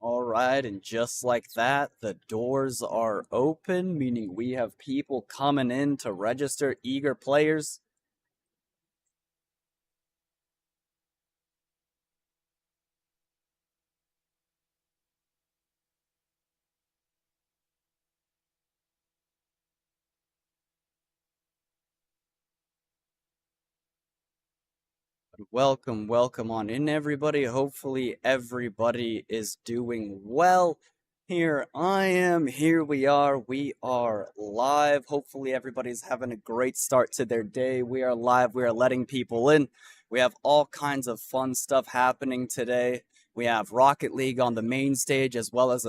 All right, and just like that, the doors are open, meaning we have people coming in to register, eager players. Welcome, welcome on in, everybody. Hopefully, everybody is doing well. Here I am. Here we are. We are live. Hopefully, everybody's having a great start to their day. We are live. We are letting people in. We have all kinds of fun stuff happening today. We have Rocket League on the main stage, as well as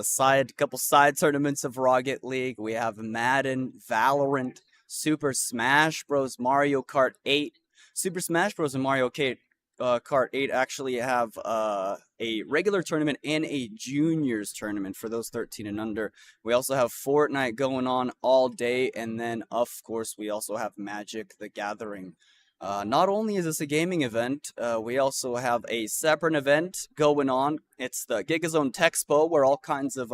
couple side tournaments of Rocket League. We have Madden, Valorant, Super Smash Bros, Mario Kart 8. Super Smash Bros. And Mario Kart 8 actually have a regular tournament and a juniors tournament for those 13 and under. We also have Fortnite going on all day, and then of course we also have Magic the Gathering. Not only is this a gaming event, we also have a separate event going on. It's the GZGC25 TechXpo, where all kinds of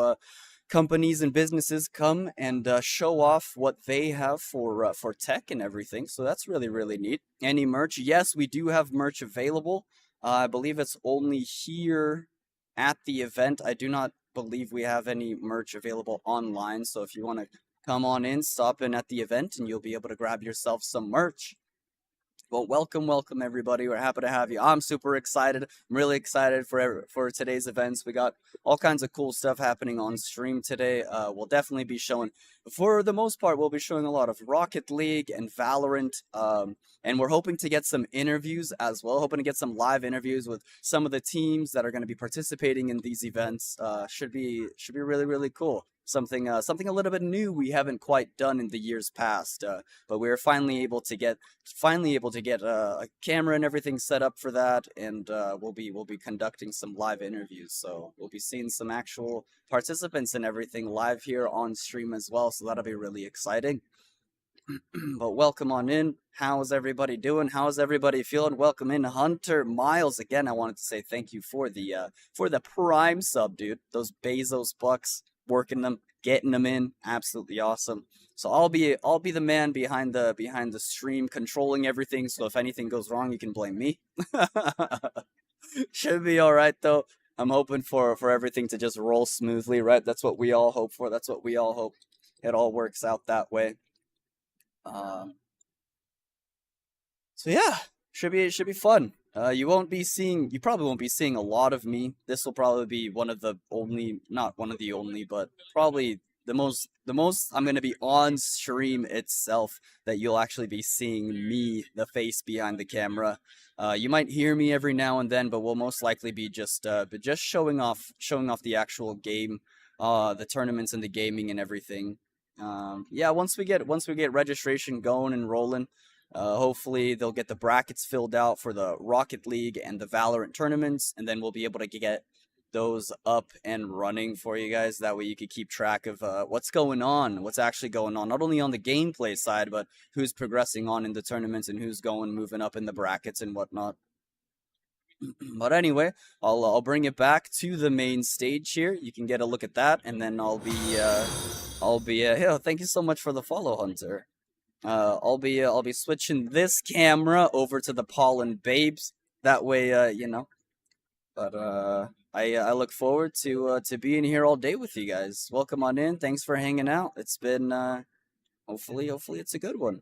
companies and businesses come and show off what they have for tech and everything. So that's really neat. Any merch? Yes, we do have merch available. I believe it's only here at the event. I do not believe we have any merch available online. So if you want to come on in, stop in at the event, and you'll be able to grab yourself some merch. Well, welcome everybody. We're happy to have you. I'm super excited. I'm really excited for today's events. We got all kinds of cool stuff happening on stream today. We'll definitely be showing, for the most part, we'll be showing a lot of Rocket League and Valorant. And we're hoping to get some interviews as well. Hoping to get some live interviews with some of the teams that are going to be participating in these events. Should be really cool. Something a little bit new we haven't quite done in the years past. But we were finally able to get a camera and everything set up for that, and we'll be conducting some live interviews. So we'll be seeing some actual participants and everything live here on stream as well. So that'll be really exciting. But welcome on in. How's everybody doing? How's everybody feeling? Welcome in, Hunter Miles. Again, I wanted to say thank you for the Prime sub, dude. Those Bezos bucks, working them, getting them in, absolutely awesome. So I'll be the man behind the stream, controlling everything. So if anything goes wrong, you can blame me. Should be all right though. I'm hoping for everything to just roll smoothly, right? That's what we all hope for. That's what we all hope. It all works out that way. Um, so yeah, should be fun. You probably won't be seeing a lot of me. This will probably be one of the only, not one of the only, but probably the most I'm gonna be on stream itself that you'll actually be seeing me, the face behind the camera. You might hear me every now and then, but we'll most likely be just showing off the actual game, the tournaments and the gaming and everything. Yeah, once we get registration going and rolling, hopefully they'll get the brackets filled out for the Rocket League and the Valorant tournaments, and then we'll be able to get those up and running for you guys. That way you can keep track of what's going on, what's actually going on, not only on the gameplay side, but who's progressing on in the tournaments and who's moving up in the brackets and whatnot. But anyway, I'll bring it back to the main stage here. You can get a look at that, and then yeah. Thank you so much for the follow, Hunter. I'll be switching this camera over to the Pollen Babes. That way, But I look forward to being here all day with you guys. Welcome on in. Thanks for hanging out. It's been hopefully it's a good one.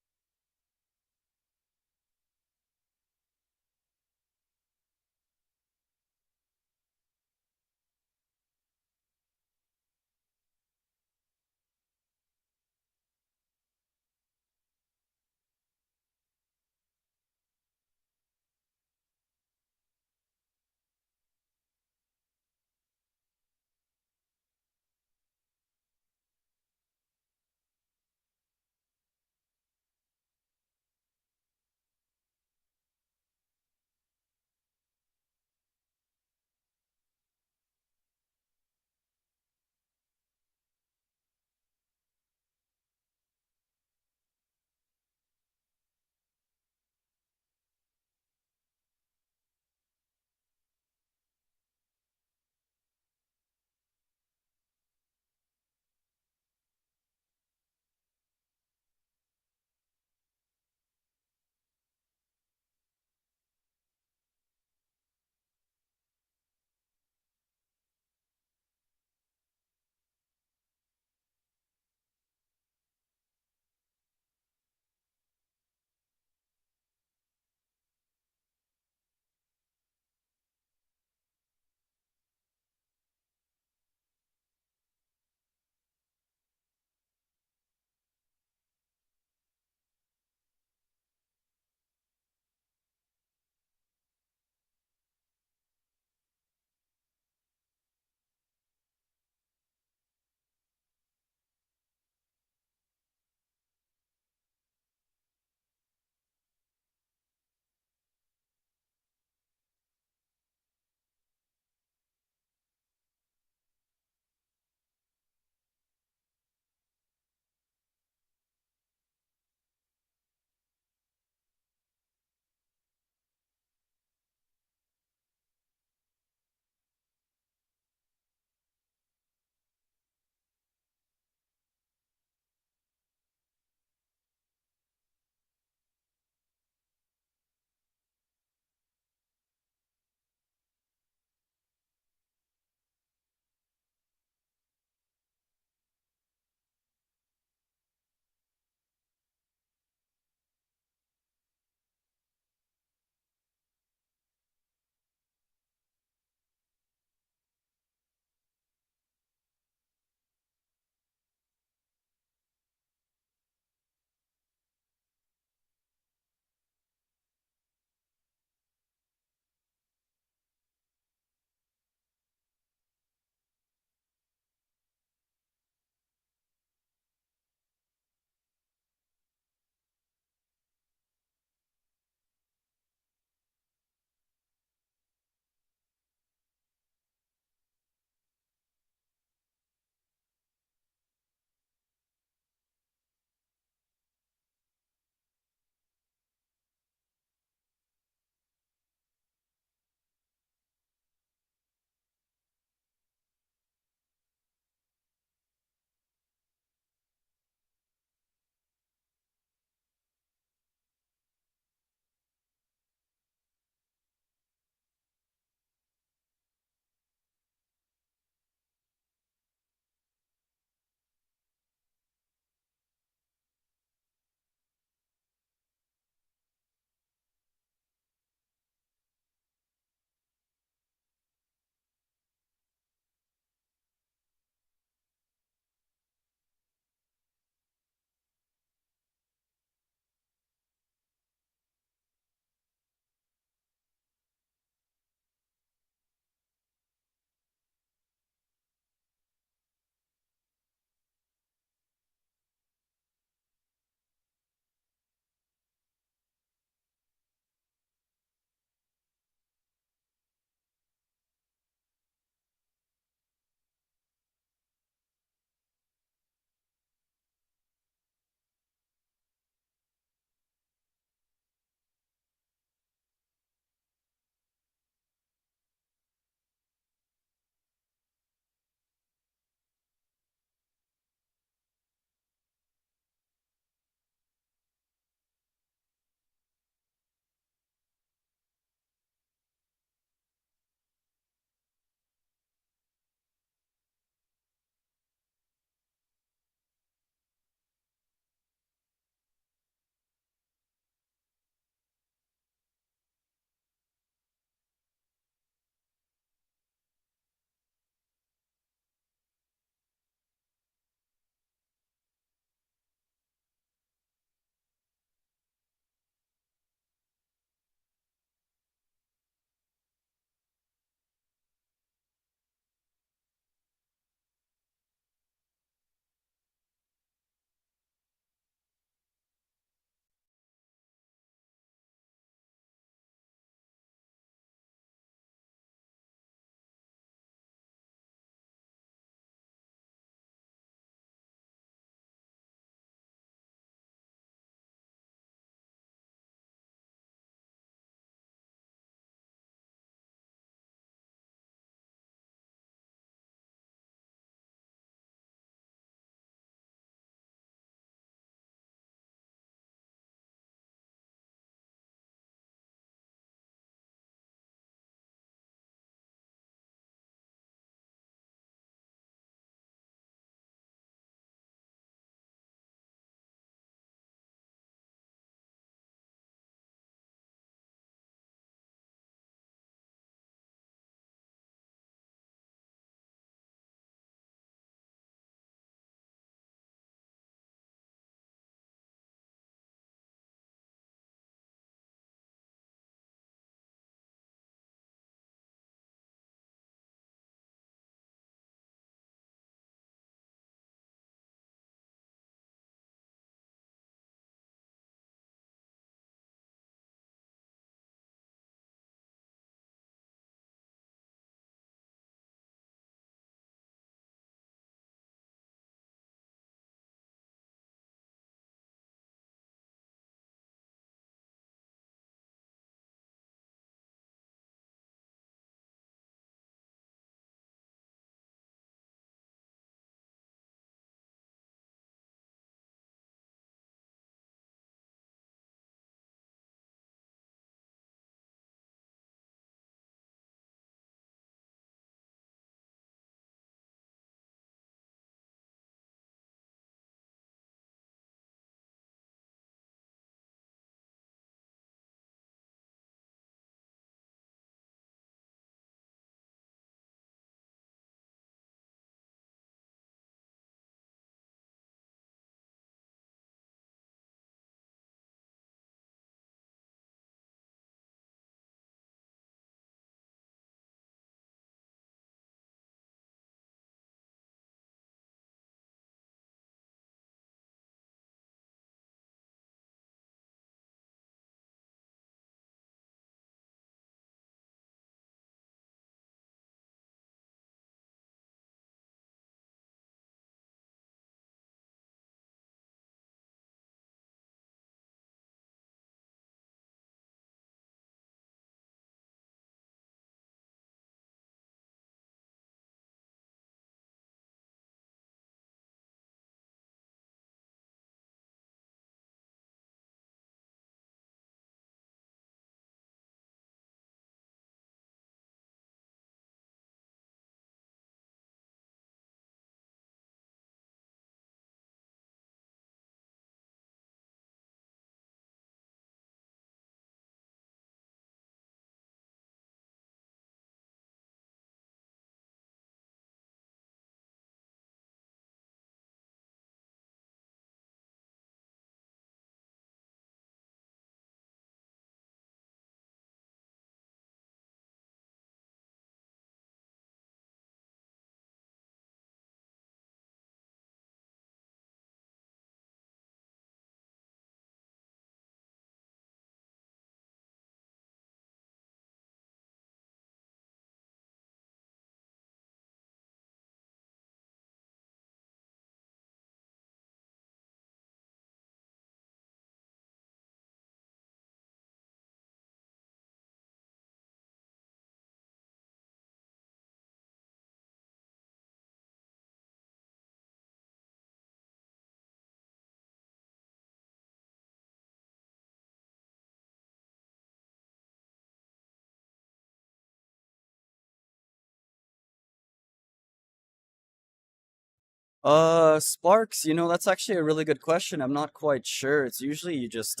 Sparks, that's actually a really good question. I'm not quite sure. It's usually you just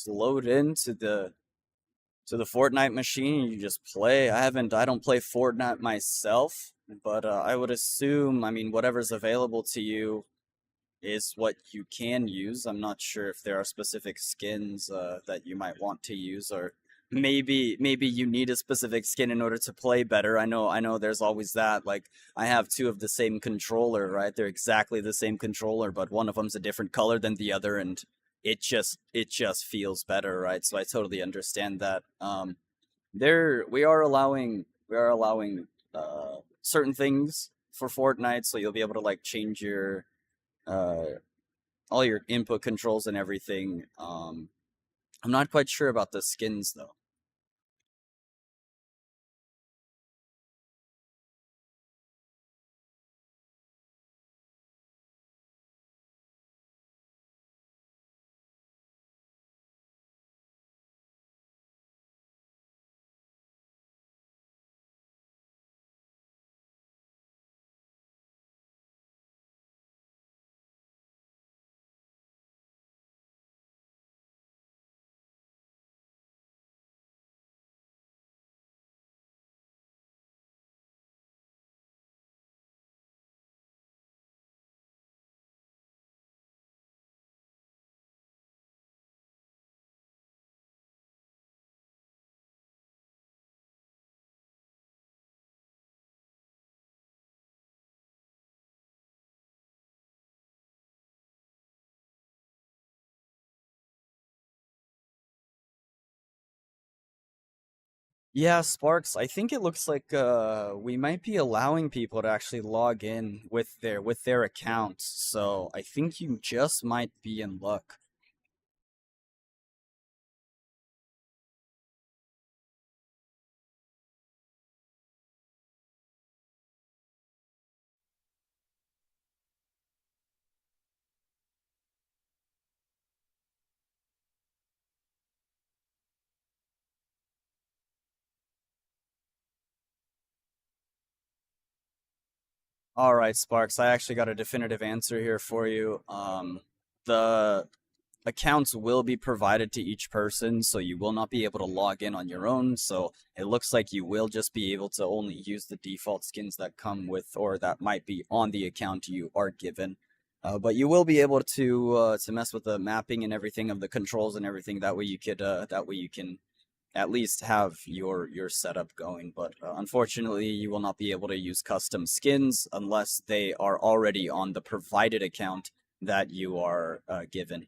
load into the Fortnite machine and you just play. I don't play Fortnite myself, but I would assume, I mean, whatever's available to you is what you can use. I'm not sure if there are specific skins that you might want to use, or maybe you need a specific skin in order to play better. I know there's always that. Like I have two of the same controller, right? They're exactly the same controller, but one of them's a different color than the other, and it just feels better, right? So I totally understand that. There we are allowing certain things for Fortnite, so you'll be able to like change your uh all your input controls and everything. I'm not quite sure about the skins though. Yeah, Sparks, I think it looks like we might be allowing people to actually log in with their accounts. So I think you just might be in luck. All right, Sparks, I actually got a definitive answer here for you. The accounts will be provided to each person, so you will not be able to log in on your own. So it looks like you will just be able to only use the default skins that come with or that might be on the account you are given. But you will be able to mess with the mapping and everything of the controls and everything. That way you can at least have your setup going. But unfortunately, you will not be able to use custom skins unless they are already on the provided account that you are given.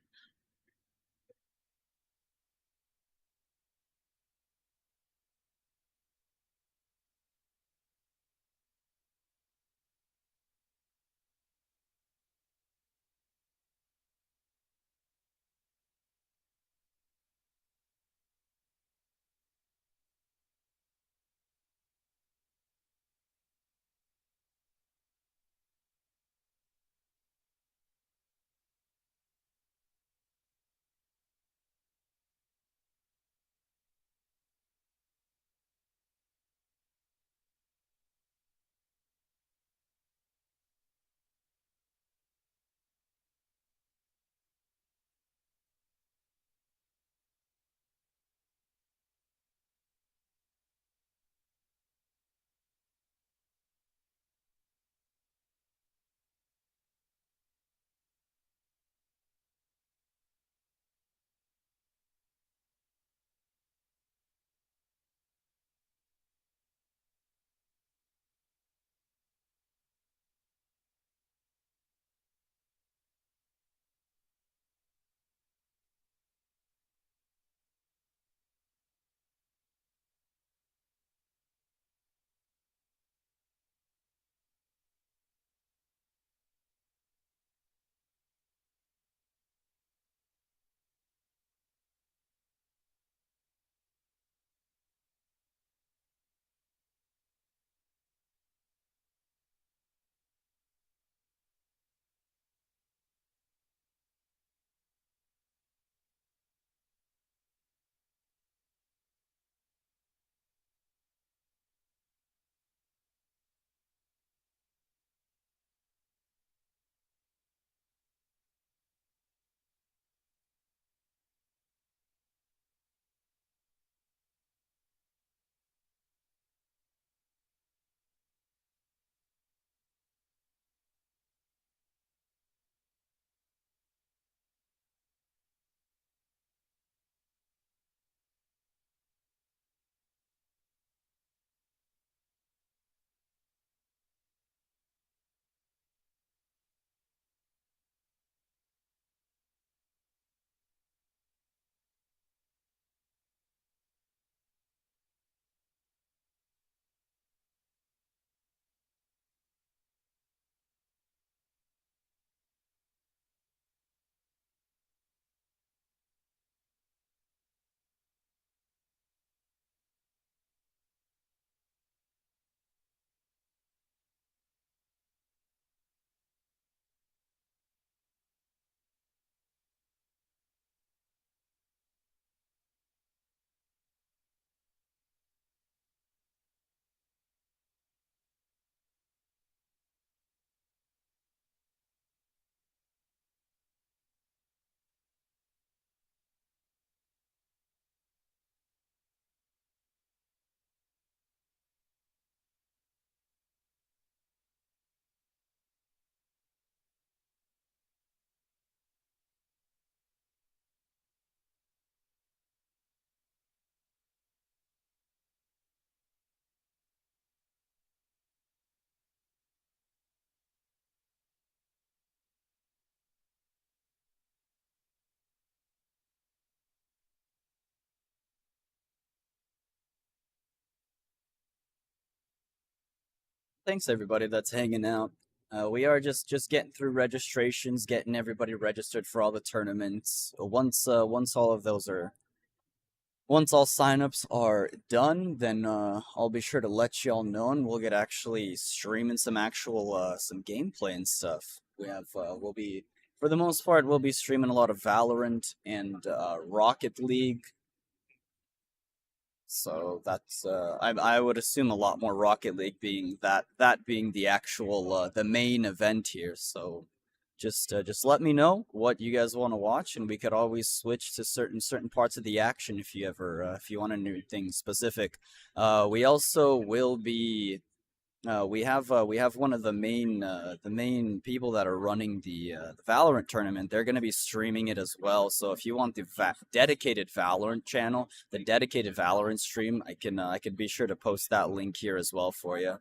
Thanks everybody that's hanging out. We are just getting through registrations, getting everybody registered for all the tournaments. Once all of those are once all signups are done, then I'll be sure to let y'all know, and we'll get actually streaming some actual some gameplay and stuff. We'll be for the most part we'll be streaming a lot of Valorant and Rocket League. So that's I would assume a lot more Rocket League being that being the actual the main event here. So just let me know what you guys want to watch, and we could always switch to certain parts of the action if you ever if you want to know things specific. We also will be we have one of the main people that are running the Valorant tournament. They're going to be streaming it as well. So if you want the dedicated Valorant channel, the dedicated Valorant stream, I can be sure to post that link here as well for you.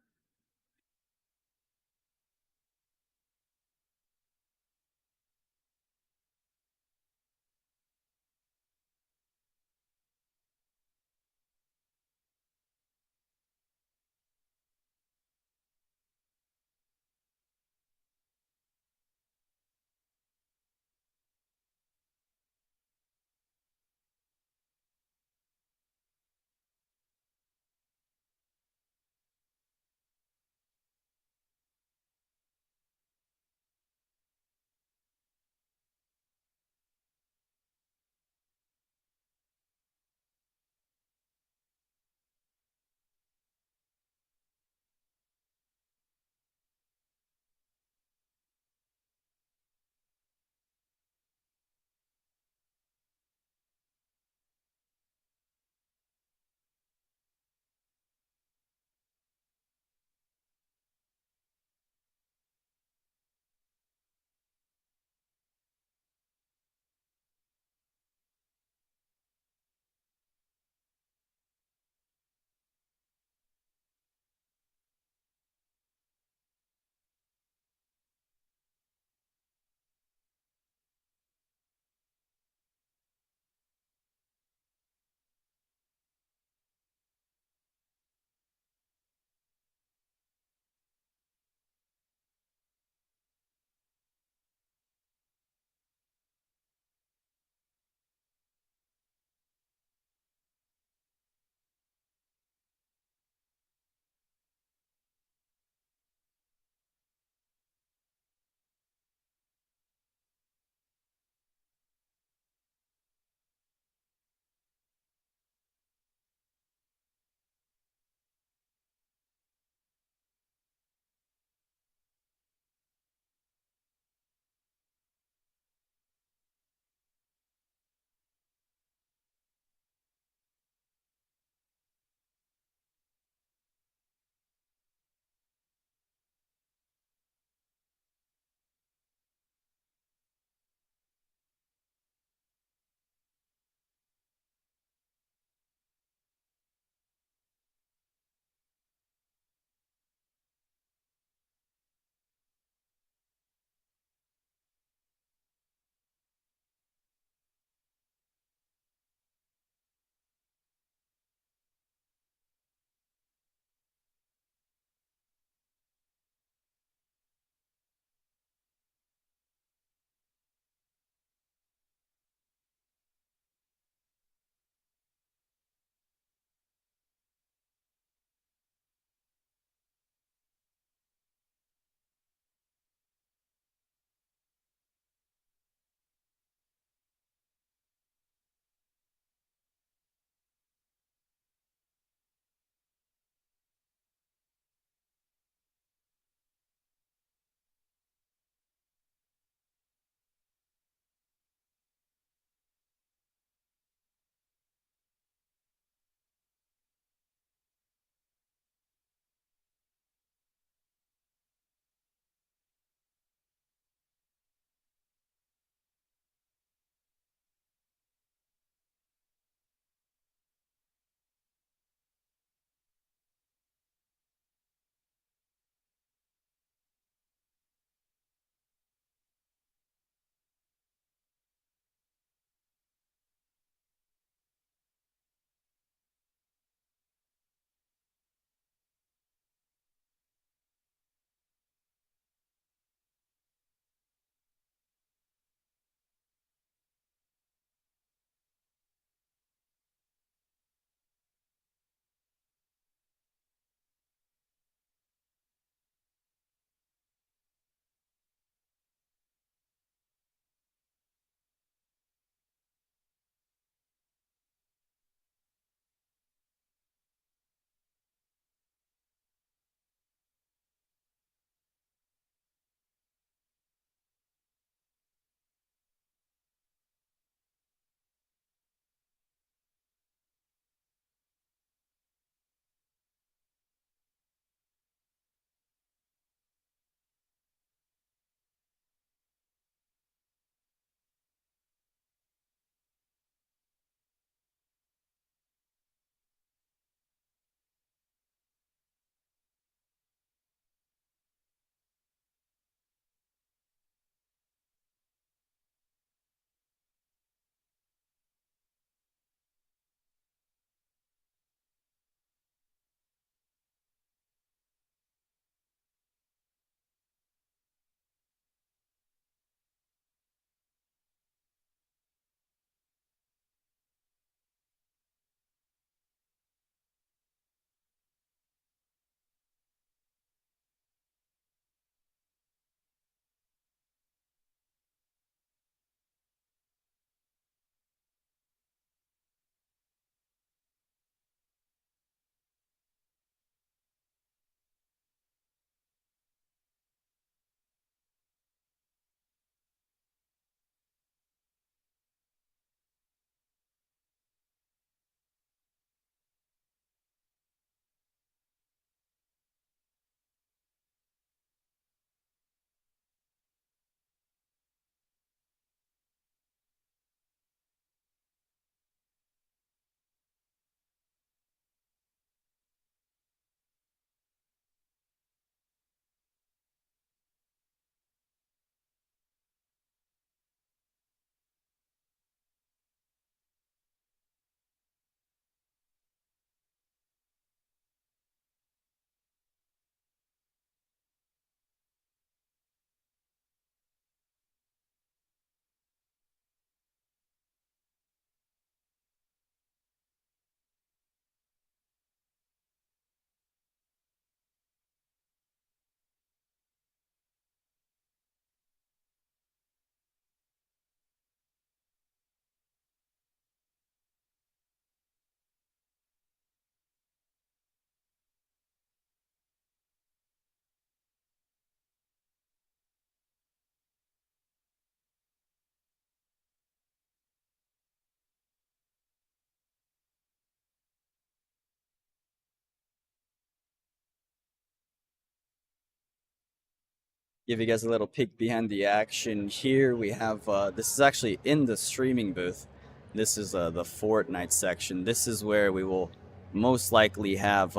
give you guys a little peek behind the action. Here we have this is actually in the streaming booth. This is the Fortnite section. This is where we will most likely have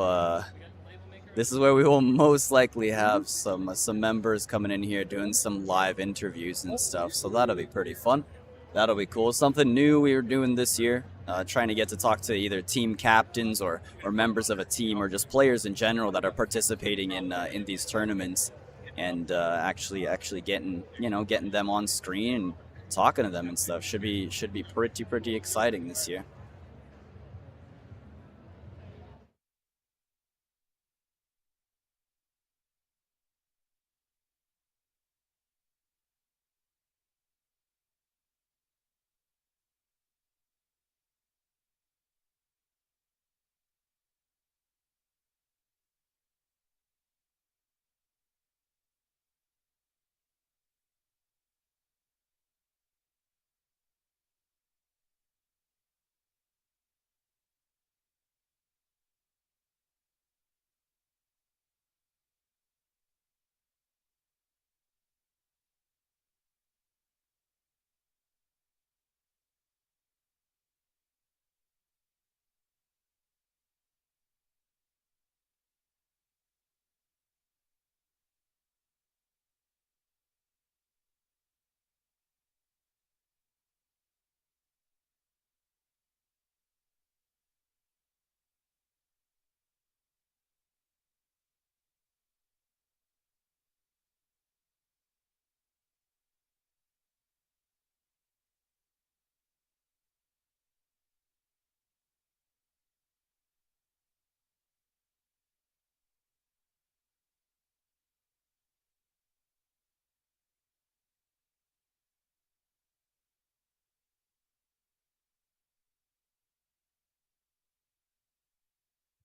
this is where we will most likely have some members coming in here doing some live interviews and stuff. So that'll be pretty fun. That'll be cool. Something new we were doing this year. Trying to get to talk to either team captains or members of a team or just players in general that are participating in these tournaments, and actually getting getting them on screen and talking to them and stuff should be pretty exciting this year.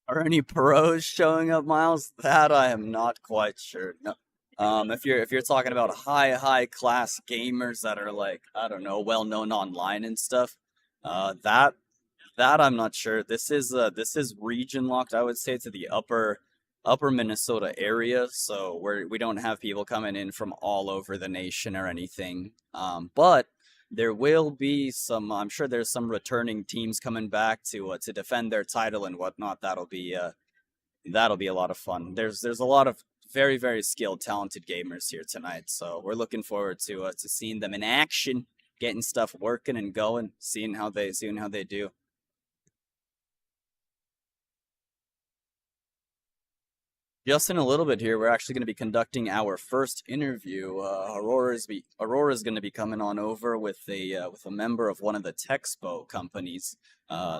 Are any pros showing up, Miles? That I am not quite sure. No. If you're talking about high class gamers that are like, I don't know, well known online and stuff, that I'm not sure. This is region locked, I would say, to the upper Minnesota area, so we don't have people coming in from all over the nation or anything. But there will be some. I'm sure there's some returning teams coming back to defend their title and whatnot. That'll be a lot of fun. There's a lot of very skilled, talented gamers here tonight, so we're looking forward to seeing them in action, getting stuff working and going, seeing how they do. Just in a little bit here, we're actually going to be conducting our first interview. Aurora's going to be coming on over with a member of one of the Texpo companies.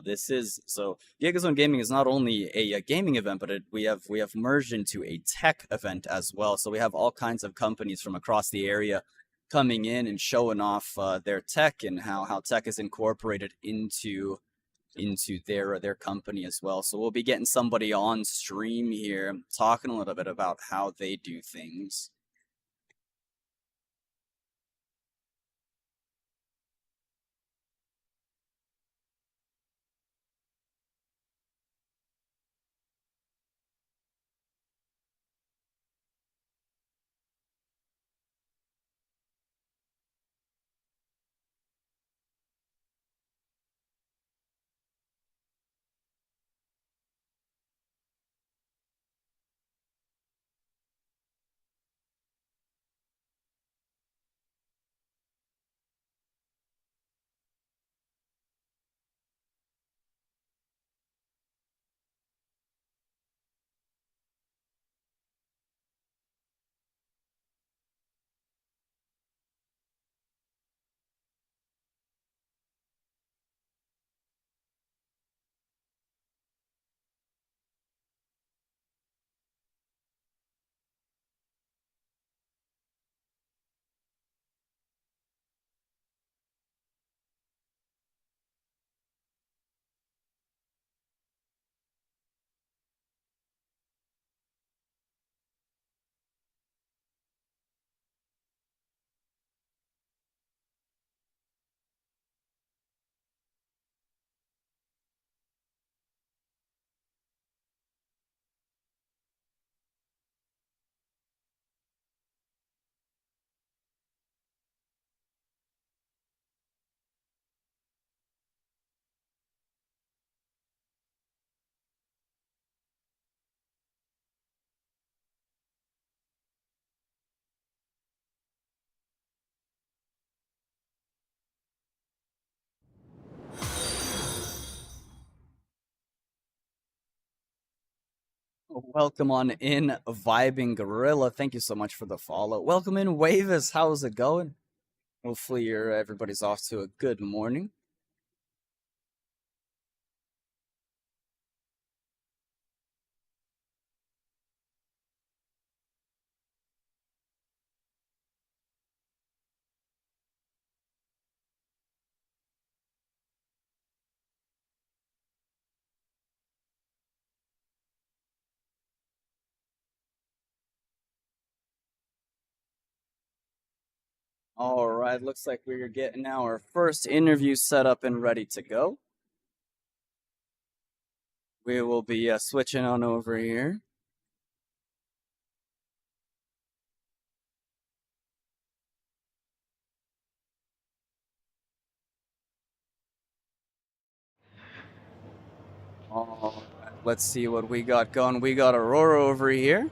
This is so GigaZone Gaming is not only a gaming event, but we have merged into a tech event as well. So we have all kinds of companies from across the area coming in and showing off their tech and how tech is incorporated into their company as well. So we'll be getting somebody on stream here talking a little bit about how they do things. Welcome on in, Vibing Gorilla. Thank you so much for the follow. Welcome in, Wavis. How's it going? Hopefully, everybody's off to a good morning. All right, looks like we're getting our first interview set up and ready to go. We will be switching on over here. All right, let's see what we got going. We got Aurora over here.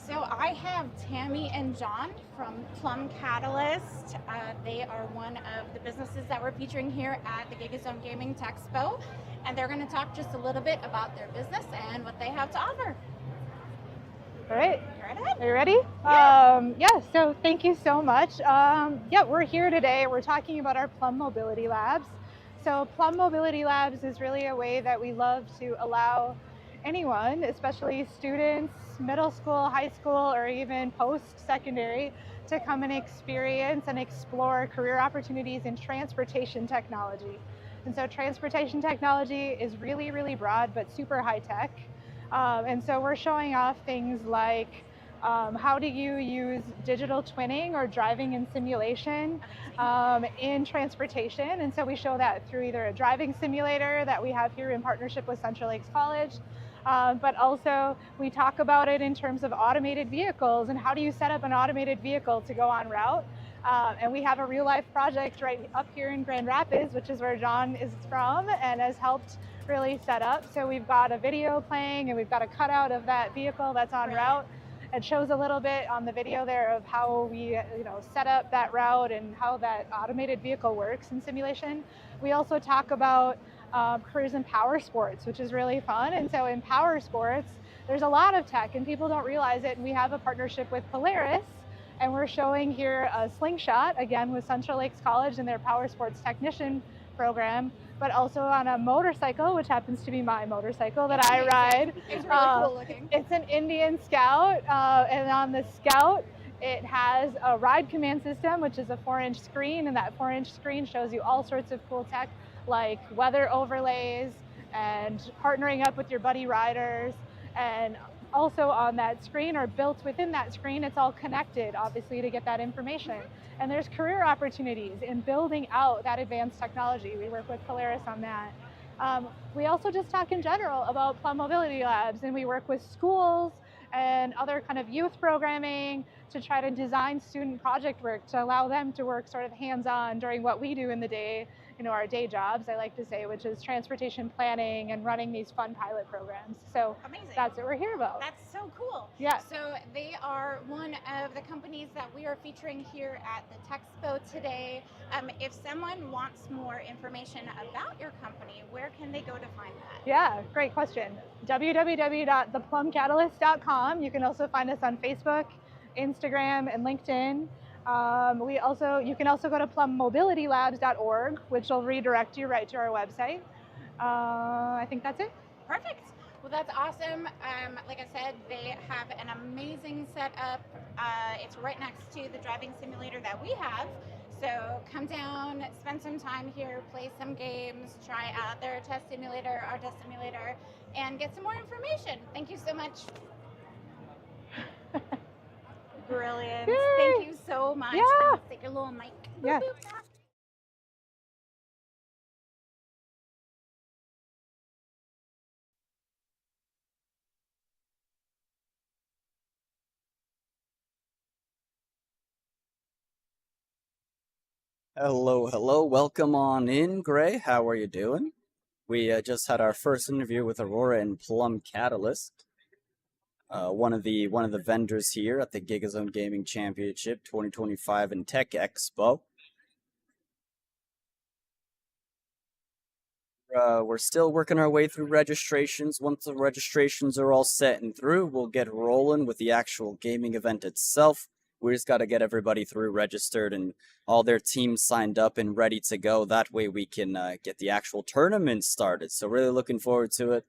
So I have Tammy and John from Plum Catalyst. They are one of the businesses that we're featuring here at the GZGC25 Gaming TechXpo, and they're going to talk just a little bit about their business and what they have to offer. All right. Right Are you ready? Yeah. So thank you so much. We're here today. We're talking about our Plum Mobility Labs. So Plum Mobility Labs is really a way that we love to allow anyone, especially students, middle school, high school, or even post-secondary, to come and experience and explore career opportunities in transportation technology. And so transportation technology is really, really broad, but super high tech. And so we're showing off things like how do you use digital twinning or driving in simulation in transportation. And so we show that through either a driving simulator that we have here in partnership with Central Lakes College, but also we talk about it in terms of automated vehicles and how do you set up an automated vehicle to go on route. And we have a real life project right up here in Grand Rapids, which is where John is from and has helped really set up. So we've got a video playing and we've got a cutout of that vehicle that's on route. It shows a little bit on the video there of how we set up that route and how that automated vehicle works in simulation. We also talk about careers in power sports, which is really fun. And so in power sports, there's a lot of tech and people don't realize it. And we have a partnership with Polaris. And we're showing here a slingshot, again, with Central Lakes College and their power sports technician program, but also on a motorcycle, which happens to be my motorcycle that I ride. It's really cool looking. It's an Indian Scout, and on the Scout, it has a ride command system, which is a 4-inch screen, and that 4-inch screen shows you all sorts of cool tech, like weather overlays and partnering up with your buddy riders. And also on that screen, or built within that screen, it's all connected, obviously, to get that information. And there's career opportunities in building out that advanced technology. We work with Polaris on that. We also just talk in general about Plum Mobility Labs, and we work with schools and other kind of youth programming to try to design student project work to allow them to work sort of hands-on during what we do in the day, our day jobs, I like to say, which is transportation planning and running these fun pilot programs. So Amazing. That's what we're here about. That's so cool. Yeah. So they are one of the companies that we are featuring here at the TechXpo today. If someone wants more information about your company, where can they go to find that? Yeah, great question. www.theplumcatalyst.com. You can also find us on Facebook, Instagram, and LinkedIn. You can also go to plummobilitylabs.org, which will redirect you right to our website. I think that's it. Perfect. Well, that's awesome. Like I said, they have an amazing setup. It's right next to the driving simulator that we have. So come down, spend some time here, play some games, try out their test simulator, our test simulator, and get some more information. Thank you so much. Brilliant. Yay. Thank you so much. Yeah. Let's take your little mic. Yeah. Hello, hello. Welcome on in, Gray. How are you doing? We just had our first interview with Aurora and Plum Catalyst, one of the vendors here at the GZGC Gaming Championship 2025 and TechXpo. We're still working our way through registrations. Once the registrations are all set and through, we'll get rolling with the actual gaming event itself. We just got to get everybody through registered and all their teams signed up and ready to go. That way we can get the actual tournament started. So really looking forward to it.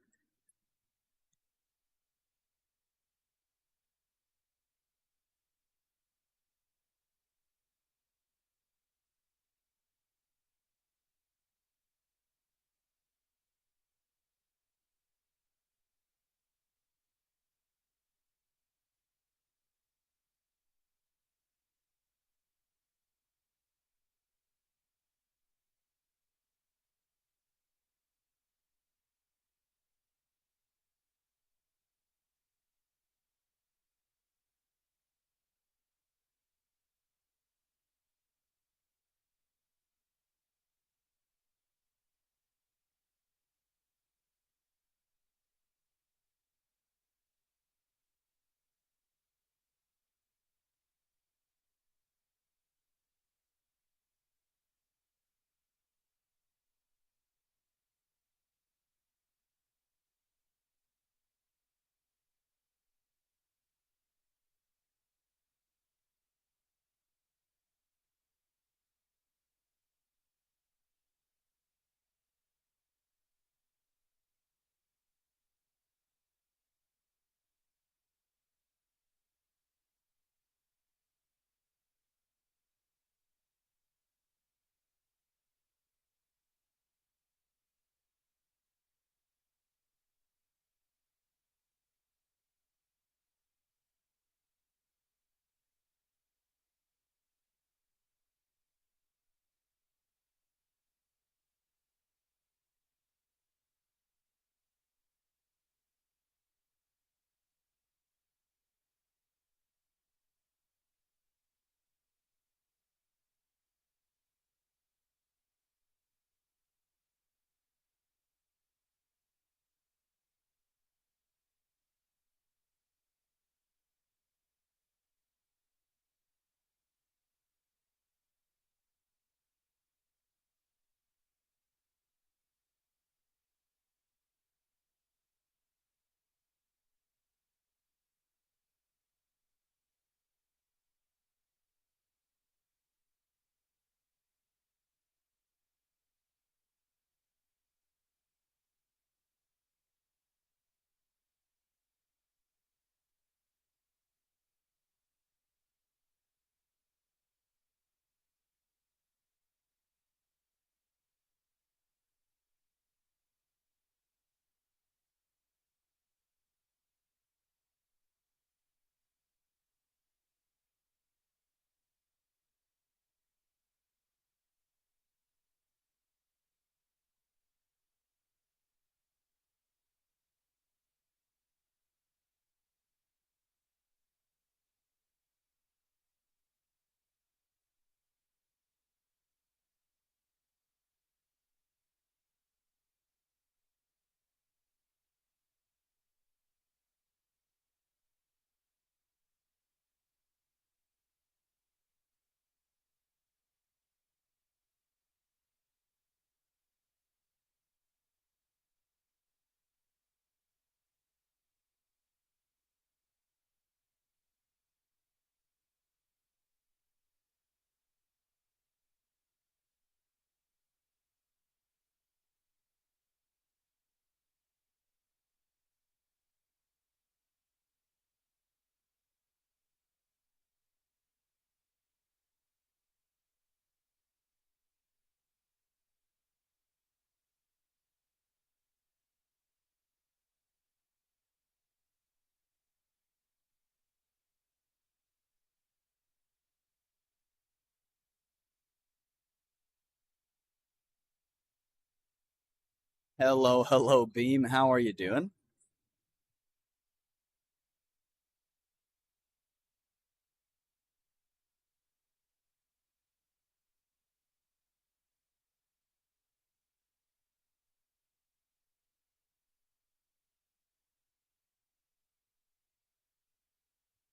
Hello, hello, Beam. How are you doing?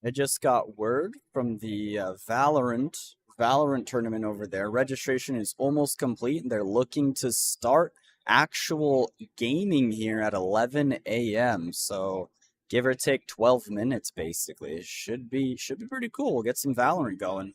I just got word from the Valorant tournament over there. Registration is almost complete, and they're looking to start actual gaming here at 11 a.m. So give or take 12 minutes basically. It should be pretty cool. We'll get some Valorant going.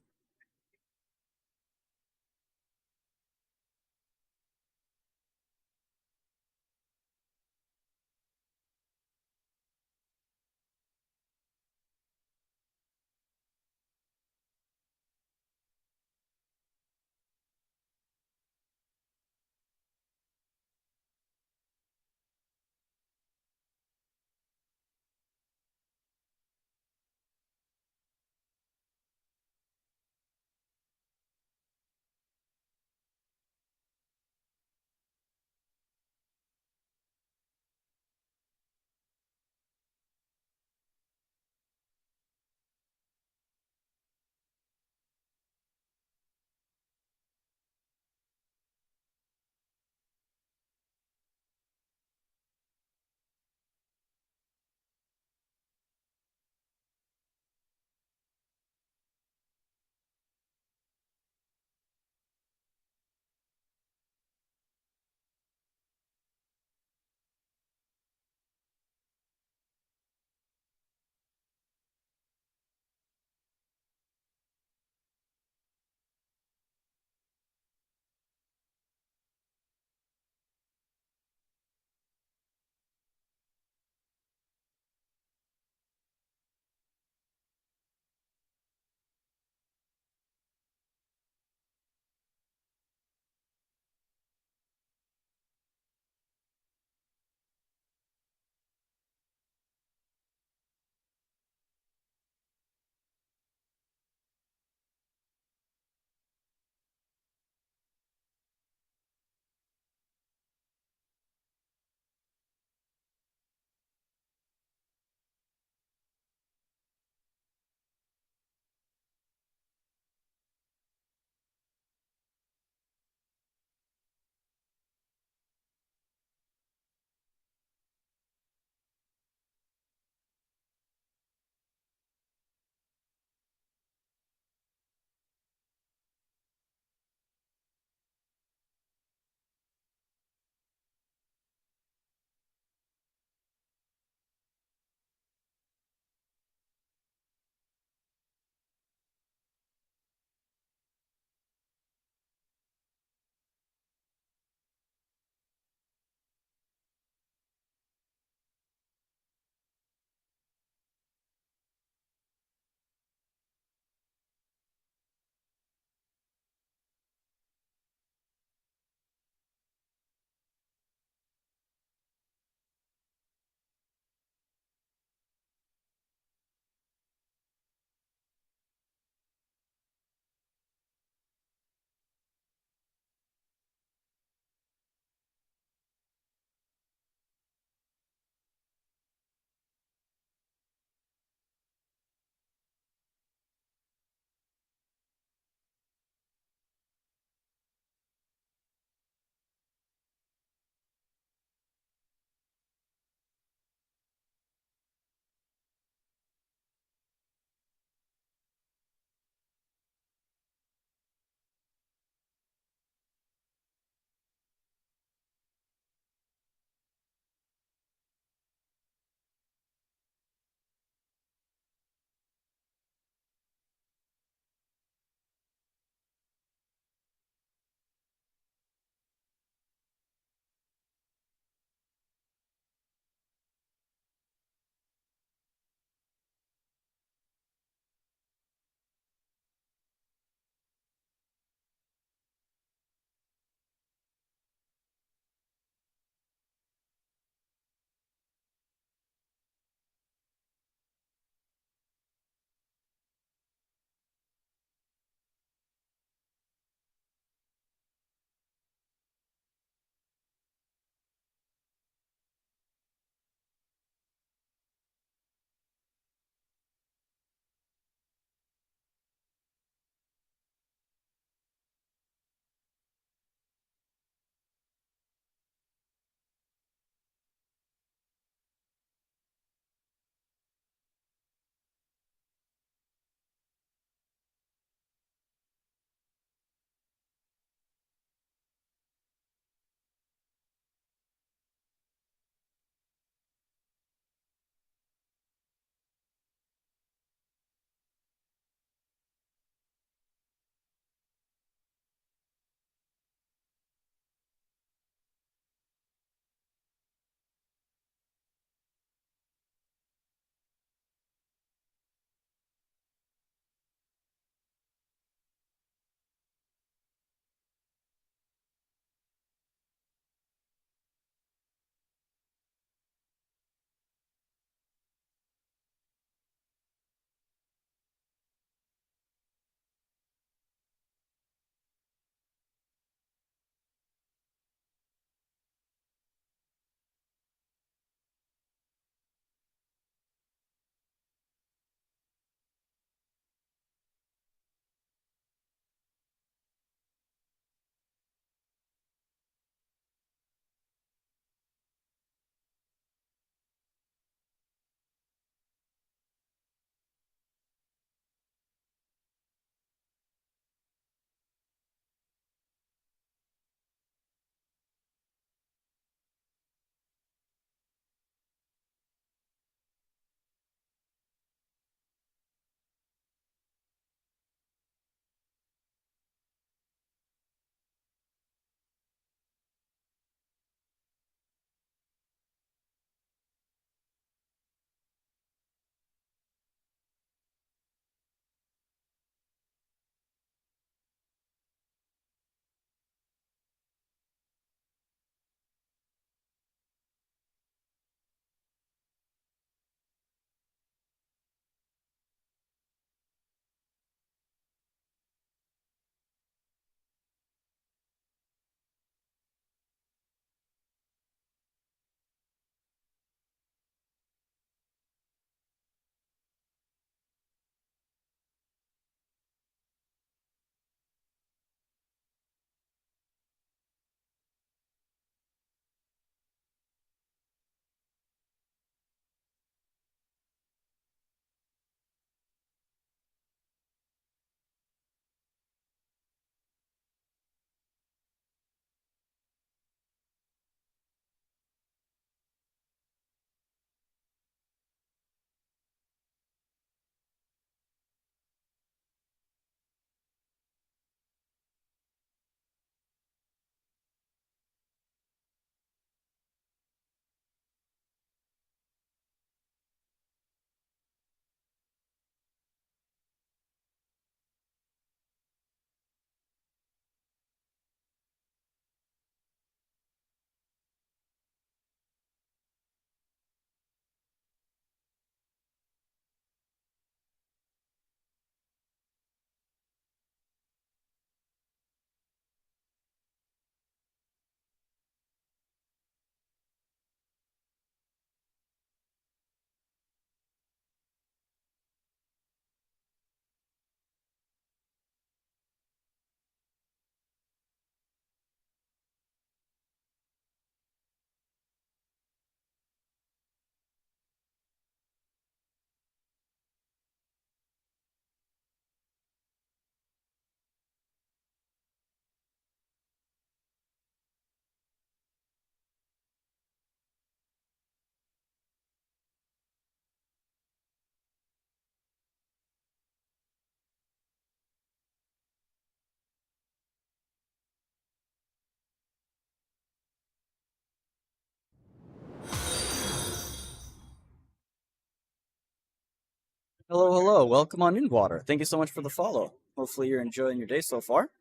Hello, hello. Welcome on in, Water. Thank you so much for the follow. Hopefully, you're enjoying your day so far.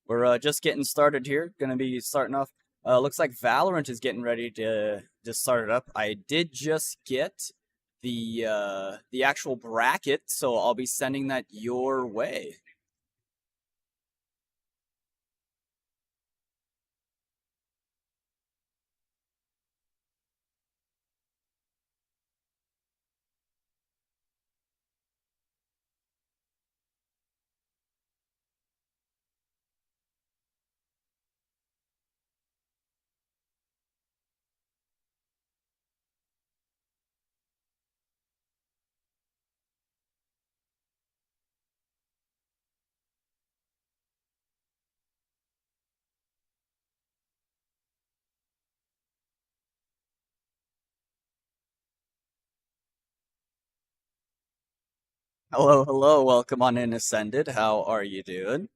We're just getting started here. Gonna be starting off. Looks like Valorant is getting ready to start it up. I did just get the actual bracket, so I'll be sending that your way. Hello, hello. Welcome on in, Ascended. How are you doing?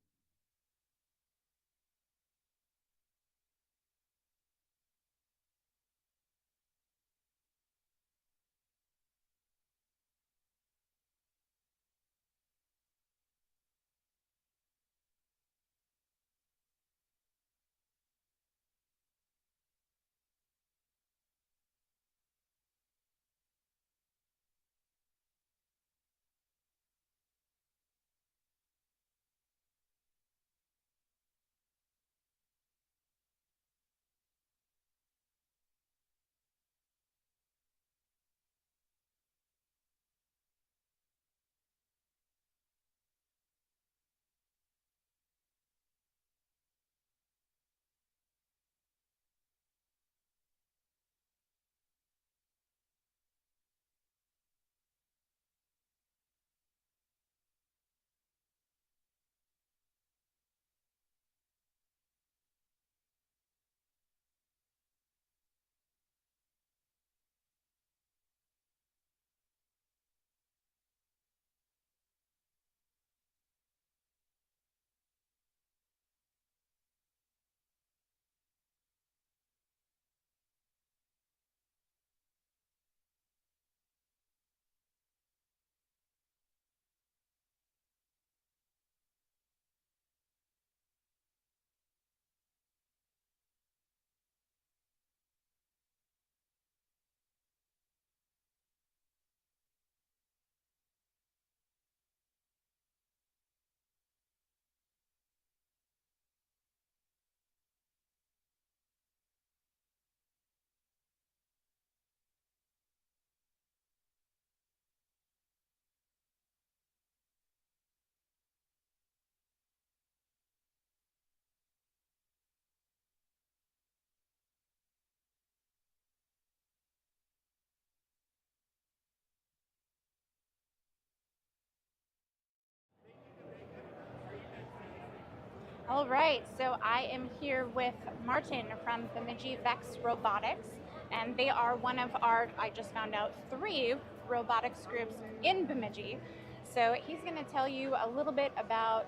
All right, so I am here with Martin from Bemidji Vex Robotics, and they are one of our, I just found out, 3 robotics groups in Bemidji. So he's going to tell you a little bit about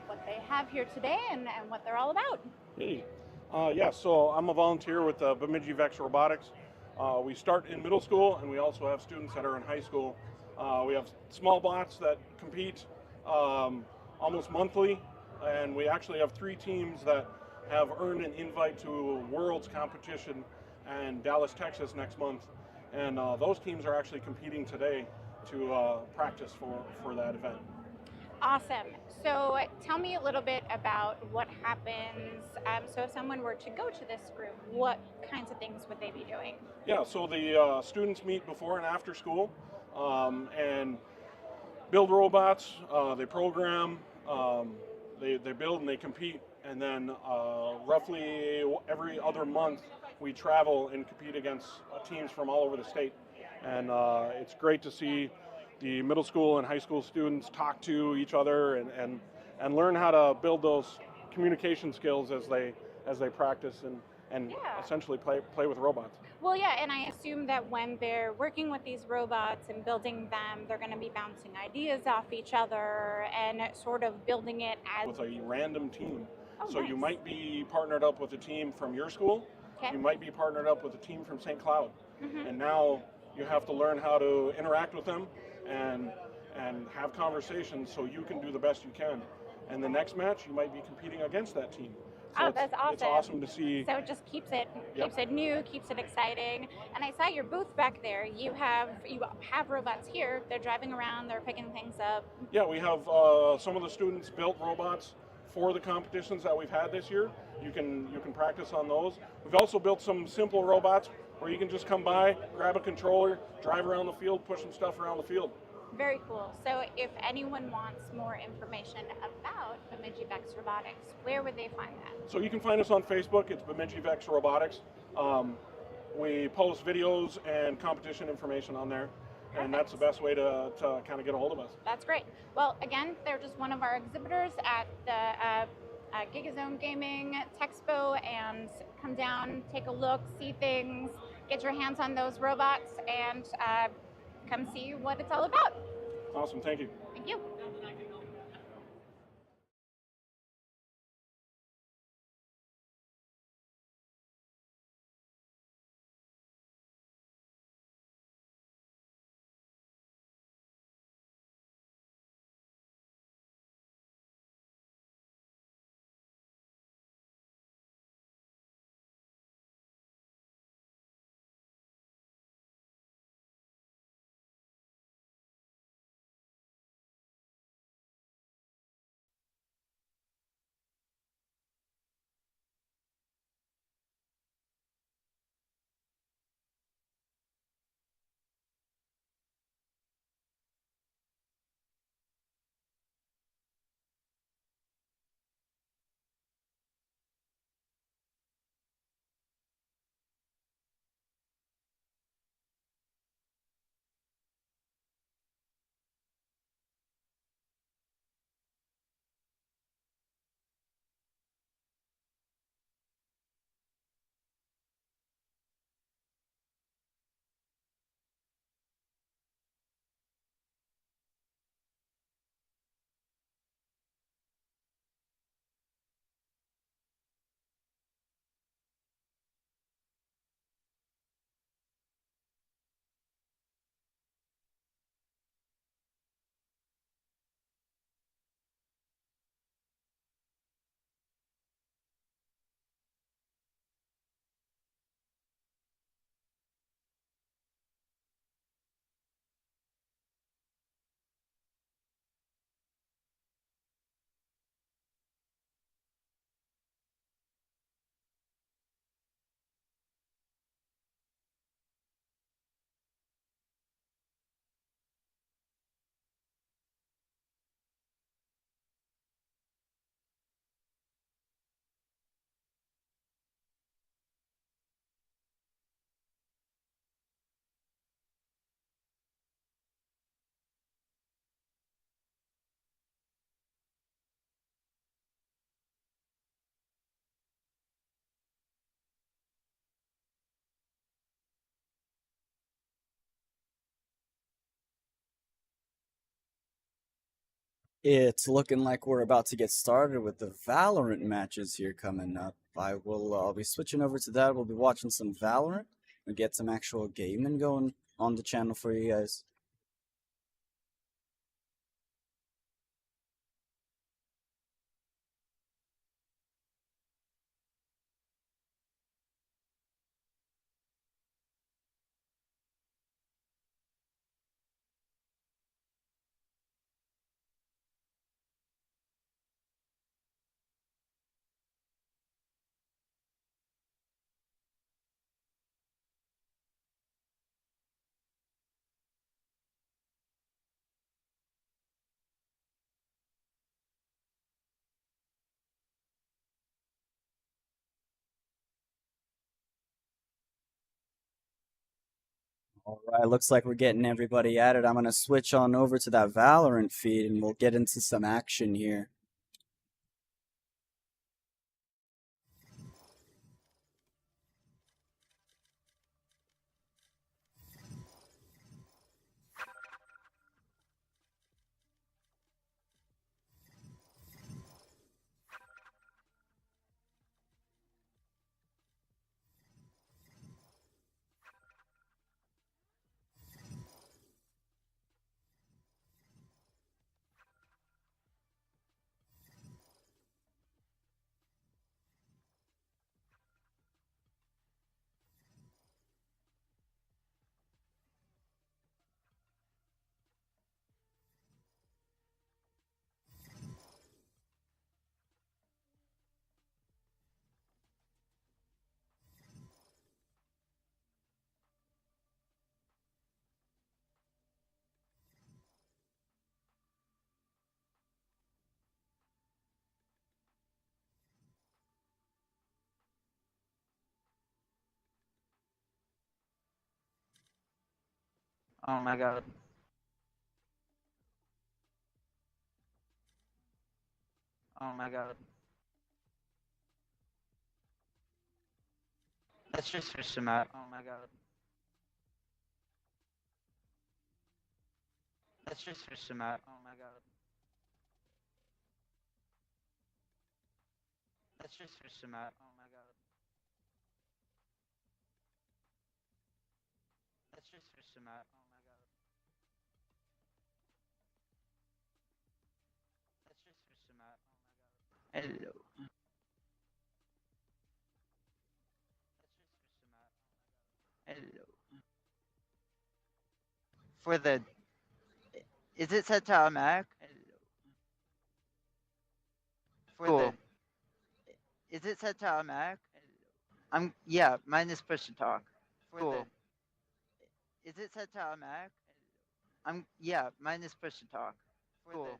what they have here today and what they're all about. Hey, yeah, so I'm a volunteer with Bemidji Vex Robotics. We start in middle school, and we also have students that are in high school. We have small bots that compete almost monthly, and we actually have 3 teams that have earned an invite to Worlds competition in Dallas, Texas next month. And those teams are actually competing today to practice for that event. Awesome. So tell me a little bit about what happens. So if someone were to go to this group, what kinds of things would they be doing? Yeah, so the students meet before and after school and build robots, they program, they build and they compete, and then roughly every other month we travel and compete against teams from all over the state. And it's great to see the middle school and high school students talk to each other and learn how to build those communication skills as they practice and Yeah. essentially play with robots. Well, yeah, and I assume that when they're working with these robots and building them, they're going to be bouncing ideas off each other and sort of building it as With a random team. Oh, So nice. you might be partnered up with a team from your school, Okay. you might be partnered up with a team from St. Cloud. Mhm. And now you have to learn how to interact with them and and have conversations so you can do the best you can. And the next match, you might be competing against that team. So Oh, that's awesome. It's awesome to see. So it just keeps it Yep. new, keeps it exciting. And I saw your booth back there. You have robots here. They're driving around. They're picking things up. Yeah, we have some of the students built robots for the competitions that we've had this year. You can practice on those. We've also built some simple robots where you can just come by, grab a controller, drive around the field, push some stuff around the field. Very cool. So if anyone wants more information about Bemidji Vex Robotics, where would they find that? So you can find us on Facebook. It's Bemidji Vex Robotics. We post videos and competition information on there. And that's the best way to kind of get a hold of us. That's great. Well, again, they're just one of our exhibitors at the GZGC25 Gaming TechXpo, and come down, take a look, see things, get your hands on those robots, and come see what it's all about. Awesome, thank you. Thank you. It's looking like we're about to get started with the Valorant matches here coming up. I'll be switching over to that. We'll be watching some Valorant and get some actual gaming going on the channel for you guys. All right, looks like we're getting everybody at it. I'm going to switch on over to that Valorant feed and we'll get into some action here. Oh my god. Oh my god. Let's just fish them out. Oh my god. Let's just fish them out. Oh my god. Let's just fish them out. Oh my god. Let's just fish them out. Oh my god. Let's just fish them out. Oh my god. Hello. Let's just fish them out. Hello. For the. Is it set to automatic? Hello. For Cool. the. Is it set to automatic? Yeah, mine is push to talk. For Cool. the. Is it set to automatic? Yeah, mine is push to talk. For Cool. the.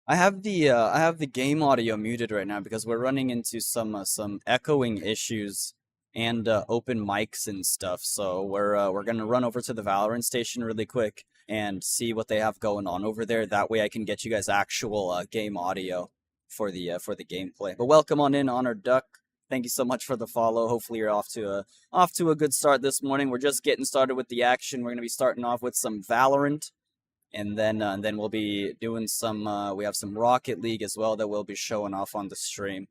I have the game audio muted right now because we're running into some echoing issues and open mics and stuff. So we're gonna run over to the Valorant station really quick and see what they have going on over there. That way I can get you guys actual game audio for the gameplay. But welcome on in, Honored Duck. Thank you so much for the follow. Hopefully you're off to a good start this morning. We're just getting started with the action. We're gonna be starting off with some Valorant. And then we'll be doing some. We have some Rocket League as well that we'll be showing off on the stream.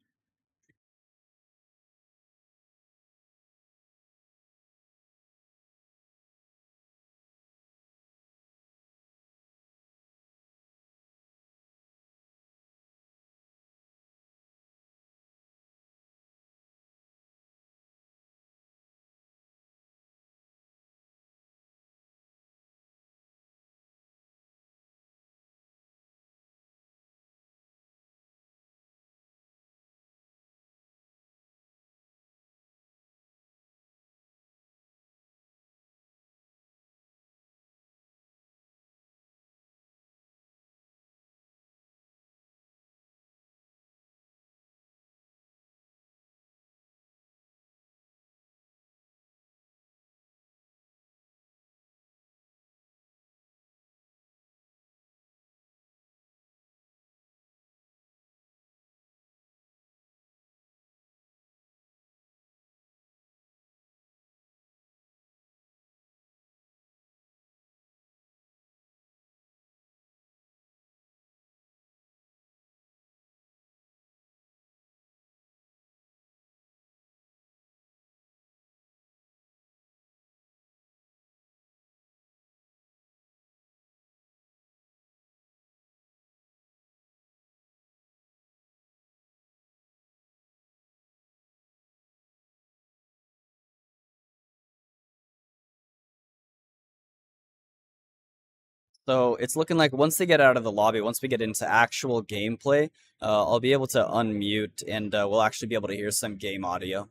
So it's looking like once they get out of the lobby, once we get into actual gameplay, I'll be able to unmute and we'll actually be able to hear some game audio.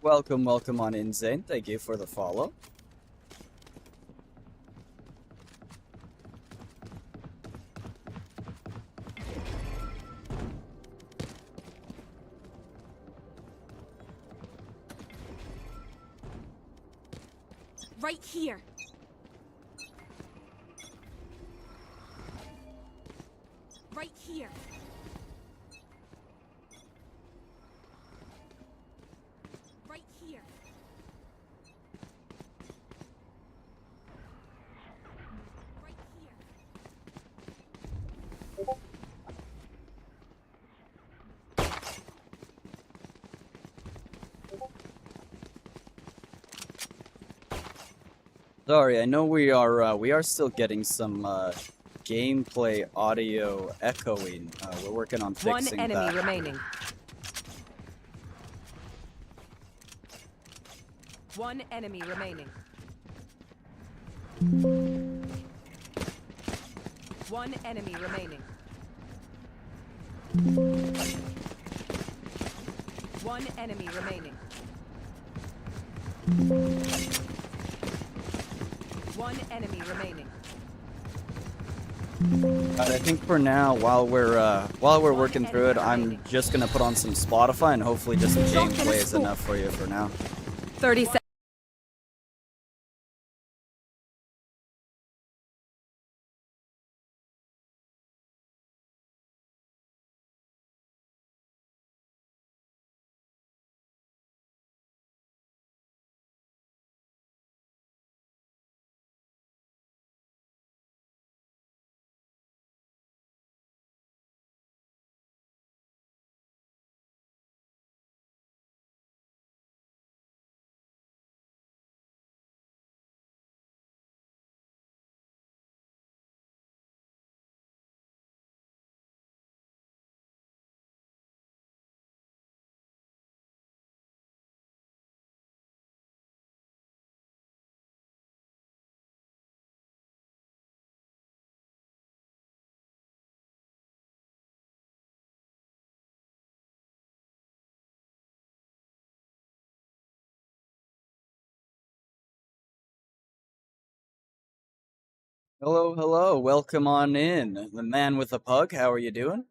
Welcome, welcome on in, Zane. Thank you for the follow. Right here. Right here. Right here. Right here. Sorry, I know we are still getting some gameplay audio echoing. We're working on One fixing enemy that. remaining. One enemy remaining. One enemy remaining. One enemy remaining. One enemy remaining. But I think for now, while we're One working through it, enemy I'm remaining. just gonna put on some Spotify and hopefully just some Drop in a gameplay is scoop. enough for you for now. 30 seconds. Hello, hello, welcome on in. The man with the pug, how are you doing?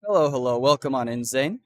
Hello, hello, welcome on in, Zane.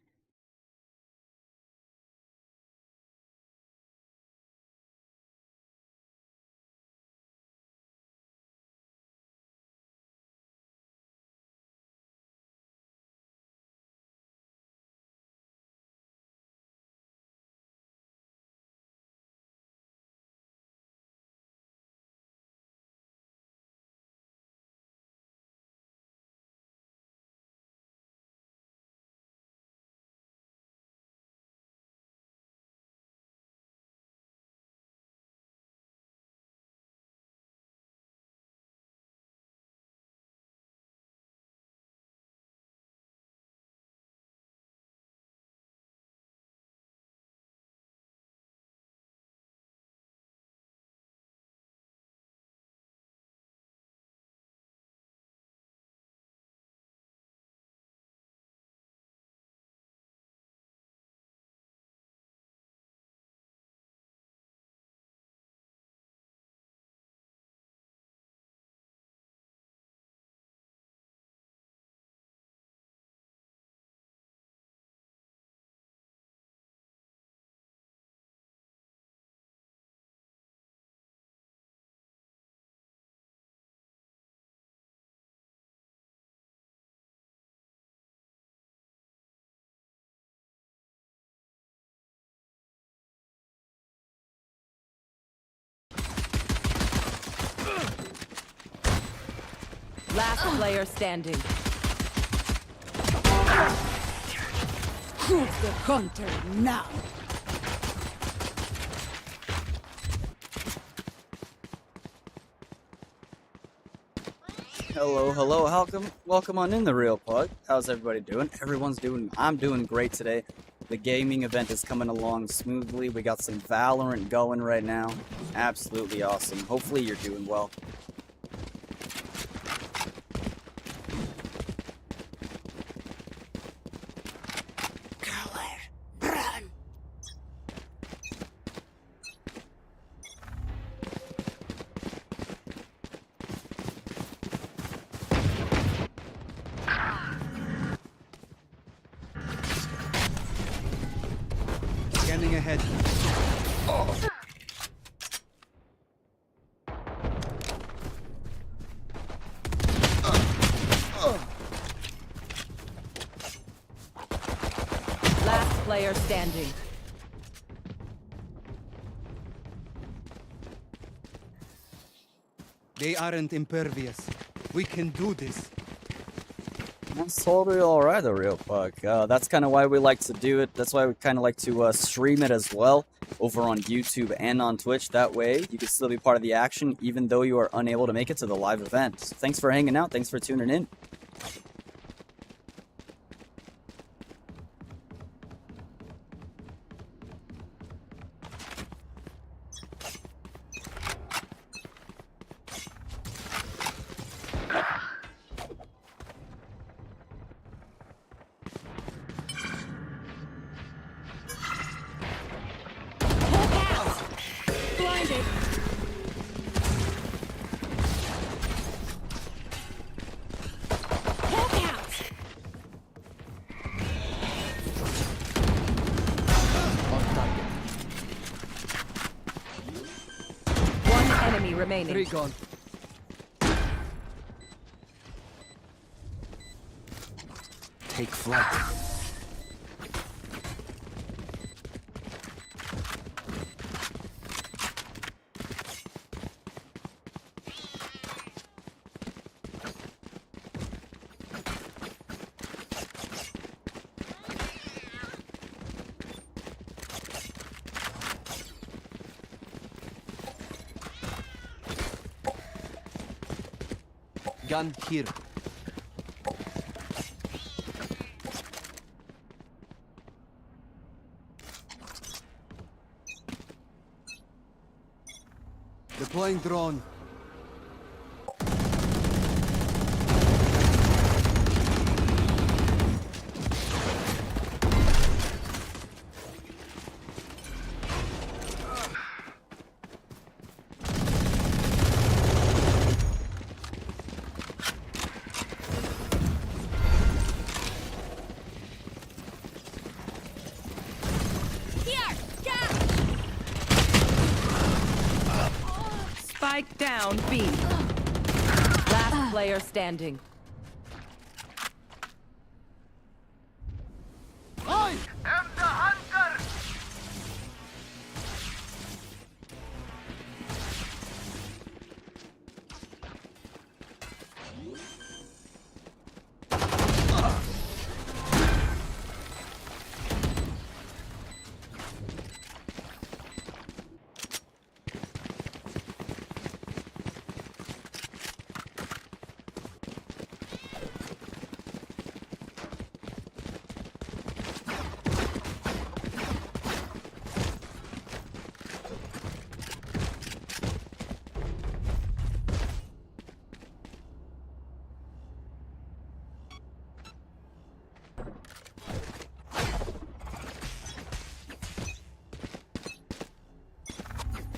Last player standing. Who's the hunter now? Hello, hello, welcome on in the Real Pug. How's everybody doing? I'm doing great today. The gaming event is coming along smoothly. We got some Valorant going right now. Absolutely awesome. Hopefully you're doing well. Scanning ahead. Last player standing. They aren't impervious. We can do this. That's totally alright, the Real Pug. That's kind of why we like to do it. That's why we kind of like to stream it as well over on YouTube and on Twitch. That way, you can still be part of the action even though you are unable to make it to the live event. Thanks for hanging out. Thanks for tuning in. Blinded. Hawk out. One enemy remaining. 3 gone. Take flight. Gun here. Deploying drone. Spike down B. Last player standing. I am the hunter!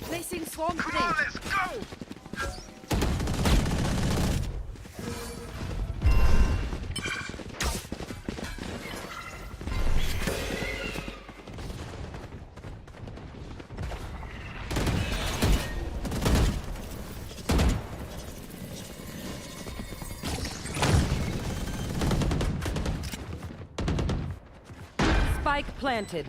Placing swarm Come grenade. on, let's go! Spike planted.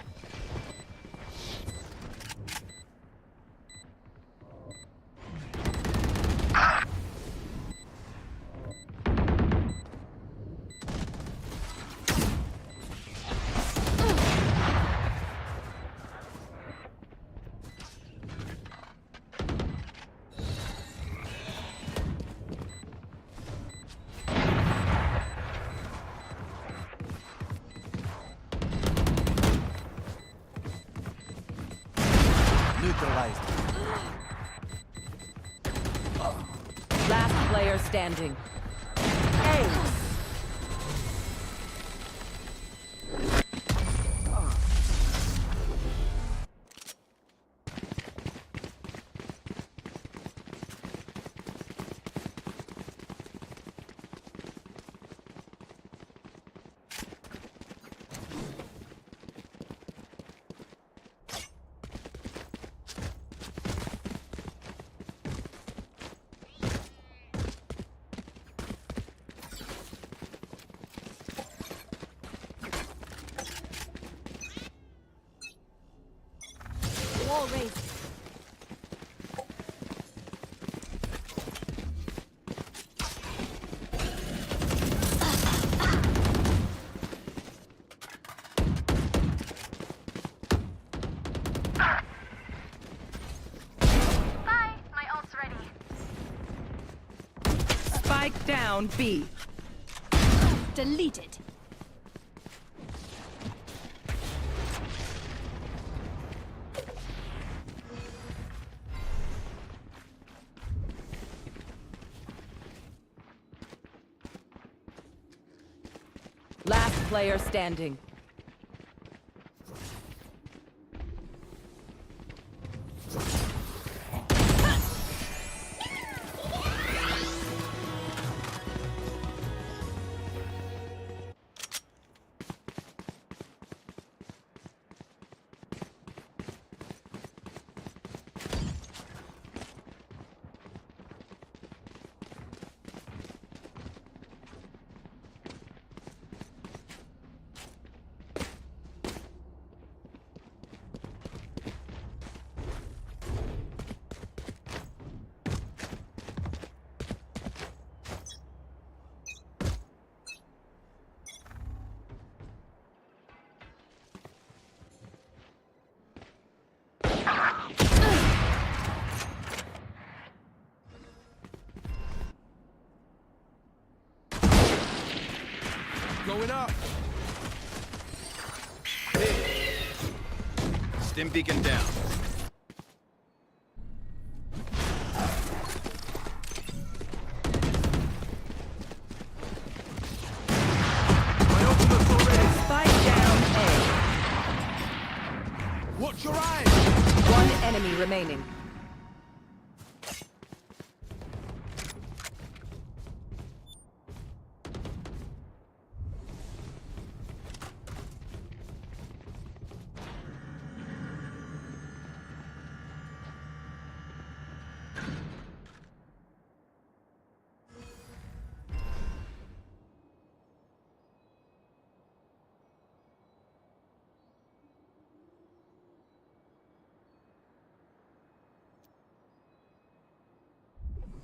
player standing. Wall raised. Bye. My ult's ready. Spike down B. Deleted. Last player standing. Going up. Stim beacon down. My ultimate's already. Spike down A. Watch your eyes. One enemy remaining.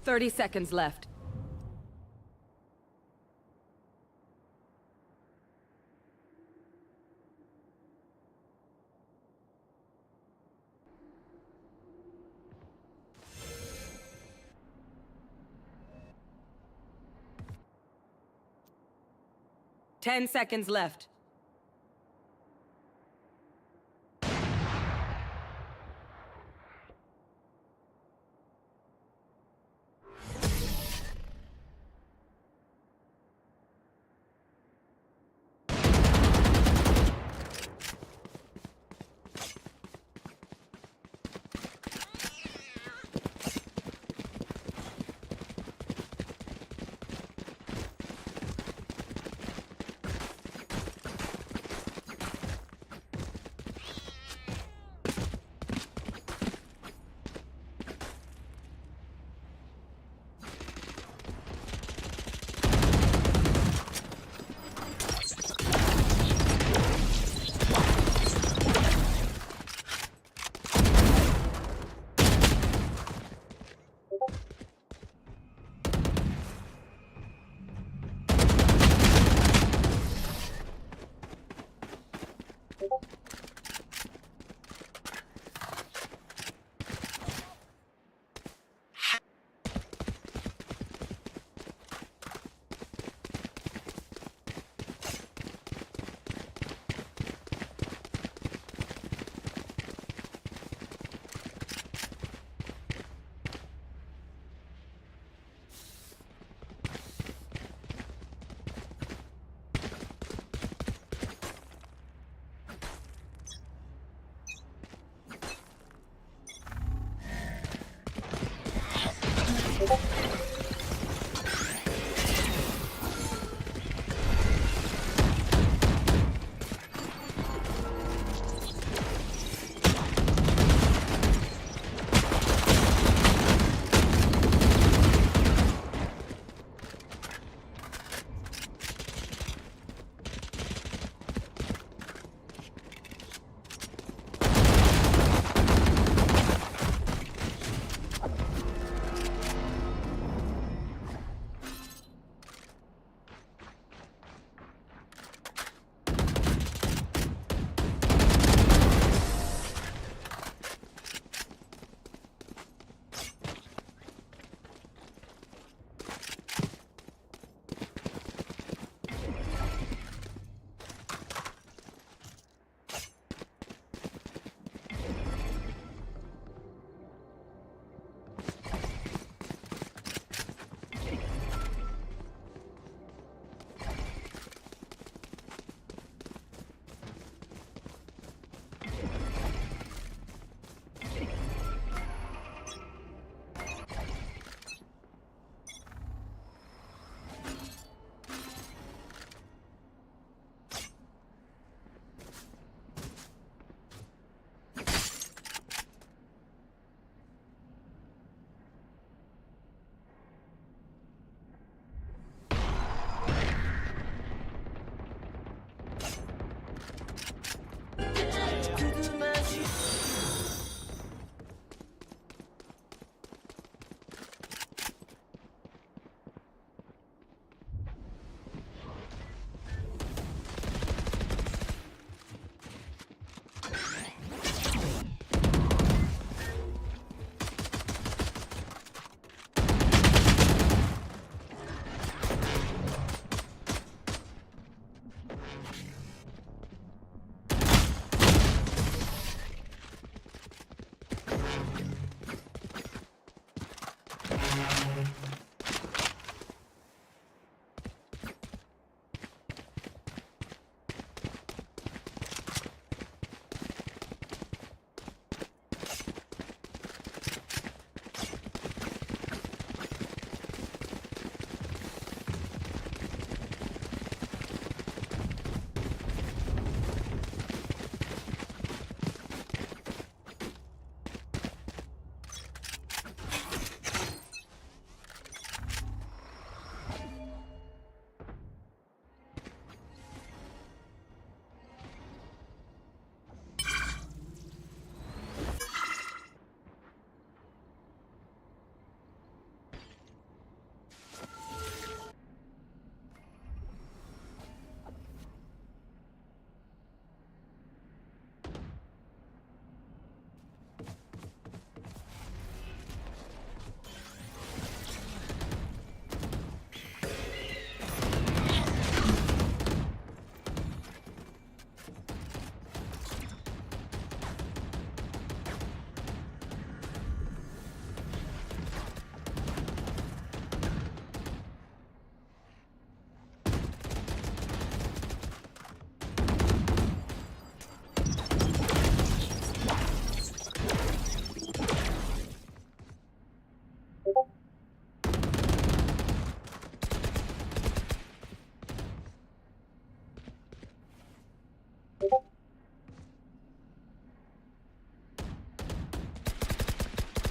Thirty seconds left. Ten seconds left.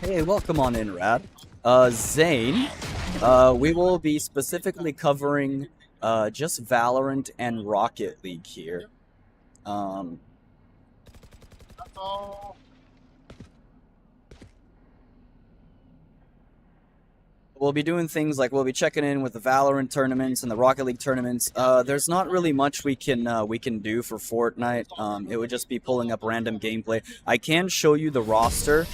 Hey, welcome on in, Rad. Zane, we will be specifically covering just Valorant and Rocket League here. Um, We'll be doing things like we'll be checking in with the Valorant tournaments and the Rocket League tournaments. There's not really much we can do for Fortnite. It would just be pulling up random gameplay. I can show you the roster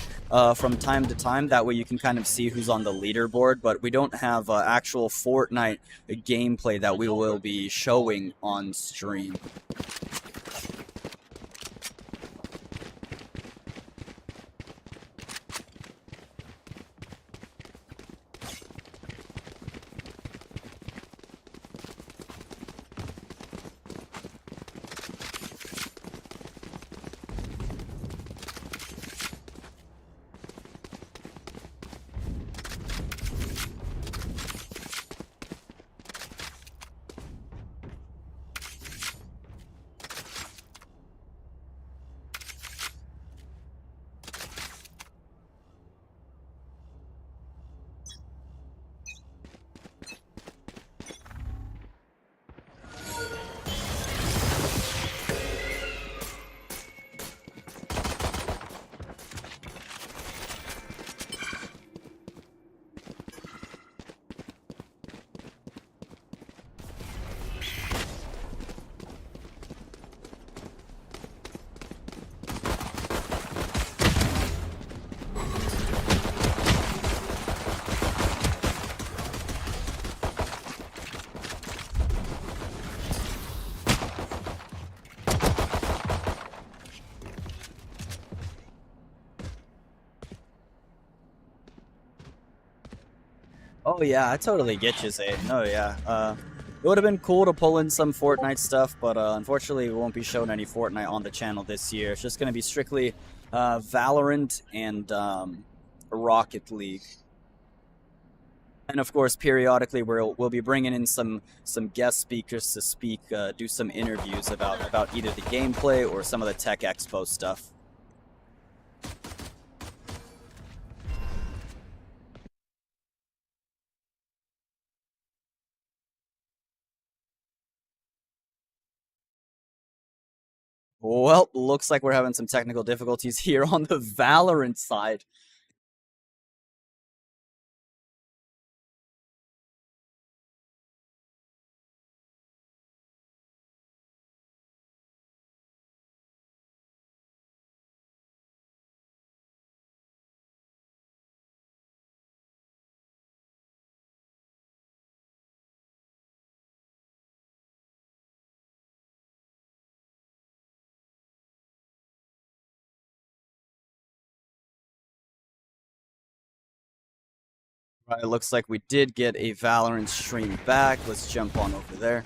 from time to time. That way you can kind of see who's on the leaderboard. But we don't have actual Fortnite gameplay that we will be showing on stream. Oh yeah, I totally get you, Zane. Oh yeah. It would have been cool to pull in some Fortnite stuff, but unfortunately, we won't be showing any Fortnite on the channel this year. It's just going to be strictly Valorant and Rocket League. And of course, periodically, we'll be bringing in some guest speakers to speak, do some interviews about either the gameplay or some of the Tech Expo stuff. Well, looks like we're having some technical difficulties here on the Valorant side. Right, it looks like we did get a Valorant stream back. Let's jump on over there.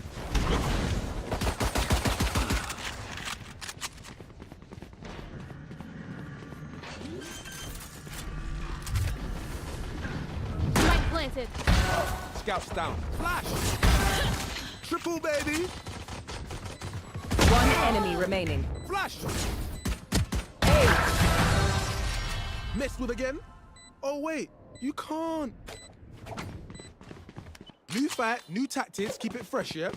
Spike planted. Scouts down. Flash! Triple, baby! One enemy remaining. Flash! Messed with again? Oh, wait. You can't. New fight, new tactics. Keep it fresh, yeah?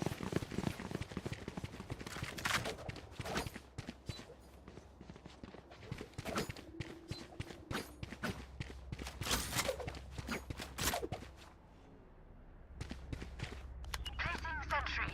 Placing sentry.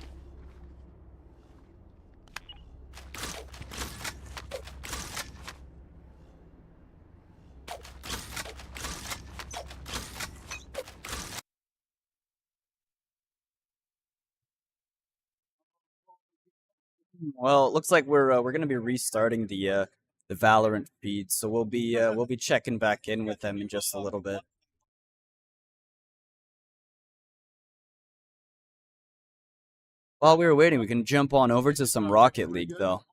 Well, it looks like we're gonna be restarting the Valorant feed, so we'll be checking back in with them in just a little bit. While we were waiting, we can jump on over to some Rocket League though.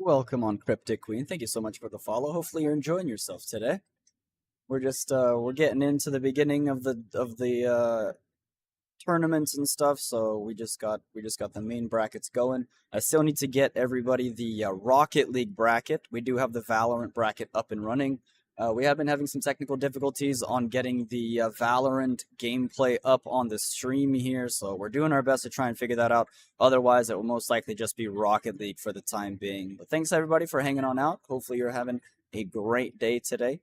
Welcome on Cryptic Queen. Thank you so much for the follow. Hopefully you're enjoying yourself today. We're just we're getting into the beginning of the tournaments and stuff, so we just got the main brackets going. I still need to get everybody the Rocket League bracket. We do have the Valorant bracket up and running. We have been having some technical difficulties on getting the Valorant gameplay up on the stream here, so we're doing our best to try and figure that out. Otherwise, it will most likely just be Rocket League for the time being. But thanks everybody for hanging on out. Hopefully you're having a great day today.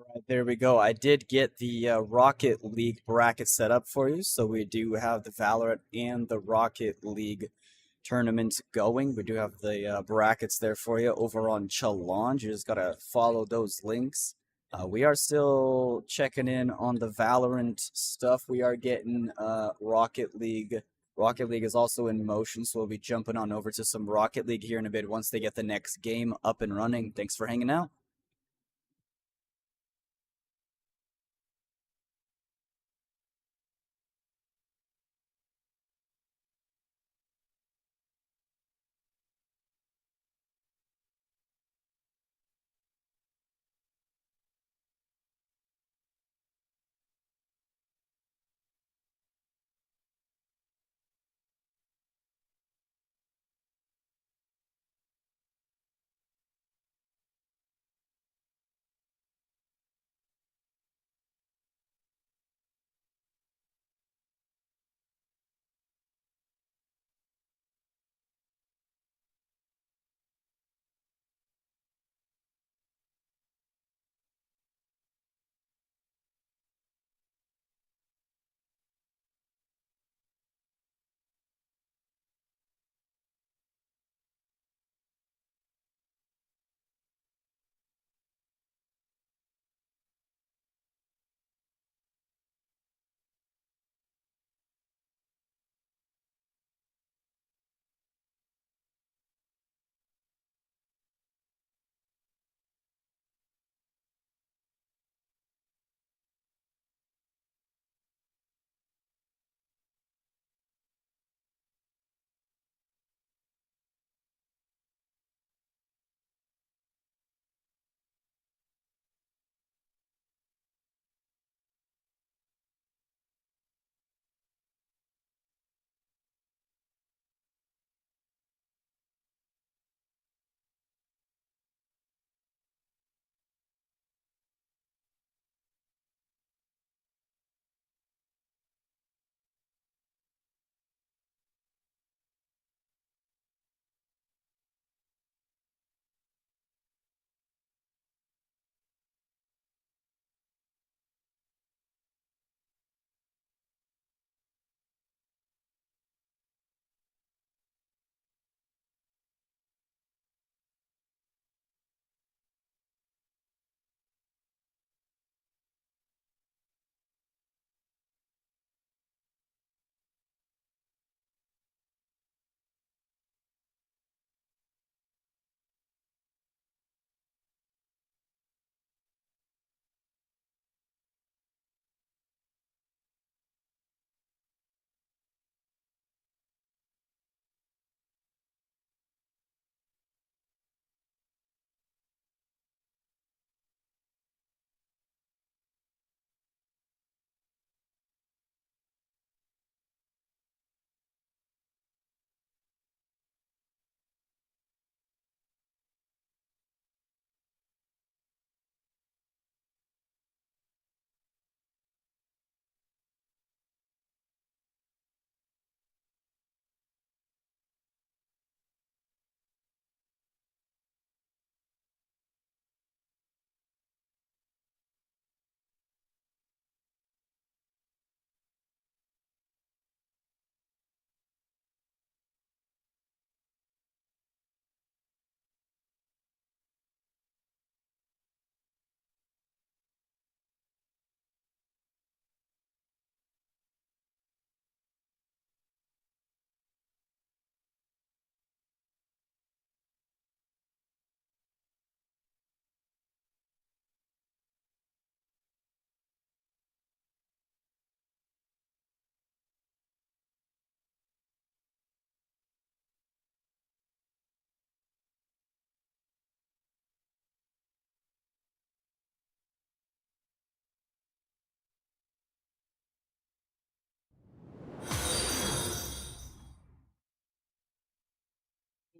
Right, there we go. I did get the Rocket League bracket set up for you. So we do have the Valorant and the Rocket League tournament going. We do have the brackets there for you over on Challenge. You just gotta follow those links. We are still checking in on the Valorant stuff. We are getting Rocket League. Rocket League is also in motion, so we'll be jumping on over to some Rocket League here in a bit once they get the next game up and running. Thanks for hanging out.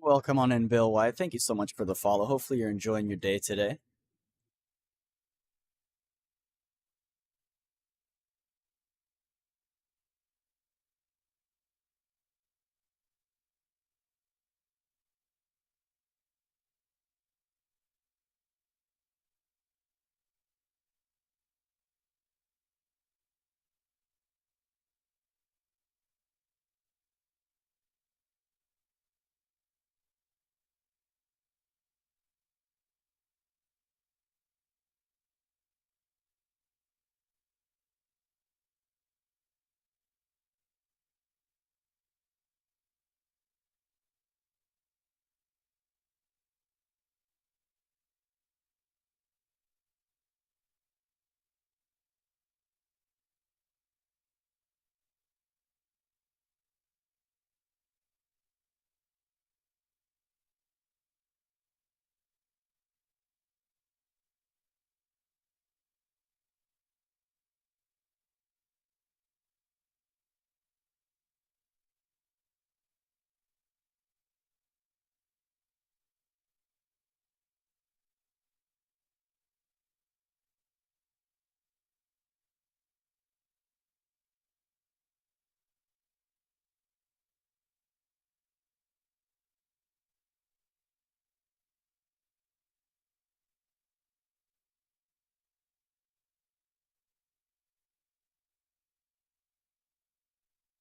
Welcome on in, Bill White. Thank you so much for the follow. Hopefully, you're enjoying your day today.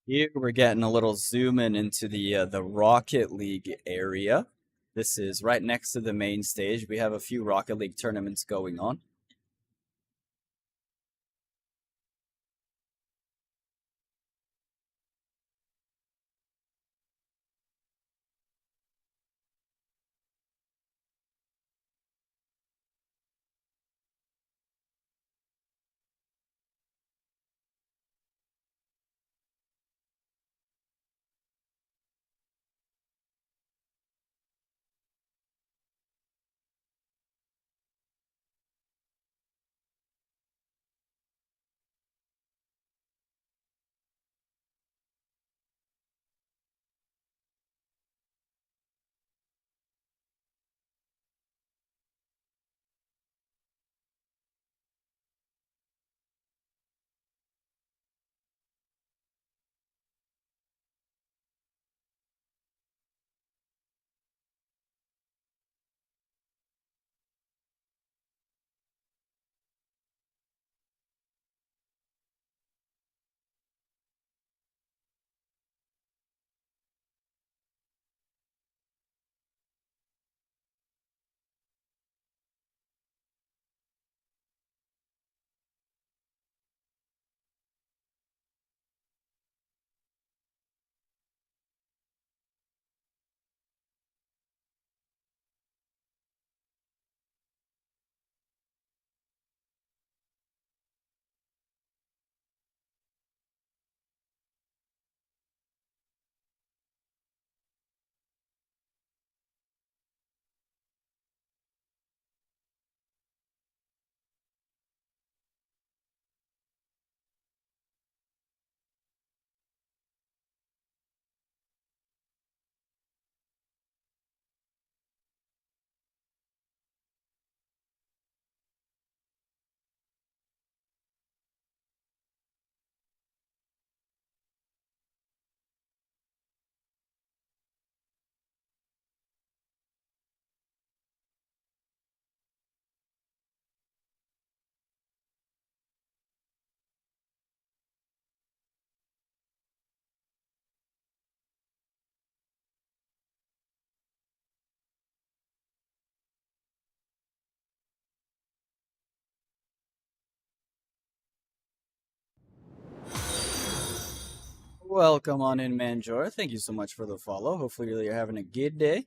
Here we're getting a little zoom in into the Rocket League area. This is right next to the main stage. We have a few Rocket League tournaments going on. Welcome on in, Manjor. Thank you so much for the follow. Hopefully you're having a good day.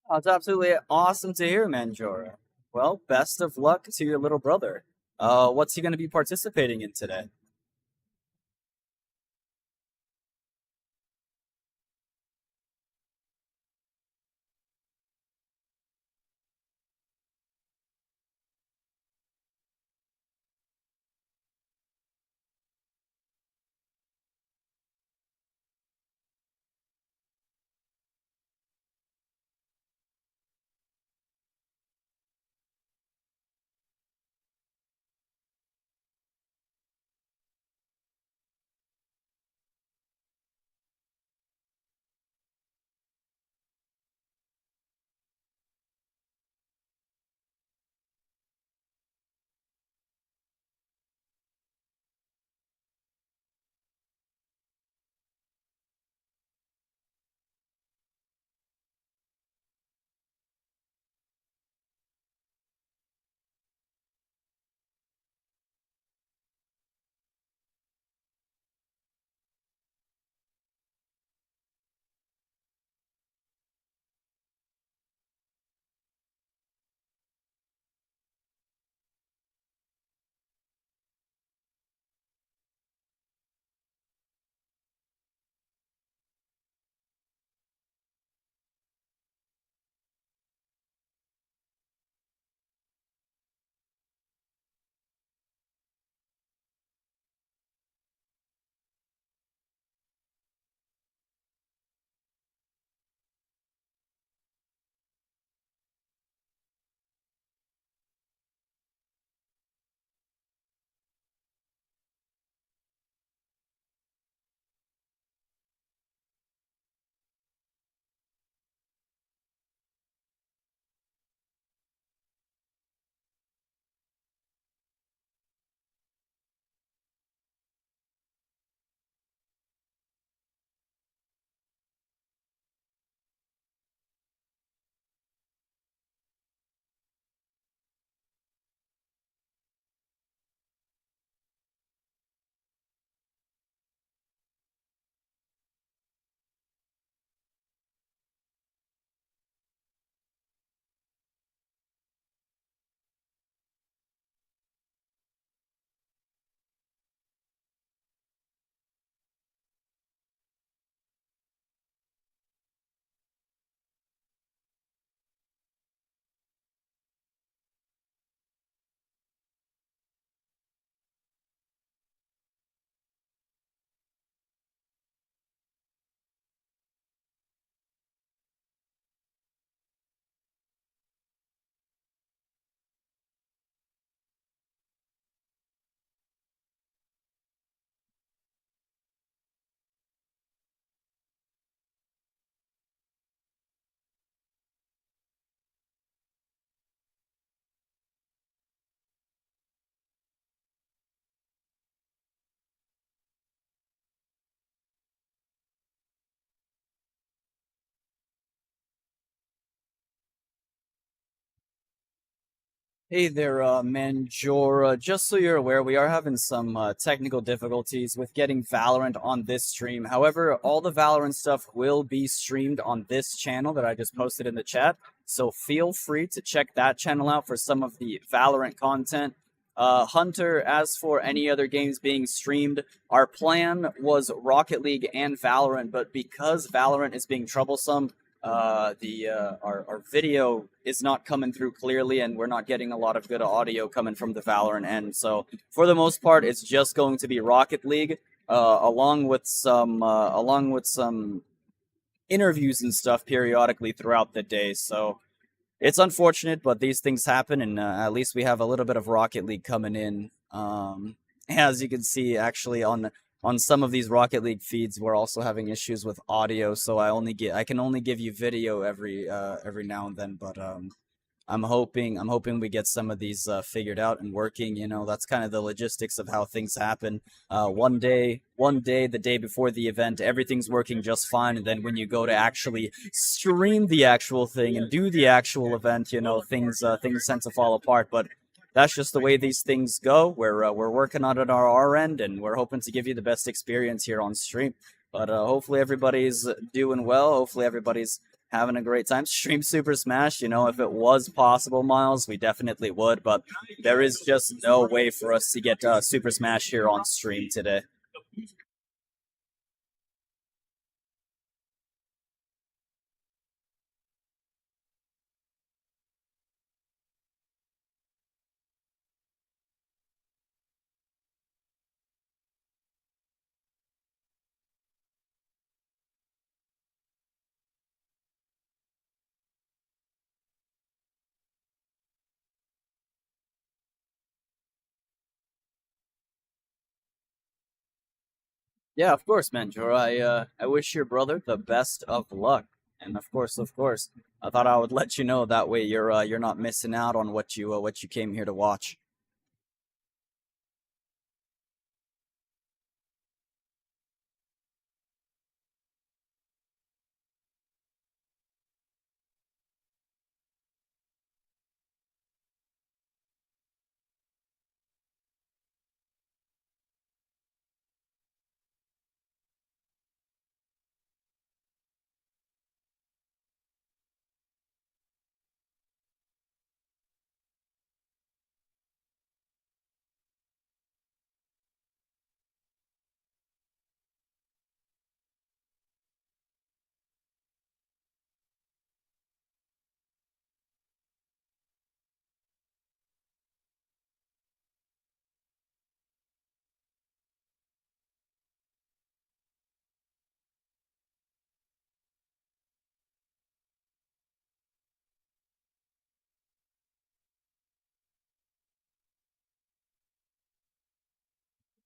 Oh, it's absolutely awesome to hear, Manjora. Well, best of luck to your little brother. What's he going to be participating in today? Hey there, Manjora. Just so you're aware, we are having some technical difficulties with getting Valorant on this stream. However, all the Valorant stuff will be streamed on this channel that I just posted in the chat. So feel free to check that channel out for some of the Valorant content. Hunter, as for any other games being streamed, our plan was Rocket League and Valorant, but because Valorant is being troublesome, the our video is not coming through clearly, and we're not getting a lot of good audio coming from the Valorant end. So for the most part, it's just going to be Rocket League, along with some interviews and stuff periodically throughout the day. So it's unfortunate, but these things happen, and at least we have a little bit of Rocket League coming in. As you can see, actually on some of these Rocket League feeds, we're also having issues with audio, so I can only give you video every now and then. But I'm hoping we get some of these figured out and working. You know, that's kind of the logistics of how things happen. One day, the day before the event, everything's working just fine, and then when you go to actually stream the actual thing and do the actual event, you know, things tend to fall apart. But that's just the way these things go. We're working on it on our end, and we're hoping to give you the best experience here on stream. But hopefully everybody's doing well. Hopefully everybody's having a great time. Stream Super Smash, you know, if it was possible, Miles, we definitely would, but there is just no way for us to get Super Smash here on stream today. Yeah, of course, Mentor. I wish your brother the best of luck, and of course, I thought I would let you know that way you're not missing out on what you came here to watch.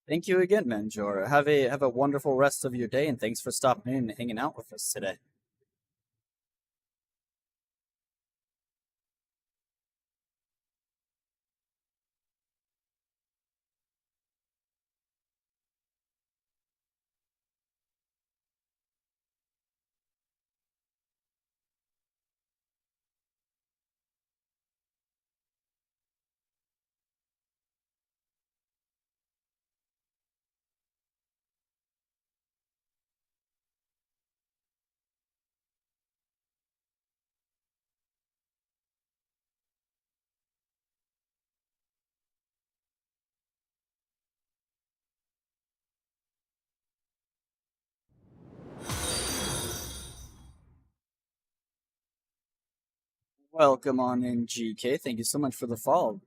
Thank you again, Mentor. Have a wonderful rest of your day, and thanks for stopping in and hanging out with us today. Welcome on in, GK. Thank you so much for the follow.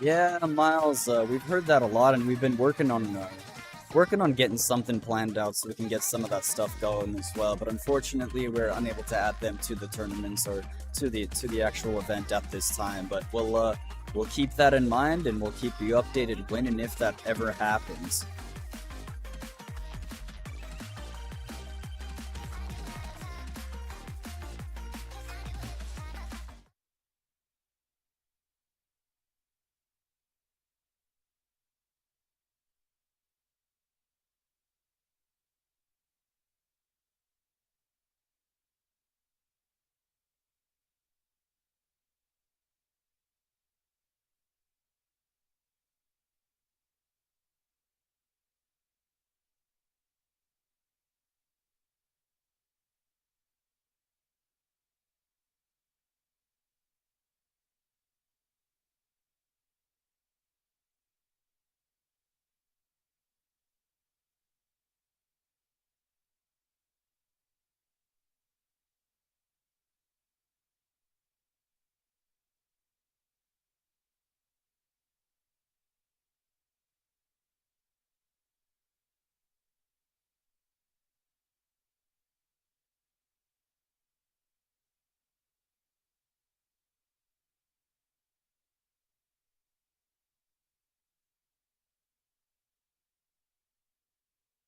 Yeah, Miles, we've heard that a lot, and we've been working on getting something planned out so we can get some of that stuff going as well. But unfortunately, we're unable to add them to the tournaments or to the actual event at this time. But we'll keep that in mind, and we'll keep you updated when and if that ever happens.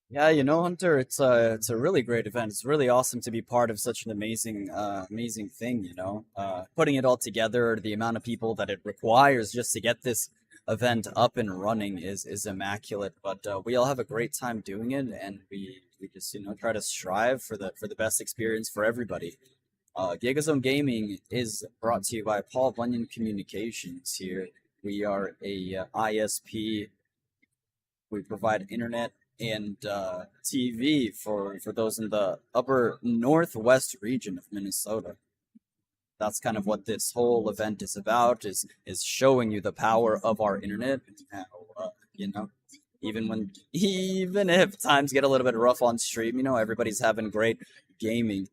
Yeah, Hunter, it's a really great event. It's really awesome to be part of such an amazing thing. Putting it all together, the amount of people that it requires just to get this event up and running is immaculate. But we all have a great time doing it, and we just try to strive for the best experience for everybody. Gigazone Gaming is brought to you by Paul Bunyan Communications. Here we are a ISP. We provide internet and TV for those in the upper northwest region of Minnesota. That's kind of what this whole event is about. Is showing you the power of our internet. And how even if times get a little bit rough on stream, everybody's having great gaming.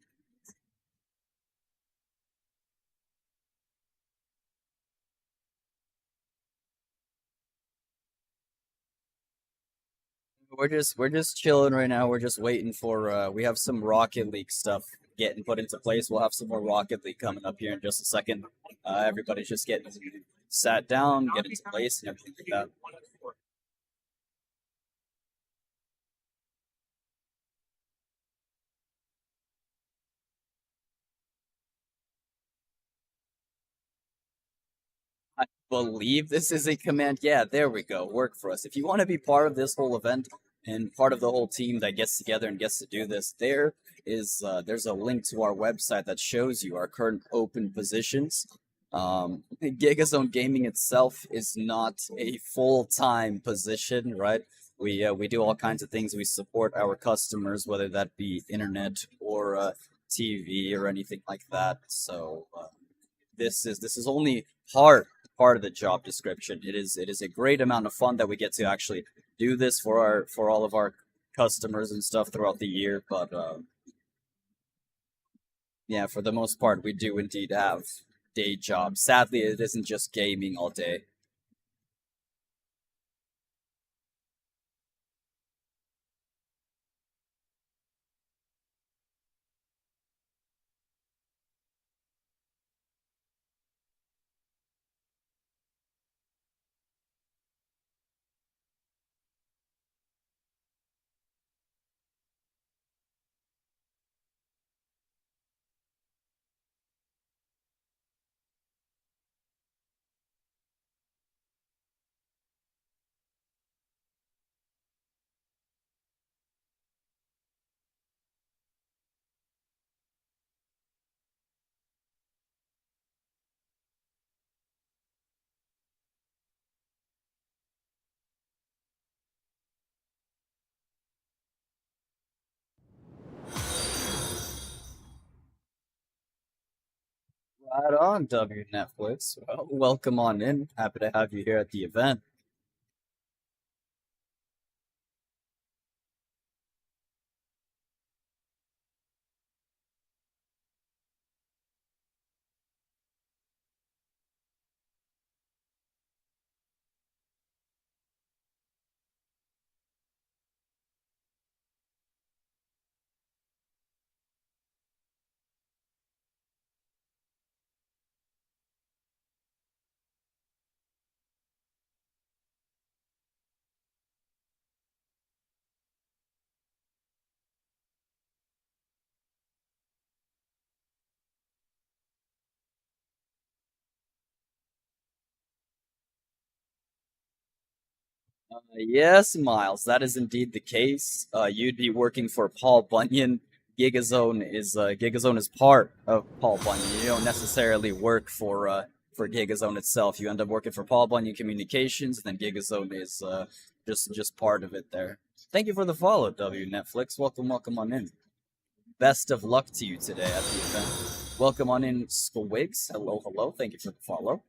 We're just chilling right now. We're just waiting for we have some Rocket League stuff getting put into place. We'll have some more Rocket League coming up here in just a second. Everybody's just getting sat down, get into place, and everything like that. I believe this is a command. Yeah, there we go. Work for us. If you want to be part of this whole event and part of the whole team that gets together and gets to do this, there's a link to our website that shows you our current open positions. Gigazone Gaming itself is not a full-time position, right? We do all kinds of things. We support our customers, whether that be internet or TV or anything like that. So this is only part of the job description. It is a great amount of fun that we get to actually do this for all of our customers and stuff throughout the year. But yeah, for the most part, we do indeed have day jobs. Sadly, it isn't just gaming all day. Right on, W Netflix. Well, welcome on in. Happy to have you here at the event. Yes, Miles, that is indeed the case. You'd be working for Paul Bunyan. Gigazone is part of Paul Bunyan. You don't necessarily work for Gigazone itself. You end up working for Paul Bunyan Communications, and then Gigazone is just part of it there. Thank you for the follow, W Netflix. Welcome on in. Best of luck to you today at the event. Welcome on in, Squigs. Hello. Thank you for the follow.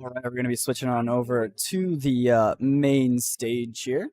All right, we're going to be switching on over to the main stage here.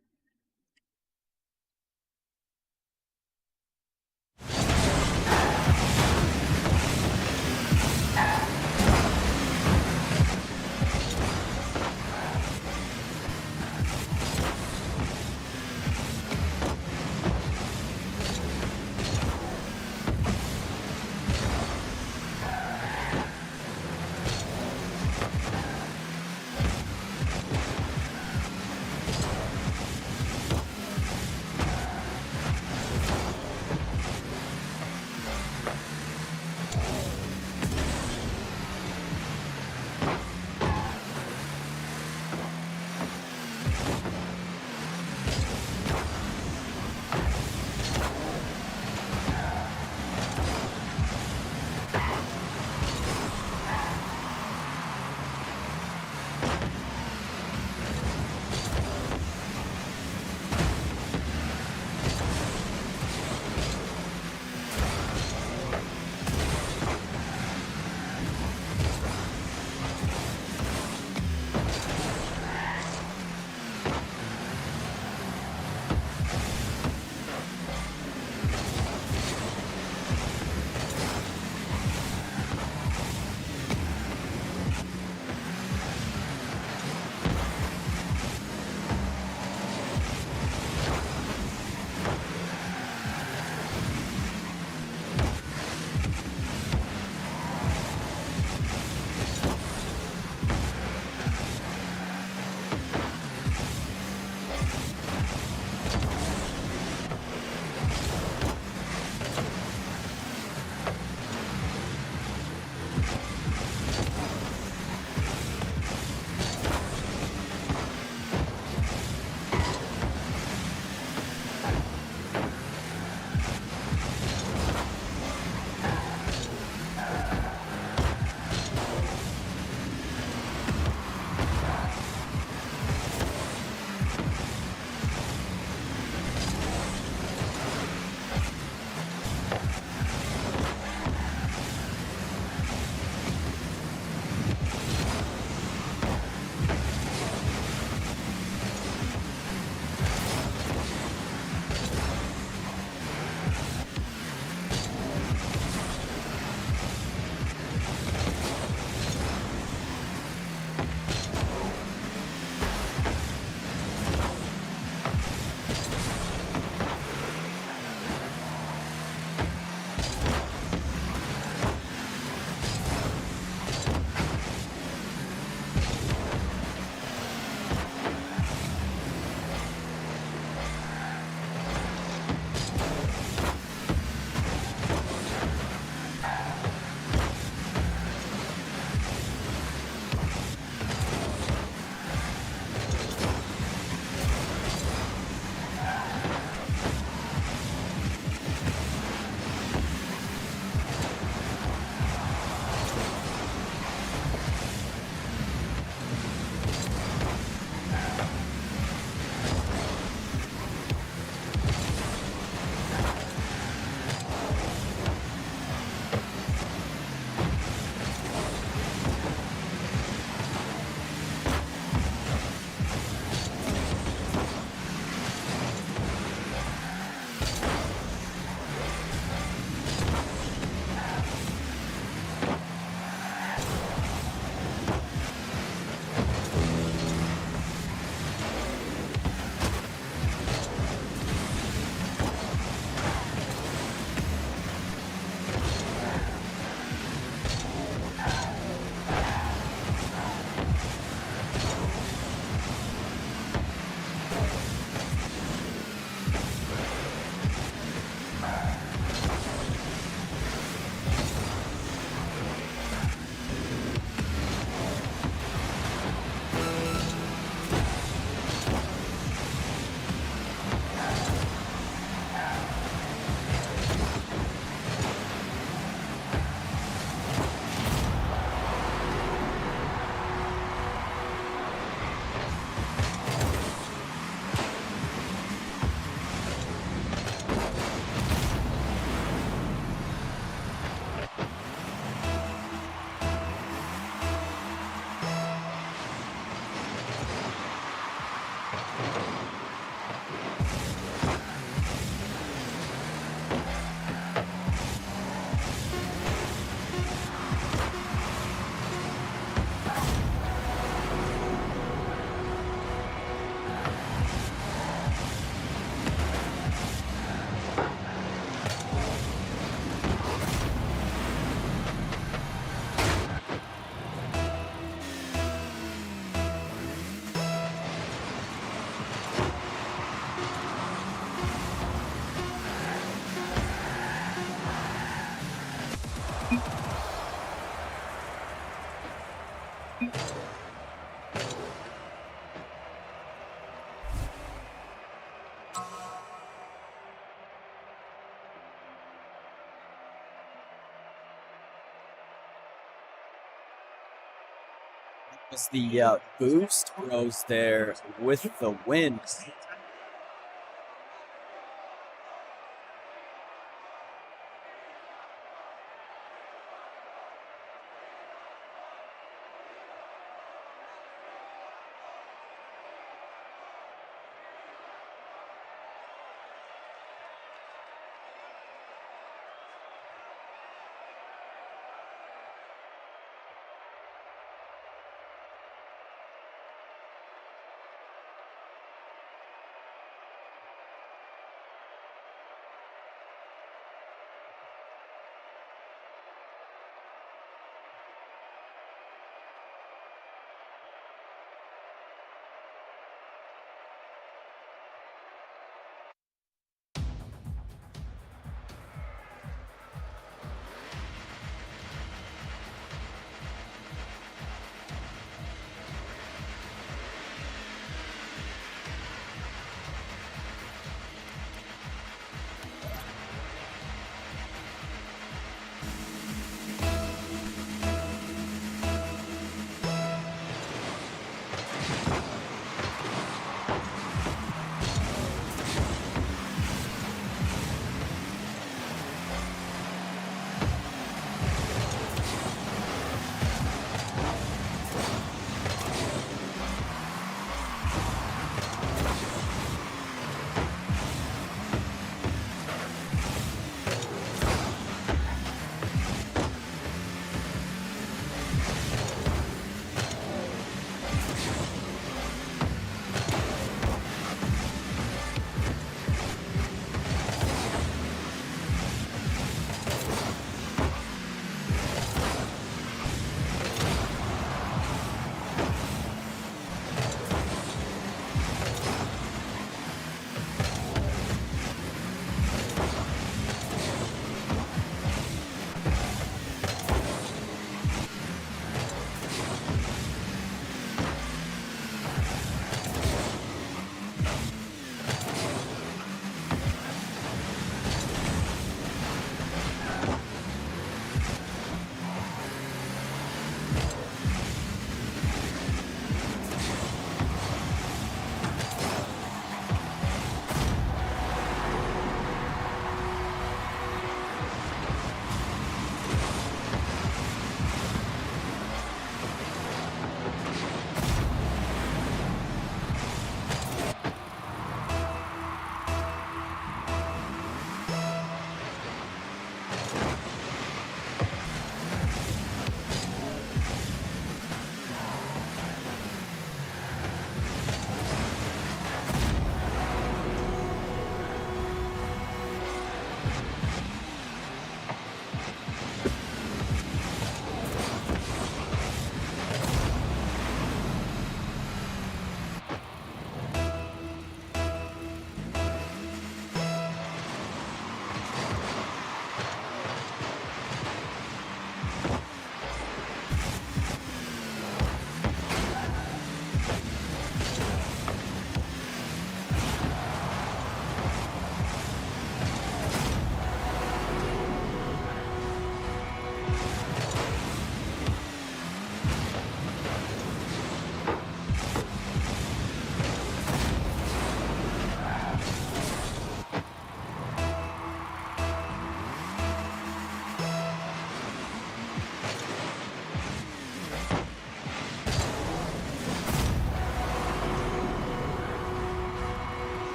As the boost grows there with the wind.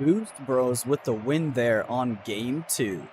Boost Bros with the win there on game 2.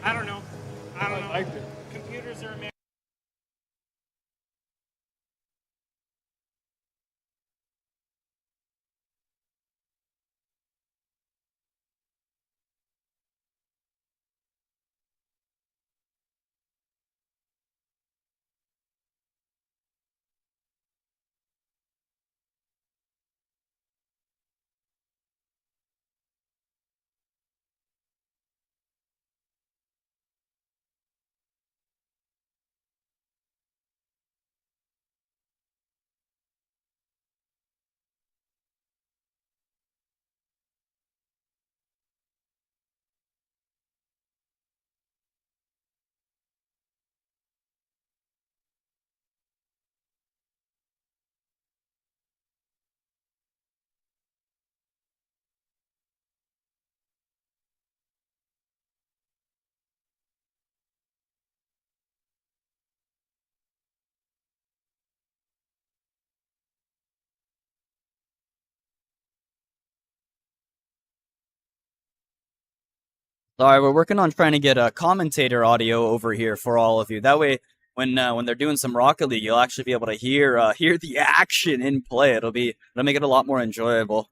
I don't know. I don't know. liked it. Computers are amazing. Sorry, we're working on trying to get a commentator audio over here for all of you. That way, when they're doing some Rocket League, you'll actually be able to hear the action in play. It'll make it a lot more enjoyable.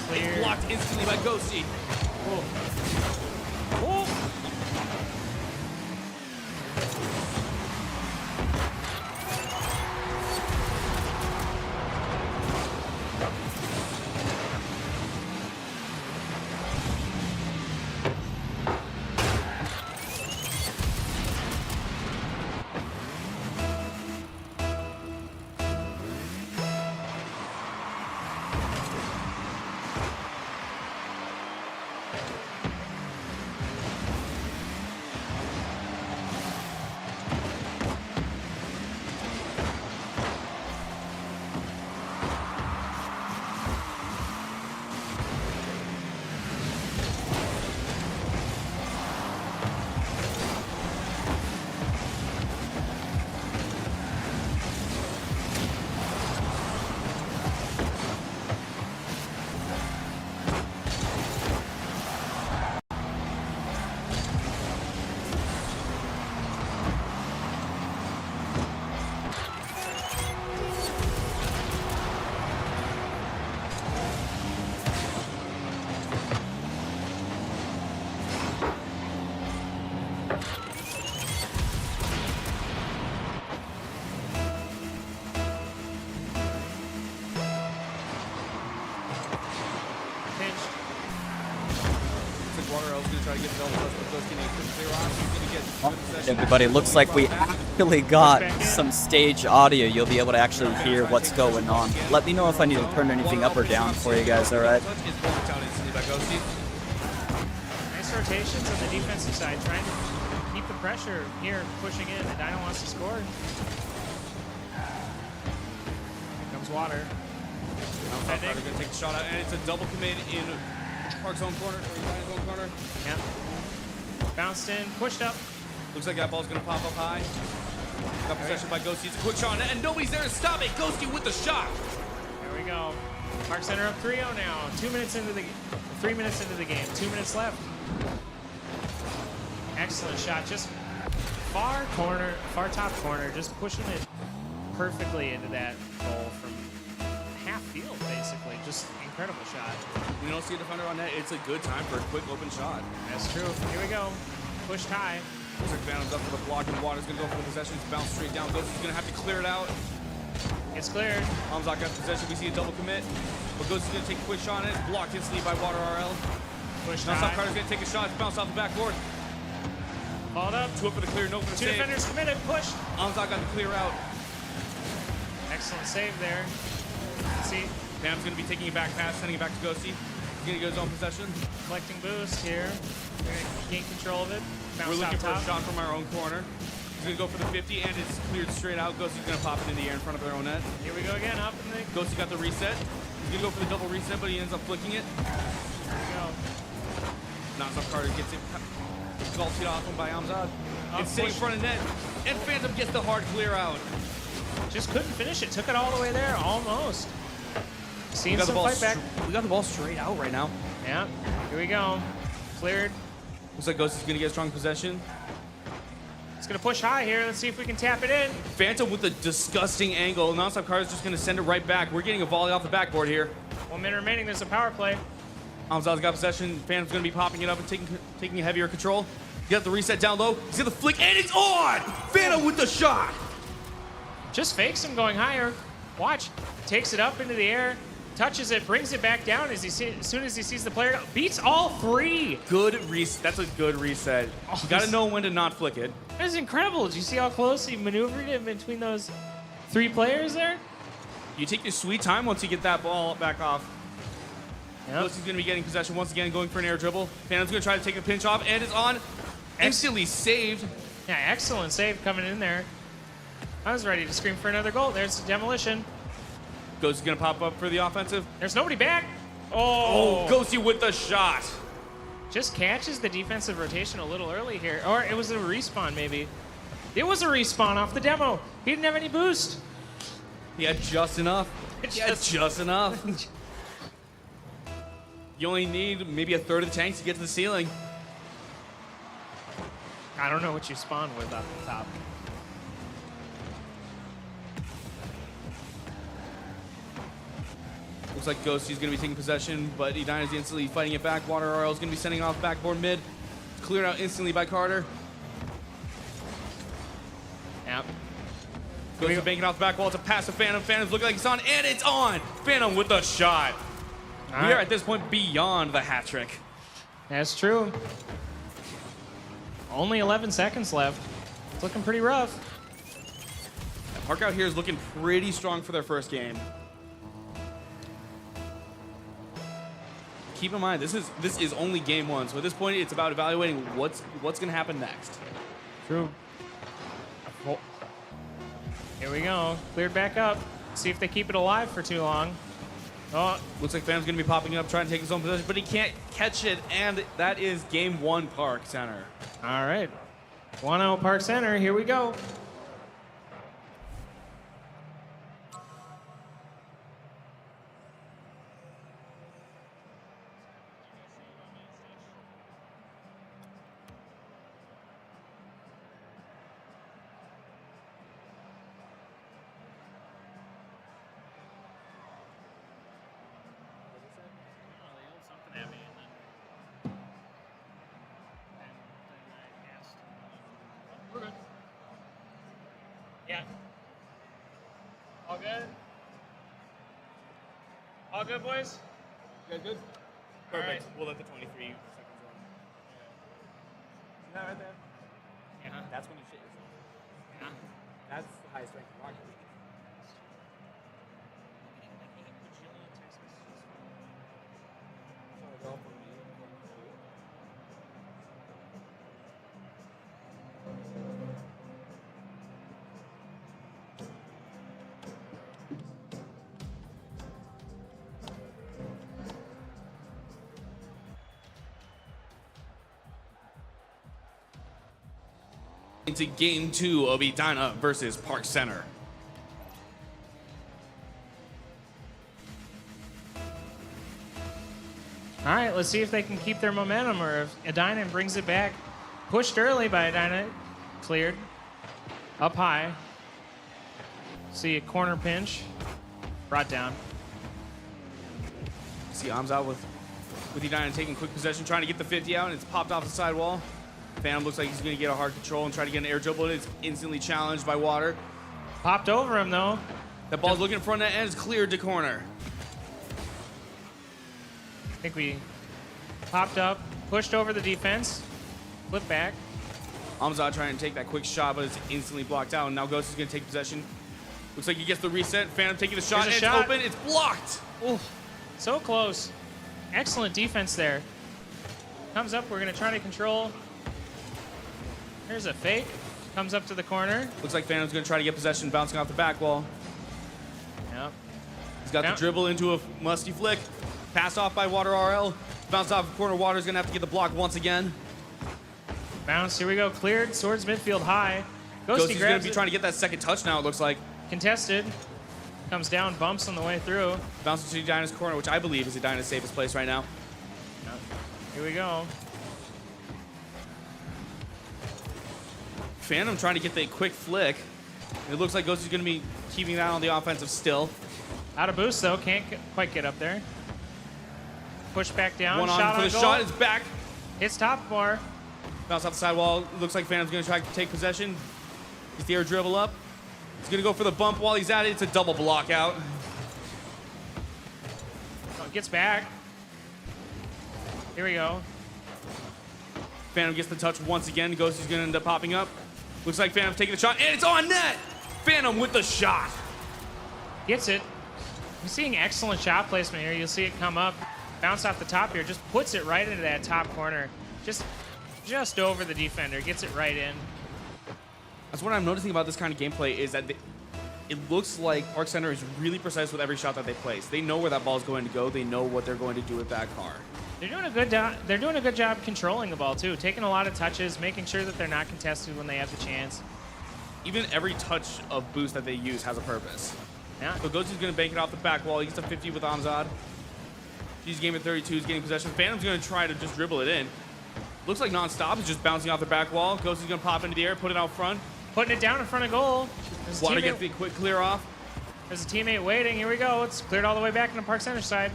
Clear. Blocked instantly by Ghosty. Oh. Oh. Everybody, looks like we actually got some stage audio. You'll be able to actually hear what's going on. Let me know if I need to turn anything up or down for you guys, alright? Nice rotations on the defensive side, trying to keep the pressure here, pushing in. The Dino wants to score. Here comes Water. Carter's going to take the shot out, and it's a double commit in Park's own corner, or Dino's own corner. Yeah. Bounced in, pushed up. Looks like that ball's going to pop up high. Got possession by Ghosty. It's a quick shot, and nobody's there to stop it. Ghosty with the shot. There we go. Park Center up 3-0 now. 3 minutes into the game. 2 minutes left. Excellent shot. Just far top corner. Just pushing it perfectly into that goal from half field, basically. Just incredible shot. We don't see a defender on net. It's a good time for a quick open shot. That's true. Here we go. Pushed high. Looks like Phantom's up for the block, and Water's going to go for the possession. It's bounced straight down. Ghosty's going to have to clear it out. It's cleared. Hamzat got possession. We see a double commit. But Ghosty's going to take a quick shot on it. Blocked instantly by Water RL. Pushed Now high. Carter's going to take a shot. It's bounced off the backboard. Balled up. 2 up for the clear. No for the Two save. defenders committed. Push. Hamzat got the clear out. Excellent save there. See, Pam's going to be taking it back pass, sending it back to Ghosty. He's going to go his own possession. collecting boost here. We're going to gain control of it. Bounce We're looking for top. a shot from our own corner. He's going to go for the 50, and it's cleared straight out. Ghosty's going to pop it in the air in front of their own net. Here we go again, up in the... Ghosty got the reset. He's going to go for the double reset, but he ends up flicking it. There we go. Knocks off Carter, gets it sculpted off him by Hamzat. It's sitting in front of net, and Phantom gets the hard clear out. Just couldn't finish it. Took it all the way there, almost. Seeing some fight back. We got the ball straight out right now. Yeah, here we go. Cleared. Looks like Ghosty's going to get strong possession. It's going to push high here. Let's see if we can tap it in. Phantom with a disgusting angle. Nonstop Carter's just going to send it right back. We're getting a volley off the backboard here. 1 minute remaining. There's a power play. Hamzat's got possession. Phantom's going to be popping it up and taking a heavier control. He got the reset down low. He's got the flick, and it's on! Phantom with the shot! Just fakes him going higher. Watch. Takes it up into the air. Touches it. Brings it back down as soon as he sees the player. Beats all three. Good reset. That's a good reset. You got to know when to not flick it. That's incredible. Did you see how close he maneuvered in between those 3 players there? You take your sweet time once you get that ball back off. Yep. Ghosty's going to be getting possession once again, going for an air dribble. Phantom's going to try to take the pinch off, and it's on. Instantly saved. Yeah, excellent save coming in there. I was ready to scream for another goal. There's the demolition. Ghosty's going to pop up for the offensive. There's nobody back. Oh, Ghosty with the shot. Just catches the defensive rotation a little early here. Or it was a respawn, maybe. It was a respawn off the demo. He didn't have any boost. He had just enough. Just enough. You only need maybe a third of the tanks to get to the ceiling. I don't know what you spawn with off the top. Looks like Ghosty's going to be taking possession, but Edina's instantly fighting it back. Water RL is going to be sending off backboard mid. It's cleared out instantly by Carter. Yep. Ghosty banking off the back wall. It's a pass to Phantom. Phantom's looking like it's on, and it's on! Phantom with the shot. We are at this point beyond the hat trick. That's true. Only 11 seconds left. It's looking pretty rough. Park out here is looking pretty strong for their first game. Keep in mind, this is only game 1, so at this point, it's about evaluating what's going to happen next. True. Oh. Here we go. Cleared back up. See if they keep it alive for too long. Oh, looks like Phantom's going to be popping it up, trying to take his own possession, but he can't catch it, and that is game 1 Park Center. All right. 1-0 Park Center. Here we go. Yeah. All good? All good, boys? You guys good? All Perfect. right. We'll let the 23 seconds run. See that right there? Yeah. That's when you shit yourself. Yeah. That's the highest rank in rocket. into game 2 of Edina versus Park Center. All right, let's see if they can keep their momentum or if Edina brings it back. Pushed early by Edina, cleared. Up high. See a corner pinch, brought down. See Amzad with Edina taking quick possession, trying to get the 50 out, and it's popped off the sidewall. Phantom looks like he's going to get a hard control and try to get an air dribble. It's instantly challenged by Water. Popped over him, though. That ball's looking in front of that and it's cleared to corner. I think we popped up, pushed over the defense, flip back. Amzad trying to take that quick shot, but it's instantly blocked out. And now Ghost is going to take possession. Looks like he gets the reset. Phantom taking the shot, and There's it's a shot. open. It's blocked. Ooh, so close. Excellent defense there. Comes up, we're going to try to control. Here's a fake. Comes up to the corner. Looks like Phantom's going to try to get possession, bouncing off the back wall. Yep. He's got the dribble into a musty flick. Passed off by Water RL. Bounced off the corner. Water's going to have to get the block once again. Bounce, here we go. Cleared, swords midfield high. Ghosty's Ghosty going grabs to be it. trying to get that second touch now, it looks like. Contested. Comes down, bumps on the way through. Bounces to Edina's corner, which I believe is Edina's safest place right now. Yep. Here we go. Phantom trying to get the quick flick. It looks like Ghosty's going to be keeping that on the offensive still. Out of boost, though. Can't quite get up there. Push back down. One shot on for the goal. shot. It's back. Hits top bar. Bounce off the sidewall. Looks like Phantom's going to try to take possession. Gets the air dribble up. He's going to go for the bump while he's at it. It's a double block out. Oh, gets back. Here we go. Phantom gets the touch once again. Ghosty's going to end up popping up. Looks like Phantom's taking the shot, and it's on net! Phantom with the shot. Gets it. I'm seeing excellent shot placement here. You'll see it come up. Bounce off the top here. Just puts it right into that top corner. Just over the defender. Gets it right in. That's what I'm noticing about this kind of gameplay is that it looks like Park Center is really precise with every shot that they place. They know where that ball is going to go. They know what they're going to do with that car. They're doing a good job controlling the ball too, taking a lot of touches, making sure that they're not contested when they have the chance. Even every touch of boost that they use has a purpose. Yeah. So Ghosty's going to bank it off the back wall. He gets a 50 with Amzad. He's game at 32. He's getting possession. Phantom's going to try to just dribble it in. Looks like non-stop. He's just bouncing off the back wall. Ghosty's going to pop into the air, put it out front. Putting it down in front of goal. Water gets the quick clear off. There's a teammate waiting. Here we go. It's cleared all the way back into Park Center side.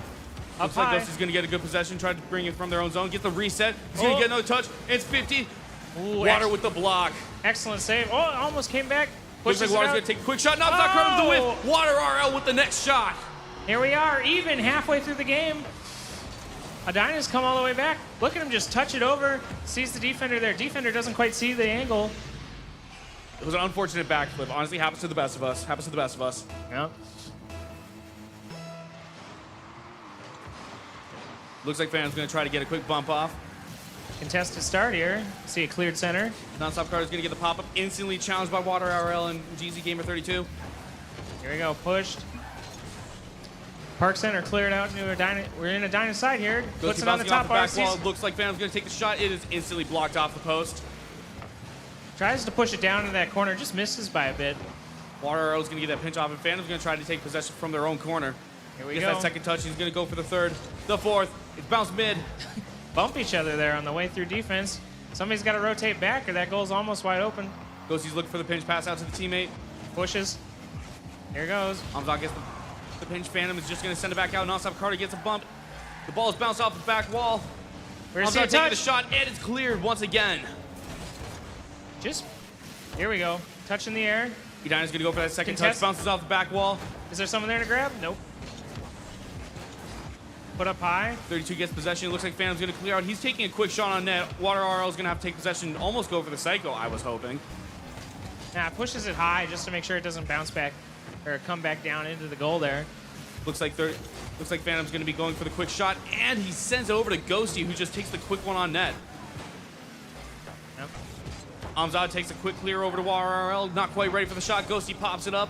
Up Looks high. like Ghosty's going to get a good possession, try to bring it from their own zone, get the reset. He's going to get another touch. It's 50. Ooh, Water with the block. Excellent save. Oh, it almost came back. Looks like Water's going to take a quick shot. No, it's not credible to win. Water RL with the next shot. Here we are, even halfway through the game. Edina's come all the way back. Look at him just touch it over. Sees the defender there. Defender doesn't quite see the angle. It was an unfortunate backflip. Honestly, happens to the best of us. Happens to the best of us. Yeah. Looks like Phantom's going to try to get a quick bump off. Contested start here. See a cleared center. Non-stop card is going to get the pop-up. Instantly challenged by Water RL and GZ Gamer 32. Here we go. Pushed. Park Center cleared out into Edina. We're in Edina's side here. Puts it on the top bar. Wall. Looks like Phantom's going to take the shot. It is instantly blocked off the post. Tries to push it down into that corner. Just misses by a bit. Water RL is going to get that pinch off, and Phantom's going to try to take possession from their own corner. Here we Gets go. that second touch. He's going to go for the third, the fourth. It's bounced mid. Bump each other there on the way through defense. Somebody's got to rotate back or that goal's almost wide open. Ghosty's looking for the pinch pass out to the teammate. Pushes. Here goes. Amzad gets the pinch. Phantom is just going to send it back out. Non-stop Carter gets a bump. The ball is bounced off the back wall. We're going to see a taking touch. the shot, and it's cleared once again. Here we go. Touch in the air. Edina's going to go for that second Contest. touch. Bounces off the back wall. Is there someone there to grab? Nope. Put up high. 32 gets possession. It looks like Phantom's going to clear out. He's taking a quick shot on net. Water RL is going to have to take possession, almost go for the Psycho, I was hoping. Nah, pushes it high just to make sure it doesn't bounce back or come back down into the goal there. Looks like Phantom's going to be going for the quick shot, and he sends it over to Ghosty, who just takes the quick one on net. Yep. Amzad takes a quick clear over to Water RL. Not quite ready for the shot. Ghosty pops it up.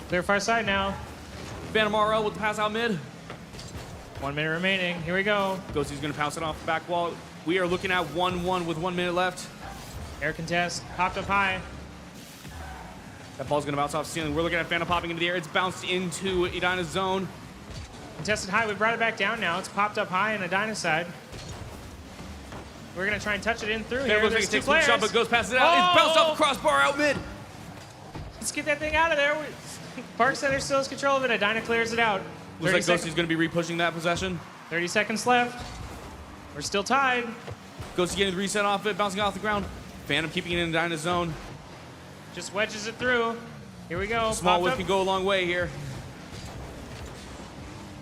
Clear far side now. Phantom RL with the pass out mid. 1 minute remaining. Here we go. Ghosty's going to pounce it off the back wall. We are looking at 1-1 with 1 minute left. Air contest, popped up high. That ball's gonna bounce off the ceiling. We're looking at Phantom popping into the air. It's bounced into Edina's zone. Contested high, we brought it back down now. It's popped up high on Edina's side. We're gonna try and touch it in through here. Looks like There's it two takes one players. shot, but goes past it out. It's bounced off the crossbar out mid. Let's get that thing out of there. Park Center still has control of it. Edina clears it out. Looks like Ghosty's gonna be re-pushing that possession. 30 seconds left. We're still tied. Ghosty getting the reset off it, bouncing off the ground. Phantom keeping it in Edina's zone. Just wedges it through. Here we go. Small Popped whiff up. can go a long way here.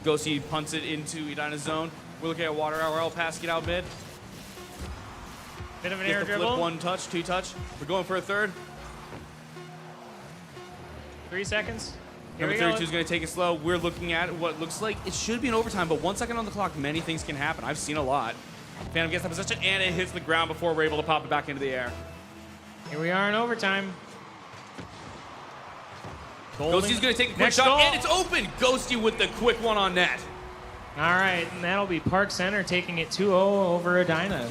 Ghosty punts it into Edina's zone. We're looking at Water RL passing it out mid. Bit of an Gets air the flip, dribble. 1 touch, 2 touch. We're going for a third. 3 seconds. Here Number we go. 32 is going to take it slow. We're looking at what looks like it should be an overtime, but 1 second on the clock, many things can happen. I've seen a lot. Phantom gets that possession, and it hits the ground before we're able to pop it back into the air. Here we are in overtime. Ghosty's going to take a quick Next shot, goal. and it's open. Ghosty with the quick one on net. All right, and that'll be Park Center taking it 2-0 over Edina.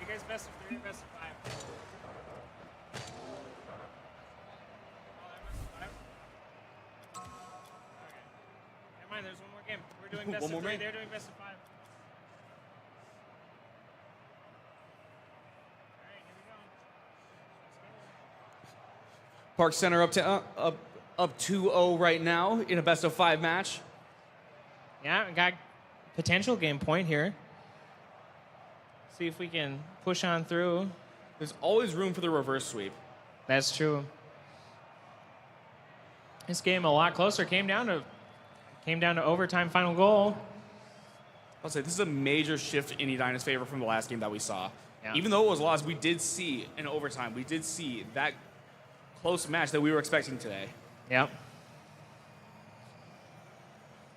You guys best of 3 or best of 5? Never mind, there's one more game. We're doing best One more of 3. game? They're doing best of 5. Park Center up to up 2-0 right now in a best of 5 match. Yeah, we got potential game point here. See if we can push on through. There's always room for the reverse sweep. That's true. This game a lot closer. Came down to overtime final goal. I'll say this is a major shift in Edina's favor from the last game that we saw. Yeah. Even though it was lost, we did see an overtime. We did see that close match that we were expecting today. Yep.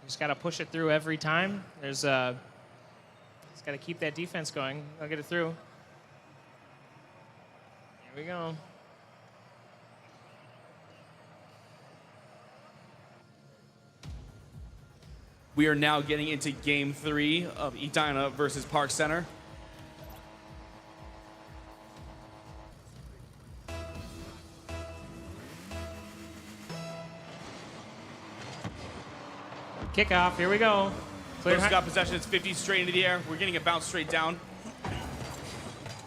Just got to push it through every time. Just got to keep that defense going. I'll get it through. Here we go. We are now getting into game 3 of Edina versus Park Center. Kickoff. Here we go. Clear Ghost high. got possession. It's 50 straight into the air. We're getting it bounced straight down.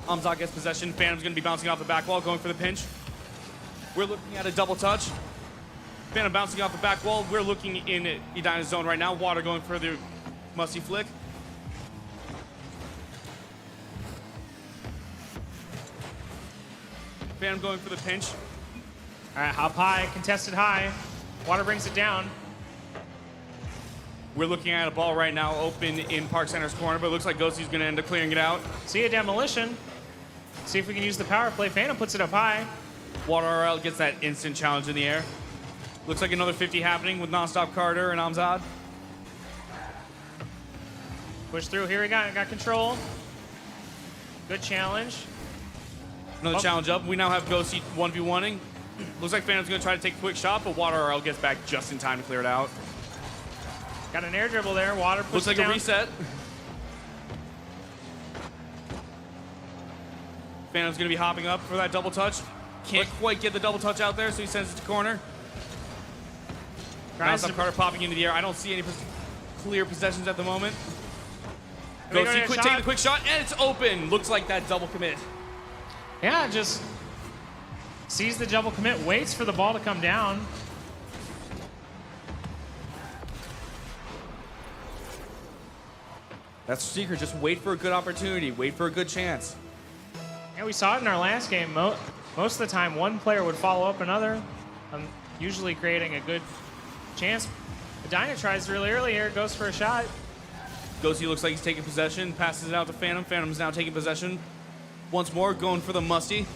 Amzad gets possession. Phantom's going to be bouncing off the back wall, going for the pinch. We're looking at a double touch. Phantom bouncing off the back wall. We're looking in Edina's zone right now. Water going for the musty flick. Phantom going for the pinch. All right, hop high, contested high. Water brings it down. We're looking at a ball right now open in Park Center's corner, but it looks like Ghosty's going to end up clearing it out. See a demolition. See if we can use the power play. Phantom puts it up high. Water RL gets that instant challenge in the air. Looks like another 50 happening with Nonstop Carter and Amzad. Push through. Here we got control. Good challenge. Another Oh. challenge up. We now have Ghosty 1v1ing. Looks like Phantom's going to try to take a quick shot, but Water RL gets back just in time to clear it out. Got an air dribble there. Water pushes Looks like down. a reset. Phantom's going to be hopping up for that double touch. Can't quite get the double touch out there, so he sends it to corner. Tries Nonstop to- Carter popping into the air. I don't see any clear possessions at the moment. Are they gonna Ghosty get a taking shot? the quick shot, and it's open. Looks like that double commit. Yeah, just sees the double commit, waits for the ball to come down. That's the secret. Just wait for a good opportunity. Wait for a good chance. Yeah, we saw it in our last game. Most of the time, one player would follow up another, usually creating a good chance. Edina tries really early here, goes for a shot. Ghosty looks like he's taking possession, passes it out to Phantom. Phantom's now taking possession. Once more, going for the musty.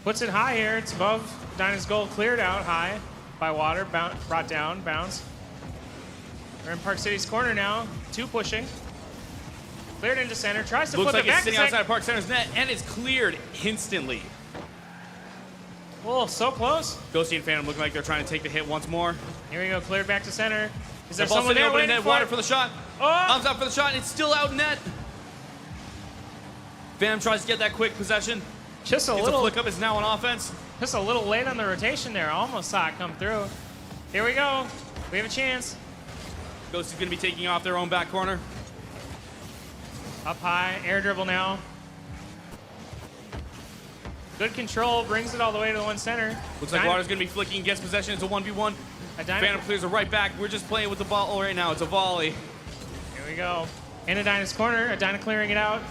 Puts it high here. It's above Edina's goal, cleared out high by Water, brought down, bounce. We're in Park City's corner now. 2 pushing. Cleared into center. Tries to Looks flip like it back. it's sitting outside of Park Center's net, and it's cleared instantly. Oh, so close. Ghosty and Phantom looking like they're trying to take the hit once more. Here we go, cleared back to center. Is there The ball someone sitting there open in waiting net. for Water it? for the shot. Oh! Arms out for the shot. It's still out net. Phantom tries to get that quick possession. Just a It's little. a flick up. Is now on offense. Just a little late on the rotation there. Almost saw it come through. Here we go. We have a chance. Ghost is going to be taking off their own back corner. Up high, air dribble now. Good control, brings it all the way to the one center. Looks like Water's going to be flicking, gets possession. It's a 1v1. Phantom clears it right back. We're just playing with the ball right now. It's a volley. Here we go. In Adina's corner, Adina clearing it out.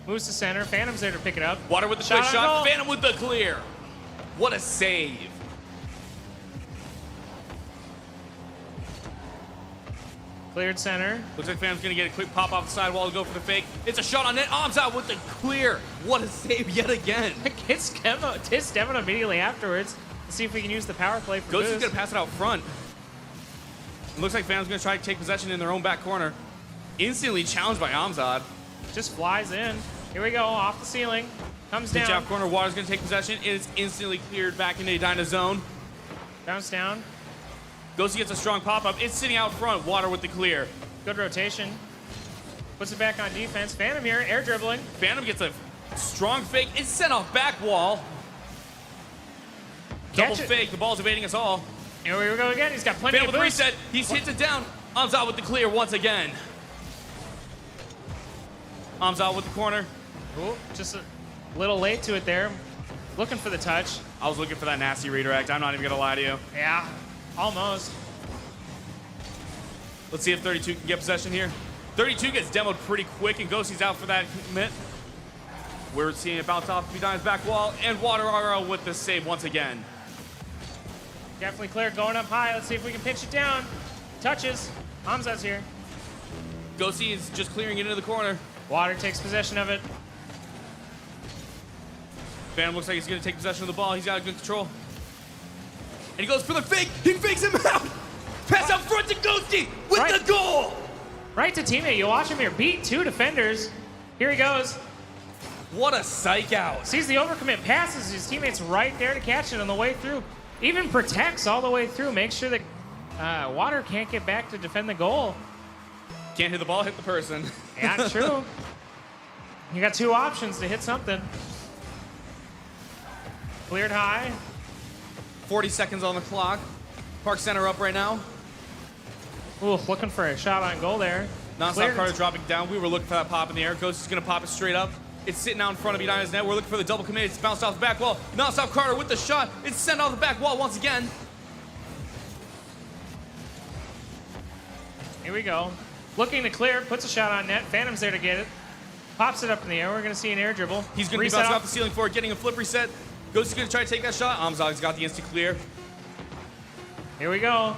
Moves to center. Phantom's there to pick it up. Water with the Shot quick on shot. goal. Phantom with the clear. What a save. Cleared center. Looks like Phantom's going to get a quick pop off the sidewall to go for the fake. It's a shot on net. Arms out with the clear. What a save yet again. Hits Devon immediately afterwards. Let's see if we can use the power play for Ghost is boost. going to pass it out front. It looks like Phantom's going to try to take possession in their own back corner. Instantly challenged by Amzad. Just flies in. Here we go, off the ceiling. Comes Pitch down. out corner. Water's going to take possession. It is instantly cleared back into Edina zone. Bounce down. Ghosty gets a strong pop-up. It's sitting out front. Water with the clear. Good rotation. Puts it back on defense. Phantom here, air dribbling. Phantom gets a strong fake. It's sent off back wall. Double Catch it. fake. The ball's evading us all. Here we go again. He's got plenty Phantom of with boost. reset. He hits it down. Amzad with the clear once again. Amzad with the corner. Ooh, just a little late to it there. Looking for the touch. I was looking for that nasty redirect. I'm not even going to lie to you. Yeah, almost. Let's see if 32 can get possession here. 32 gets demoed pretty quick, and Ghosty's out for that commit. We're seeing it bounce off Vidana's back wall, and Water RL with the save once again. Definitely clear, going up high. Let's see if we can pinch it down. Touches. Hamza's here. Ghosty is just clearing it into the corner. Water takes possession of it. Phantom looks like he's going to take possession of the ball. He's got good control. And he goes for the fake. He fakes him out. Pass out front to Ghosty with the goal. Right to teammate. You watch him here. Beat two defenders. Here he goes. What a psych out. Sees the overcommit, passes his teammates right there to catch it on the way through. Even protects all the way through. Makes sure that Water can't get back to defend the goal. Can't hit the ball, hit the person. Yeah, true. You got two options to hit something. Cleared high. 40 seconds on the clock. Park Center up right now. Ooh, looking for a shot on goal there. Non-stop Carter dropping down. We were looking for that pop in the air. Ghost is going to pop it straight up. It's sitting out in front of Edina's net. We're looking for the double commit. It's bounced off the back wall. Non-stop Carter with the shot. It's sent off the back wall once again. Here we go. Looking to clear, puts a shot on net. Phantom's there to get it. Pops it up in the air. We're going to see an air dribble. He's going to be bouncing off the ceiling for it, getting a flip reset. Ghost is going to try to take that shot. Amzad's got the instant clear. Here we go.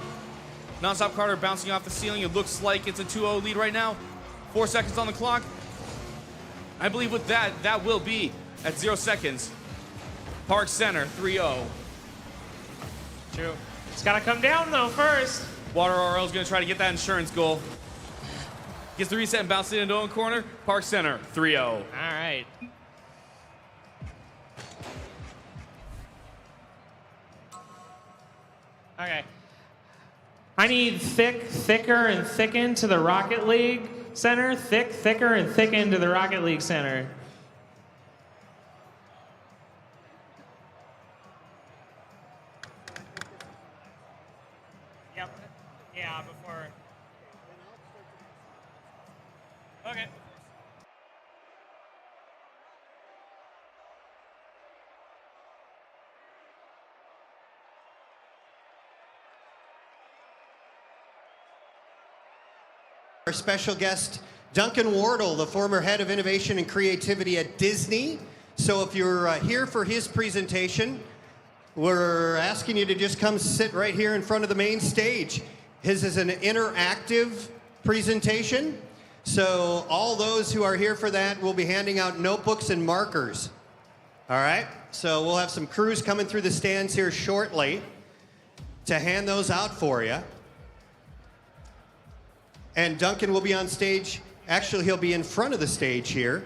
Non-stop Carter bouncing off the ceiling. It looks like it's a 2-0 lead right now. 4 seconds on the clock. I believe with that, that will be at 0 seconds. Park Center, 3-0. True. It's got to come down, though, first. Water RL is going to try to get that insurance goal. Gets the reset and bounces it into own corner. Park Center, 3-0. All right. Okay. I need thick, thicker, and thicken to the Rocket League center. Thick, thicker, and thicken to the Rocket League center. Yep. Yeah, before. Okay. Our special guest, Duncan Wardle, the former head of innovation and creativity at Disney. So if you're here for his presentation, we're asking you to just come sit right here in front of the main stage. His is an interactive presentation. So all those who are here for that will be handing out notebooks and markers. All right, so we'll have some crews coming through the stands here shortly to hand those out for you. And Duncan will be on stage. Actually, he'll be in front of the stage here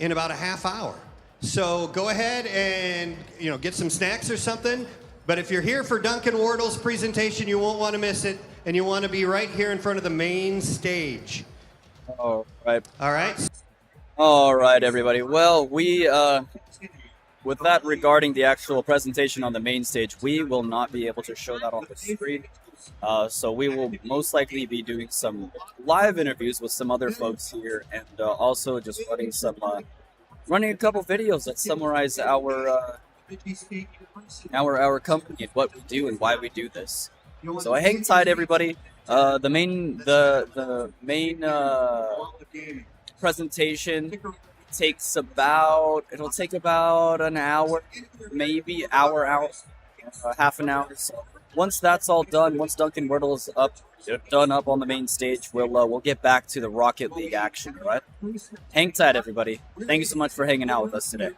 in about a half hour. So go ahead and get some snacks or something. But if you're here for Duncan Wardle's presentation, you won't want to miss it, and you want to be right here in front of the main stage. All right. All right. All right, everybody. Well, with that regarding the actual presentation on the main stage, we will not be able to show that on the screen. So we will most likely be doing some live interviews with some other folks here, and also just running a couple videos that summarize our company and what we do and why we do this. So hang tight, everybody. The main presentation it'll take about an hour, maybe half an hour. So once that's all done, once Duncan Wordle is done up on the main stage, we'll get back to the Rocket League action. All right, hang tight, everybody. Thank you so much for hanging out with us today.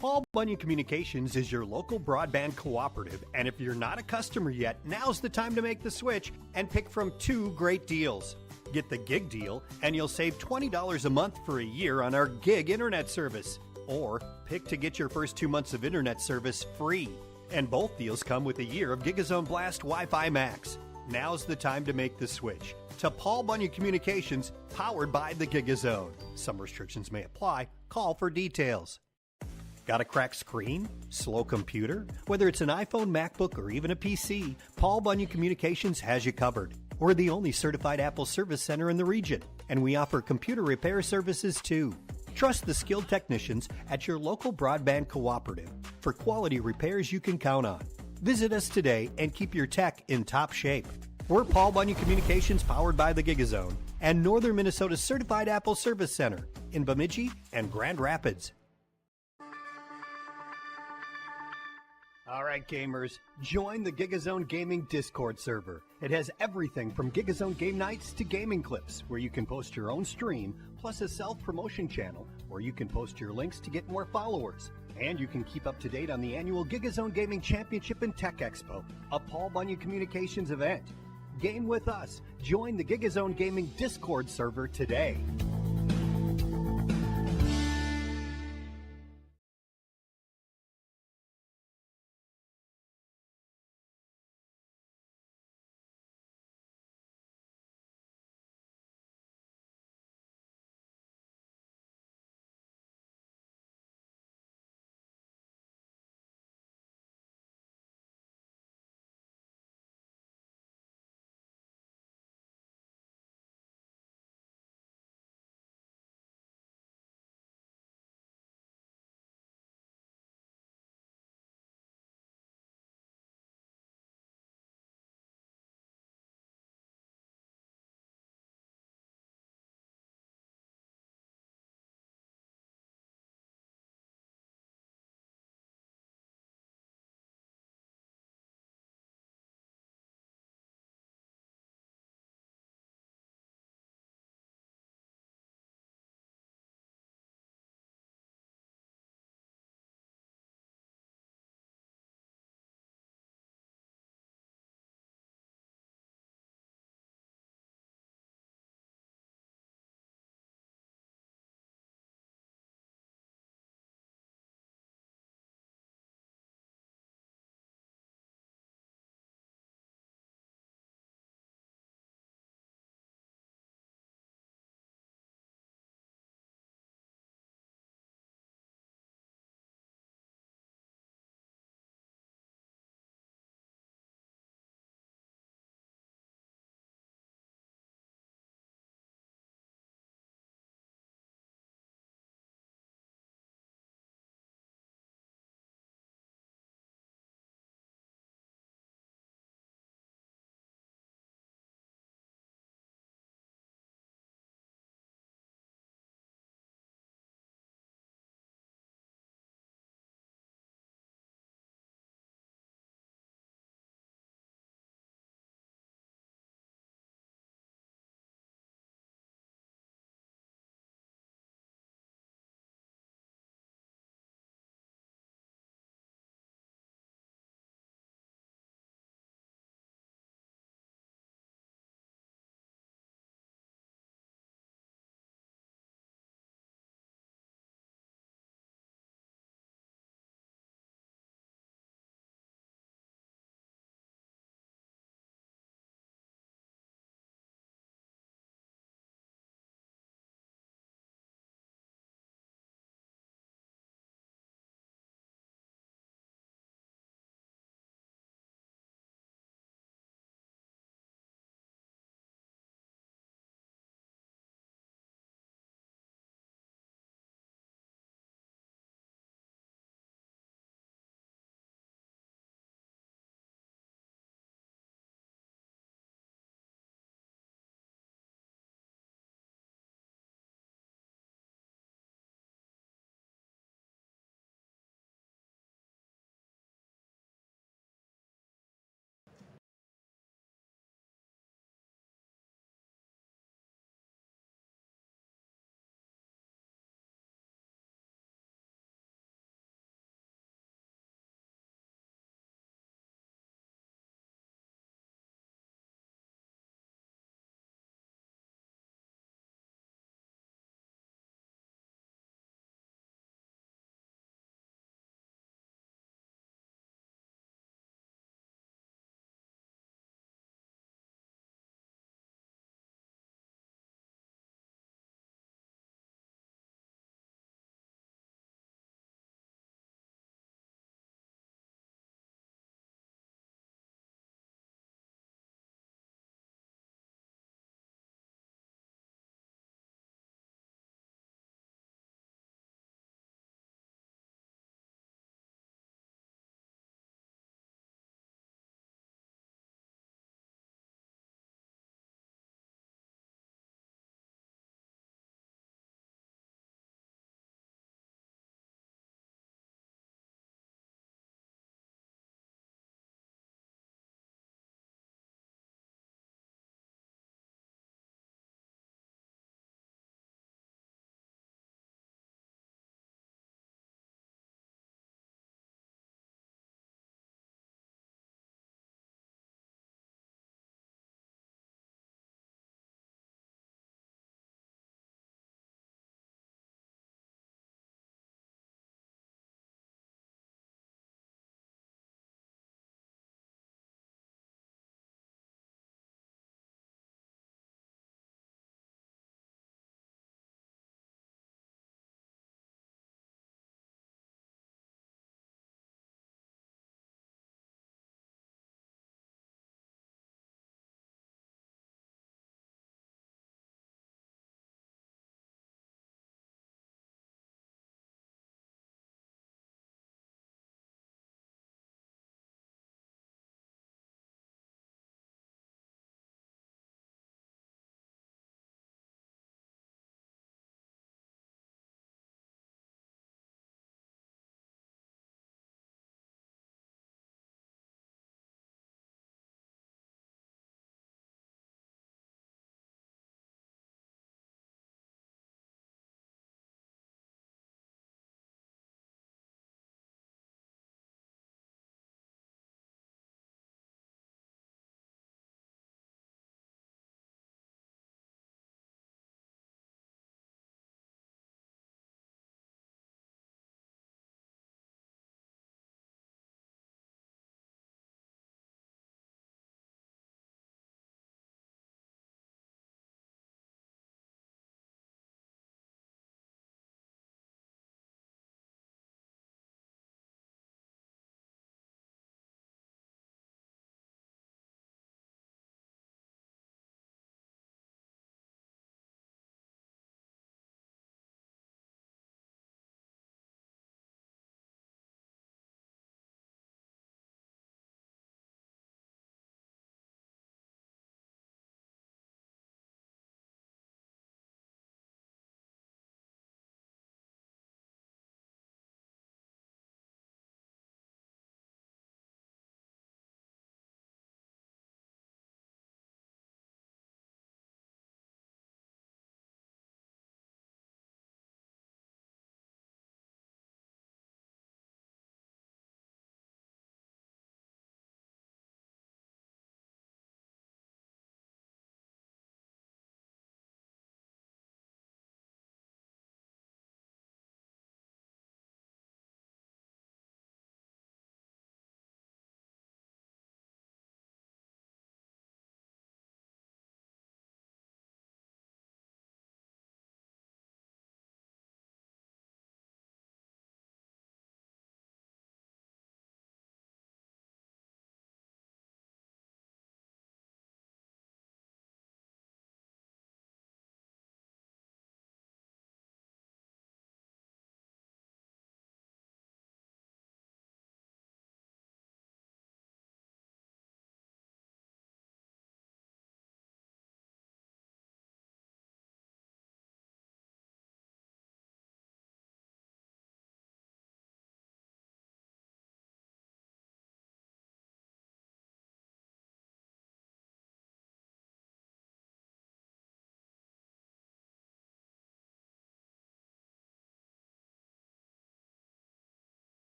Paul Bunyan Communications is your local broadband cooperative, and if you're not a customer yet, now's the time to make the switch and pick from 2 great deals. Get the gig deal, and you'll save $20 a month for a year on our gig internet service. Or pick to get your first 2 months of internet service free. And both deals come with a year of GigaZone Blast Wi-Fi Max. Now's the time to make the switch to Paul Bunyan Communications, powered by the GigaZone. Some restrictions may apply. Call for details. Got a cracked screen? Slow computer? Whether it's an iPhone, MacBook, or even a PC, Paul Bunyan Communications has you covered. We're the only certified Apple service center in the region, and we offer computer repair services too. Trust the skilled technicians at your local broadband cooperative for quality repairs you can count on. Visit us today and keep your tech in top shape. We're Paul Bunyan Communications, powered by the GigaZone, and Northern Minnesota's certified Apple service center in Bemidji and Grand Rapids. All right, gamers, join the GigaZone Gaming Discord server. It has everything from GigaZone game nights to gaming clips, where you can post your own stream, plus a self-promotion channel, where you can post your links to get more followers. And you can keep up to date on the annual GigaZone Gaming Championship and TechXpo, a Paul Bunyan Communications event. Game with us. Join the GigaZone Gaming Discord server today.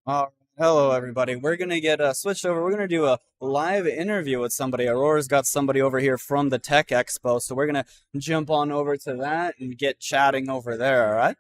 Hello, everybody. We're gonna get switched over. We're gonna do a live interview with somebody. Aurora's got somebody over here from the Tech Expo, so we're gonna jump on over to that and get chatting over there. All right?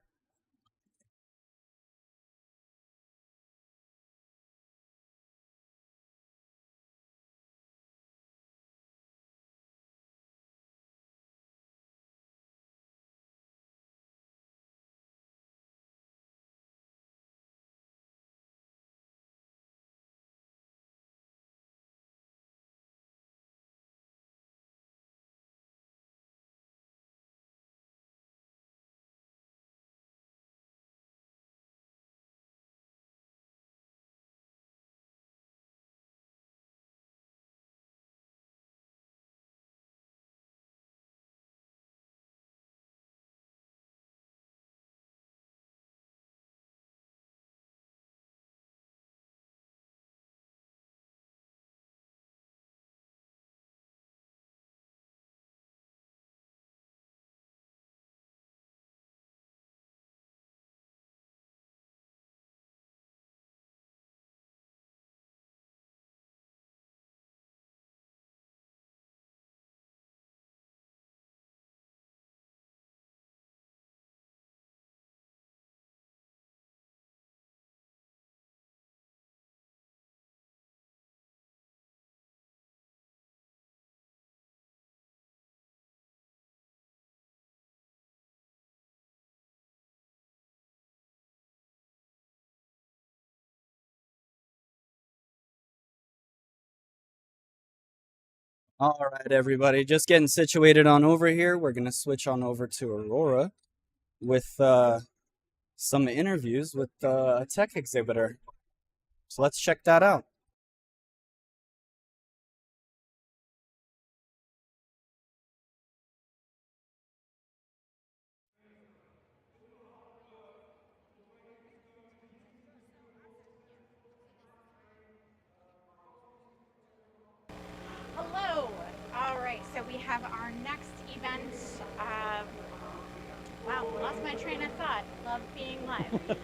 All right, everybody. Just getting situated on over here. We're gonna switch on over to Aurora with some interviews with a tech exhibitor. So let's check that out. Hello. All right, so we have our next event. Wow, lost my train of thought. Love being live.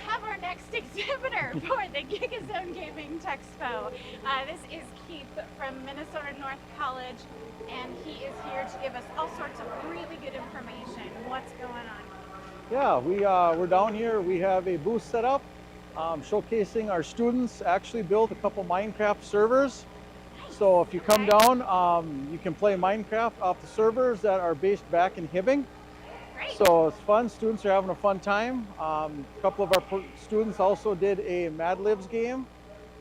Have our next exhibitor for the GZGC25 Gaming TechXpo. This is Keith from Minnesota North College, and he is here to give us all sorts of really good information. What's going on? Yeah, we're down here. We have a booth set up showcasing our students actually built a couple Minecraft servers. So if you come down, you can play Minecraft off the servers that are based back in Hibbing. So it's fun. Students are having a fun time. A couple of our students also did a Mad Libs game.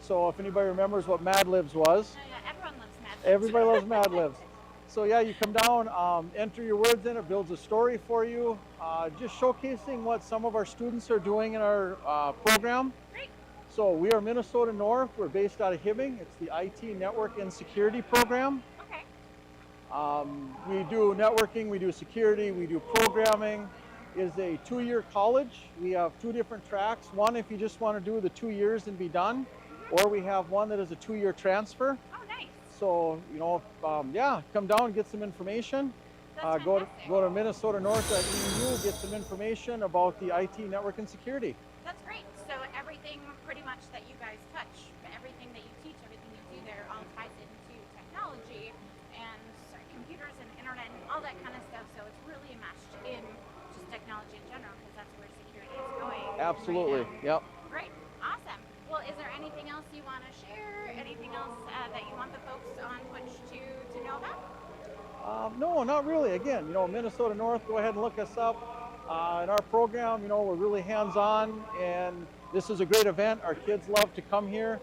So if anybody remembers what Mad Libs was, Everyone loves Mad Libs. everybody loves Mad Libs. So yeah, you come down, enter your words in, it builds a story for you. Just showcasing what some of our students are doing in our program. Great. So we are Minnesota North. We're based out of Hibbing. It's the IT Network and Security program. Okay. We do networking, we do security, we do programming. It's a 2-year college. We have 2 different tracks. One if you just want to do the 2 years and be done, or we have one that is a 2-year transfer. Oh, nice. So, you know, yeah, come down, get some information. Go to minnesotanorth.edu, get some information about the IT network and security. That's great. So everything pretty much that you guys touch, everything that you teach, everything you do there all ties into technology and computers and internet and all that kind of stuff. So it's really meshed in just technology in general because that's where security is going. Absolutely, right now. yep. Great. Awesome. Well, is there anything else you want to share? Anything else that you want the folks on Twitch to know about? No, not really. Again, you know, Minnesota North, go ahead and look us up. In our program, you know, we're really hands-on, and this is a great event. Our kids love to come here.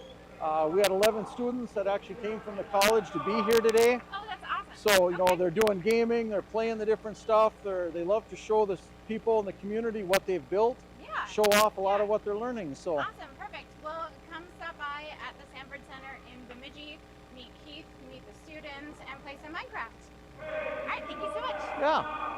We had 11 students that actually came from the college to be here today. Oh, that's awesome. So, you know, they're doing gaming, they're playing the different stuff. They love to show the people in the community what they've built, show off a lot of what they're learning. So. Awesome, perfect. Well, come stop by at the Sanford Center in Bemidji, meet Keith, meet the students, and play some Minecraft. All right, thank you so much. Yeah.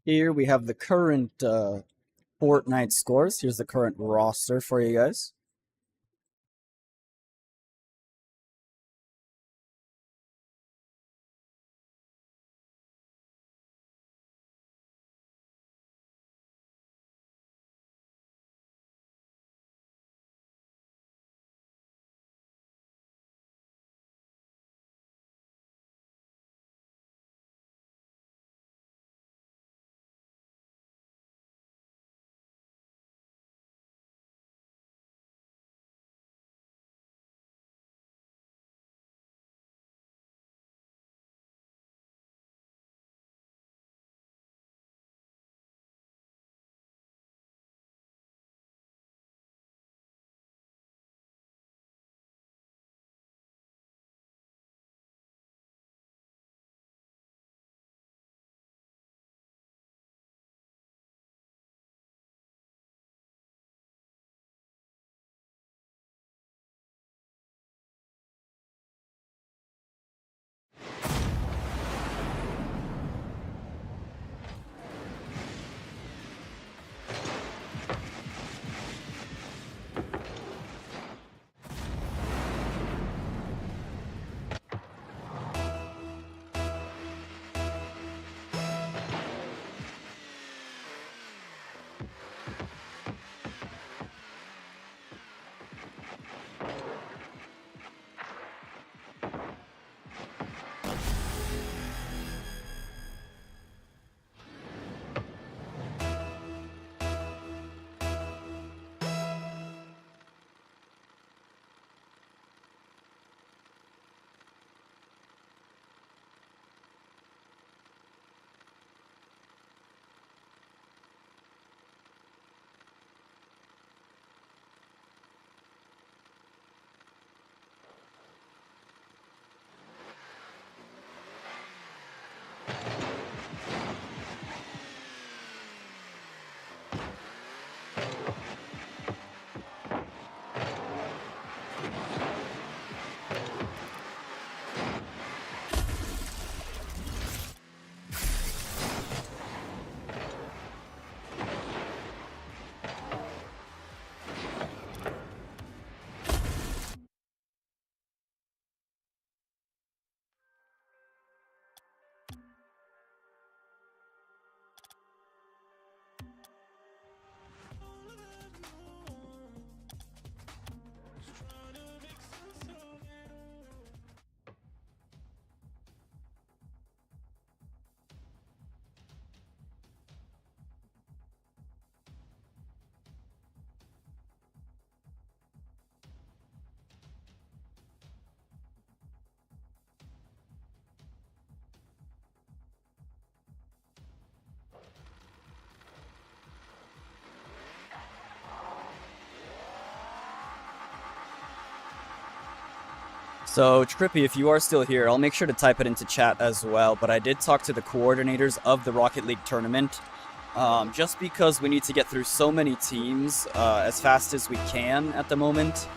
Here we have the current Fortnite scores. Here's the current roster for you guys. So, Trippy, if you are still here, I'll make sure to type it into chat as well, but I did talk to the coordinators of the Rocket League tournament. Just because we need to get through so many teams as fast as we can at the moment,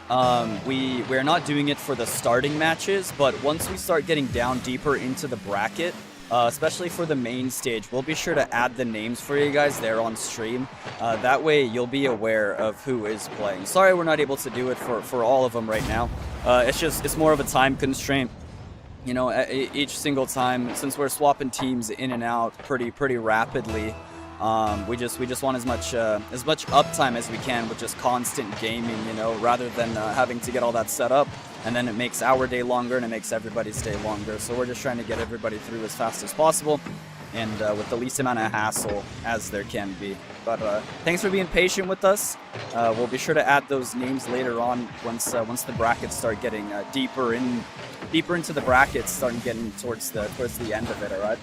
we're not doing it for the starting matches, but once we start getting down deeper into the bracket, especially for the main stage, we'll be sure to add the names for you guys there on stream. That way you'll be aware of who is playing. Sorry we're not able to do it for all of them right now. It's more of a time constraint. You know, each single time, since we're swapping teams in and out pretty rapidly, we just want as much uptime as we can with just constant gaming, you know, rather than having to get all that set up, and then it makes our day longer and it makes everybody's day longer. So we're just trying to get everybody through as fast as possible, and with the least amount of hassle as there can be. But thanks for being patient with us. We'll be sure to add those names later on once the brackets start getting deeper into the brackets, starting getting towards the end of it. All right.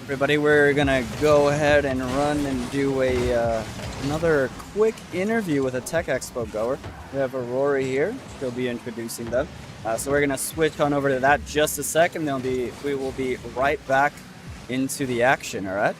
Everybody, we're gonna go ahead and run and do another quick interview with a TechXpo goer. We have Aurora here. She'll be introducing them. So we're gonna switch on over to that just a second. We will be right back into the action. All right.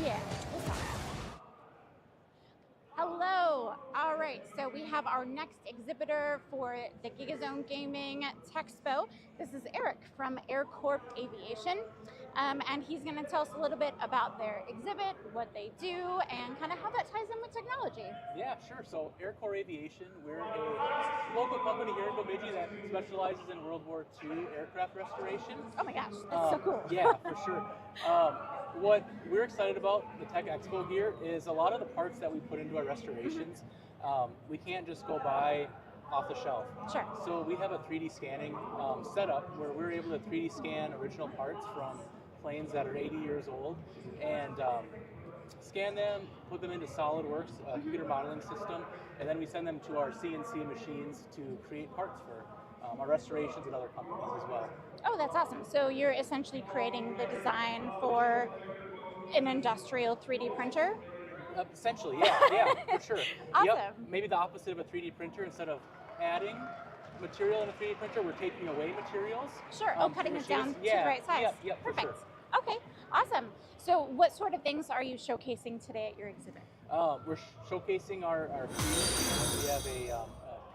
Yeah. Hello. All right. So we have our next exhibitor for the GigaZone Gaming TechXpo. This is Eric from AirCorp Aviation. And he's going to tell us a little bit about their exhibit, what they do, and kind of how that ties in with technology. Yeah, sure. So AirCorp Aviation, we're a local company here in Bemidji that specializes in World War II aircraft restoration. Oh my gosh, that's so cool. Yeah, for sure. What we're excited about the TechXpo here is a lot of the parts that we put into our restorations, we can't just go buy off the shelf. Sure. So we have a 3D scanning setup where we're able to 3D scan original parts from planes that are 80 years old and scan them, put them into SolidWorks, a computer modeling system, and then we send them to our CNC machines to create parts for our restorations and other companies as well. Oh, that's awesome. So you're essentially creating the design for an industrial 3D printer? Essentially, yeah, for sure. Awesome. Yep, maybe the opposite of a 3D printer. Instead of adding material in a 3D printer, we're taking away materials. Sure, cutting it down to the right size. Yep, perfect. For sure. Okay, awesome. So what sort of things are you showcasing today at your exhibit? We're showcasing our P. We have a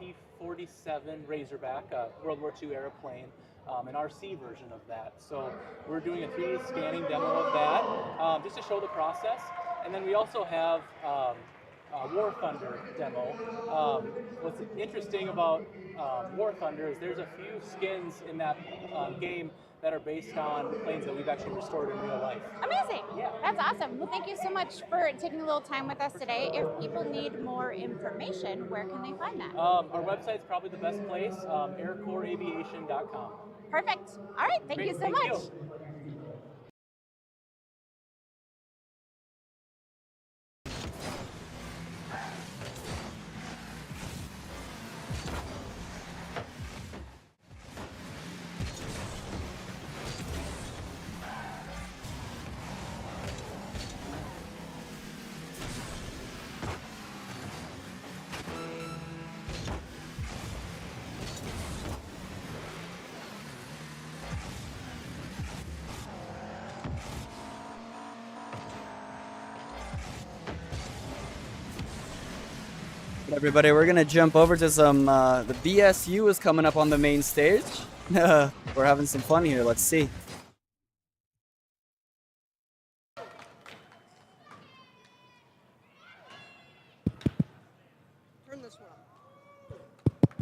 P-47 Razorback, World War II airplane, an RC version of that. So we're doing a 3D scanning demo of that, just to show the process. And then we also have War Thunder demo. What's interesting about War Thunder is there's a few skins in that game that are based on planes that we've actually restored in real life. Amazing. Yeah. That's awesome. Well, thank you so much for taking a little time with us today. If people need more information, where can they find that? Our website's probably the best place, aircoreaviation.com. Perfect. All right. Thank you so much. You. Everybody, we're gonna jump over to some. The BSU is coming up on the main stage. We're having some fun here. Let's see. Turn this one on.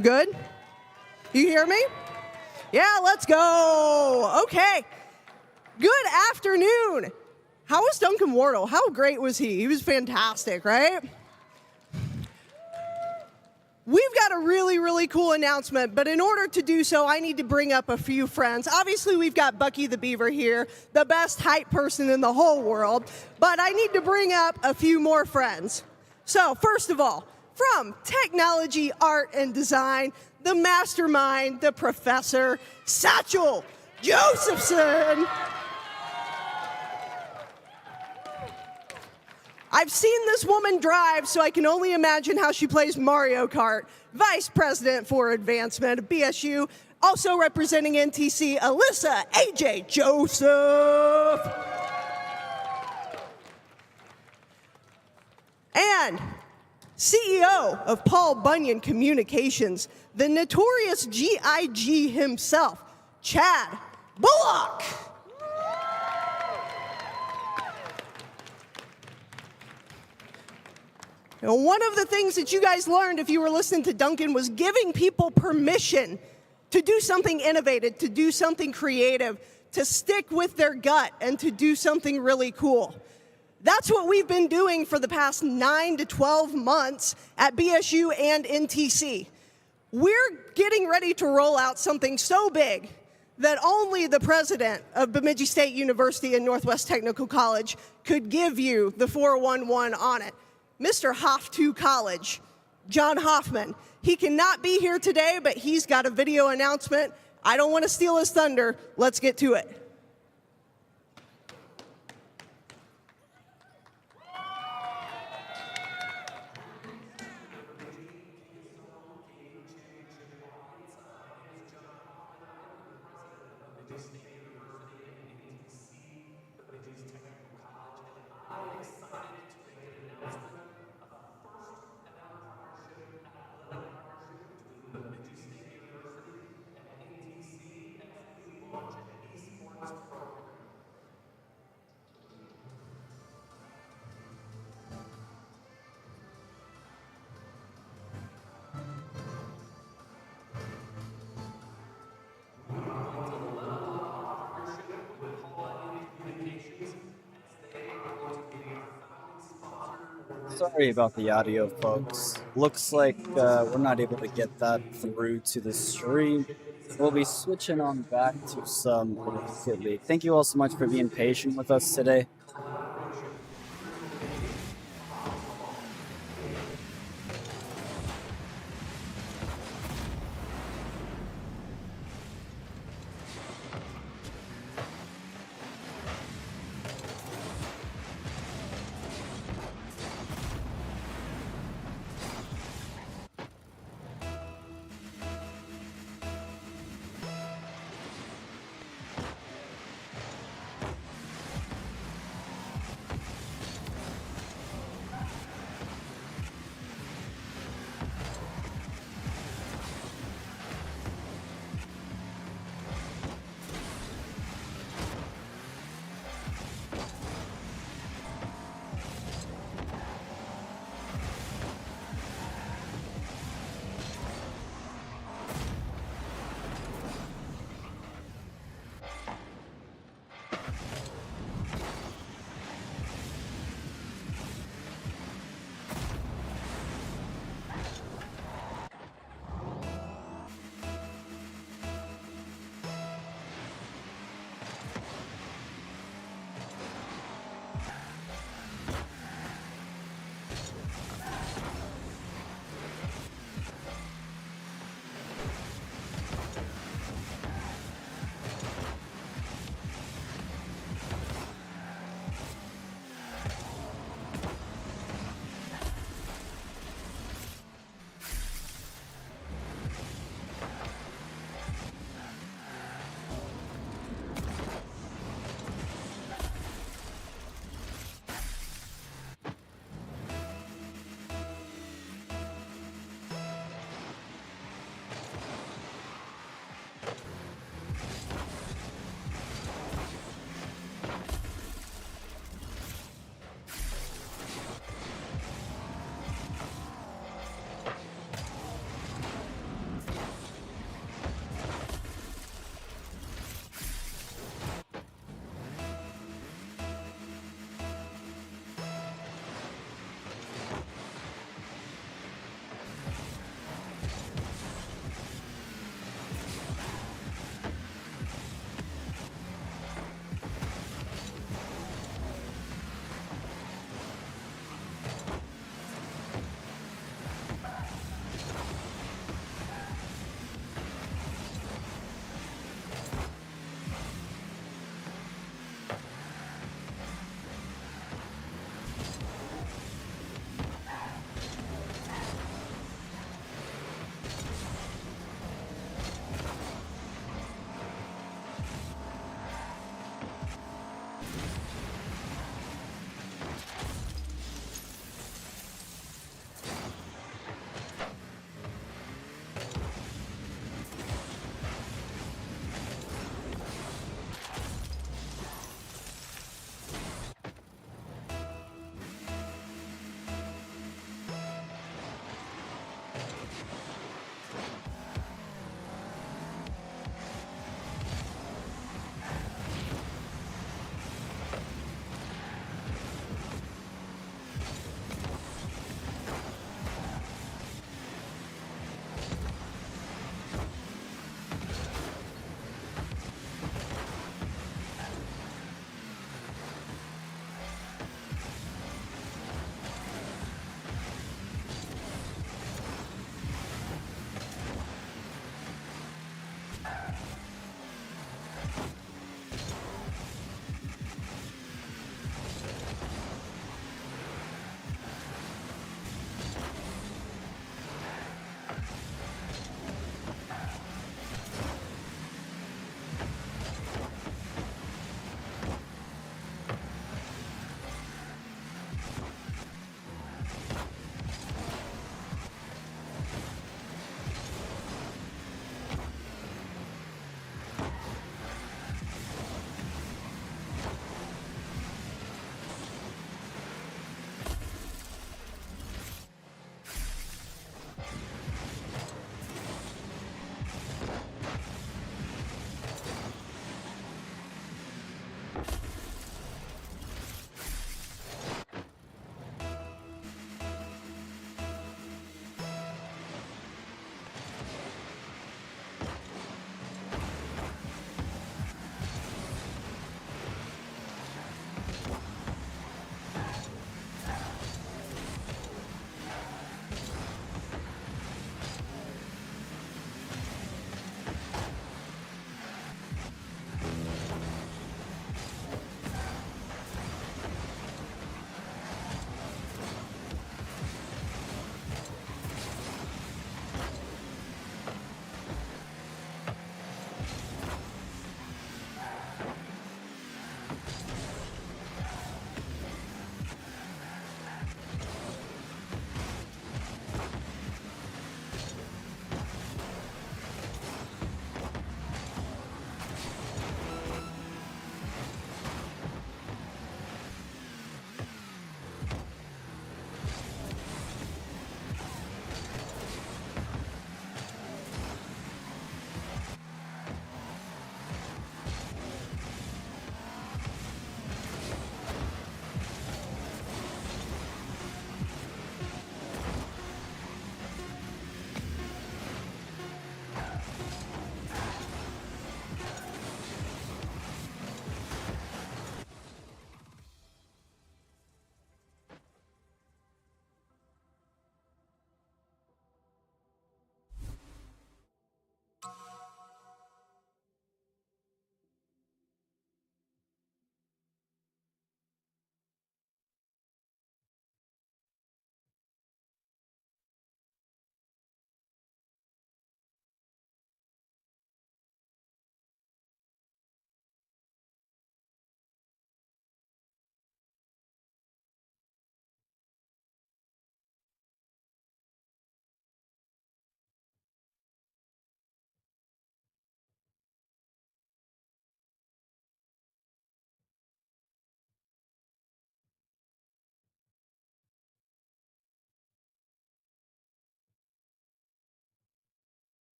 Good? You hear me? Yeah, let's go. Okay. Good afternoon. How was Duncan Wardle? How great was he? He was fantastic, right? We've got a really, really cool announcement, but in order to do so, I need to bring up a few friends. Obviously, we've got Bucky the Beaver here, the best hype person in the whole world, but I need to bring up a few more friends. So, first of all, from technology, art, and design, the mastermind, the professor, Satchel Josephson. I've seen this woman drive, so I can only imagine how she plays Mario Kart. Vice President for Advancement of BSU, also representing NTC, Alyssa AJ Joseph. And CEO of Paul Bunyan Communications, the notorious GIG himself, Chad Bullock. And one of the things that you guys learned if you were listening to Duncan was giving people permission to do something innovative, to do something creative, to stick with their gut, and to do something really cool. That's what we've been doing for the past 9 to 12 months at BSU and NTC. We're getting ready to roll out something so big that only the president of Bemidji State University and Northwest Technical College could give you the 411 on it. Mr. Hoff 2 College, John Hoffman. He cannot be here today, but he's got a video announcement. I don't want to steal his thunder. Let's get to it. Sorry about the audio, folks. Looks like we're not able to get that through to the stream. We'll be switching on back to some Rocket League. Thank you all so much for being patient with us today.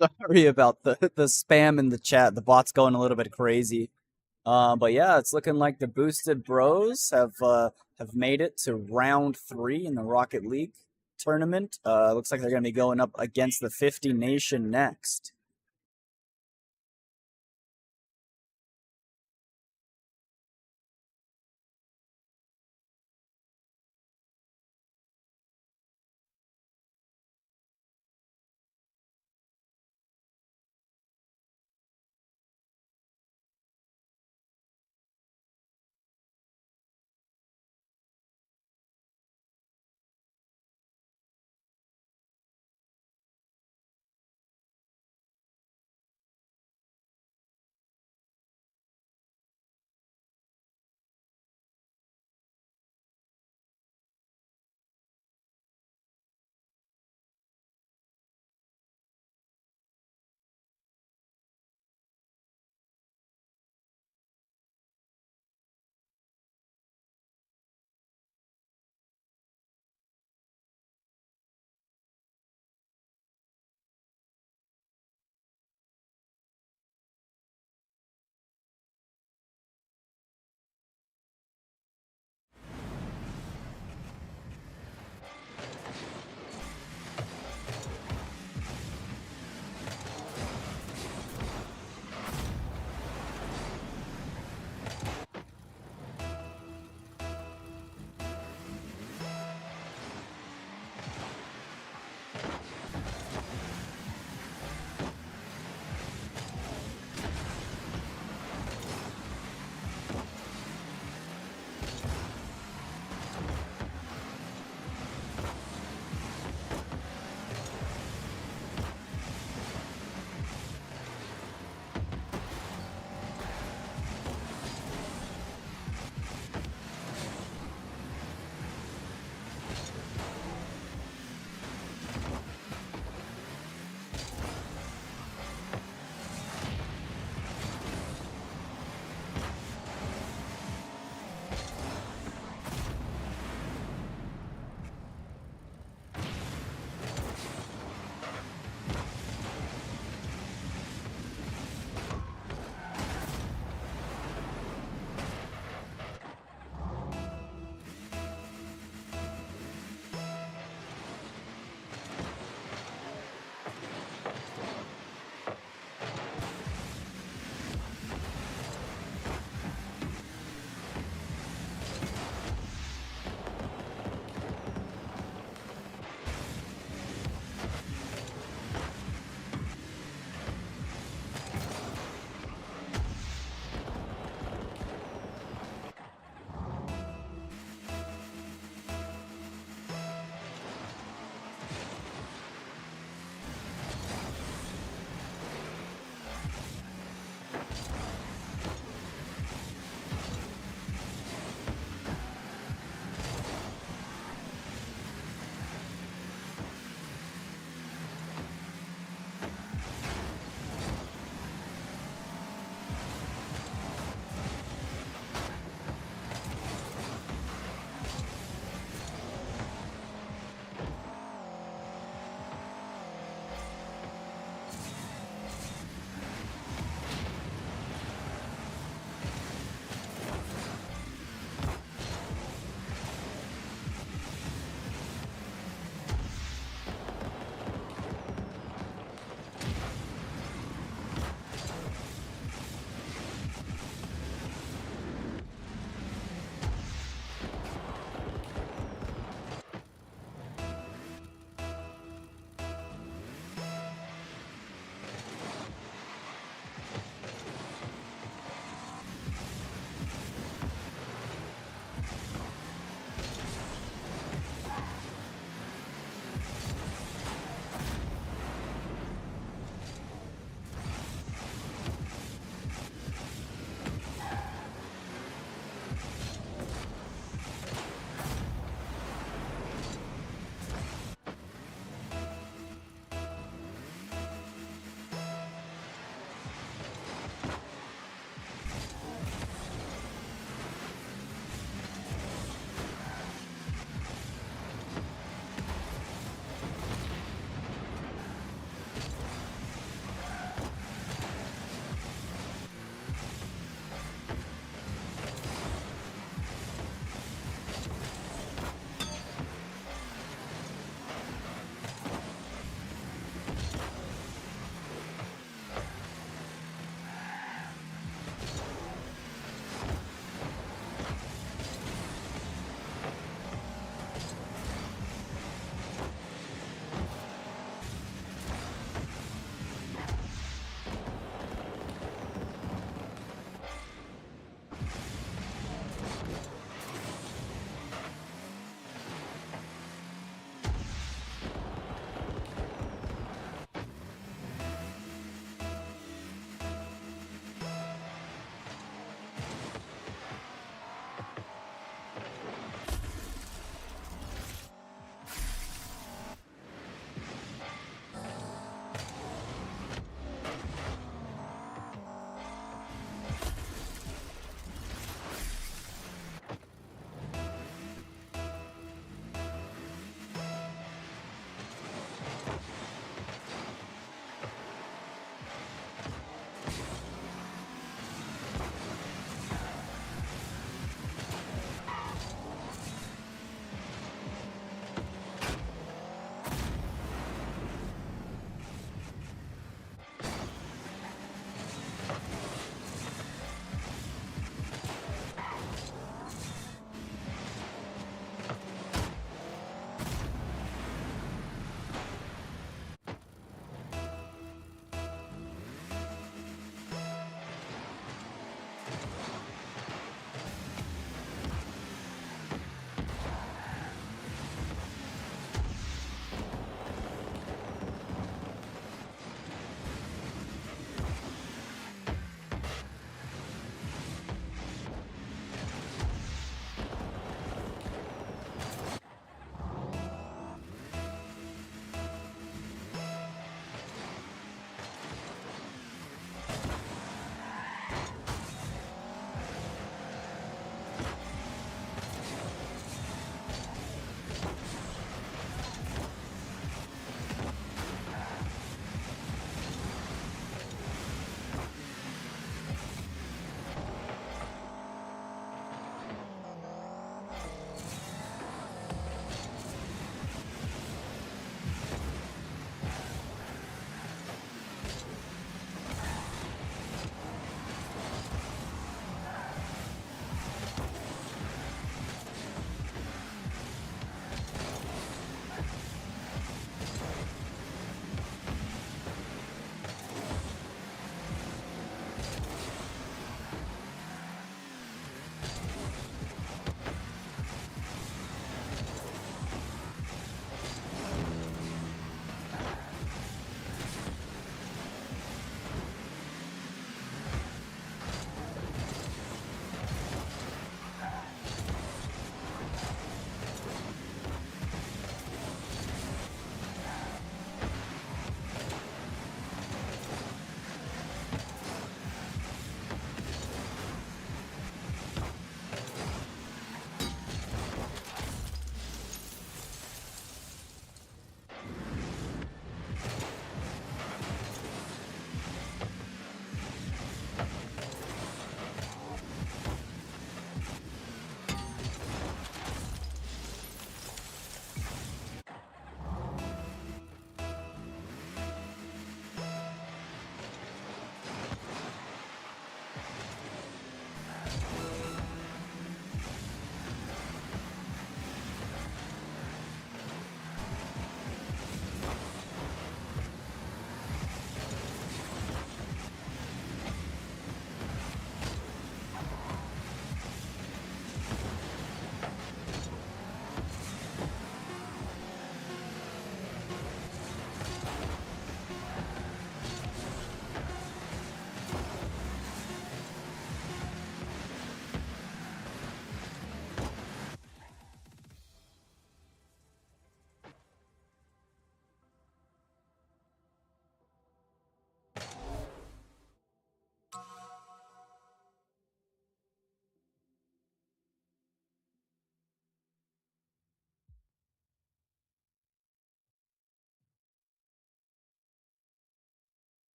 Sorry about the spam in the chat. The bot's going a little bit crazy. But yeah, it's looking like the Boosted Bros have made it to round 3 in the Rocket League tournament. Looks like they're going to be going up against the 50 Nation next.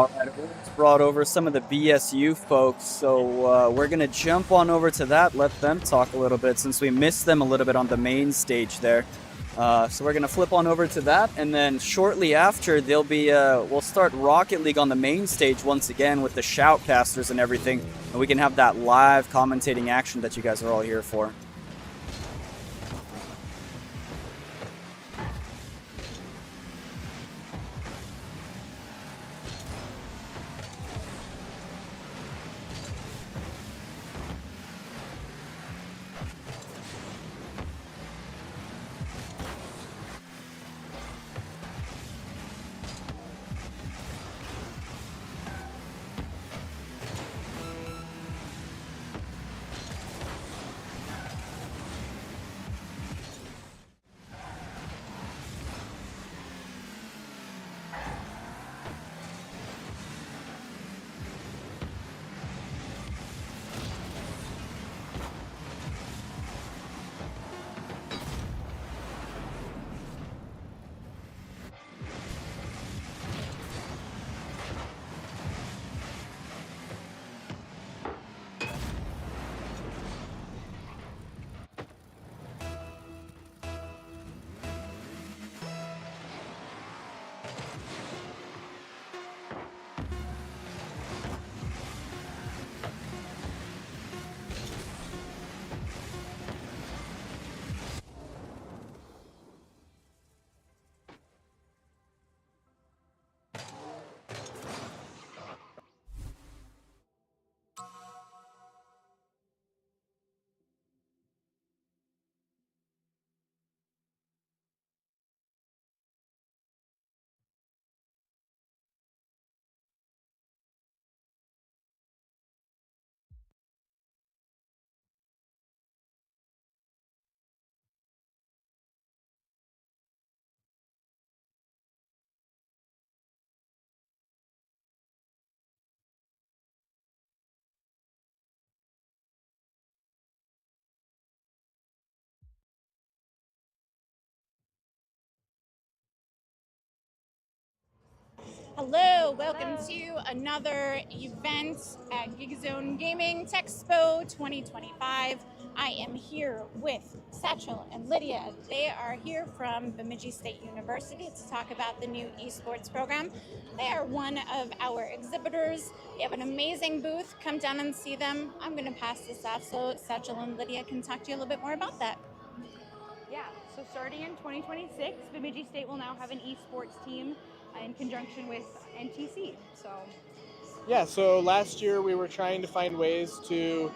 All right, Owen's brought over some of the BSU folks, so we're going to jump on over to that, let them talk a little bit since we missed them a little bit on the main stage there. So we're going to flip on over to that, and then shortly after, there'll be we'll start Rocket League on the main stage once again with the shoutcasters and everything, and we can have that live commentating action that you guys are all here for. Hello, welcome to another event at GZGC Gaming TechXpo 2025. I am here with Satchel and Lydia. They are here from Bemidji State University to talk about the new esports program. They are one of our exhibitors. They have an amazing booth. Come down and see them. I'm going to pass this off so Satchel and Lydia can talk to you a little bit more about that. Yeah, so starting in 2026, Bemidji State will now have an esports team in conjunction with NTC. So last year we were trying to find ways to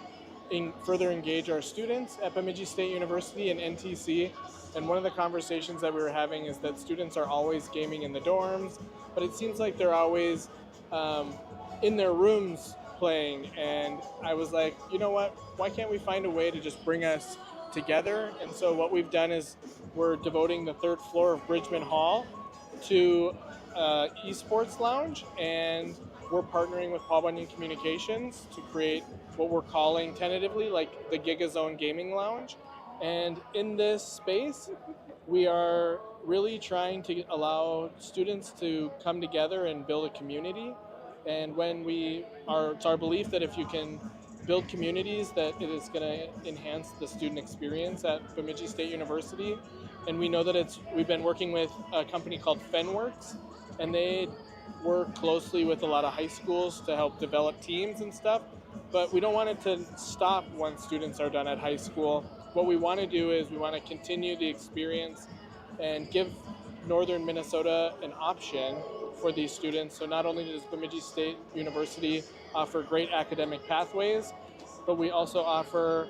further engage our students at Bemidji State University and NTC. And one of the conversations that we were having is that students are always gaming in the dorms, but it seems like they're always in their rooms playing. And I was like, you know what, why can't we find a way to just bring us together? And so what we've done is we're devoting the third floor of Bridgman Hall to esports lounge, and we're partnering with Paul Bunyan Communications to create what we're calling tentatively like the GigaZone Gaming Lounge. And in this space, we are really trying to allow students to come together and build a community. And it's our belief that if you can build communities, that it is going to enhance the student experience at Bemidji State University. And we know that we've been working with a company called Fenworks, and they work closely with a lot of high schools to help develop teams and stuff. But we don't want it to stop once students are done at high school. What we want to do is we want to continue the experience and give Northern Minnesota an option for these students. So not only does Bemidji State University offer great academic pathways, but we also offer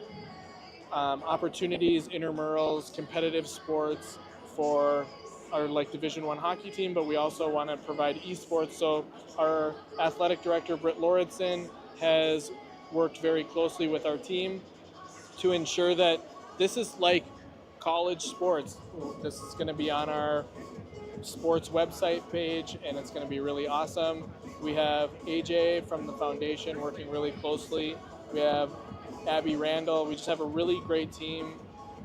opportunities, intramurals, competitive sports for our Division I hockey team, but we also want to provide esports. So our athletic director, Britt Lauritsen, has worked very closely with our team to ensure that this is like college sports. This is going to be on our sports website page, and it's going to be really awesome. We have AJ from the foundation working really closely. We have Abby Randall. We just have a really great team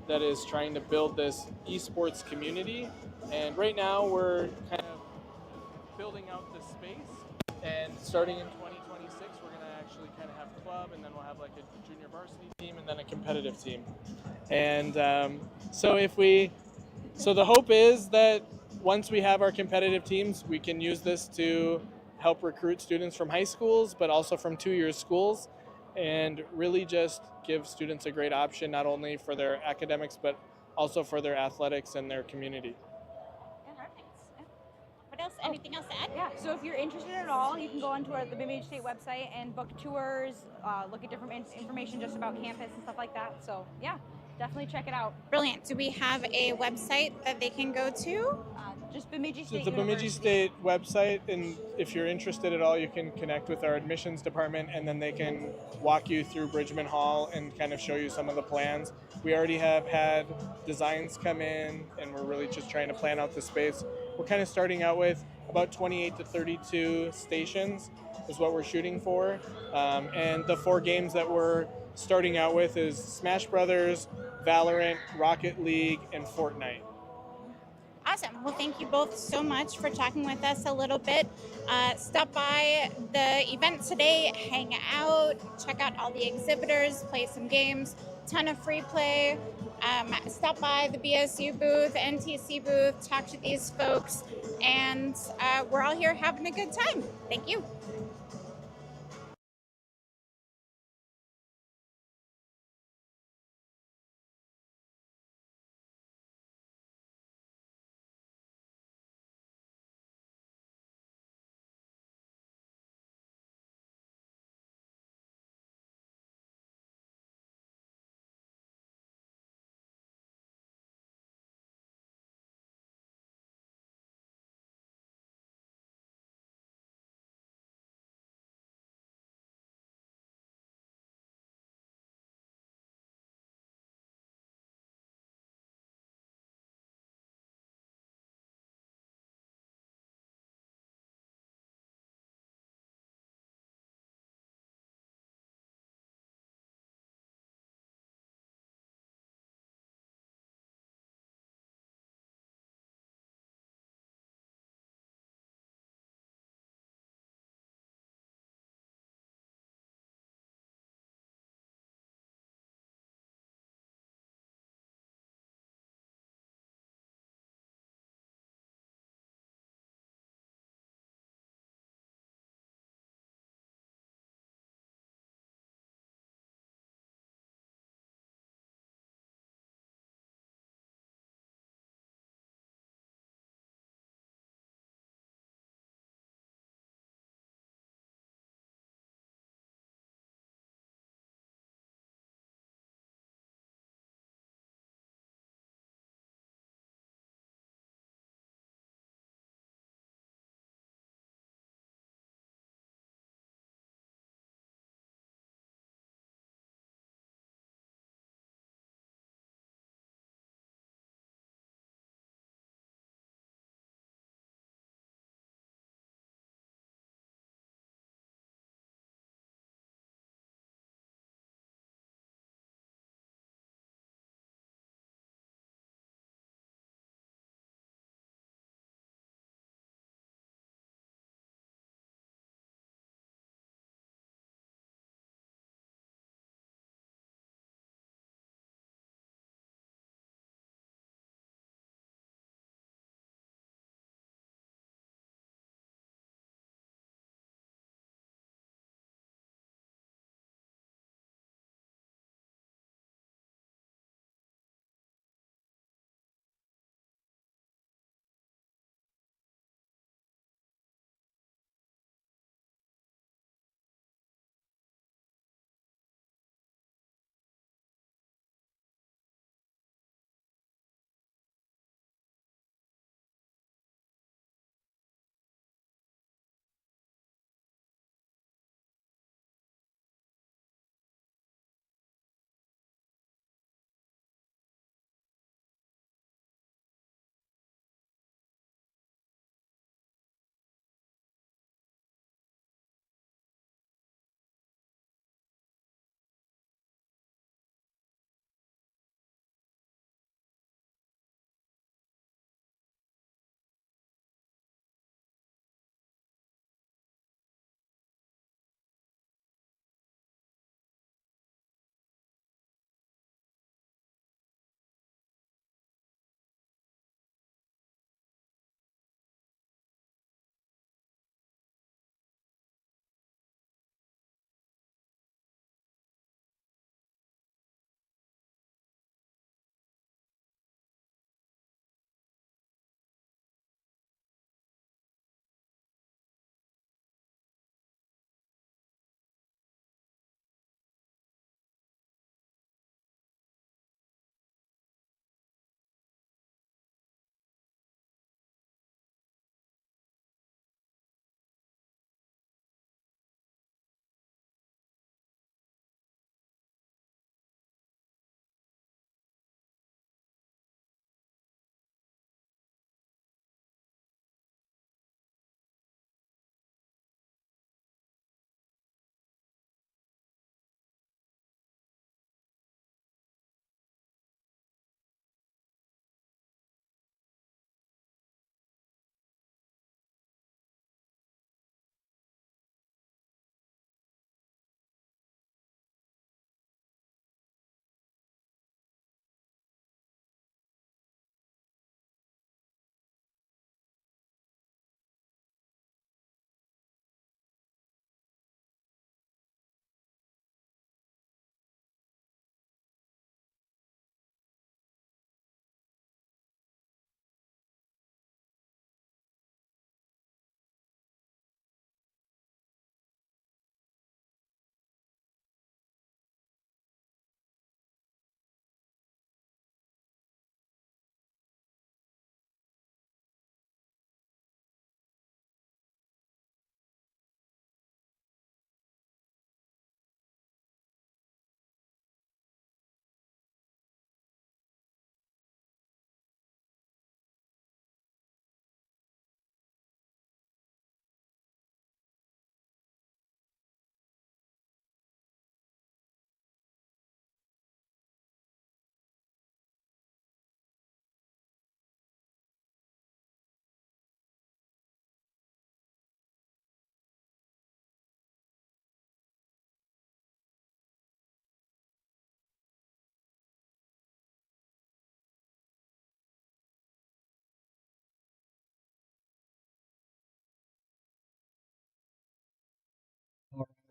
that is trying to build this esports community. And right now we're kind of building out the space. And starting in 2026, we're going to actually kind of have club, and then we'll have like a junior varsity team and then a competitive team. And so the hope is that once we have our competitive teams, we can use this to help recruit students from high schools, but also from two-year schools, and really just give students a great option, not only for their academics, but also for their athletics and their community. What else? Anything else to add? Yeah, so if you're interested at all, you can go onto the Bemidji State website and book tours, look at different information just about campus and stuff like that. So yeah, definitely check it out. Brilliant. Do we have a website that they can go to? Just Bemidji So State the Bemidji University. State website, and if you're interested at all, you can connect with our admissions department, and then they can walk you through Bridgman Hall and kind of show you some of the plans. We already have had designs come in, and we're really just trying to plan out the space. We're kind of starting out with about 28 to 32 stations is what we're shooting for. And the 4 games that we're starting out with is Smash Brothers, Valorant, Rocket League, and Fortnite. Awesome. Well, thank you both so much for talking with us a little bit. Stop by the event today, hang out, check out all the exhibitors, play some games, ton of free play. Stop by the BSU booth, NTC booth, talk to these folks, and we're all here having a good time. Thank you.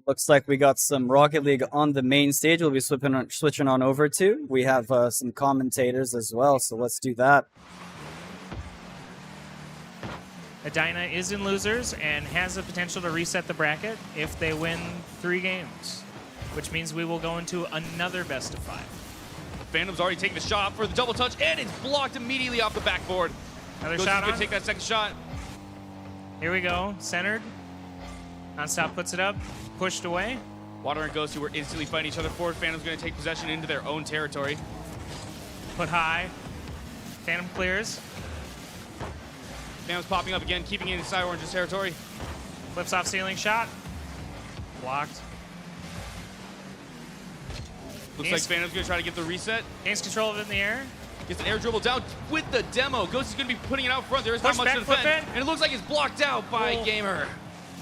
looks like we got some Rocket League on the main stage. We'll be switching on over to. We have some commentators as well, so let's do that. Edina is in losers and has the potential to reset the bracket if they win 3 games, which means we will go into another best of 5. Phantom's already taking the shot for the double touch, and it's blocked immediately off the backboard. Another shot gonna on. take that second shot. Here we go, centered. Nonstop puts it up, pushed away. Water and Ghosty were instantly fighting each other forward. Phantom's gonna take possession into their own territory. Put high. Phantom clears. Phantom's popping up again, keeping it inside Orange's territory. Flips off ceiling shot. Blocked. Looks like Phantom's gonna try to get the reset. Gains control of it in the air. Gets an air dribble down with the demo. Ghosty's gonna be putting it out front. There is not Push much to back, flip defend. it. And it looks like it's blocked out by Oh. Gamer.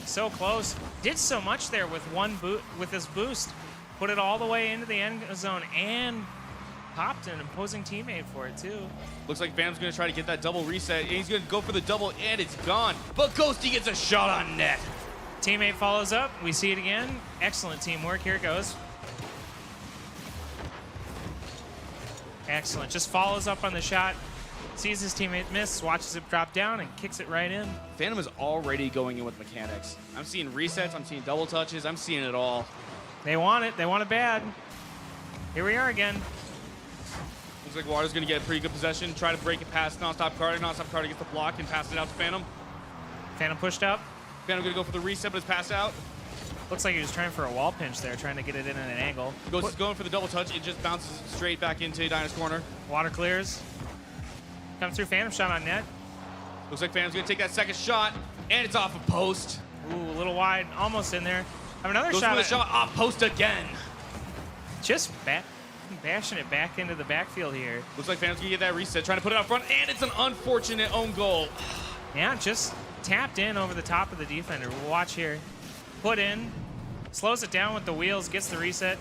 So close. Did so much there with with his boost. Put it all the way into the end zone and popped an opposing teammate for it too. Looks like Phantom's gonna try to get that double reset. And he's gonna go for the double, and it's gone. But Ghosty gets a shot on net. Teammate follows up. We see it again. Excellent teamwork. Here it goes. Excellent. Just follows up on the shot. Sees his teammate miss, watches it drop down, and kicks it right in. Phantom is already going in with mechanics. I'm seeing resets. I'm seeing double touches. I'm seeing it all. They want it. They want it bad. Here we are again. Looks like Water's gonna get a pretty good possession. Try to break it past Nonstop Carter. Nonstop Carter gets the block and passes it out to Phantom. Phantom pushed up. Phantom gonna go for the reset, but it's passed out. Looks like he was trying for a wall pinch there, trying to get it in at an angle. Ghost is going for the double touch. It just bounces straight back into Edina's corner. Water clears. Comes through Phantom shot on net. Looks like Phantom's gonna take that second shot, and it's off a post. Ooh, a little wide, almost in there. Have another Goes shot. for the shot off post again. Just bashing it back into the backfield here. Looks like Phantom's gonna get that reset, trying to put it out front, and it's an unfortunate own goal. Yeah, just tapped in over the top of the defender. We'll watch here. Put in, slows it down with the wheels, gets the reset,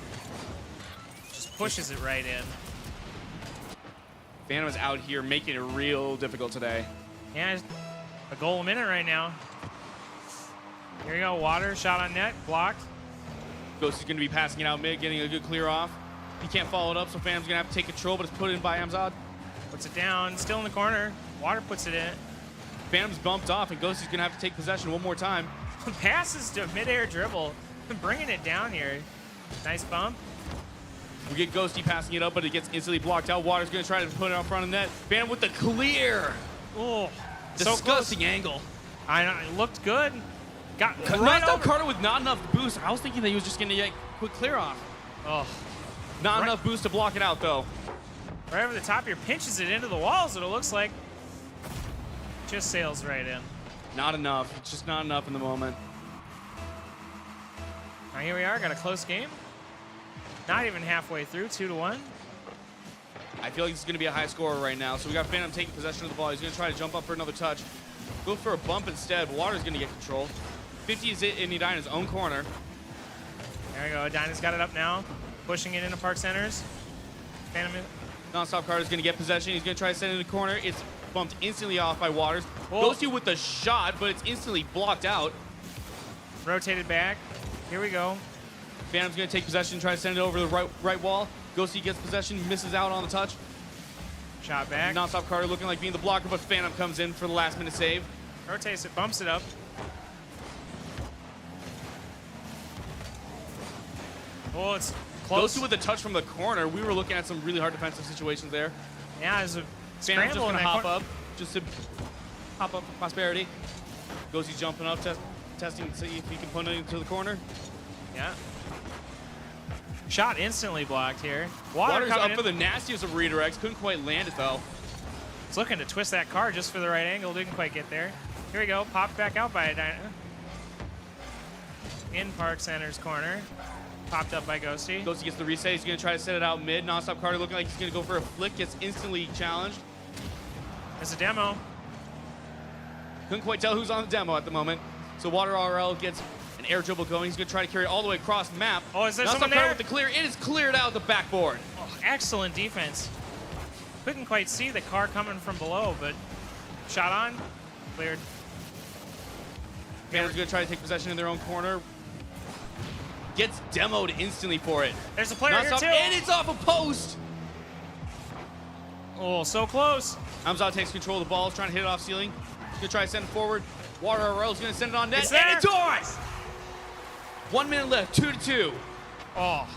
just pushes it right in. Phantom is out here making it real difficult today. Yeah, a goal a minute right now. Here we go, Water, shot on net, blocked. Ghost is going to be passing it out mid, getting a good clear off. He can't follow it up, so Phantom's going to have to take control, but it's put in by Amzad. Puts it down, still in the corner. Water puts it in. Phantom's bumped off, and Ghost is going to have to take possession one more time. Passes to midair dribble, bringing it down here. Nice bump. We get Ghosty passing it up, but it gets instantly blocked out. Water's going to try to put it out front of net. Phantom with the clear. Oh, disgusting so angle. I know, it looked good. Got right over. Carter with not enough boost. I was thinking that he was just going to get quick clear off. Oh, not enough boost to block it out, though. Right over the top here, pinches it into the walls, it looks like. Just sails right in. Not enough. It's just not enough in the moment. Now here we are, got a close game. Not even halfway through, 2-1. I feel like this is going to be a high scorer right now. So we got Phantom taking possession of the ball. He's going to try to jump up for another touch. Go for a bump instead. Water's going to get control. 50 is in Edina's own corner. There we go. Edina's got it up now. Pushing it into Park Centers. Phantom. Nonstop Carter's going to get possession. He's going to try to send it in the corner. It's bumped instantly off by Waters. Whoa. Goes to with the shot, but it's instantly blocked out. Rotated back. Here we go. Phantom's going to take possession, try to send it over the right wall. Ghosty gets possession, misses out on the touch. Shot back. Nonstop Carter looking like being the blocker, but Phantom comes in for the last minute save. Rotates it, bumps it up. Oh, it's close. Ghosty with the touch from the corner. We were looking at some really hard defensive situations there. Yeah, there's a Phantom's just going to hop corner. up, just to hop up for prosperity. Ghosty's jumping up, testing to see if he can put it into the corner. Yeah. Shot instantly blocked here. Water's up in for the nastiest of redirects. Couldn't quite land it, though. He's looking to twist that car just for the right angle. Didn't quite get there. Here we go. Popped back out by Edina. In Park Center's corner. Popped up by Ghosty. Ghosty gets the reset. He's going to try to set it out mid. Nonstop Carter looking like he's going to go for a flick. Gets instantly challenged. There's a demo. Couldn't quite tell who's on the demo at the moment. So Water RL gets an air dribble going. He's going to try to carry it all the way across the map. Oh, is there Nonstop someone Carter there? with the clear. It is cleared out the backboard. Oh, excellent defense. Couldn't quite see the car coming from below, but shot on, cleared. Phantom's going to try to take possession in their own corner. Gets demoed instantly for it. There's a player here Nonstop, too. and it's off a post. Oh, so close. Amzad takes control of the ball, is trying to hit it off ceiling. He's gonna try to send it forward. Water Arrows gonna send it on net, It's there. and it's on! 1 minute left, 2-2. Oh,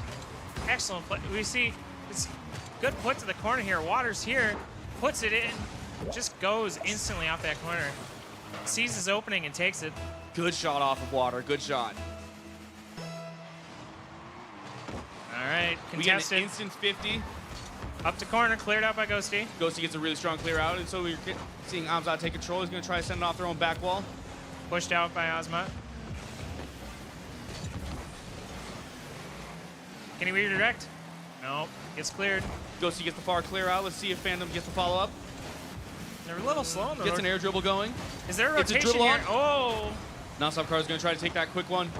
excellent play. We see it's good put to the corner here. Waters here, puts it in, just goes instantly off that corner. Sees his opening and takes it. Good shot off of Water, good shot. All right, We get an contested. instant 50. Up to corner, cleared out by Ghosty. Ghosty gets a really strong clear out, and so we're seeing Amzad take control. He's gonna try to send it off their own back wall. Pushed out by Ozma. Can he redirect? No, gets cleared. Ghosty gets the far clear out. Let's see if Phantom gets the follow up. They're a little slow in the Gets an air dribble going. Is there a Gets rotation dribble here? on. Oh! Nonstop Car is gonna try to take that quick one.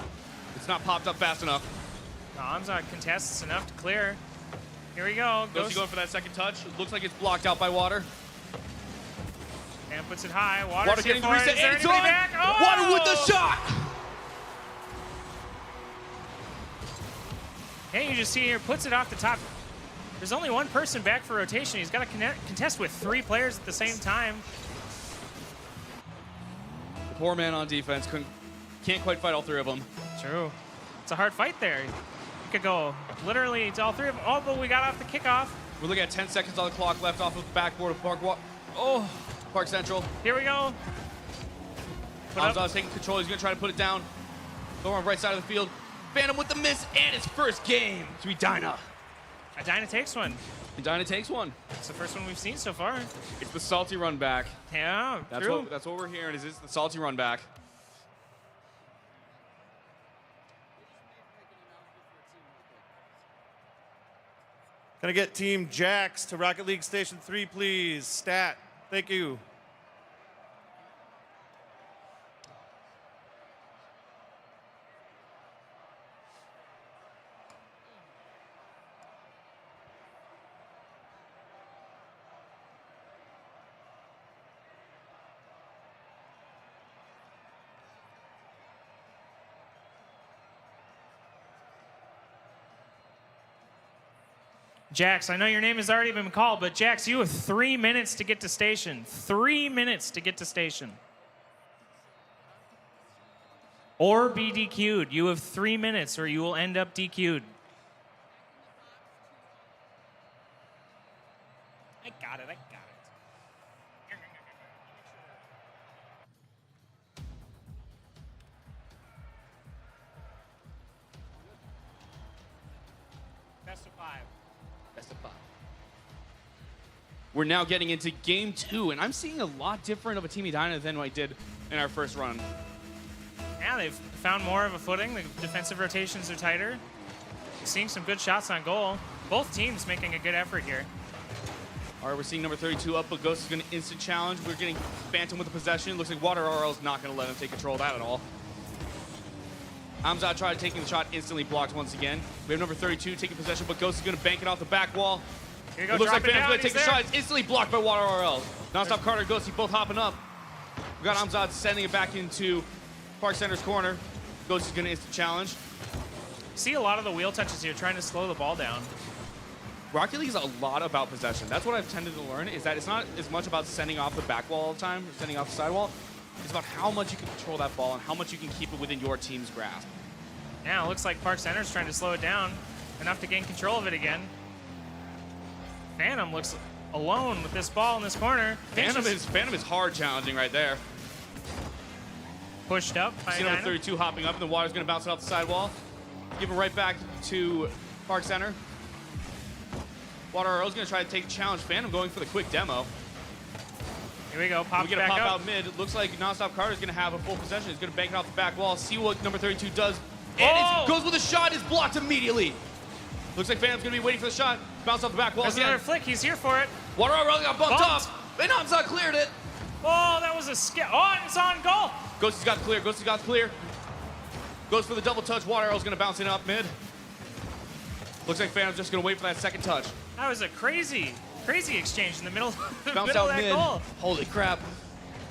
It's not popped up fast enough. Amzad contests enough to clear. Here we go. Ghosty going for that second touch. Looks like it's blocked out by Water. And puts it high. Water's Water here getting the for it. reset, Is there and it's anybody on! back? Oh! Water with the shot! Hey, you just see here, puts it off the top. There's only one person back for rotation. He's got to contest with 3 players at the same time. The poor man on defense can't quite fight all 3 of them. True. It's a hard fight there. You could go literally to all 3 of them. Oh, but we got off the kickoff. We're looking at 10 seconds on the clock left off of the backboard of Park Central. Here we go. Amzad's taking control. He's going to try to put it down. Over on the right side of the field. Phantom with the miss and his first game to Edina. Edina takes one. Edina takes one. It's the first one we've seen so far. It's the salty run back. Yeah, That's true. what we're hearing is it's the salty run back. Can I get Team Jax to Rocket League Station 3, please? Stat. Thank you. Jax, I know your name has already been called, but Jax, you have 3 minutes to get to station. 3 minutes to get to station. Or be DQ'd. You have 3 minutes or you will end up DQ'd. I got it. Best of 5. Best of 5. We're now getting into game 2, and I'm seeing a lot different of a Team Edina than what I did in our first run. Yeah, they've found more of a footing. The defensive rotations are tighter. Seeing some good shots on goal. Both teams making a good effort here. All right, we're seeing number 32 up, but Ghost is going to instant challenge. We're getting Phantom with the possession. Looks like Water RL is not going to let him take control of that at all. Amzad tried taking the shot, instantly blocked once again. We have number 32 taking possession, but Ghost is going to bank it off the back wall. Here you go, It looks like drop it Phantom's down, going to take he's the there. shot. It's instantly blocked by Water RL. Nonstop Carter, Ghosty both hopping up. We got Amzad sending it back into Park Center's corner. Ghost is going to instant challenge. See a lot of the wheel touches here, trying to slow the ball down. Rocket League is a lot about possession. That's what I've tended to learn, is that it's not as much about sending off the back wall all the time, or sending off the side wall. It's about how much you can control that ball and how much you can keep it within your team's grasp. Now it looks like Park Center's trying to slow it down, enough to gain control of it again. Phantom looks alone with this ball in this corner. Phantom is hard challenging right there. Pushed up by See number Edina. 32 hopping up, and the Water's going to bounce it off the sidewall. Give it right back to Park Center. Water RL's going to try to take the challenge. Phantom going for the quick demo. Here we go, pop We get a back pop up. out mid. It looks like Nonstop Carter's going to have a full possession. He's going to bank it off the back wall. See what number 32 does. And it goes with a shot. Is blocked immediately. Looks like Phantom's going to be waiting for the shot. Bounce off the back wall There's again. another flick, he's here for it. Water RL got bumped off. And Nonstop cleared it. Oh, that was a skip. Oh, and it's on goal. Ghosty's got clear. Ghosty's got clear. Goes for the double touch. Water RL's going to bounce it up mid. Looks like Phantom's just going to wait for that second touch. That was a crazy exchange in the middle, Bounce middle out of that mid. goal. Holy crap.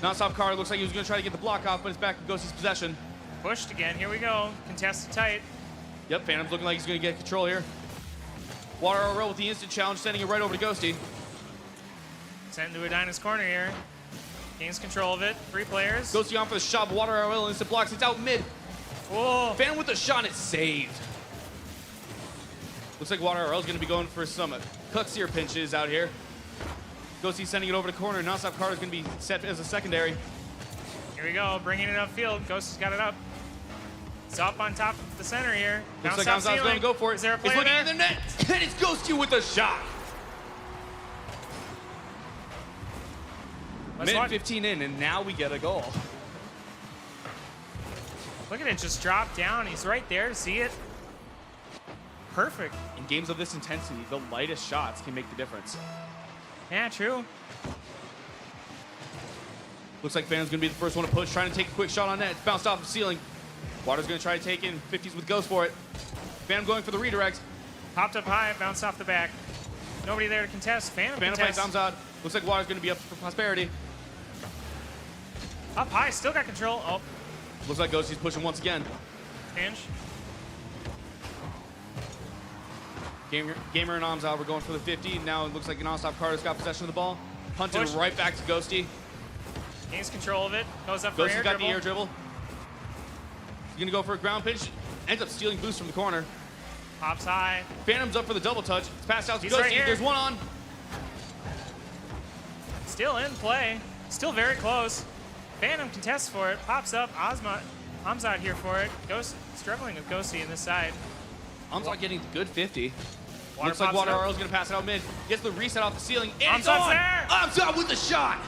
Nonstop Carter looks like he was going to try to get the block off, but it's back to Ghosty's possession. Pushed again, here we go. Contested tight. Yep, Phantom's looking like he's going to get control here. Water RL with the instant challenge, sending it right over to Ghosty. Sent into Adina's corner here. Gains control of it. 3 players. Ghosty on for the shot, but Water RL instant blocks. It's out mid. Whoa. Phantom with the shot, it's saved. Looks like Water RL is going to be going for some Cutsier pinches out here. Ghosty sending it over to corner. Nonstop Carter is going to be set as a secondary. Here we go, bringing it upfield. Ghost has got it up. It's up on top of the center here. Looks like Hamza's going to go for it. Is there a player He's looking there? in the net, and it's Ghosty with a shot. Minute 15 in, and now we get a goal. Look at it just drop down. He's right there to see it. Perfect. In games of this intensity, the lightest shots can make the difference. Yeah, true. Looks like Phantom's going to be the first one to push, trying to take a quick shot on net. It's bounced off the ceiling. Water's going to try to take in 50s with Ghost for it. Phantom going for the redirect. Popped up high, bounced off the back. Nobody there to contest. Phantom plays contests. Hamza. Looks like Water's going to be up for prosperity. Up high, still got control. Oh. Looks like Ghosty's pushing once again. Pinch. Gamer and Hamza were going for the 50. Now it looks like Nonstop Carter's got possession of the ball. Punting Push. right back to Ghosty. Gains control of it. Goes up for Ghosty's air got dribble. the air dribble. He's gonna go for a ground pinch. Ends up stealing boost from the corner. Pops high. Phantom's up for the double touch. It's passed out to He's Ghosty. right here. There's one on. Still in play. Still very close. Phantom contests for it. Pops up. Hamza here for it. Ghost struggling with Ghosty in this side. Hamza getting the good 50. Water Looks like pops it Water up. RL is gonna pass it out mid. Gets the reset off the ceiling. And it's Hamza's on. there. Hamza with the shot.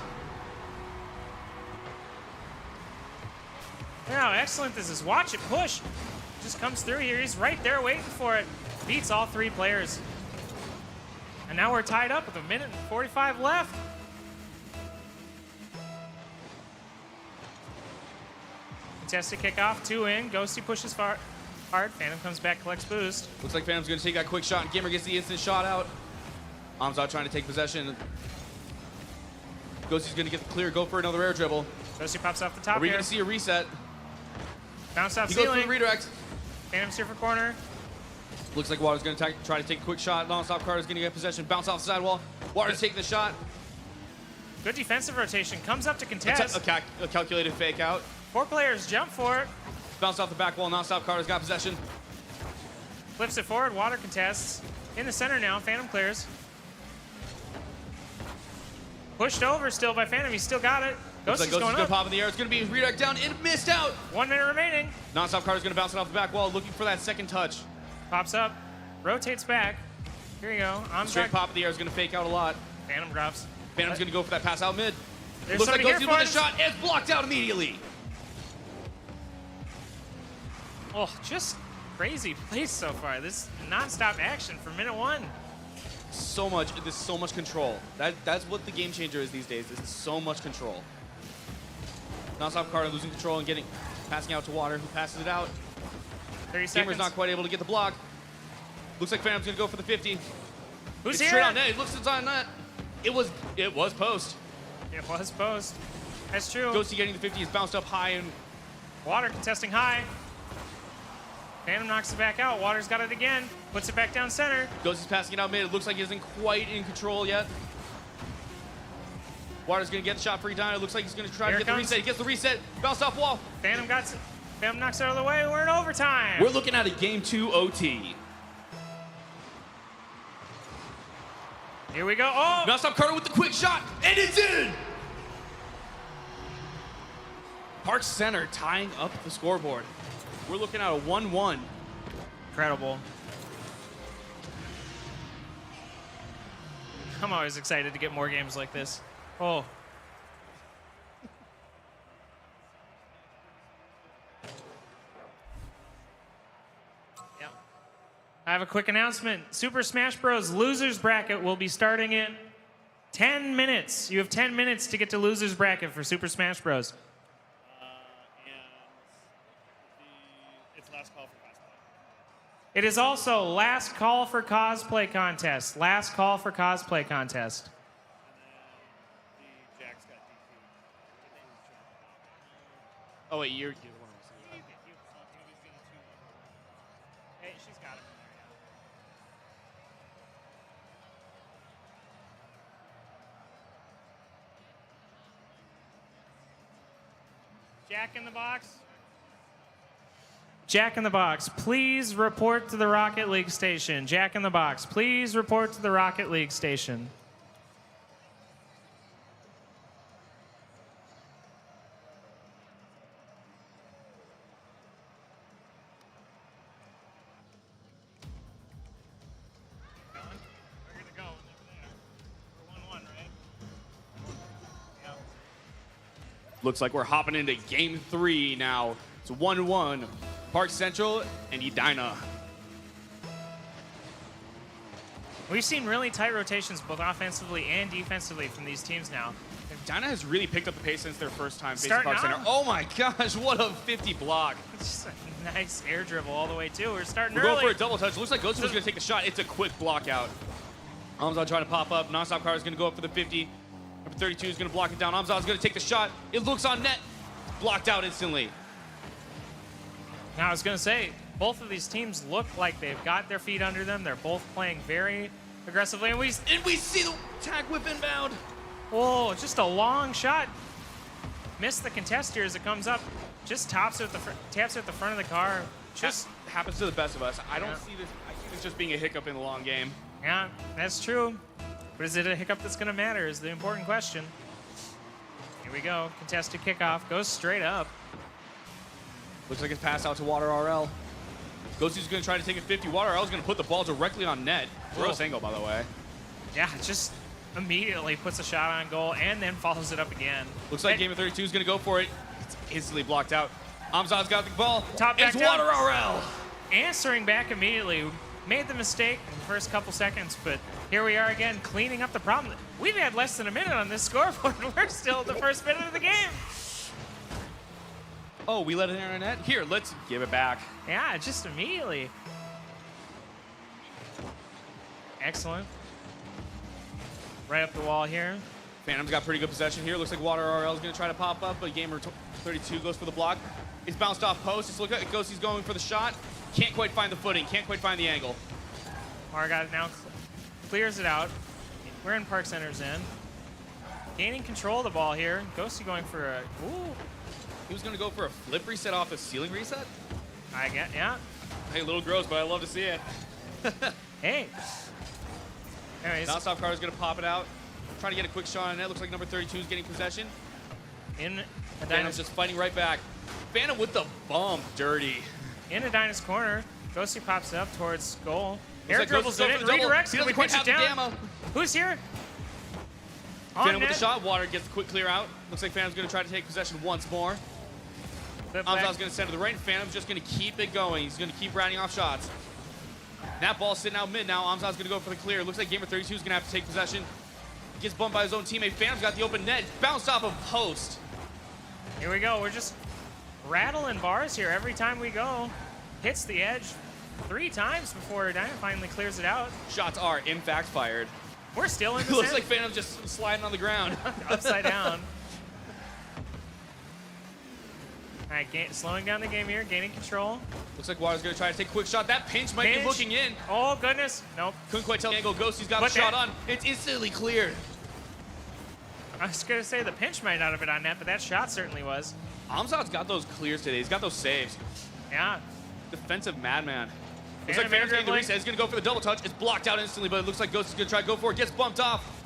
How excellent this is. Watch it push. Just comes through here. He's right there waiting for it. Beats all 3 players. And now we're tied up with 1 minute and 45 left. Contested kickoff, 2 in. Ghosty pushes hard. Phantom comes back, collects boost. Looks like Phantom's gonna take that quick shot, and Gamer gets the instant shot out. Hamza trying to take possession. Ghosty's gonna get the clear, go for another air dribble. Ghosty pops off the top Are we here. gonna see a reset? Bounce off He goes for ceiling. the redirect. Phantom's here for corner. Looks like Water's gonna try to take a quick shot. Nonstop Carter's gonna get possession, bounce off the sidewall. Water's taking the shot. Good defensive rotation. Comes up to contest. A calculated fake out. 4 players jump for it. Bounce off the back wall. Nonstop Carter's got possession. Flips it forward. Water contests. In the center now. Phantom clears. Pushed over still by Phantom. He's still got it. Looks like Ghosty's going gonna up. pop in the air. It's gonna be redirect down and missed out. 1 minute remaining. Nonstop Carter's gonna bounce it off the back wall, looking for that second touch. Pops up. Rotates back. Here you go. Straight pop of the air is gonna fake out a lot. Phantom drops. Phantom's gonna go for that pass out mid. There's Looks like somebody Ghosty here with for a him. shot. It's blocked out immediately. Oh, just crazy plays so far. This non-stop action for minute 1. There's so much control. That's what the game changer is these days. There's so much control. Nonstop Carter losing control and passing out to Water, who passes it out. 30 seconds. Gamer's not quite able to get the block. Looks like Phantom's gonna go for the 50. Who's It's here? straight on net. It looks inside net. It was post. It was post. That's true. Ghosty getting the 50 is bounced up high and Water contesting high. Phantom knocks it back out. Water's got it again. Puts it back down center. Ghosty's passing it out mid. It looks like he isn't quite in control yet. Water's gonna get the shot free down. It looks like he's gonna try Here to it get the comes. reset. He gets the reset. Bounced off wall. Phantom knocks it out of the way. We're in overtime. We're looking at a game 2 OT. Here we go. Oh! Nonstop Carter with the quick shot, and it's in! Park Center tying up the scoreboard. We're looking at a 1-1. Incredible. I'm always excited to get more games like this. Oh. Yep. I have a quick announcement. Super Smash Bros. Losers Bracket will be starting in 10 minutes. You have 10 minutes to get to Losers Bracket for Super Smash Bros. It's last call for cosplay. It is also last call for cosplay contest. Last call for cosplay contest. The Jack's got DP. Oh wait, you're one of Hey, Jack in the Box. Jack in the Box, please report to the Rocket League station. Jack in the Box, please report to the Rocket League station. Looks like we're hopping into game 3 now. It's 1-1. Park Central and Edina. We've seen really tight rotations both offensively and defensively from these teams now. Edina has really picked up the pace since their first time facing Starting Park Center. out. Oh my gosh, what a 50 block. It's just a nice air dribble all the way too. We're starting We're early. going for a double touch. Looks like Ghost was going to take the shot. It's a quick block out. Amzad trying to pop up. Nonstop Car is going to go up for the 50. Number 32 is going to block it down. Amzad is going to take the shot. It looks on net. Blocked out instantly. Now, I was going to say, both of these teams look like they've got their feet under them. They're both playing very aggressively. And we see the tag whip inbound. Oh, just a long shot. Missed the contester as it comes up. Just taps it at the front of the car. Just that happens to the best of us. I don't see this. I see this just being a hiccup in the long game. Yeah, that's true. But is it a hiccup that's going to matter is the important question. Here we go. Contested kickoff. Goes straight up. Looks like it's passed out to Water RL. Ghosty's going to try to take a 50. Water RL is going to put the ball directly on net. Gross angle, by the way. Yeah, just immediately puts a shot on goal and then follows it up again. Looks like Game of 32 is going to go for it. It's instantly blocked out. Amzad's got the ball. Top back it's down. Water RL. Answering back immediately. Made the mistake in the first couple seconds, but here we are again, cleaning up the problem. We've had less than a minute on this scoreboard, and we're still at the first minute of the game. Oh, we let it in our net? Here, let's give it back. Yeah, just immediately. Excellent. Right up the wall here. Phantom's got pretty good possession here. Looks like Water RL is going to try to pop up, but Gamer 32 goes for the block. It's bounced off post. It's looking like Ghosty's going for the shot. Can't quite find the footing. Can't quite find the angle. Margot now clears it out. We're in Park Center's end. Gaining control of the ball here. Ghosty going for a... Ooh. He was going to go for a flip reset off a ceiling reset? I get, yeah. Hey, a little gross, but I love to see it. Hey. Anyways. Nonstop Car is going to pop it out. Trying to get a quick shot on net. Looks like number 32 is getting possession. Phantom's just fighting right back. Phantom with the bump. Dirty. In Edina's corner. Ghosty pops it up towards goal. Air like dribbles it in, redirects it, we pitch it down. Who's here? Phantom with the shot. Water gets the quick clear out. Looks like Phantom's going to try to take possession once more. Amzad's going to send to the right. Phantom's just going to keep it going. He's going to keep rounding off shots. That ball sitting out mid now. Amzad's going to go for the clear. Looks like Gamer 32 is going to have to take possession. Gets bumped by his own teammate. Phantom's got the open net. Bounced off of post. Here we go. We're just rattling bars here every time we go. Hits the edge 3 times before Edina finally clears it out. Shots are, in fact, fired. We're still in this. Looks like Phantom just sliding on the ground. Upside down. All right, slowing down the game here, gaining control. Looks like Water's going to try to take a quick shot. That pinch might be looking in. Oh, goodness. Nope. Couldn't quite tell the angle. Ghosty's got the shot on. It's instantly cleared. I was going to say the pinch might not have been on net, but that shot certainly was. Amzad's got those clears today. He's got those saves. Yeah. Defensive madman. Looks like Phantom's getting the reset. He's going to go for the double touch. It's blocked out instantly, but it looks like Ghost is going to try to go for it. Gets bumped off.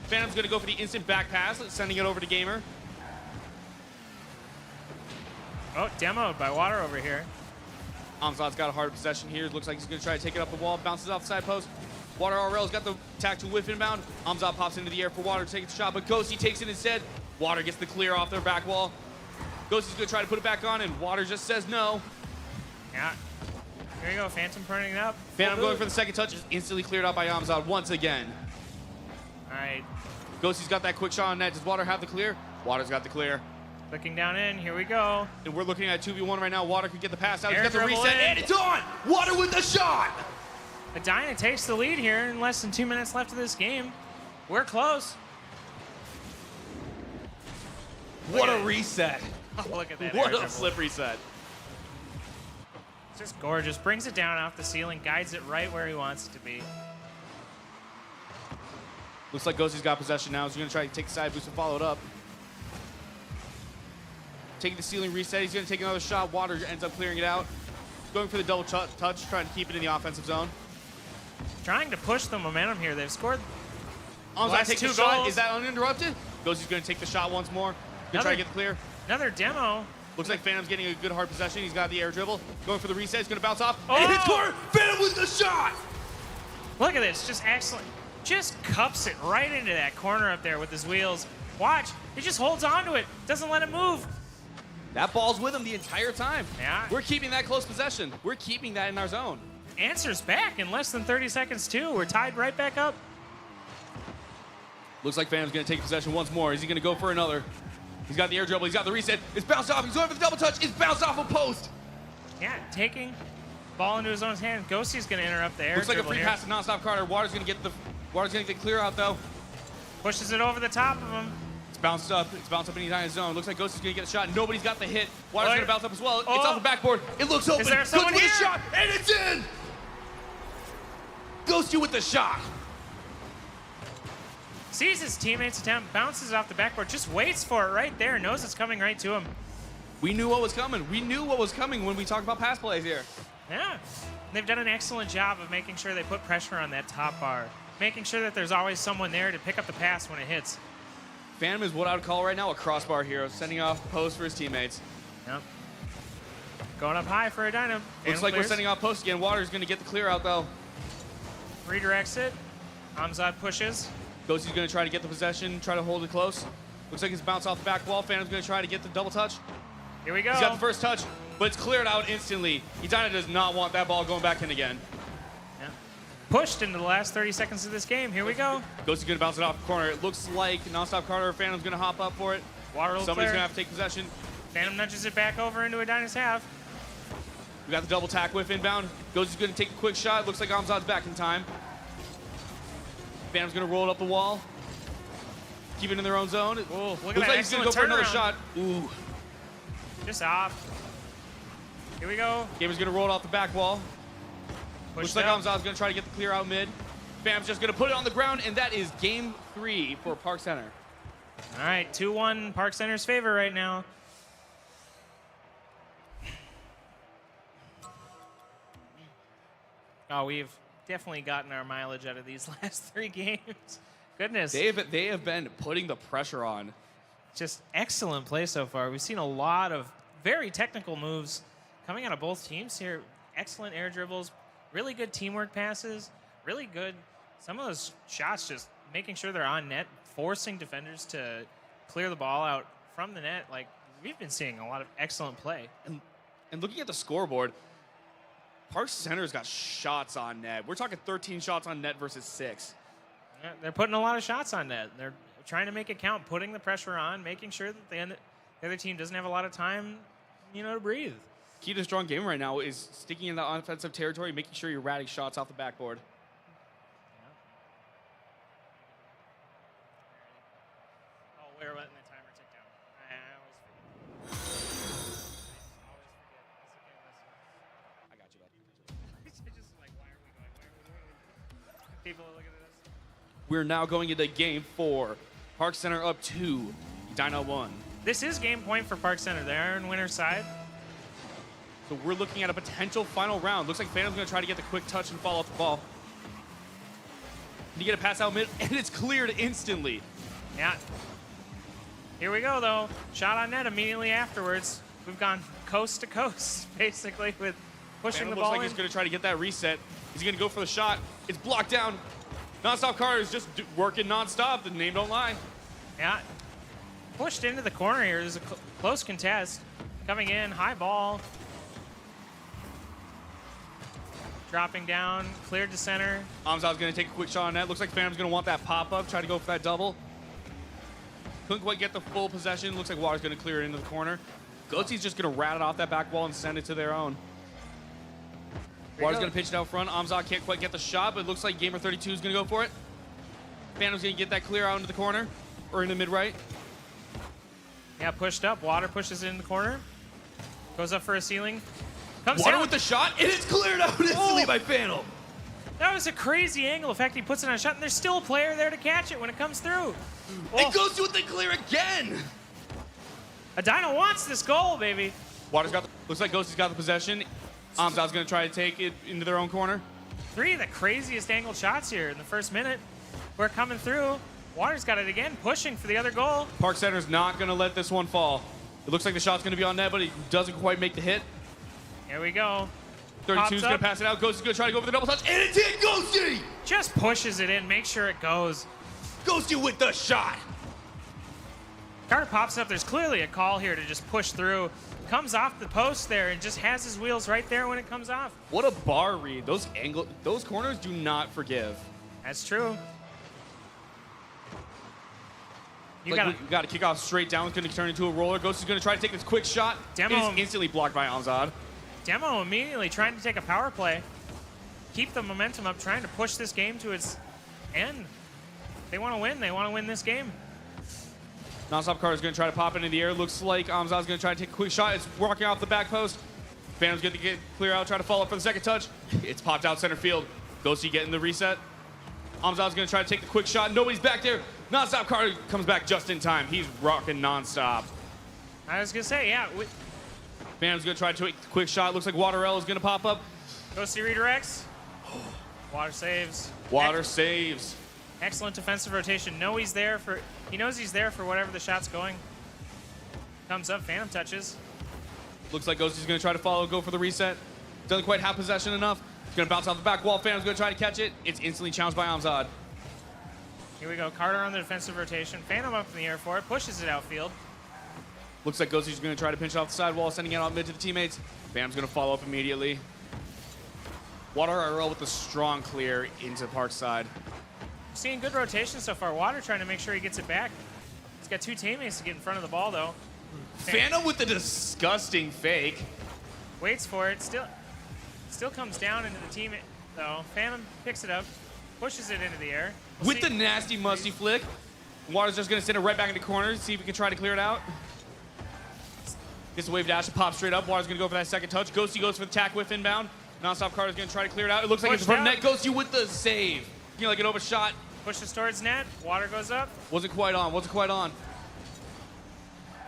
Phantom's going to go for the instant back pass, sending it over to Gamer. Oh, demoed by Water over here. Amzad's got a hard possession here. Looks like he's going to try to take it up the wall. Bounces off the side post. Water RL's got the tactical whiff inbound. Amzad pops into the air for Water to take the shot, but Ghosty takes it instead. Water gets the clear off their back wall. Ghosty's going to try to put it back on, and Water just says no. Yeah. Here you go, Phantom turning it up. Phantom going for the second touch is instantly cleared out by Amzad once again. All right. Ghosty's got that quick shot on net. Does Water have the clear? Water's got the clear. Looking down in, here we go. And we're looking at 2v1 right now. Water could get the pass out. He's got the dribble reset, in. and it's on! Water with the shot! Edina takes the lead here in less than 2 minutes left of this game. We're close. What a reset. Oh, look at that. What a slip reset. It's just gorgeous. Brings it down off the ceiling, guides it right where he wants it to be. Looks like Ghosty's got possession now. He's going to try to take the side boost and follow it up. taking the ceiling reset. He's going to take another shot. Water ends up clearing it out. Going for the double touch, trying to keep it in the offensive zone. Trying to push the momentum here. They've scored Amzad takes the shot. goals. Is that uninterrupted? He's going to take the shot once more. Gonna try to get the clear. Another demo. Looks like Phantom's getting a good hard possession. He's got the air dribble. Going for the reset. He's going to bounce off. Oh! And hits corner. Phantom with the shot. Look at this. Just excellent. Just cups it right into that corner up there with his wheels. Watch. He just holds on to it. Doesn't let it move. That ball's with him the entire time. Yeah. We're keeping that close possession. We're keeping that in our zone. Answers back in less than 30 seconds, too. We're tied right back up. Looks like Phantom's going to take possession once more. Is he going to go for another? He's got the air dribble. He's got the reset. It's bounced off. He's going for the double touch. It's bounced off a post. Yeah, taking ball into his own hand. Ghosty's going to interrupt the air Looks like a dribble free here. pass to nonstop Carter. Water's going to get the clear out, though. Pushes it over the top of him. It's bounced up. It's bounced up in his zone. Looks like Ghosty's going to get a shot. Nobody's got the hit. Water's going to bounce up as well. It's off the backboard. It looks open. Is there someone Ghosty with here? a shot, and it's in. Ghosty with the shot. Sees his teammate's attempt, bounces it off the backboard, just waits for it right there, knows it's coming right to him. We knew what was coming. We knew what was coming when we talked about pass plays here. Yeah. They've done an excellent job of making sure they put pressure on that top bar, making sure that there's always someone there to pick up the pass when it hits. Phantom is what I would call right now a crossbar hero, sending off posts for his teammates. Yep. Going up high for a dynam. Looks like we're sending off posts again. Water's going to get the clear out, though. Redirects it. Amzad pushes. Ghosty's going to try to get the possession, try to hold it close. Looks like it's bounced off the back wall. Phantom's going to try to get the double touch. Here we go. He's got the first touch, but it's cleared out instantly. Edina does not want that ball going back in again. Yeah. Pushed into the last 30 seconds of this game. Here we go. Ghosty's going to bounce it off the corner. It looks like nonstop Carter or Phantom's going to hop up for it. Water will Somebody's clear. going to have to take possession. Phantom nudges it back over into Edina's half. We got the double tack whiff inbound. Ghosty's going to take a quick shot. Looks like Amzad's back in time. Phantom's going to roll it up the wall. Keep it in their own zone. Ooh, look Looks at that like he's going to go for another turnaround. shot. Ooh. Just off. Here we go. Gamer's going to roll it off the back wall. Pushed Looks like up. Amzad's going to try to get the clear out mid. Phantom's just going to put it on the ground, and that is game 3 for Park Center. All right, 2-1 Park Center's favor right now. Oh, we've definitely gotten our mileage out of these last 3 games. Goodness. They have been putting the pressure on. Just excellent play so far. We've seen a lot of very technical moves coming out of both teams here. Excellent air dribbles, really good teamwork passes, really good. Some of those shots just making sure they're on net, forcing defenders to clear the ball out from the net. Like, we've been seeing a lot of excellent play. And looking at the scoreboard, Park Center's got shots on net. We're talking 13 shots on net versus 6. Yeah, they're putting a lot of shots on net. They're trying to make it count, putting the pressure on, making sure that the other team doesn't have a lot of time, to breathe. Key to a strong game right now is sticking in the offensive territory, making sure you're ratting shots off the backboard. Oh, we're letting the timer tick down. I always forget. I got you, bud. It's just like, why are we going? People are looking at this. We're now going into game 4. Park Center up 2, Dino 1. This is game point for Park Center. They are in winner's side. So we're looking at a potential final round. Looks like Phantom's going to try to get the quick touch and follow up the ball. You get a pass out mid, and it's cleared instantly. Yeah. Here we go, though. Shot on net immediately afterwards. We've gone coast to coast, basically, with pushing Phantom the looks ball like in. he's going to try to get that reset. He's going to go for the shot. It's blocked down. Nonstop Carter is just working nonstop. The name don't lie. Yeah. Pushed into the corner here. There's a close contest. Coming in, high ball. Dropping down, cleared to center. Amzad's going to take a quick shot on net. Looks like Phantom's going to want that pop-up, try to go for that double. Couldn't quite get the full possession. Looks like Water's going to clear it into the corner. Ghosty's just going to rat it off that back wall and send it to their own. Water's going to pitch it out front. Amzad can't quite get the shot, but it looks like Gamer 32 is going to go for it. Phantom's going to get that clear out into the corner, or in the mid-right. Yeah, pushed up. Water pushes it in the corner. Goes up for a ceiling. Comes Water down. with the shot, and it's cleared out instantly by Phantom. That was a crazy angle. In fact, he puts it on a shot, and there's still a player there to catch it when it comes through. It goes to it, they clear again. Adina wants this goal, baby. Water's got, looks like Ghosty's got the possession. Amzad's gonna try to take it into their own corner. 3 of the craziest angled shots here in the first minute. We're coming through. Water's got it again, pushing for the other goal. Park Center's not gonna let this one fall. It looks like the shot's gonna be on net, but it doesn't quite make the hit. Here we go. 32's gonna pass it out. Ghosty's gonna try to go for the double touch, and it's in. Ghosty! Just pushes it in, make sure it goes. Ghosty with the shot. Carter pops up. There's clearly a call here to just push through. Comes off the post there and just has his wheels right there when it comes off. What a bar read. Those corners do not forgive. That's true. You got to kick off straight down. It's going to turn into a roller. Ghost is going to try to take this quick shot. Demo It is instantly blocked by Amzad. Demo immediately trying to take a power play. Keep the momentum up, trying to push this game to its end. They want to win. They want to win this game. Nonstop Carter is going to try to pop into the air. Looks like Amzad's going to try to take a quick shot. It's walking off the back post. Phantom's going to get clear out, try to follow up for the second touch. It's popped out center field. Ghosty getting the reset. Amzad's going to try to take the quick shot. Nobody's back there. Nonstop Carter comes back just in time. He's rocking nonstop. I was going to say, yeah. Phantom's going to try to take the quick shot. Looks like Waterell is going to pop up. Ghosty redirects. Water saves. Water saves. Excellent defensive rotation. He knows he's there for whatever the shot's going. Comes up, Phantom touches. Looks like Ghosty's going to try to go for the reset. Doesn't quite have possession enough. It's going to bounce off the back wall. Phantom's going to try to catch it. It's instantly challenged by Amzad. Here we go. Carter on the defensive rotation. Phantom up in the air for it. Pushes it outfield. Looks like Ghosty's going to try to pinch it off the sidewall, sending it out mid to the teammates. Phantom's going to follow up immediately. Water Earl with a strong clear into Parkside. Seeing good rotation so far. Water trying to make sure he gets it back. He's got 2 teammates to get in front of the ball, though. Phantom with the disgusting fake. Waits for it. Still comes down into the team, though. Phantom picks it up, pushes it into the air. With the nasty, musty flick. Water's just going to send it right back into the corner, see if he can try to clear it out. Gets the wave dash, pop straight up. Water's going to go for that second touch. Ghosty goes for the tack whiff inbound. Nonstop Carter's going to try to clear it out. It looks like it's from net. Ghosty with the save. Like an open shot. Pushes towards net. Water goes up. Wasn't quite on.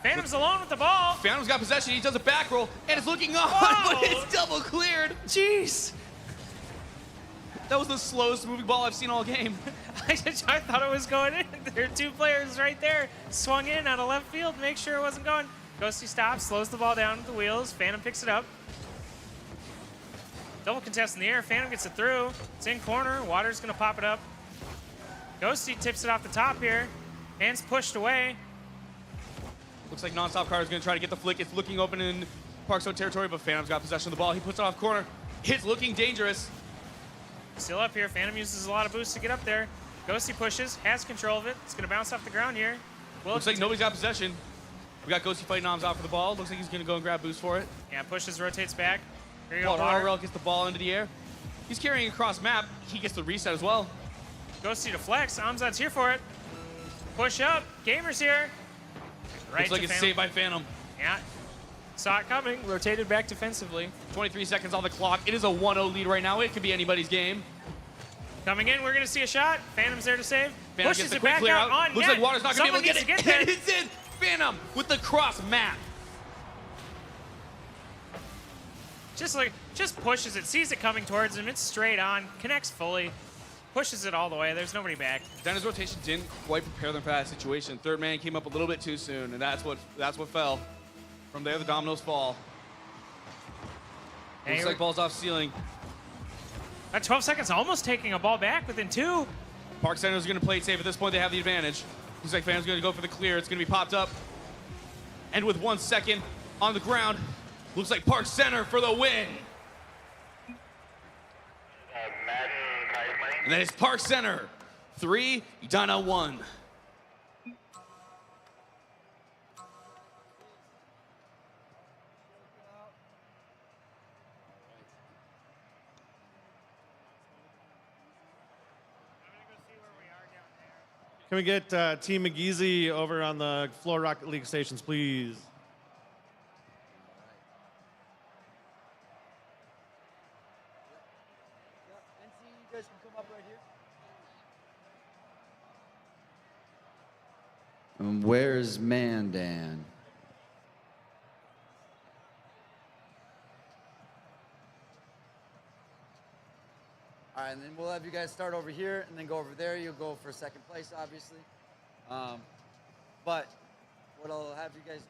Phantom's alone with the ball. Phantom's got possession. He does a back roll, and it's looking on, but it's double cleared. Jeez. That was the slowest moving ball I've seen all game. I thought it was going in. There are 2 players right there. Swung in out of left field. Make sure it wasn't going. Ghosty stops, slows the ball down with the wheels. Phantom picks it up. Double contest in the air. Phantom gets it through. It's in corner. Water's going to pop it up. Ghosty tips it off the top here. Hands pushed away. Looks like Nonstop Carter's going to try to get the flick. It's looking open in Park Zone territory, but Phantom's got possession of the ball. He puts it off corner. It's looking dangerous. Still up here. Phantom uses a lot of boost to get up there. Ghosty pushes, has control of it. It's going to bounce off the ground here. Looks like nobody's got possession. We got Ghosty fighting Amzad for the ball. Looks like he's going to go and grab boost for it. Yeah, pushes, rotates back. Here you go, Waterell gets the ball into the air. He's carrying across map. He gets the reset as well. Ghosty to flex. Amzad's here for it. Push up. Gamer's here. Right. Looks like it's saved by Phantom. Yeah. Saw it coming. Rotated back defensively. 23 seconds on the clock. It is a 1-0 lead right now. It could be anybody's game. Coming in. We're going to see a shot. Phantom's there to save. Phantom Pushes gets the it quick back clear out on Looks net. like Water's not going to be able to get it. there. And it's in. Phantom with the cross map. Just pushes it. Sees it coming towards him. It's straight on. Connects fully. Pushes it all the way. There's nobody back. Dyna's rotation didn't quite prepare them for that situation. Third man came up a little bit too soon, and that's what fell. From there, the dominoes fall. Looks like ball's off ceiling. At 12 seconds, almost taking a ball back within 2. Park Center's going to play it safe. At this point, they have the advantage. Looks like Phantom's going to go for the clear. It's going to be popped up. And with 1 second on the ground, looks like Park Center for the win. And then it's Park Center 3, Dyna 1. Can we get Team McGeezy over on the floor Rocket League stations, please? Where's Mandan? and then we'll have you guys start over here and then go over there. You'll go for second place, obviously. But what I'll have you guys do.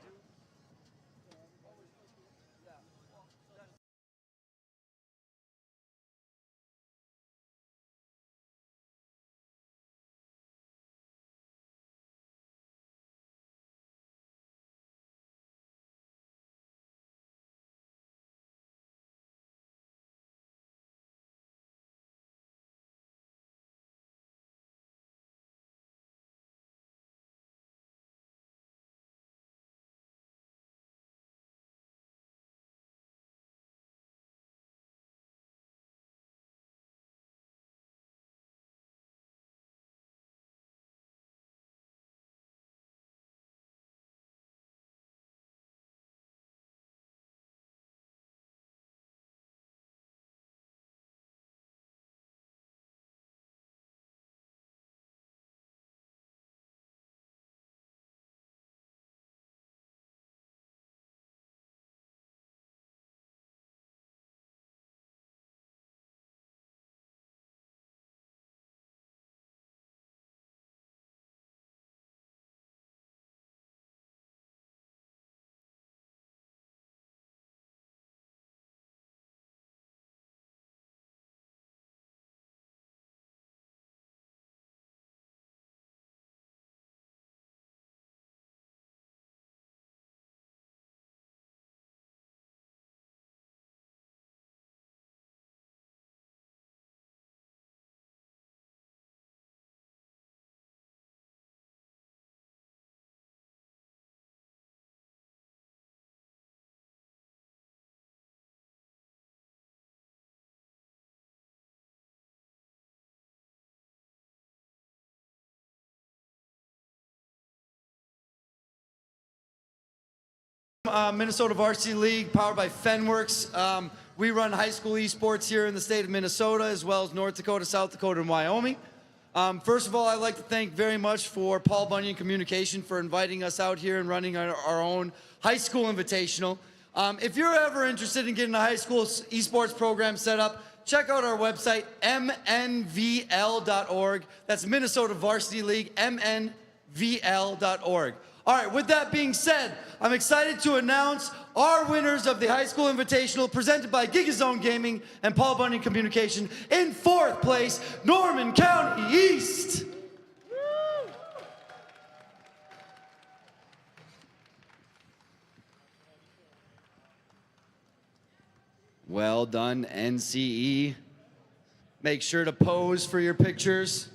Minnesota Varsity League, powered by Fenworks. We run high school esports here in the state of Minnesota, as well as North Dakota, South Dakota, and Wyoming. First of all, I'd like to thank very much for Paul Bunyan Communication for inviting us out here and running our own high school invitational. If you're ever interested in getting a high school esports program set up, check out our website, mnvl.org. That's Minnesota Varsity League, mnvl.org. All right, with that being said, I'm excited to announce our winners of the High School Invitational presented by GigaZone Gaming and Paul Bunyan Communication. In 4th place, Norman County East. Well done, NCE. Make sure to pose for your pictures.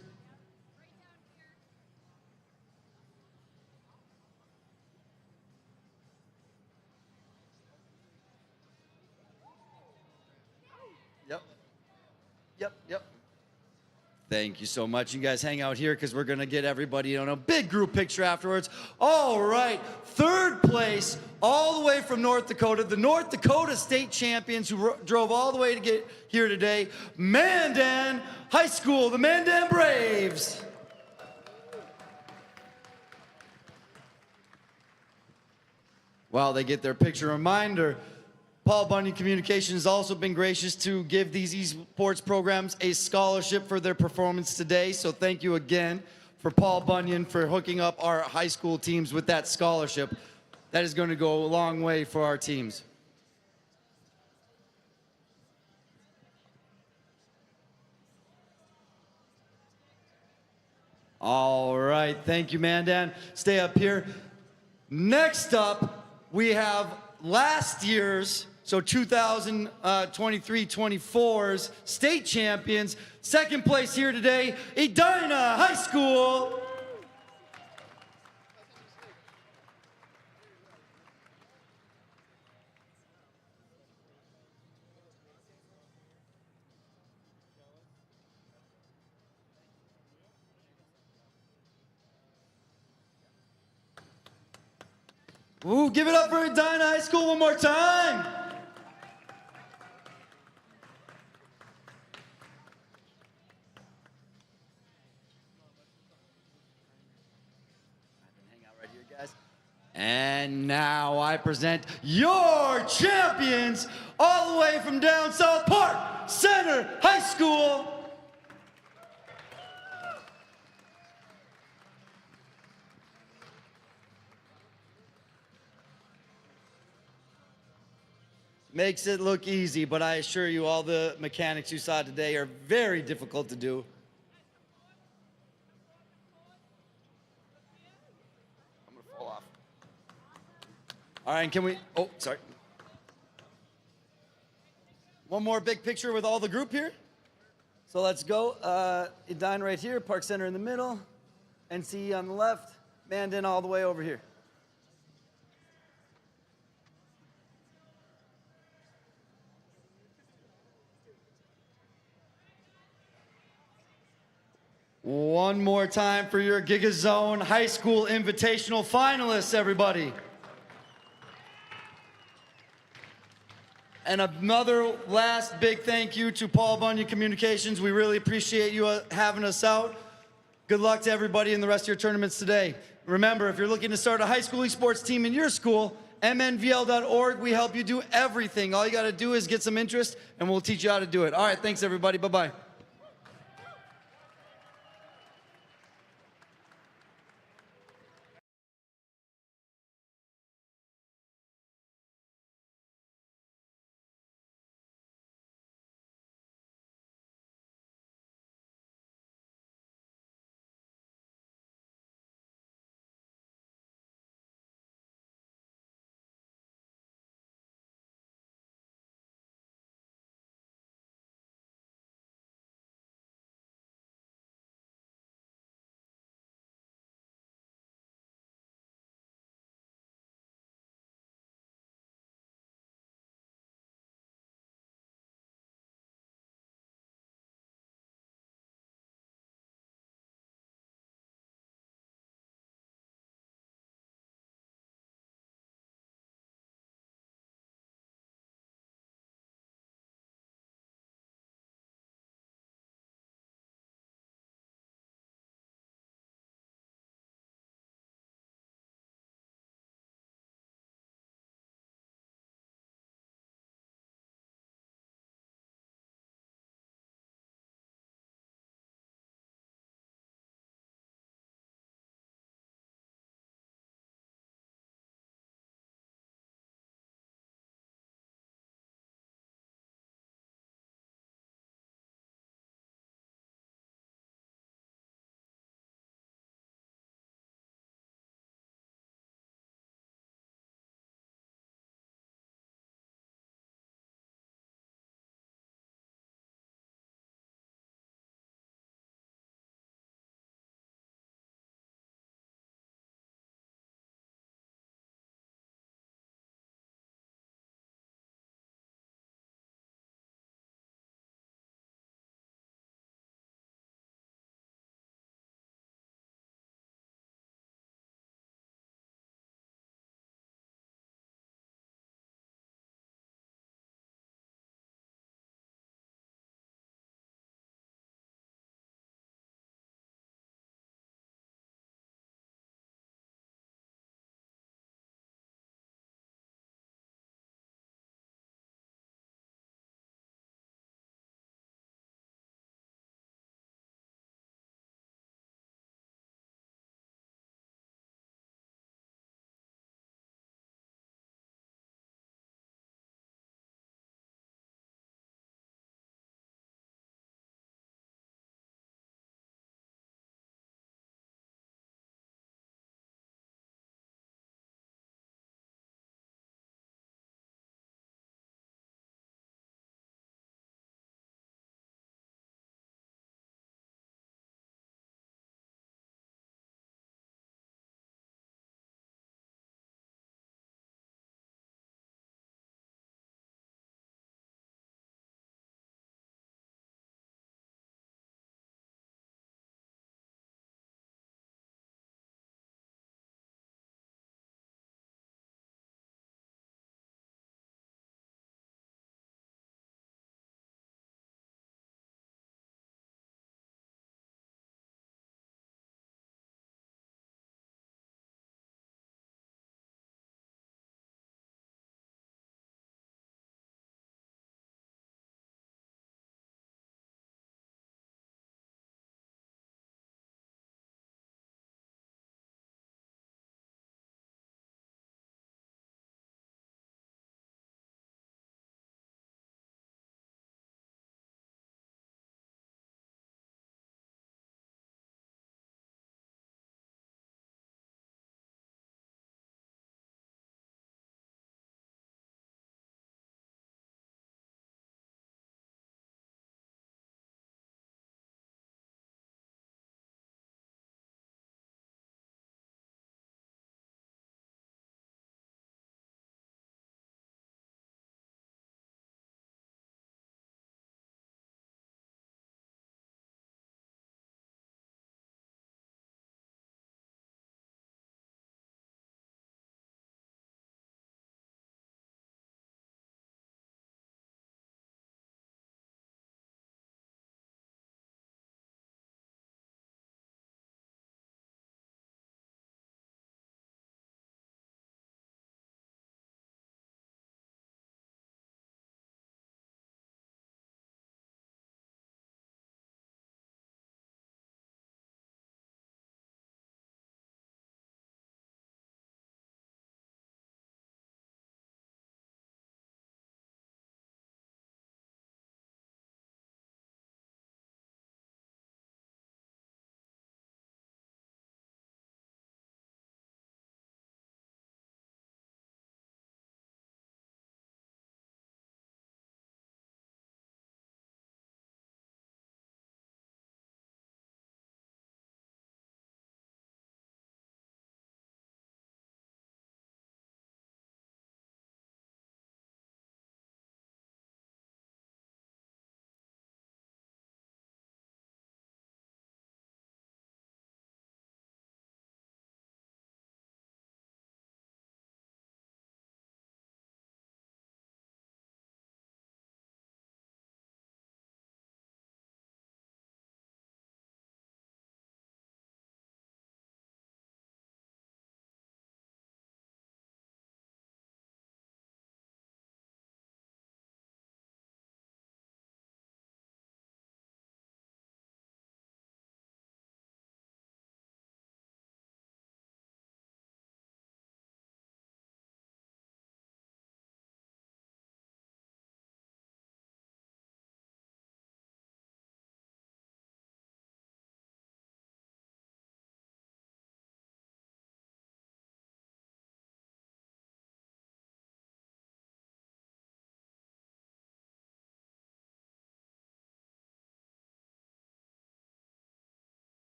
Yep. Thank you so much. You guys hang out here because we're going to get everybody on a big group picture afterwards. All right, 3rd place, all the way from North Dakota, the North Dakota state champions who drove all the way to get here today, Mandan High School, the Mandan Braves. While they get their picture reminder, Paul Bunyan Communication has also been gracious to give these esports programs a scholarship for their performance today. So thank you again for Paul Bunyan for hooking up our high school teams with that scholarship. That is going to go a long way for our teams. All right, thank you, Mandan. Stay up here. Next up, we have last year's, so 2023-24's state champions. 2nd place here today, Edina High School. Ooh, give it up for Edina High School one more time. And now I present your champions, all the way from down South Park Center High School. makes it look easy, but I assure you all the mechanics you saw today are very difficult to do. I'm gonna fall off. All right, and can we, oh, sorry. One more big picture with all the group here. So let's go. Edine right here, Park Center in the middle, NCE on the left, Mandan all the way over here. One more time for your GigaZone High School Invitational finalists, everybody. And another last big thank you to Paul Bunyan Communications. We really appreciate you having us out. Good luck to everybody in the rest of your tournaments today. Remember, if you're looking to start a high school esports team in your school, mnvl.org, we help you do everything. All you got to do is get some interest, and we'll teach you how to do it. All right, thanks, everybody. Bye-bye.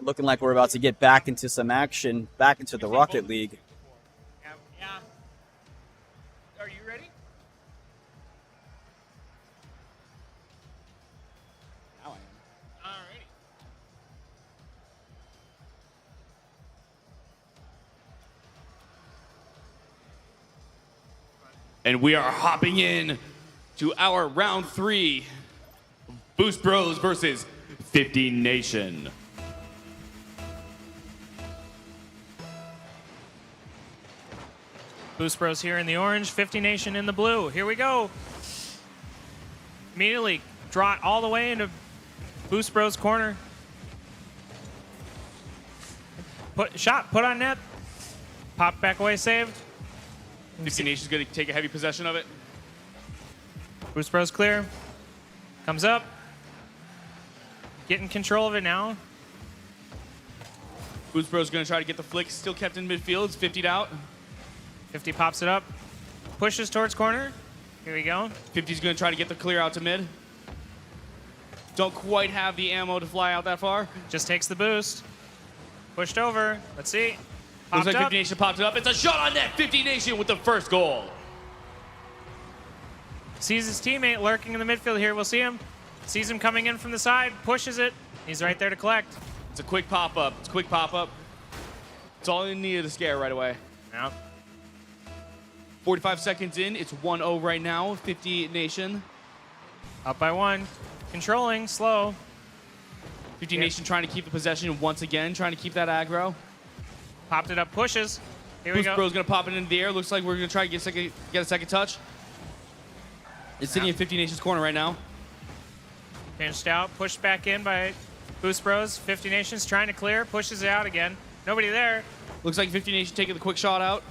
Looking like we're about to get back into some action, back into the Rocket League. Yeah. Are you ready? Now I am. Alrighty. And we are hopping in to our round 3. Boost Bros versus 50 Nation. Boost Bros here in the orange, 50 Nation in the blue. Here we go. Immediately draw it all the way into Boost Bros corner. Put on net. Pop back away, saved. 50 Nation's going to take a heavy possession of it. Boost Bros clear. Comes up. Getting control of it now. Boost Bros going to try to get the flick. Still kept in midfield. It's 50'd out. 50 pops it up. Pushes towards corner. Here we go. 50's going to try to get the clear out to mid. Don't quite have the ammo to fly out that far. Just takes the boost. Pushed over. Let's see. Looks Popped like up. 50 Nation popped it up. It's a shot on net. 50 Nation with the first goal. Sees his teammate lurking in the midfield here. We'll see him. Sees him coming in from the side. Pushes it. He's right there to collect. It's a quick pop-up. It's a quick pop-up. It's all you needed to scare right away. Yeah. 45 seconds in. It's 1-0 right now. 50 Nation. Up by 1. Controlling. Slow. 50 Nation trying to keep the possession once again. Trying to keep that aggro. Popped it up. Pushes. Here we Boost go. Bro's going to pop it into the air. Looks like we're going to try to get a second touch. It's sitting in 50 Nation's corner right now. Pinched out. Pushed back in by Boost Bros. 50 Nations trying to clear. Pushes it out again. Nobody there. Looks like 50 Nation taking the quick shot out.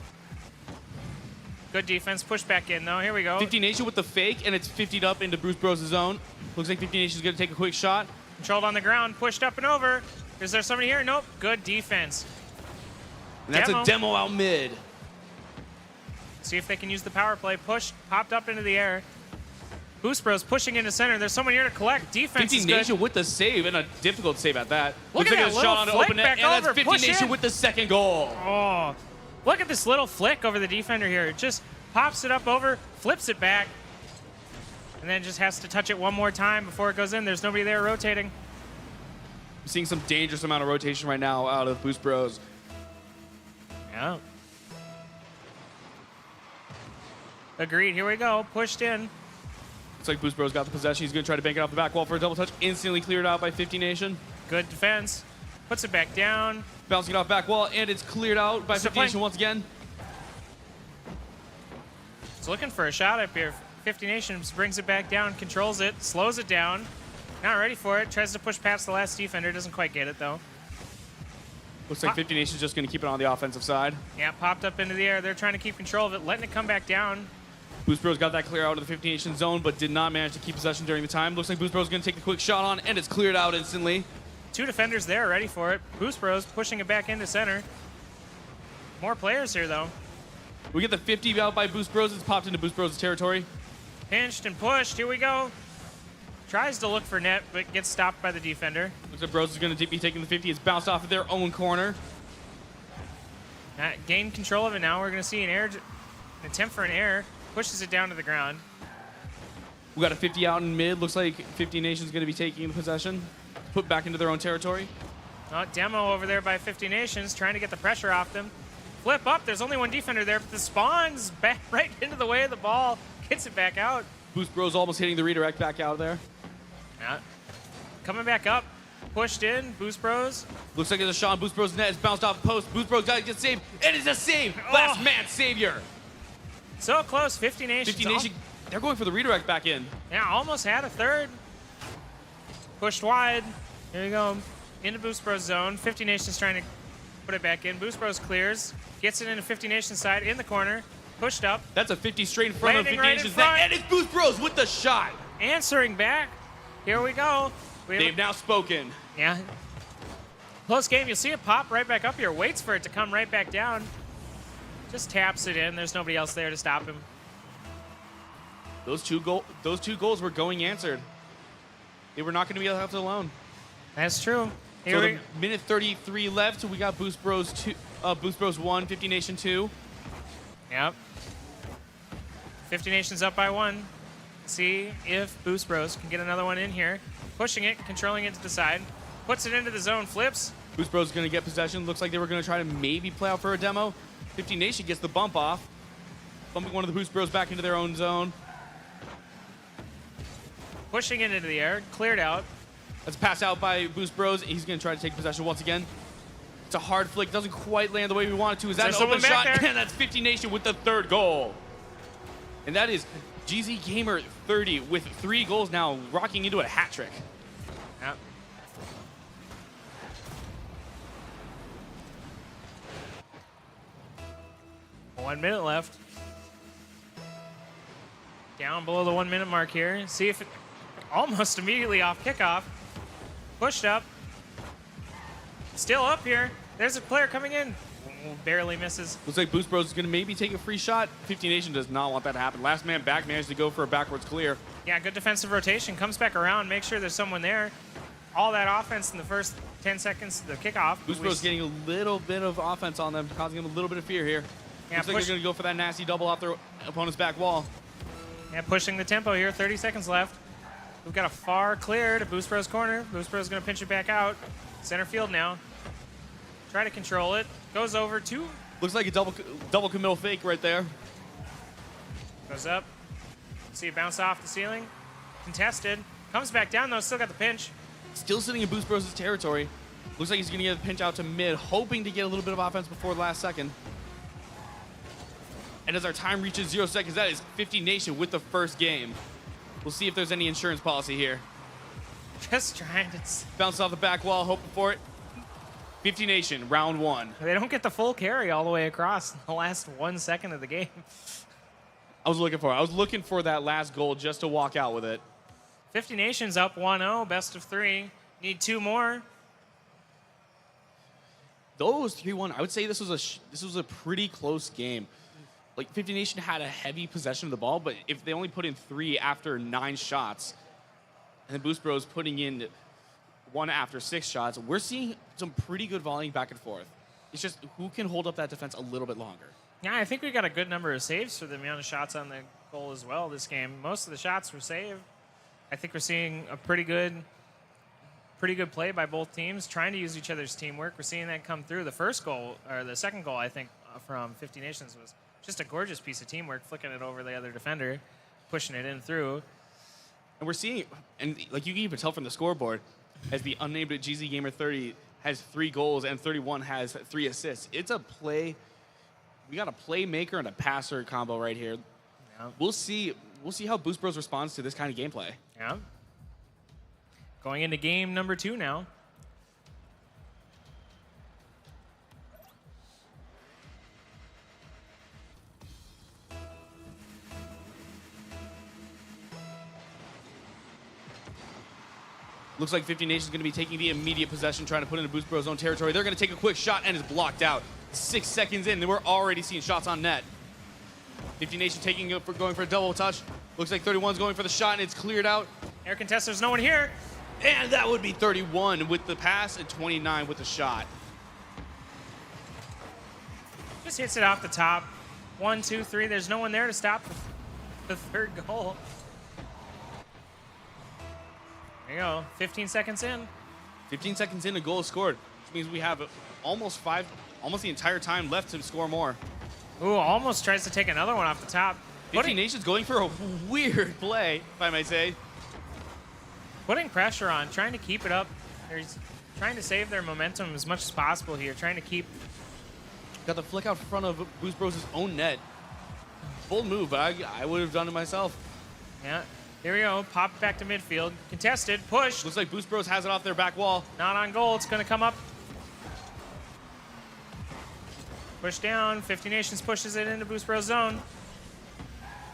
Good defense. Push back in, though. Here we go. 50 Nation with the fake, and it's 50'd up into Boost Bros' zone. Looks like 50 Nation's going to take a quick shot. Controlled on the ground. Pushed up and over. Is there somebody here? Nope. Good defense. And that's a demo out mid. See if they can use the power play. Push. Popped up into the air. Boost Bros pushing into center. There's someone here to collect. Defense 50 is Nation good. with the save, and a difficult save at that. Look Looks at like that a little shot on flick open net, back and that's over. 50 Push Nation in. with the second goal. Oh, look at this little flick over the defender here. It just pops it up over, flips it back, and then just has to touch it one more time before it goes in. There's nobody there rotating. I'm seeing some dangerous amount of rotation right now out of Boost Bros. Yeah. Agreed. Here we go. Pushed in. Looks like Boost Bros got the possession. He's going to try to bank it off the back wall for a double touch. Instantly cleared out by 50 Nation. Good defense. Puts it back down. Bouncing it off back wall, and it's cleared out by 50 Nation once again. He's looking for a shot up here. 50 Nations brings it back down, controls it, slows it down. Not ready for it. Tries to push past the last defender. Doesn't quite get it, though. Looks like 50 Nation's just going to keep it on the offensive side. Yeah, popped up into the air. They're trying to keep control of it, letting it come back down. Boost Bros got that clear out of the 50 Nation zone, but did not manage to keep possession during the time. Looks like Boost Bros is going to take the quick shot on, and it's cleared out instantly. 2 defenders there ready for it. Boost Bros pushing it back into center. More players here, though. We get the 50 out by Boost Bros. It's popped into Boost Bros' territory. Pinched and pushed. Here we go. Tries to look for net, but gets stopped by the defender. Looks like Bros is going to be taking the 50. It's bounced off of their own corner. Gained control of it now. We're going to see an attempt for an air. Pushes it down to the ground. We got a 50 out in mid. Looks like 50 Nation's going to be taking the possession. Put back into their own territory. Oh, demo over there by 50 Nations, trying to get the pressure off them. Flip up. There's only one defender there, but the spawn's back right into the way of the ball. Gets it back out. Boost Bros almost hitting the redirect back out of there. Yeah. Coming back up. Pushed in. Boost Bros. Looks like there's a shot on Boost Bros' net. It's bounced off post. Boost Bros got to get saved. It is a save. Last man savior. So close. 50 Nations. 50 Nation. They're going for the redirect back in. Yeah, almost had a third. Pushed wide. Here you go. Into Boost Bros zone. 50 Nations trying to put it back in. Boost Bros clears. Gets it into 50 Nations side in the corner. Pushed up. That's a 50 straight in front of 50 right Nations. in front. And it's Boost Bros with the shot. Answering back. Here we go. They've now spoken. Yeah. Close game. You'll see it pop right back up here. Waits for it to come right back down. Just taps it in. There's nobody else there to stop him. Those two goals were going answered. They were not going to be left alone. That's true. Here So we the minute 33 left. We got Boost Bros 2, Boost Bros 1, 50 Nation 2. Yep. 50 Nations up by 1. See if Boost Bros can get another one in here. Pushing it, controlling it to the side. Puts it into the zone, flips. Boost Bros going to get possession. Looks like they were going to try to maybe play out for a demo. 50 Nation gets the bump off. Bumping one of the Boost Bros back into their own zone. Pushing it into the air, cleared out. That's pass out by Boost Bros. He's going to try to take possession once again. It's a hard flick. Doesn't quite land the way we want it to. Is that an open shot? And that's 50 Nation with the third goal. And that is GZ Gamer 30 with 3 goals now, rocking into a hat trick. Yep. One minute left. Down below the 1 minute mark here. See if it almost immediately off kickoff. Pushed up. Still up here. There's a player coming in. Barely misses. Looks like Boost Bros is going to maybe take a free shot. 50 Nation does not want that to happen. Last man back managed to go for a backwards clear. Yeah, good defensive rotation. Comes back around, make sure there's someone there. All that offense in the first 10 seconds of the kickoff. Boost Bros getting a little bit of offense on them, causing them a little bit of fear here. Yeah, looks like they're going to go for that nasty double off their opponent's back wall. Yeah, pushing the tempo here. 30 seconds left. We've got a far clear to Boost Bros corner. Boost Bros going to pinch it back out. Center field now. Try to control it. Goes over to. Looks like a double committal fake right there. Goes up. See it bounce off the ceiling. Contested. Comes back down though. Still got the pinch. Still sitting in Boost Bros' territory. Looks like he's going to get a pinch out to mid, hoping to get a little bit of offense before the last second. And as our time reaches 0 seconds, that is 50 Nation with the first game. We'll see if there's any insurance policy here. Just trying to bounce off the back wall, hoping for it. 50 Nation, round 1. They don't get the full carry all the way across in the last 1 second of the game. I was looking for that last goal just to walk out with it. 50 Nations up 1-0, best of 3. Need 2 more. Though it was 3-1, I would say this was a pretty close game. Like 50 Nation had a heavy possession of the ball, but if they only put in 3 after 9 shots, and then Boost Bros putting in 1 after 6 shots, we're seeing some pretty good volleying back and forth. It's just who can hold up that defense a little bit longer. Yeah, I think we got a good number of saves for the amount of shots on the goal as well this game. Most of the shots were saved. I think we're seeing a pretty good play by both teams, trying to use each other's teamwork. We're seeing that come through. The first goal, or the second goal, I think, from 50 Nations was just a gorgeous piece of teamwork, flicking it over the other defender, pushing it in through. And we're seeing, and like you can even tell from the scoreboard, as the unnamed GZ Gamer 30 has 3 goals and 31 has 3 assists. It's a play. We got a playmaker and a passer combo right here. Yeah. We'll see how Boost Bros responds to this kind of gameplay. Yeah. Going into game number 2 now. Looks like 50 Nation is going to be taking the immediate possession, trying to put into Boost Bros' own territory. They're going to take a quick shot, and it's blocked out. 6 seconds in, and we're already seeing shots on net. 50 Nation going for a double touch. Looks like 31's going for the shot, and it's cleared out. Air contest, there's no one here. And that would be 31 with the pass and 29 with the shot. Just hits it off the top. 1, 2, 3. There's no one there to stop the third goal. There you go. 15 seconds in. 15 seconds in, a goal is scored, which means we have almost the entire time left to score more. Ooh, almost tries to take another one off the top. 50 Nation's going for a weird play, if I may say. Putting pressure on, trying to keep it up. They're trying to save their momentum as much as possible here, trying to keep. Got the flick out front of Boost Bros' own net. Bold move, but I would have done it myself. Yeah, here we go. Pop it back to midfield. Contested, push. Looks like Boost Bros has it off their back wall. Not on goal, it's gonna come up. Push down, 50 Nations pushes it into Boost Bros zone.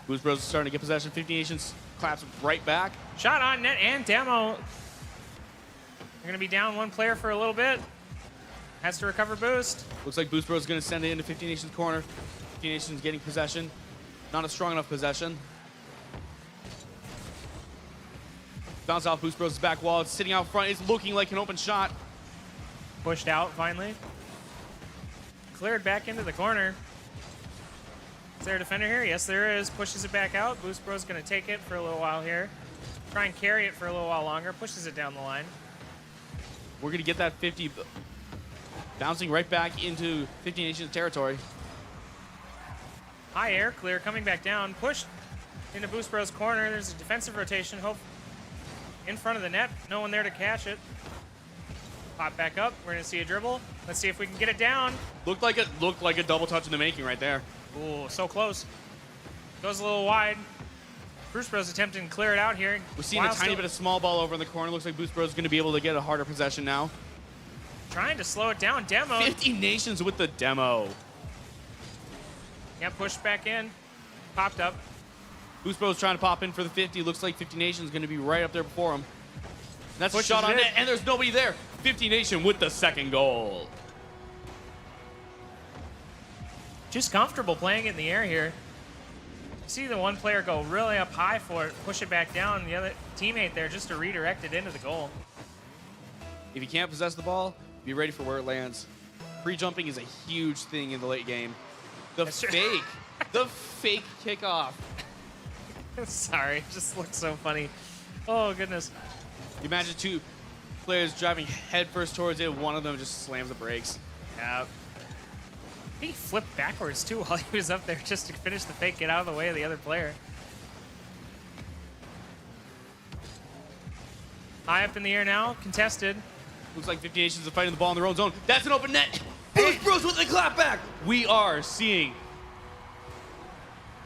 Boost Bros is starting to get possession. 50 Nations claps right back. Shot on net and demo. They're gonna be down 1 player for a little bit. Has to recover Boost. Looks like Boost Bros is gonna send it into 50 Nations corner. 50 Nations getting possession. Not a strong enough possession. Bounce off Boost Bros' back wall. It's sitting out front. It's looking like an open shot. Pushed out finally. Cleared back into the corner. Is there a defender here? Yes, there is. Pushes it back out. Boost Bro's going to take it for a little while here. Try and carry it for a little while longer. Pushes it down the line. We're going to get that 50 bouncing right back into 50 Nations territory. High air clear coming back down. Pushed into Boost Bro's corner. There's a defensive rotation. Hope in front of the net. No one there to catch it. Pop back up. We're going to see a dribble. Let's see if we can get it down. Looked like a double touch in the making right there. Ooh, so close. Goes a little wide. Boost Bro's attempting to clear it out here. We're seeing a tiny bit of small ball over in the corner. Looks like Boost Bro's going to be able to get a harder possession now. Trying to slow it down. Demo. 50 Nations with the demo. Yeah, pushed back in. Popped up. Boost Bro's trying to pop in for the 50. Looks like 50 Nations going to be right up there before him. That's a shot on net, and there's nobody there. 50 Nation with the second goal. Just comfortable playing it in the air here. See the one player go really up high for it, push it back down, the other teammate there just to redirect it into the goal. If you can't possess the ball, be ready for where it lands. Pre-jumping is a huge thing in the late game. The fake kickoff. Sorry, it just looks so funny. Oh, goodness. You imagine two players driving headfirst towards it, one of them just slams the brakes. Yeah. He flipped backwards, too, while he was up there just to finish the fake, get out of the way of the other player. High up in the air now, contested. Looks like 50 Nations are fighting the ball in their own zone. That's an open net. Boost Bros with the clap back. We are seeing.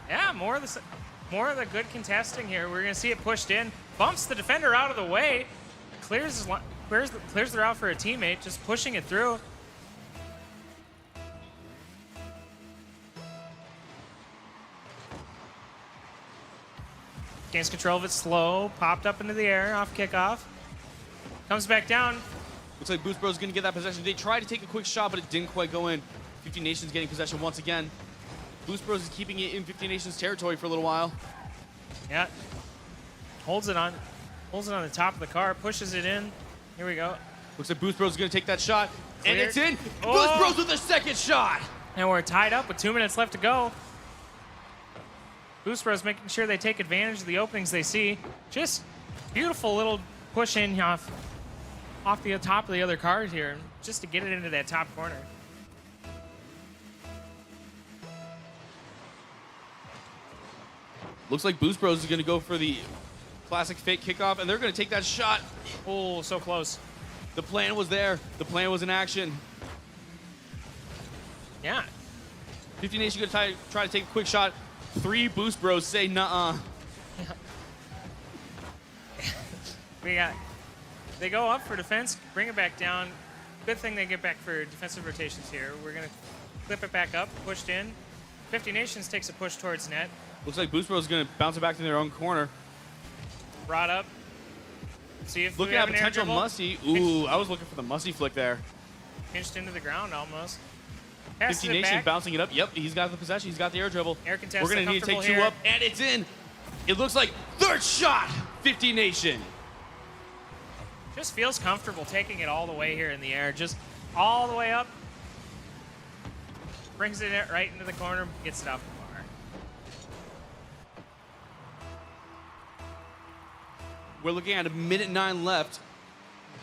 Yeah, more of the good contesting here. We're gonna see it pushed in, bumps the defender out of the way, clears the route for a teammate, just pushing it through. Gains control of it, slow, popped up into the air off kickoff. Comes back down. Looks like Boost Bros is going to get that possession. They tried to take a quick shot, but it didn't quite go in. 50 Nations getting possession once again. Boost Bros is keeping it in 50 Nations territory for a little while. Yeah. Holds it on the top of the car, pushes it in. Here we go. Looks like Boost Bros is going to take that shot, and Cleared. it's in. Oh. Boost Bros with the second shot. And we're tied up with 2 minutes left to go. Boost Bros making sure they take advantage of the openings they see. Just beautiful little push in off the top of the other cars here, just to get it into that top corner. Looks like Boost Bros is going to go for the classic fake kickoff, and they're going to take that shot. Oh, so close. The plan was there. The plan was in action. Yeah. 50 Nation going to try to take a quick shot. 3 Boost Bros say nuh-uh. They go up for defense, bring it back down. Good thing they get back for defensive rotations here. We're going to clip it back up, pushed in. 50 Nations takes a push towards net. Looks like Boost Bros is going to bounce it back to their own corner. Brought up. See if looking we have at an air potential dribble. musty. Ooh, I was looking for the musty flick there. Pinched into the ground almost. 50 Nation bouncing it up. Yep, he's got the possession. He's got the air dribble. Air contest. We're going to need to take 2 up, and it's in. It looks like third shot. 50 Nation. Just feels comfortable taking it all the way here in the air. Just all the way up. Brings it right into the corner, gets it off the bar. We're looking at 1:09 left.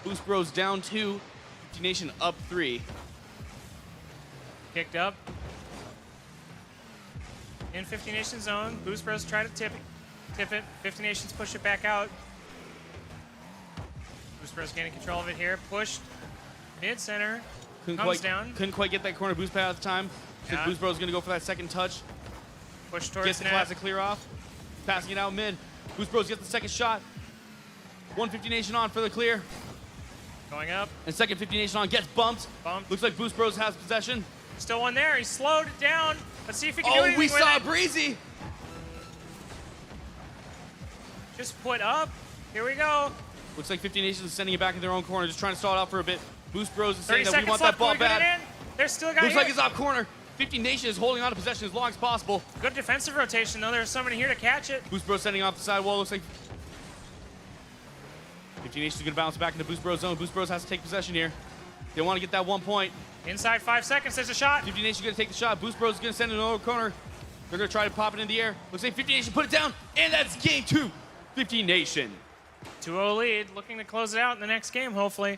Boost Bros down 2. 50 Nation up 3. Kicked up. In 50 Nation zone. Boost Bros try to tip it. 50 Nations push it back out. Boost Bros gaining control of it here. Pushed. Mid-center. Comes down. Couldn't quite get that corner boost pad at the time. So Yeah. Boost Bros is going to go for that second touch. Push towards Gets the net. classic clear off. Passing it out mid. Boost Bros gets the second shot. 150 Nation on for the clear. Going up. And second 50 Nation on gets bumped. Looks like Boost Bros has possession. Still one there. He slowed it down. Let's see if he can do Oh, anything we with saw it. Breezy. Just put up. Here we go. Looks like 50 Nations is sending it back in their own corner, just trying to stall it out for a bit. Boost Bros is 30 saying that we seconds want left. that ball Can we get bad. it in? They're still got Looks it like in. it's off corner. 50 Nation is holding on to possession as long as possible. Good defensive rotation, though. There's somebody here to catch it. Boost Bros sending off the sidewall. Looks like 50 Nation is going to bounce back into Boost Bros zone. Boost Bros has to take possession here. They want to get that 1 point. Inside 5 seconds, there's a shot. 50 Nation going to take the shot. Boost Bros is going to send it in the lower corner. They're going to try to pop it in the air. Looks like 50 Nation put it down, and that's game 2. 50 Nation. 2-0 lead, looking to close it out in the next game, hopefully.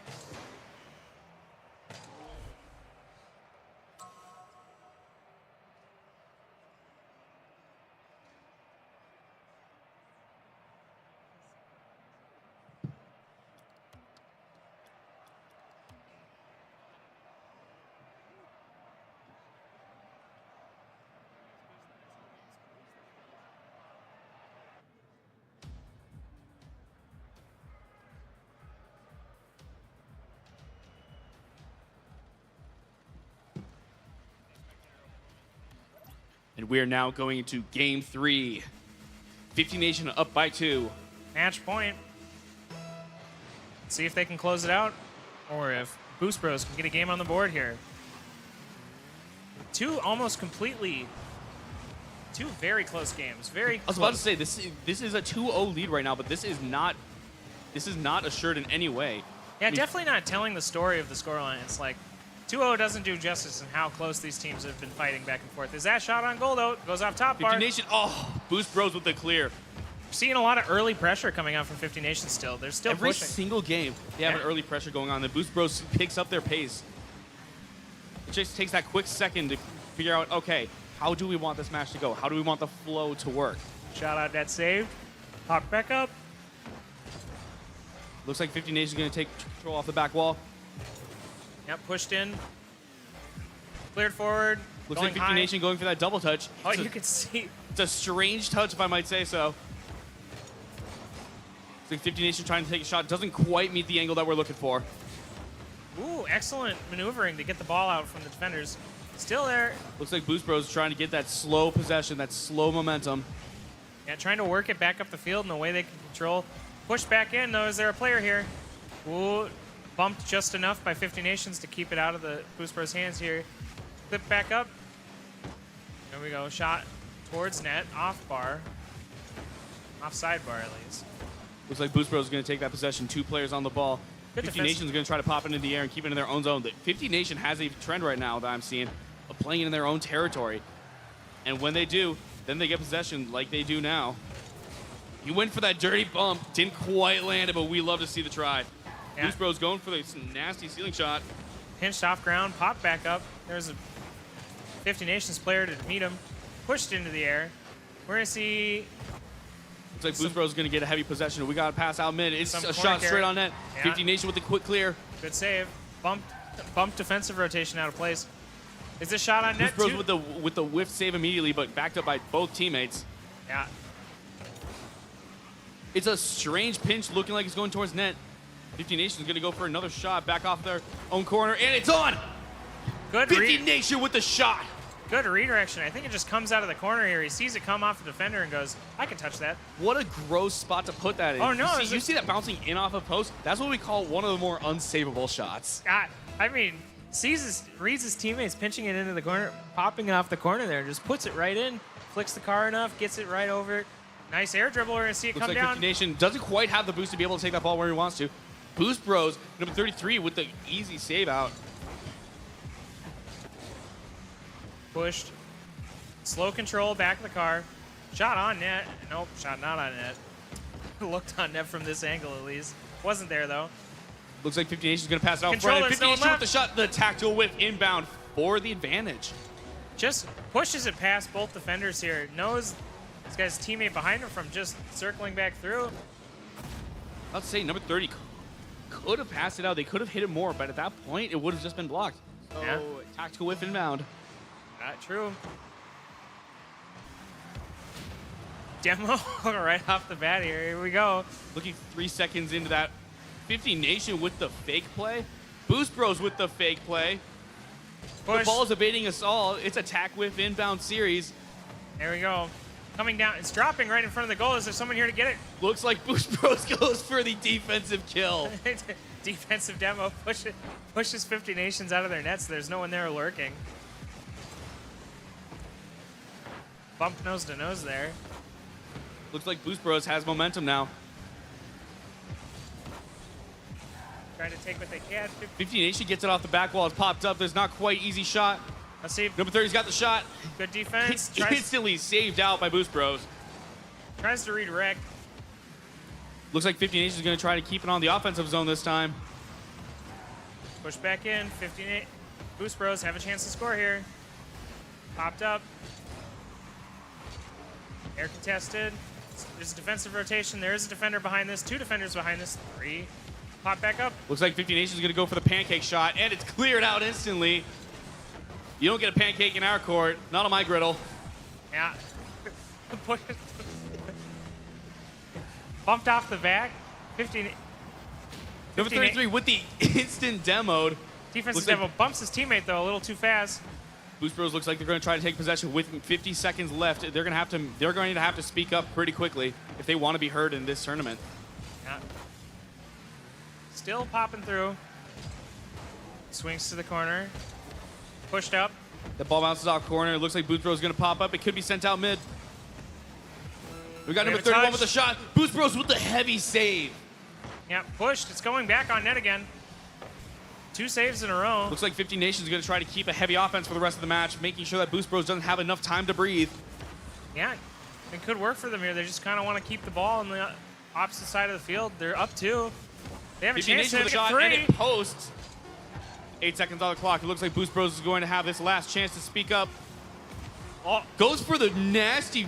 And we are now going into game 3. 50 Nation up by 2. Match point. See if they can close it out, or if Boost Bros can get a game on the board here. Two very close games. Very I was about to say, this is a 2-0 lead right now, but this is not assured in any way. Yeah, definitely not telling the story of the scoreline. It's like 2-0 doesn't do justice in how close these teams have been fighting back and forth. Is that shot on goal, though? Goes off top 50 bar. Nation, oh, Boost Bros with the clear. Seeing a lot of early pressure coming out from 50 Nation still. They're still Every pushing. single game, they have an early pressure going on. The Boost Bros picks up their pace. It just takes that quick second to figure out, okay, how do we want this match to go? How do we want the flow to work? Shot out, net saved. Pop back up. Looks like 50 Nation is going to take control off the back wall. Yep, pushed in. Cleared forward. Looks like 50 Nation going for that double touch. Oh, you can see. It's a strange touch, if I might say so. Looks like 50 Nation trying to take a shot. Doesn't quite meet the angle that we're looking for. Ooh, excellent maneuvering to get the ball out from the defenders. Still there. Looks like Boost Bros trying to get that slow possession, that slow momentum. Yeah, trying to work it back up the field in the way they can control. Push back in, though. Is there a player here? Ooh, bumped just enough by 50 Nations to keep it out of the Boost Bros hands here. Flip back up. There we go. Shot towards net, off bar. Off sidebar, at least. Looks like Boost Bros is going to take that possession. 2 players on the ball. Good 50 defense. Nation is going to try to pop it into the air and keep it in their own zone. The 50 Nation has a trend right now that I'm seeing of playing in their own territory. And when they do, then they get possession like they do now. He went for that dirty bump. Didn't quite land it, but we love to see the try. Yeah. Boost Bros going for this nasty ceiling shot. Pinched off ground, popped back up. There's a 50 Nations player to meet him. Pushed into the air. We're going to see... Looks like Boost Bros is going to get a heavy possession. We got to pass out mid. It's Some a corner shot straight carry. on net. Yeah. 50 Nation with the quick clear. Good save. Bumped defensive rotation out of place. Is this shot on net Boost Bros too? with the whiff save immediately, but backed up by both teammates. Yeah. It's a strange pinch looking like it's going towards net. 50 Nation is going to go for another shot back off their own corner, and it's on! Good 50 Nation with the shot! Good redirection. I think it just comes out of the corner here. He sees it come off the defender and goes, I can touch that. What a gross spot to put that in. Oh, no. You see that bouncing in off a post? That's what we call one of the more unsavable shots. I mean, reads his teammates pinching it into the corner, popping it off the corner there, just puts it right in, flicks the car enough, gets it right over it. Nice air dribble. We're going to see it Looks come like down. 50 Nation doesn't quite have the boost to be able to take that ball where he wants to. Boost Bros, number 33, with the easy save out. Pushed. Slow control, back of the car. Shot on net. Nope, shot not on net. Looked on net from this angle at least. Wasn't there though. Looks like 50 Nation is going to pass it out Control, front. there's 50 no Nation one with the shot, the tactical whip inbound for the advantage. Just pushes it past both defenders here. Knows this guy's teammate behind him from just circling back through. Let's say number 30 could have passed it out. They could have hit it more, but at that point, it would have just been blocked. So, Yeah. tactical whip inbound. Not true. Demo right off the bat here. Here we go. Looking 3 seconds into that. 50 Nation with the fake play. Boost Bros with the fake play. Push. The ball is evading us all. It's a tack whip inbound series. There we go. Coming down. It's dropping right in front of the goal. Is there someone here to get it? Looks like Boost Bros goes for the defensive kill. Defensive demo. Pushes 50 Nations out of their nets. There's no one there lurking. Bump nose to nose there. Looks like Boost Bros has momentum now. trying to take what they can. 50 Nation gets it off the back wall. It's popped up. There's not quite easy shot. Let's see. Number 30's got the shot. Good defense. It's instantly saved out by Boost Bros. Tries to redirect. Looks like 50 Nation is going to try to keep it on the offensive zone this time. Push back in. 58. Boost Bros have a chance to score here. Popped up. Air contested. There's a defensive rotation. There is a defender behind this. 2 defenders behind this. 3. Pop back up. Looks like 50 Nation is going to go for the pancake shot, and it's cleared out instantly. You don't get a pancake in our court. Not on my griddle. Yeah. Bumped off the back. 50. Number 33 with the instant demoed. Defensive demo bumps his teammate though a little too fast. Boost Bros looks like they're going to try to take possession with 50 seconds left. They're going to have to speak up pretty quickly if they want to be heard in this tournament. Yeah. Still popping through. Swings to the corner. Pushed up. The ball bounces off corner. It looks like Boost Bros is going to pop up. It could be sent out mid. We got number 31 with the shot. Boost Bros with the heavy save. Yeah, pushed. It's going back on net again. 2 saves in a row. Looks like 50 Nation is going to try to keep a heavy offense for the rest of the match, making sure that Boost Bros doesn't have enough time to breathe. Yeah, it could work for them here. They just kind of want to keep the ball on the opposite side of the field. They're up 2. They have a 50 chance Nation to with a get shot, 3. and it posts. 8 seconds on the clock. It looks like Boost Bros is going to have this last chance to speak up. Oh. Goes for the nasty,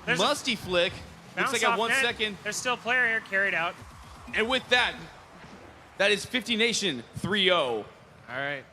musty flick. Looks like at 1 second. There's still a player here carried out. And with that, that is 50 Nation 3-0. All right.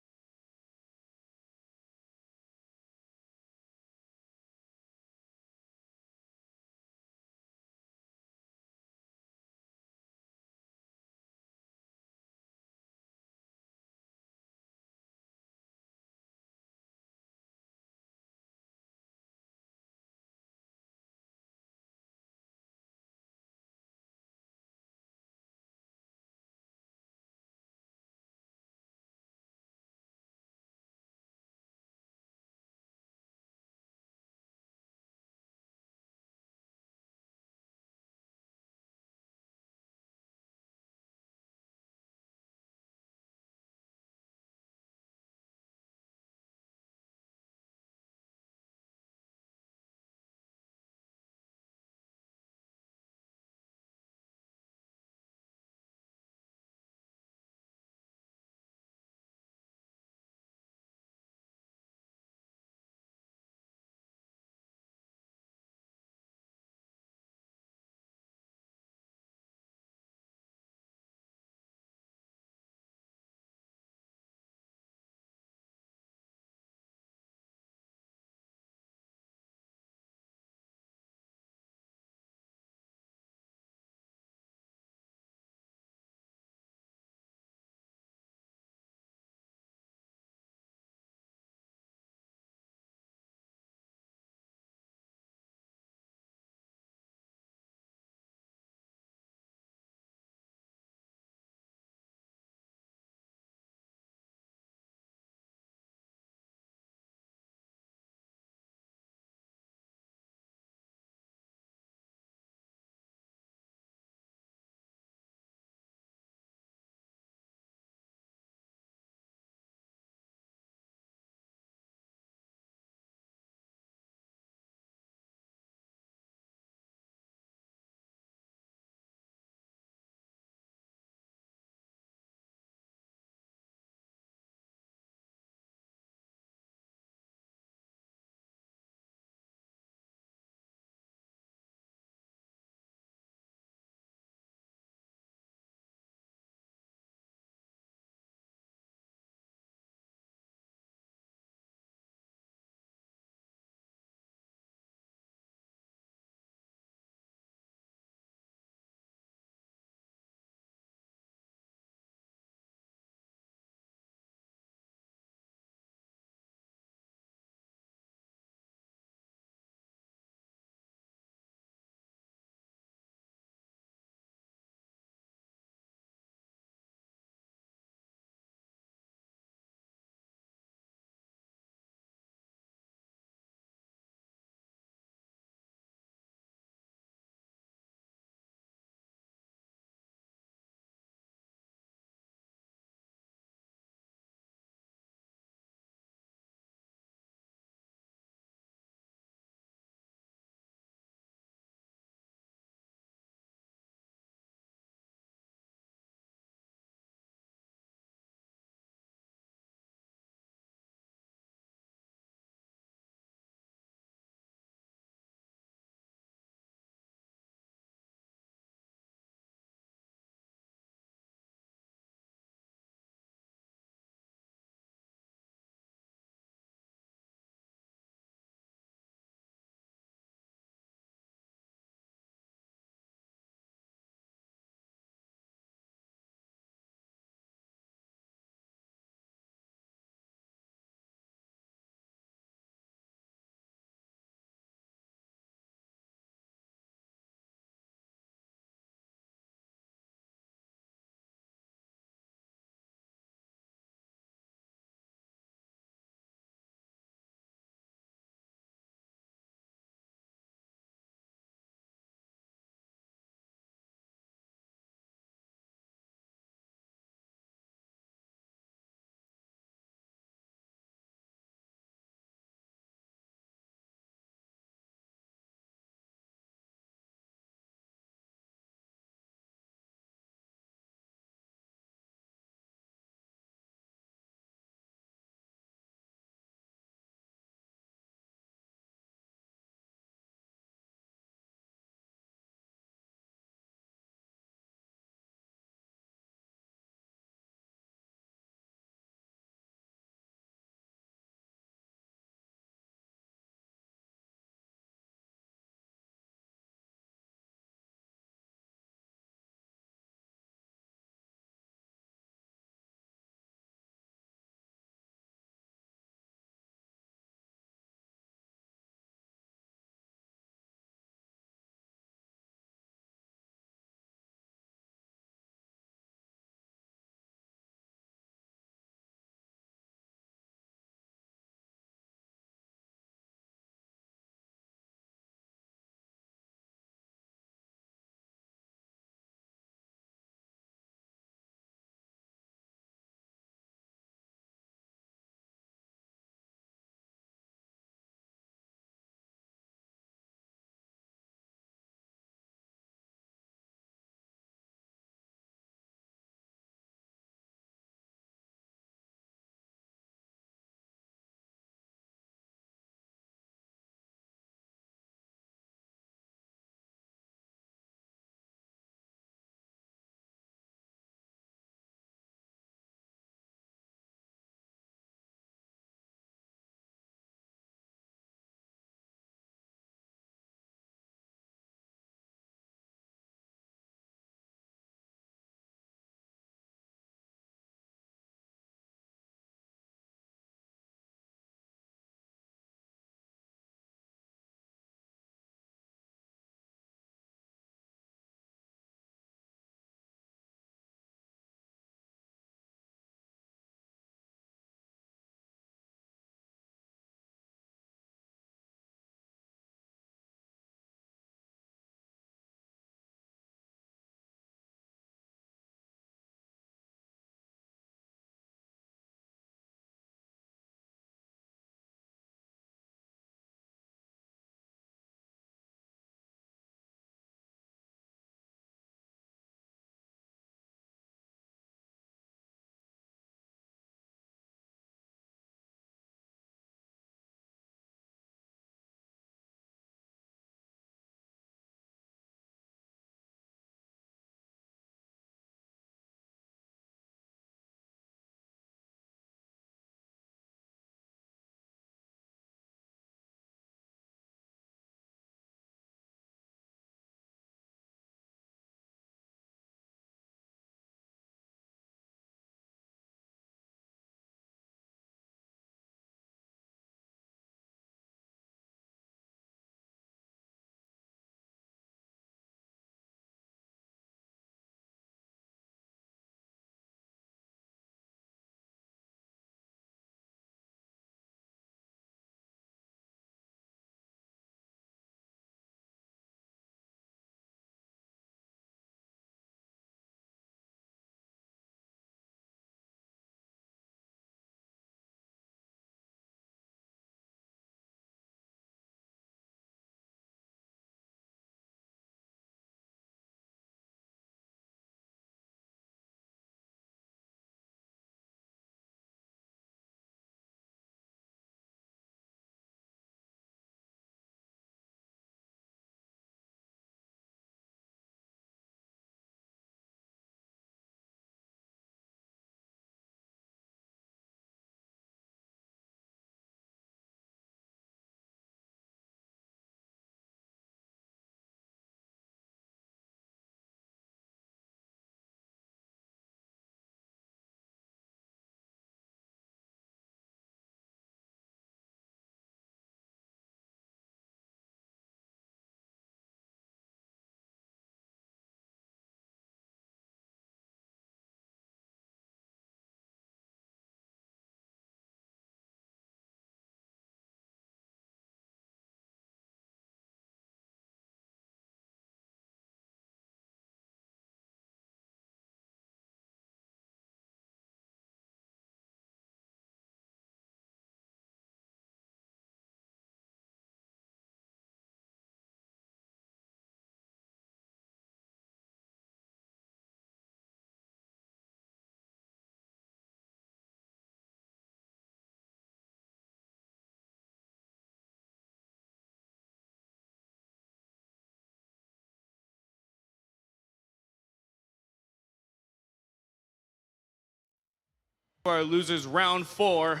For our losers, round 4,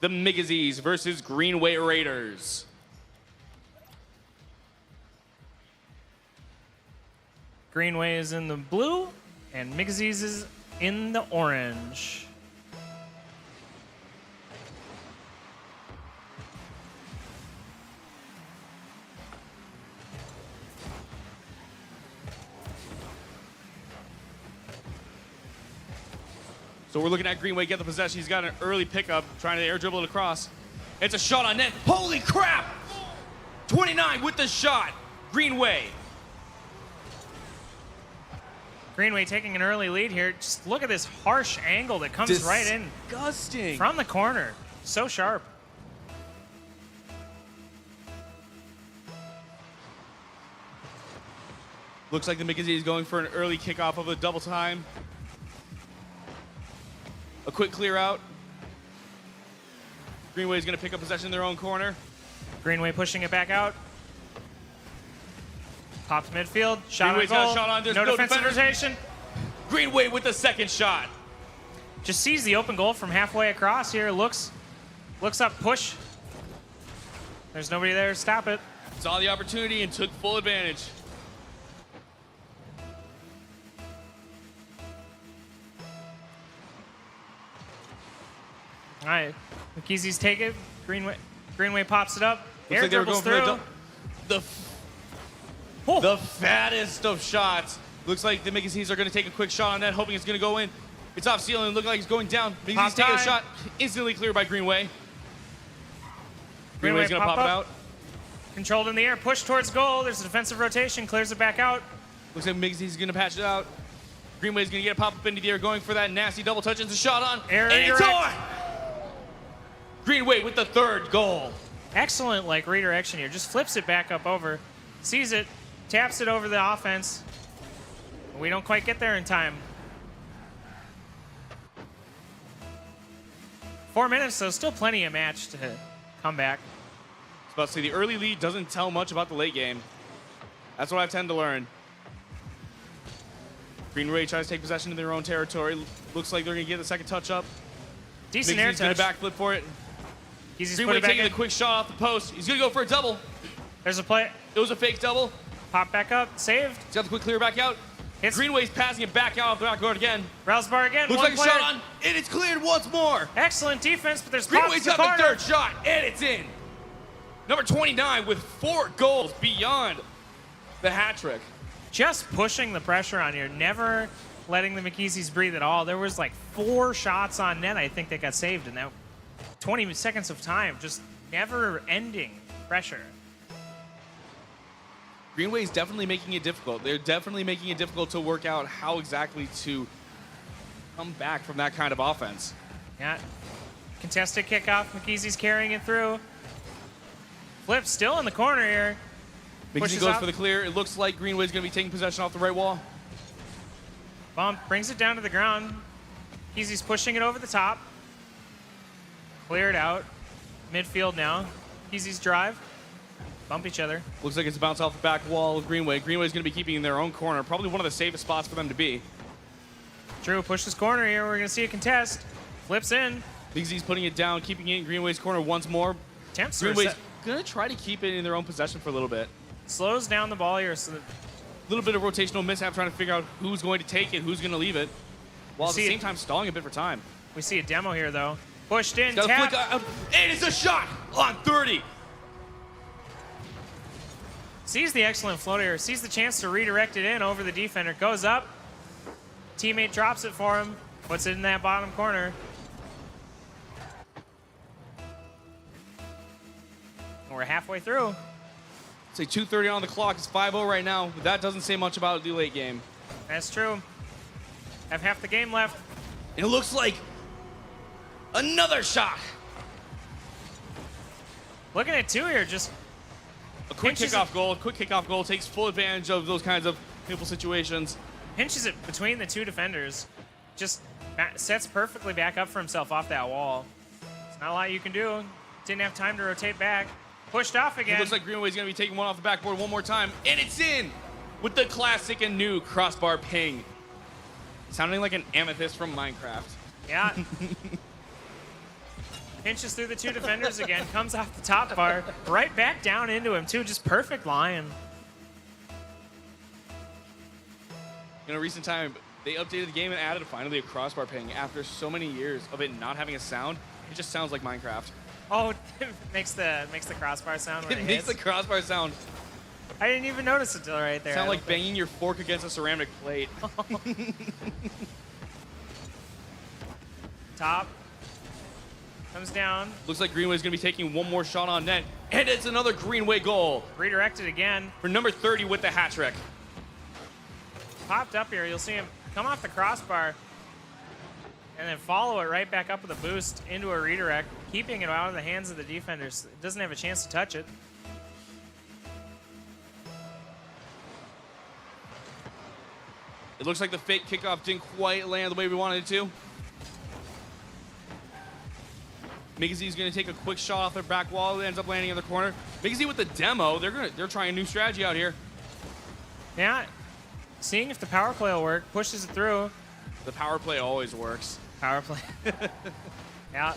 the Migazis versus Greenway Raiders. Greenway is in the blue, and Migazis is in the orange. So we're looking at Greenway get the possession. He's got an early pickup, trying to air dribble it across. It's a shot on net. Holy crap! 29 with the shot. Greenway. Greenway taking an early lead here. Just look at this harsh angle that comes right in. Disgusting. From the corner. So sharp. Looks like the Migazis is going for an early kickoff of a double time. A quick clear out. Greenway is going to pick up possession in their own corner. Greenway pushing it back out. Pops midfield. Shot Greenway's on goal. got a shot on. There's no no defensive defenders. rotation. Greenway with the second shot. Just sees the open goal from halfway across here. Looks up, push. There's nobody there to stop it. Saw the opportunity and took full advantage. All right, McKeezy's take it. Greenway pops it up. Looks Air like they were dribbles going through. for the fattest of shots. Looks like the Migazis are going to take a quick shot on that, hoping it's going to go in. It's off ceiling. Looks like it's going down. Migazis taking a shot. Instantly cleared by Greenway. Greenway's going to pop it out. Controlled in the air. Push towards goal. There's a defensive rotation. Clears it back out. Looks like Migazis going to patch it out. Greenway's going to get a pop up into the air, going for that nasty double touch. It's a shot on. Air and it's redirect. on! Greenway with the third goal. Excellent redirection here. Just flips it back up over. Sees it. Taps it over the offense. We don't quite get there in time. 4 minutes, so still plenty of match to come back. I was about to say, the early lead doesn't tell much about the late game. That's what I tend to learn. Greenway tries to take possession in their own territory. Looks like they're going to get the second touch up. Decent air touch. He's going to backflip for it. Greenway taking the quick shot off the post. He's going to go for a double. There's a play. It was a fake double. Pop back up. Saved. He's got the quick clear back out. Greenway's passing it back out of the backcourt again. Railsbar again. Looks like a shot on, and it's cleared once more. Excellent defense, but there's Greenway's got corner. the third shot, and it's in. Number 29 with 4 goals beyond the hat trick. Just pushing the pressure on here, never letting the McKeezy's breathe at all. There was like 4 shots on net, I think, that got saved in that 20 seconds of time. Just never-ending pressure. Greenway's definitely making it difficult. They're definitely making it difficult to work out how exactly to come back from that kind of offense. Yeah. Contested kickoff. McKeezy's carrying it through. Flip still in the corner here. McKeezy goes for the clear. It looks like Greenway's going to be taking possession off the right wall. Bump, brings it down to the ground. McKeezy's pushing it over the top. Cleared out. Midfield now. McKeezy's drive. Bump each other. Looks like it's a bounce off the back wall of Greenway. Greenway's going to be keeping in their own corner. Probably one of the safest spots for them to be. Drew pushes corner here. We're going to see a contest. Flips in. McKeezy's putting it down, keeping it in Greenway's corner once more. Attempts Greenway's going to try to keep it in their own possession for a little bit. Slows down the ball here. So a little bit of rotational mishap, trying to figure out who's going to take it, who's going to leave it, while at the same time stalling a bit for time. We see a demo here, though. Pushed in, tap. tap. And it's a shot on 30. Sees the excellent float here. Sees the chance to redirect it in over the defender. Goes up. Teammate drops it for him. Puts it in that bottom corner. We're halfway through. Say 2:30 on the clock. It's 5-0 right now. But that doesn't say much about the late game. That's true. Have half the game left. And it looks like another shot. Looking at 2 here, just a quick kickoff goal. A quick kickoff goal takes full advantage of those kinds of painful situations. Pinches it between the 2 defenders. Just sets perfectly back up for himself off that wall. It's not a lot you can do. Didn't have time to rotate back. Pushed off again. It looks like Greenway's going to be taking one off the backboard one more time. And it's in with the classic and new crossbar ping. Sounding like an amethyst from Minecraft. Yeah. Pinches through the 2 defenders again, comes off the top bar, right back down into him too, just perfect line. In a recent time, they updated the game and added finally a crossbar ping. After so many years of it not having a sound, it just sounds like Minecraft. Oh, it makes the crossbar sound when It it makes hits. the crossbar sound. I didn't even notice it till right there. Sound like banging your fork against a ceramic plate. Top. Comes down. Looks like Greenway's going to be taking one more shot on net. And it's another Greenway goal. Redirected again. For number 30 with the hat trick. Popped up here. You'll see him come off the crossbar and then follow it right back up with a boost into a redirect, keeping it out of the hands of the defenders. It doesn't have a chance to touch it. It looks like the fake kickoff didn't quite land the way we wanted it to. Migazy's going to take a quick shot off their back wall. It ends up landing in the corner. Migazy with the demo. They're trying a new strategy out here. Yeah. Seeing if the power play will work. Pushes it through. The power play always works. Power play. Yeah.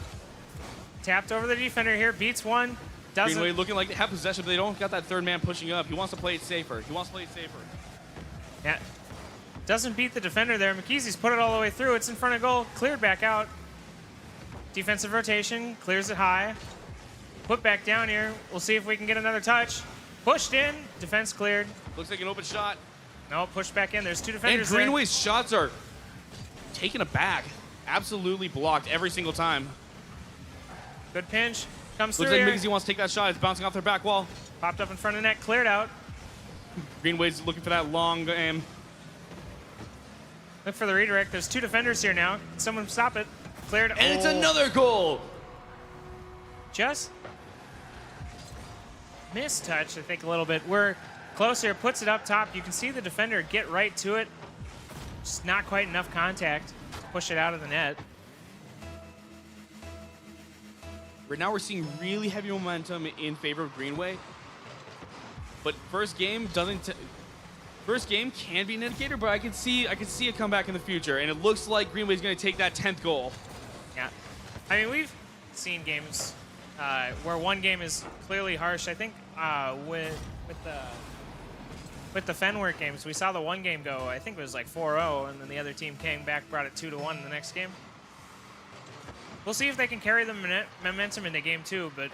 Tapped over the defender here. Beats one. Doesn't. Greenway looking like they have possession, but they don't got that third man pushing up. He wants to play it safer. Yeah. Doesn't beat the defender there. McKeezy's put it all the way through. It's in front of goal. Cleared back out. Defensive rotation. Clears it high. Put back down here. We'll see if we can get another touch. Pushed in. Defense cleared. Looks like an open shot. No, pushed back in. There's 2 defenders And Greenway's shots are taken aback. Absolutely blocked every single time. Good pinch. Comes through Looks like here. Migazy wants to take that shot. It's bouncing off their back wall. Popped up in front of net. Cleared out. Greenway's looking for that long aim. Look for the redirect. There's 2 defenders here now. Can someone stop it? Cleared. And it's another goal. Just missed touch, I think, a little bit. We're closer. Puts it up top. You can see the defender get right to it. Just not quite enough contact to push it out of the net. Right now we're seeing really heavy momentum in favor of Greenway. But first game can be an indicator, but I can see a comeback in the future, and it looks like Greenway's going to take that 10th goal. Yeah, I mean, we've seen games where one game is clearly harsh. I think with the Fenwick games, we saw the one game go. I think it was like 4-0, and then the other team came back, brought it 2-1 in the next game. We'll see if they can carry the momentum into game 2, but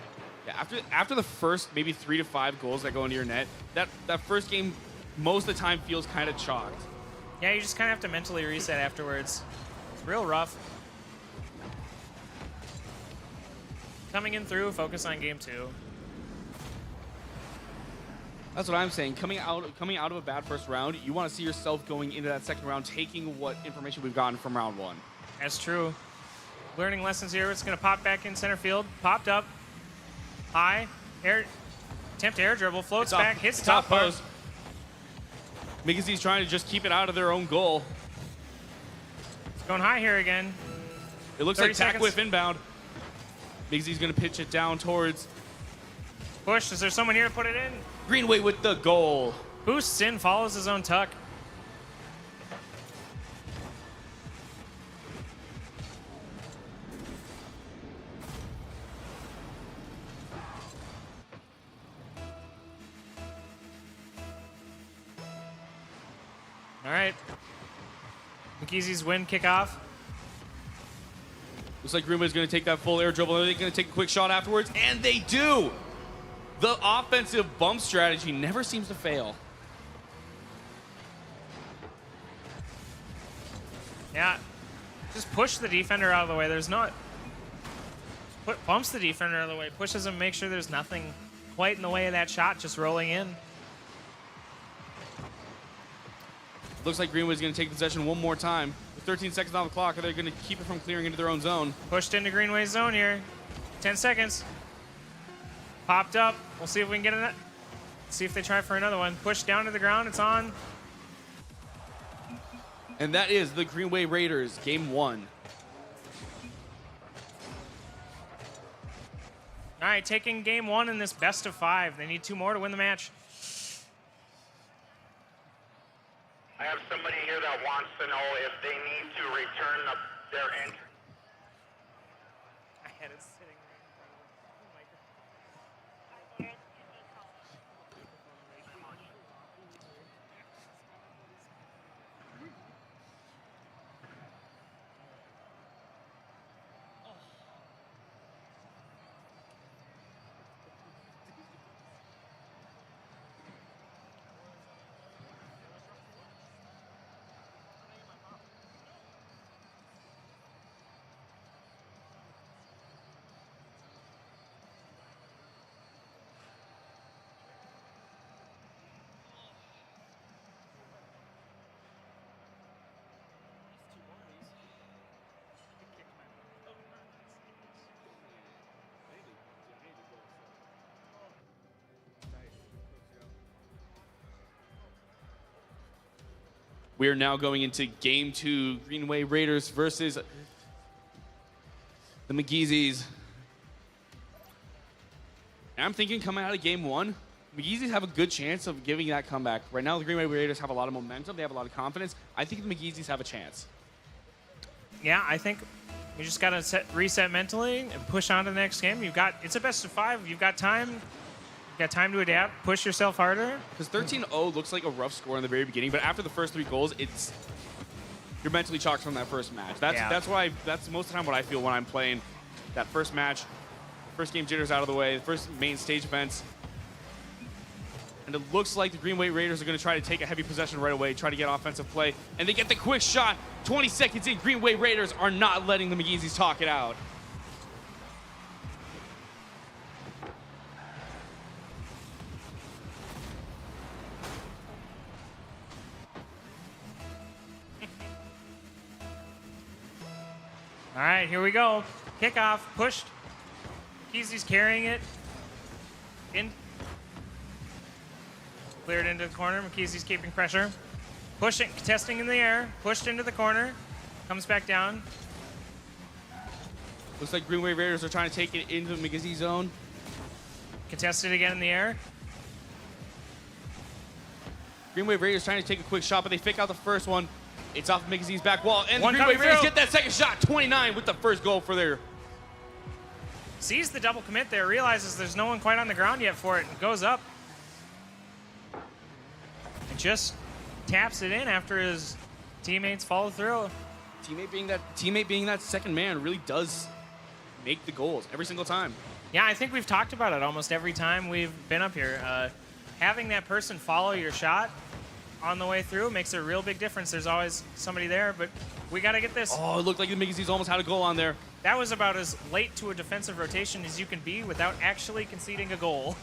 yeah, after the first maybe 3 to 5 goals that go into your net, that first game most of the time feels kind of chalked. Yeah, you just kind of have to mentally reset afterwards. It's real rough. Coming in through, focus on game 2. That's what I'm saying. Coming out of a bad first round, you want to see yourself going into that second round, taking what information we've gotten from round 1. That's true. Learning lessons here. It's going to pop back in center field. Popped up. High. Attempt air dribble. Floats back. Hits top post. Migazy's trying to just keep it out of their own goal. It's going high here again. It looks like tack whiff inbound. Migazy's going to pitch it down towards. Push. Is there someone here to put it in? Greenway with the goal. Boosts in. Follows his own tuck. All right. McKeezy's win kickoff. Looks like Greenway's going to take that full air dribble. Are they going to take a quick shot afterwards? And they do! The offensive bump strategy never seems to fail. Yeah. Just push the defender out of the way. There's not... Bumps the defender out of the way. Pushes him, make sure there's nothing quite in the way of that shot just rolling in. Looks like Greenway's going to take possession one more time. With 13 seconds on the clock, are they going to keep it from clearing into their own zone? Pushed into Greenway's zone here. 10 seconds. Popped up. We'll see if we can get it. See if they try for another one. Pushed down to the ground. It's on. And that is the Greenway Raiders, game 1. All right, taking game 1 in this best of 5. They need 2 more to win the match. I have somebody here that wants to know if they need to return their entry. cat is sitting right in front of the microphone. We are now going into game 2, Greenway Raiders versus the McGeezees. And I'm thinking coming out of game 1, McGeezees have a good chance of giving that comeback. Right now, the Greenway Raiders have a lot of momentum. They have a lot of confidence. I think the McGeezees have a chance. Yeah, I think we just got to reset mentally and push on to the next game. It's a best of 5. You've got time. You've got time to adapt. Push yourself harder. Because 13-0 looks like a rough score in the very beginning, but after the first 3 goals, you're mentally chalked from that first match. That's most of the time what I feel when I'm playing that first match. First game jitters out of the way, the first main stage events. And it looks like the Greenway Raiders are going to try to take a heavy possession right away, try to get offensive play, and they get the quick shot. 20 seconds in, Greenway Raiders are not letting the McGeezees talk it out. All right, here we go. Kickoff, pushed. McGeezees carrying it. Cleared into the corner. McKeezee's keeping pressure. Pushing, contesting in the air. Pushed into the corner. Comes back down. Looks like Greenway Raiders are trying to take it into the McGeezee zone. Contested again in the air. Greenway Raiders trying to take a quick shot, but they fake out the first one. It's off McGeezee's back wall, and the Greenway Raiders get that second shot. 29 with the first goal for their... Sees the double commit there, realizes there's no one quite on the ground yet for it, and goes up. And just taps it in after his teammates follow through. Teammate being that second man really does make the goals every single time. Yeah, I think we've talked about it almost every time we've been up here. Having that person follow your shot on the way through makes a real big difference. There's always somebody there, but we got to get this. Oh, it looked like the McGeezees almost had a goal on there. That was about as late to a defensive rotation as you can be without actually conceding a goal.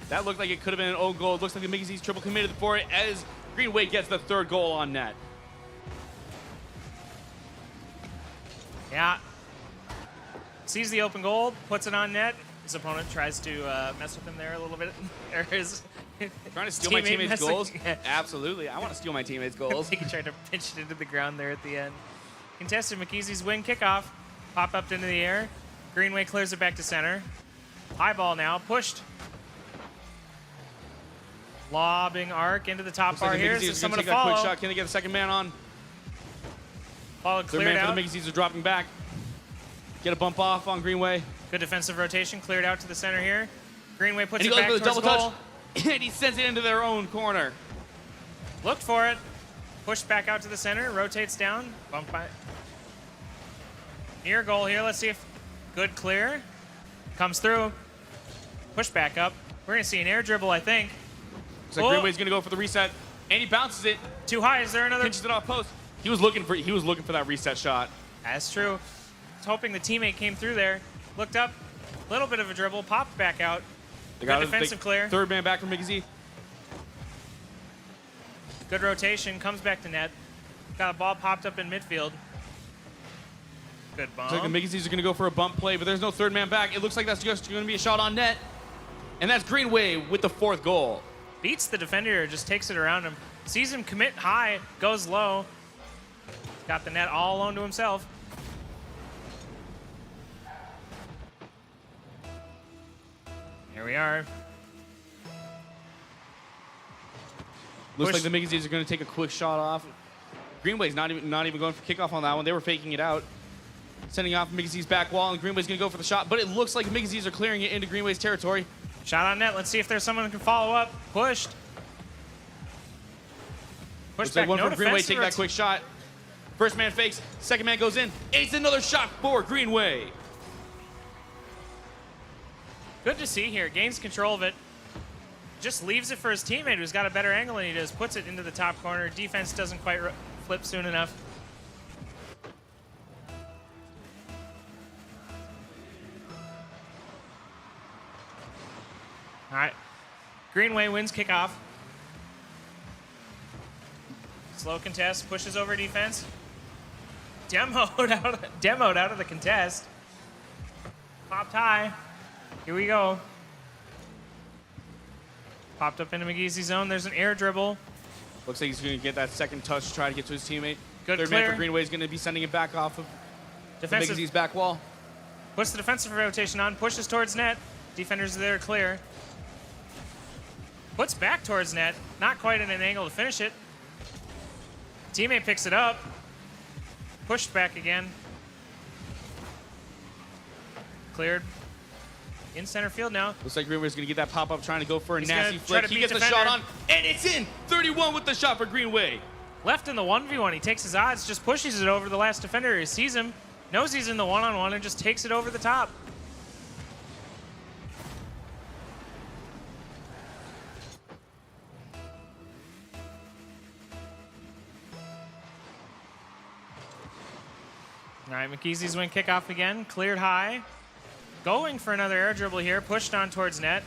That looked like it could have been an own goal. It looks like the McGeezees triple committed for it as Greenway gets the third goal on net. Yeah. Sees the open goal, puts it on net. His opponent tries to mess with him there a little bit. Trying to steal my teammates' goals? Absolutely. I want to steal my teammates' goals. He tried to pinch it into the ground there at the end. Contested, McKeezee's win kickoff. Pop up into the air. Greenway clears it back to center. High ball now, pushed. Lobbing arc into the top bar here. So someone to follow. Quick shot. Can they get a second man on? Follow cleared out. For the McGeezees are dropping back. Get a bump off on Greenway. Good defensive rotation, cleared out to the center here. Greenway puts and it back towards towards goal. And he sends it into their own corner. Looked for it. Pushed back out to the center, rotates down, bump by. Near goal here, let's see if good clear. Comes through, push back up. We're gonna see an air dribble, I think. Looks like Greenway's gonna go for the reset, and he bounces it. Too high, is there another? Pinches it off post. He was looking for that reset shot. That's true. I was hoping the teammate came through there. Looked up, little bit of a dribble, popped back out. Good defensive clear. Third man back from McGeezee. Good rotation, comes back to net. Got a ball popped up in midfield. Good bump. Looks like the McGeezees are going to go for a bump play, but there's no third man back. It looks like that's just going to be a shot on net. And that's Greenway with the fourth goal. Beats the defender, just takes it around him. Sees him commit high, goes low. Got the net all alone to himself. Here we are. Looks like the McGeezees are going to take a quick shot off. Greenway's not even going for kickoff on that one. They were faking it out. sending off Mickey's back wall, and Greenway's going to go for the shot, but it looks like Mickey's are clearing it into Greenway's territory. Shot on net. Let's see if there's someone who can follow up. Pushed. Looks like one from Greenway taking that quick shot. First man fakes, second man goes in. It's another shot for Greenway. Good to see here. Gains control of it. Just leaves it for his teammate who's got a better angle than he does. Puts it into the top corner. Defense doesn't quite flip soon enough. All right. Greenway wins kickoff. Slow contest, pushes over defense. Demoed out of the contest. Popped high. Here we go. Popped up into McGeezy's zone. There's an air dribble. Looks like he's going to get that second touch to try to get to his teammate. Good Third clear. man for Greenway is going to be sending it back off of Defensive. McGeezy's back wall. Puts the defensive rotation on, pushes towards net. Defenders are there clear. Puts back towards net. Not quite in an angle to finish it. Teammate picks it up. Pushed back again. Cleared. In center field now. Looks like Greenway's going to get that pop-up, trying to go for a He's nasty gonna try flick. to He beat gets the defender. shot on, and it's in! 31 with the shot for Greenway. Left in the 1v1. He takes his odds, just pushes it over the last defender. He sees him, knows he's in the one-on-one, and just takes it over the top. All right, McKeezy's win kickoff again. Cleared high. Going for another air dribble here. Pushed on towards net.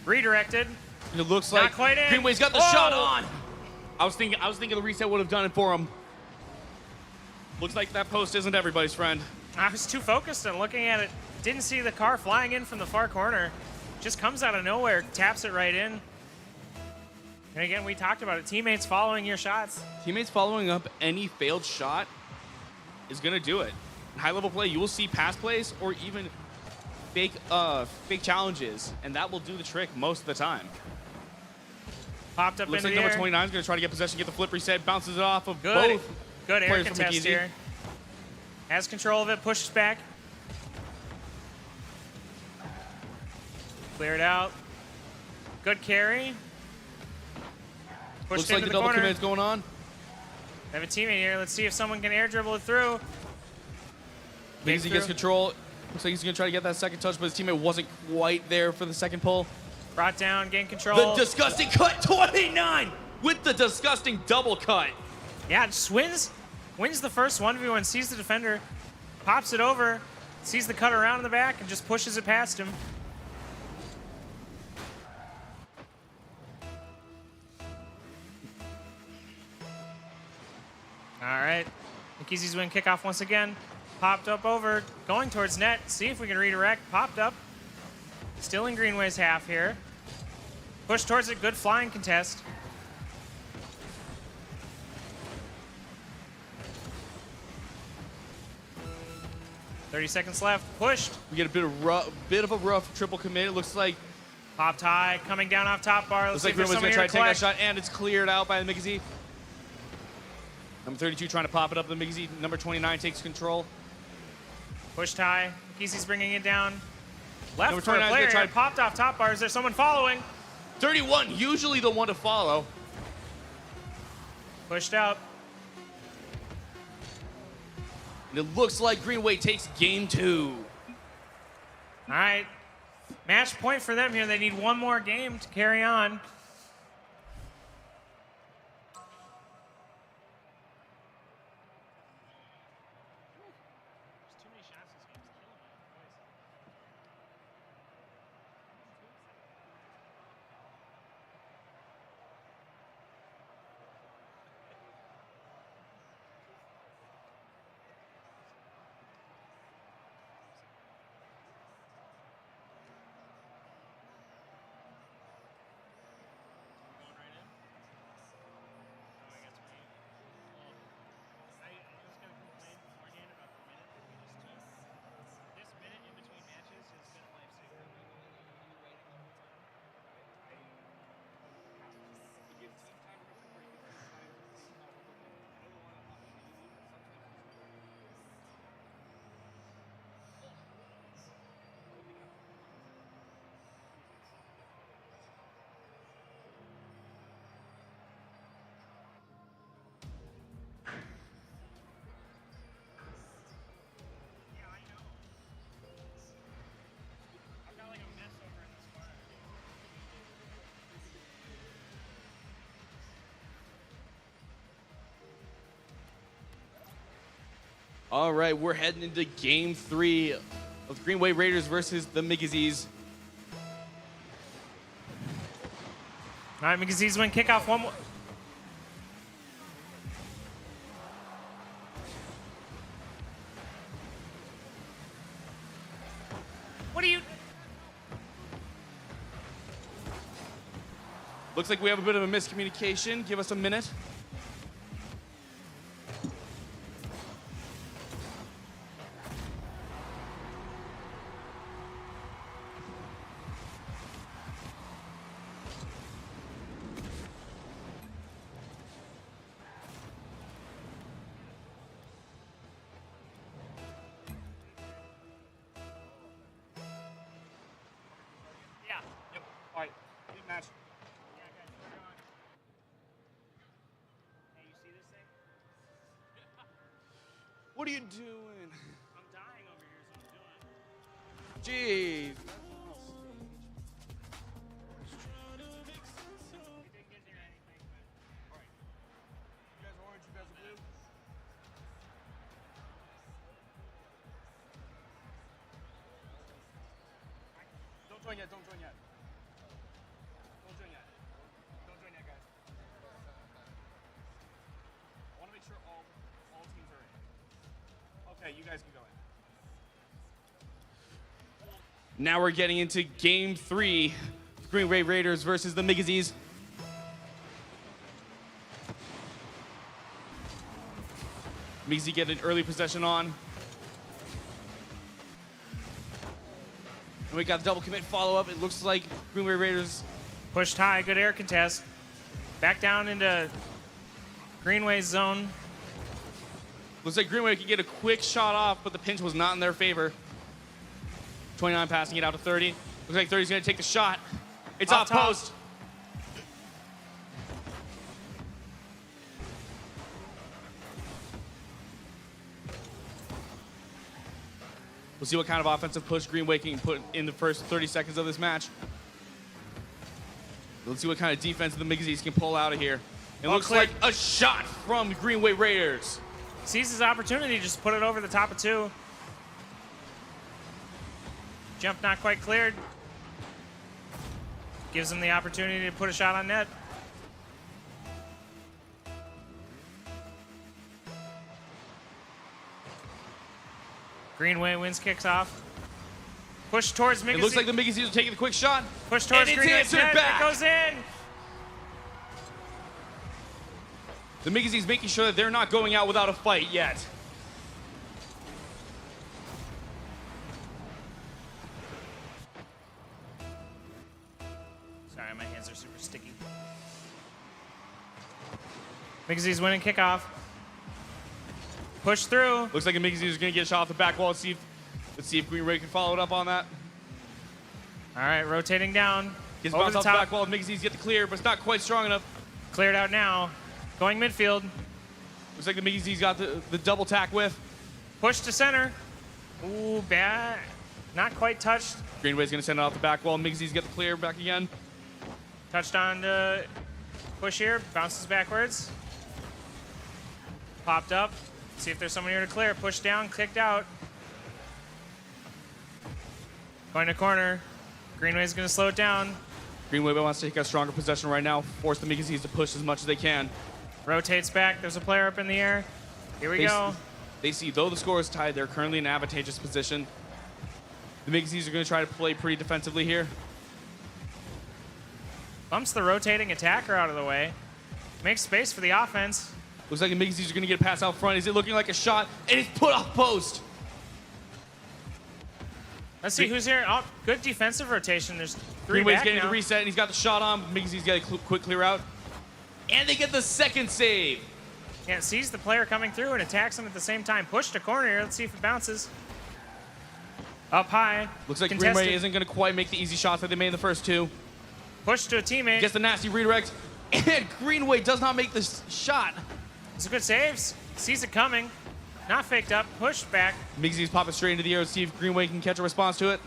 Redirected. And it looks Not like quite in. Greenway's got the Oh! shot on. I was thinking the reset would have done it for him. Looks like that post isn't everybody's friend. I was too focused on looking at it. Didn't see the car flying in from the far corner. Just comes out of nowhere, taps it right in. And again, we talked about it. Teammates following your shots. Teammates following up any failed shot is going to do it. In high-level play, you will see pass plays or even fake challenges, and that will do the trick most of the time. Popped up Looks into like the number air. 29 is going to try to get possession, get the flip reset, bounces it off of Good. both Good air players from contest McKeezy. here. Has control of it, pushes back. Cleared out. Good carry. Pushed Looks like into the the double corner. commit's going on. They have a teammate here. Let's see if someone can air dribble it through. McKeezy gets control. Looks like he's going to try to get that second touch, but his teammate wasn't quite there for the second pull. Brought down, gain control. The disgusting cut, 29 with the disgusting double cut. Yeah, just wins the first 1v1, sees the defender, pops it over, sees the cut around in the back, and just pushes it past him. All right, McKeezy's win kickoff once again. Popped up over, going towards net. See if we can redirect. Popped up. Still in Greenway's half here. Push towards it, good flying contest. .30 seconds left. Pushed. We get a bit of a rough triple commit. It looks like popped high, coming down off top bar. looks Let's see like if there's Greenway's someone going to here try to to take that collect. shot, and it's cleared out by the McKeezy. Number 32 trying to pop it up. The McKeezy. Number 29 takes control. Pushed high. McKeezy's bringing it down. Left Number for a 29 's player. gonna try to- Popped off top bar. Is there someone following? 31, usually the one to follow. Pushed out. And it looks like Greenway takes game 2. All right. Match point for them here. They need one more game to carry on. All right, we're heading into game 3 of Greenway Raiders versus the Migazees. All right, Migazees win kickoff. One more. What are you? Looks like we have a bit of a miscommunication. Give us a minute. Yeah. Yep. All right. Good match. What are you doing? I'm dying over here, so I'm doing it. Jeez. Don't join yet. Don't join yet. Don't join yet. Don't join yet, guys. I want to make sure all teams are in. Okay, you guys can go in. Now we're getting into game 3. Greenway Raiders versus the Migazees. Migazee get an early possession on. And we got the double commit follow-up. It looks like Greenway Raiders pushed high. Good air contest. Back down into Greenway's zone. Looks like Greenway can get a quick shot off, but the pinch was not in their favor. 29 passing it out to 30. Looks like 30's going to take the shot. It's off post. We'll see what kind of offensive push Greenway can put in the first 30 seconds of this match. Let's see what kind of defense the Migazees can pull out of here. It looks like a shot from Greenway Raiders. Sees his opportunity, just put it over the top of 2. Jump not quite cleared. Gives him the opportunity to put a shot on net. Greenway wins, kicks off. Push towards Migazees. It looks like the Migazees are taking a quick shot. Push towards and it's Greenway's answered net. back. It goes in. The Migazees making sure that they're not going out without a fight yet. Sorry, my hands are super sticky. Migazees winning kickoff. Push through. Looks like the Migazees are going to get a shot off the back wall. Let's see if Greenway can follow it up on that. All right, rotating down. Gets over bounced the off the top. back wall. Migazees get the clear, but it's not quite strong enough. Cleared out now. Going midfield. Looks like the Migazees got the double tack with. Push to center. Ooh, bad. Not quite touched. Greenway's going to send it off the back wall. Migazees get the clear back again. Touched on to push here. Bounces backwards. Popped up. See if there's someone here to clear. Push down, kicked out. Going to corner. Greenway's going to slow it down. Greenway wants to take a stronger possession right now. Force the Migazees to push as much as they can. Rotates back. There's a player up in the air. Here we go. They see, though the score is tied, they're currently in an advantageous position. The Migazees are going to try to play pretty defensively here. Bumps the rotating attacker out of the way. Makes space for the offense. Looks like the Migazees are going to get a pass out front. Is it looking like a shot? And it's put off post. Let's see who's here. Oh, good defensive rotation. There's 3 Greenway's back getting now. the reset, and he's got the shot on. Migazees get a quick clear out. And they get the second save. Yeah, sees the player coming through and attacks him at the same time. Push to corner here. Let's see if it bounces. Up high. Looks like Contested. Greenway isn't going to quite make the easy shots that they made in the first 2. Push to a teammate. Gets the nasty redirect. And Greenway does not make the shot. It's a good saves. Sees it coming. Not faked up. Pushed back. Migazees pop it straight into the air to see if Greenway can catch a response to it.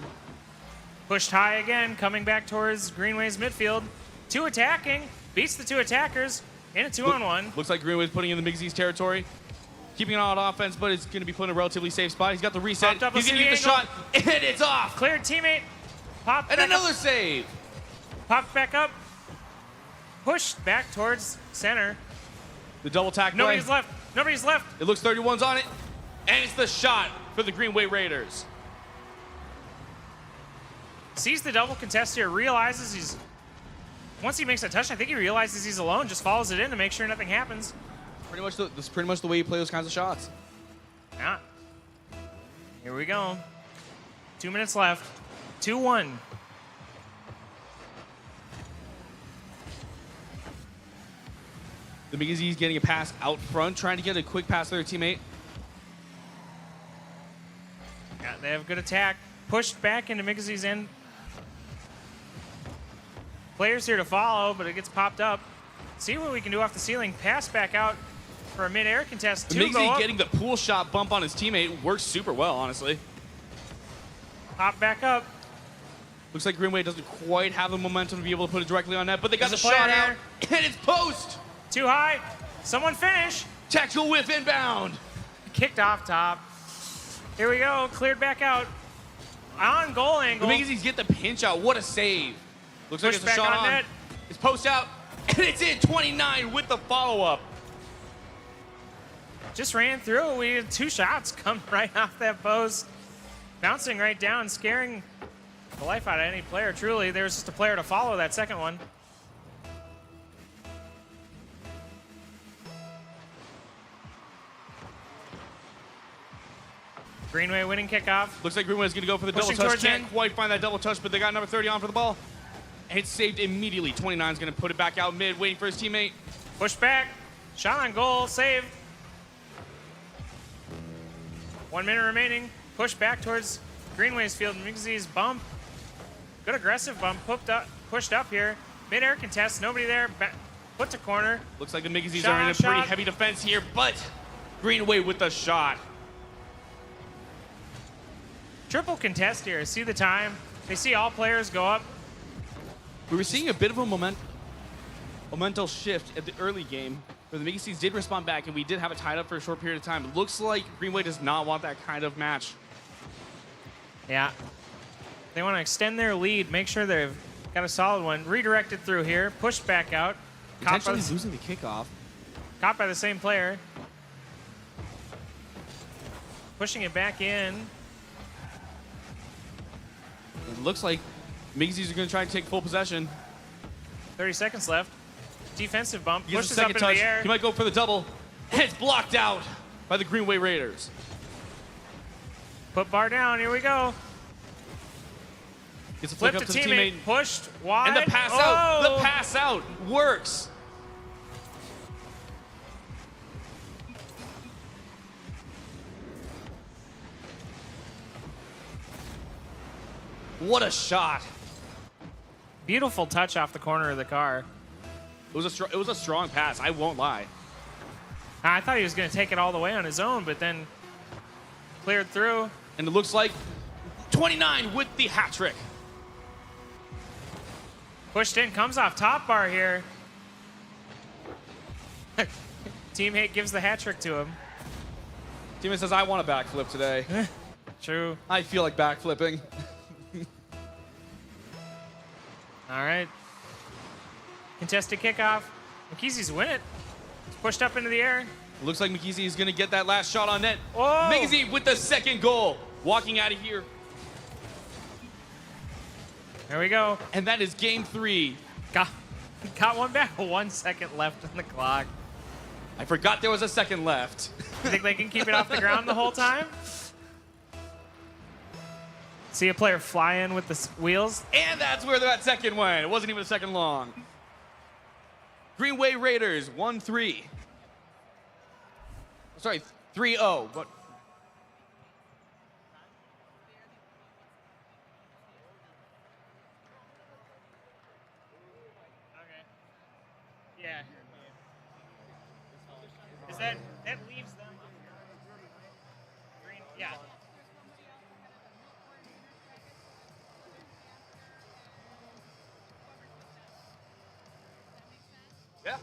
Pushed high again. Coming back towards Greenway's midfield. 2 attacking. Beats the 2 attackers. In a 2-on-1. Looks like Greenway's putting in the Migazees territory. keeping an eye on offense, but it's going to be put in a relatively safe spot. He's got the reset. Popped up, He's let's going to see use the the angle. shot, and it's off. Cleared teammate. Popped And back another up. save. Popped back up. Pushed back towards center. The double tack play. Nobody's left. Nobody's left. It looks 31's on it, and it's the shot for the Green Wave Raiders. Sees the double contest here, realizes he's... Once he makes a touch, I think he realizes he's alone, just follows it in to make sure nothing happens. This is pretty much the way you play those kinds of shots. Yeah. Here we go. 2 minutes left. 2-1. The McGee's getting a pass out front, trying to get a quick pass to their teammate. Yeah, they have good attack. Pushed back into Mickey's end. Players here to follow, but it gets popped up. See what we can do off the ceiling. Pass back out for a mid-air contest. McGee getting the pool shot bump on his teammate works super well, honestly. Pop back up. Looks like Green Wave doesn't quite have the momentum to be able to put it directly on net, but they got There's the a player shot out, there. and it's post. Too high. Someone finish. Tactical whiff inbound. Kicked off top. Here we go. Cleared back out. On goal angle. McGee's get the pinch out. What a save. Looks like Pushed it's a back shot on on. net. It's post out, and it's in 29 with the follow-up. Just ran through. We had 2 shots come right off that post. Bouncing right down, scaring the life out of any player, truly. There was just a player to follow that second one. Greenway winning kickoff. Looks like Greenway's going to go for the Pushing double touch. towards Can't end. quite find that double touch, but they got number 30 on for the ball. And it's saved immediately. 29's going to put it back out mid, waiting for his teammate. Push back. Shot on goal. Saved. 1 minute remaining. Push back towards Greenway's field. Migsy's bump. Good aggressive bump. Pushed up here. Mid-air contest. Nobody there. Put to corner. Looks like the Miggy's Shot are in on a pretty shot. heavy defense here, but Greenway with the shot. Triple contest here. See the time. They see all players go up. We were seeing a bit of a momental shift at the early game, where the Miggy's did respond back, and we did have it tied up for a short period of time. It looks like Greenway does not want that kind of match. Yeah. They want to extend their lead, make sure they've got a solid one. Redirected through here. Pushed back out. Caught by, Potentially losing the kickoff. caught by the same player. Pushing it back in. It looks like Miggy's are going to try and take full possession. 30 seconds left. Defensive bump. He gets a Pushes up second into touch. the air. He might go for the double. And it's blocked out by the Greenway Raiders. Put bar down. Here we go. Gets a flick Flipped up to to the teammate. teammate. Pushed wide. And the pass Oh! out. The pass out works. What a shot. Beautiful touch off the corner of the car. It was a strong pass, I won't lie. I thought he was going to take it all the way on his own, but then cleared through. And it looks like 29 with the hat trick. Pushed in, comes off top bar here. Teammate gives the hat trick to him. Teammate says, I want a backflip today. True. I feel like backflipping. All right. Contested kickoff. McKeezy's win it. It's pushed up into the air. Looks like McKeezy is going to get that last shot on net. Oh! McKeezy with the second goal. Walking out of here. There we go. And that is game 3. Got one back. 1 second left on the clock. I forgot there was a second left. You think they can keep it off the ground the whole time? See a player fly in with the wheels. And that's where that second went. It wasn't even a second long. Greenway Raiders 1-3. Sorry, 3-0. But yeah. Is that leaves them? Green? Yeah. Yeah.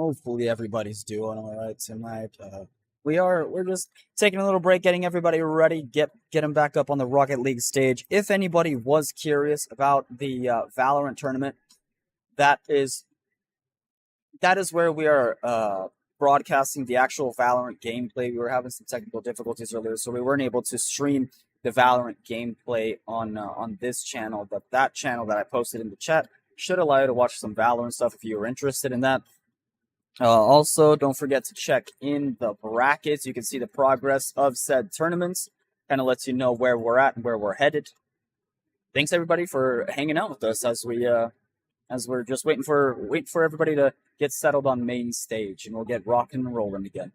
Hopefully everybody's doing all right tonight. We're just taking a little break, getting everybody ready, get them back up on the Rocket League stage. If anybody was curious about the Valorant tournament, that is where we are broadcasting the actual Valorant gameplay. We were having some technical difficulties earlier, so we weren't able to stream the Valorant gameplay on this channel. But that channel that I posted in the chat should allow you to watch some Valorant stuff if you were interested in that. Also, don't forget to check in the brackets. You can see the progress of said tournaments. Kind of lets you know where we're at and where we're headed. Thanks everybody for hanging out with us as we're just waiting for everybody to get settled on main stage, and we'll get rocking and rolling again.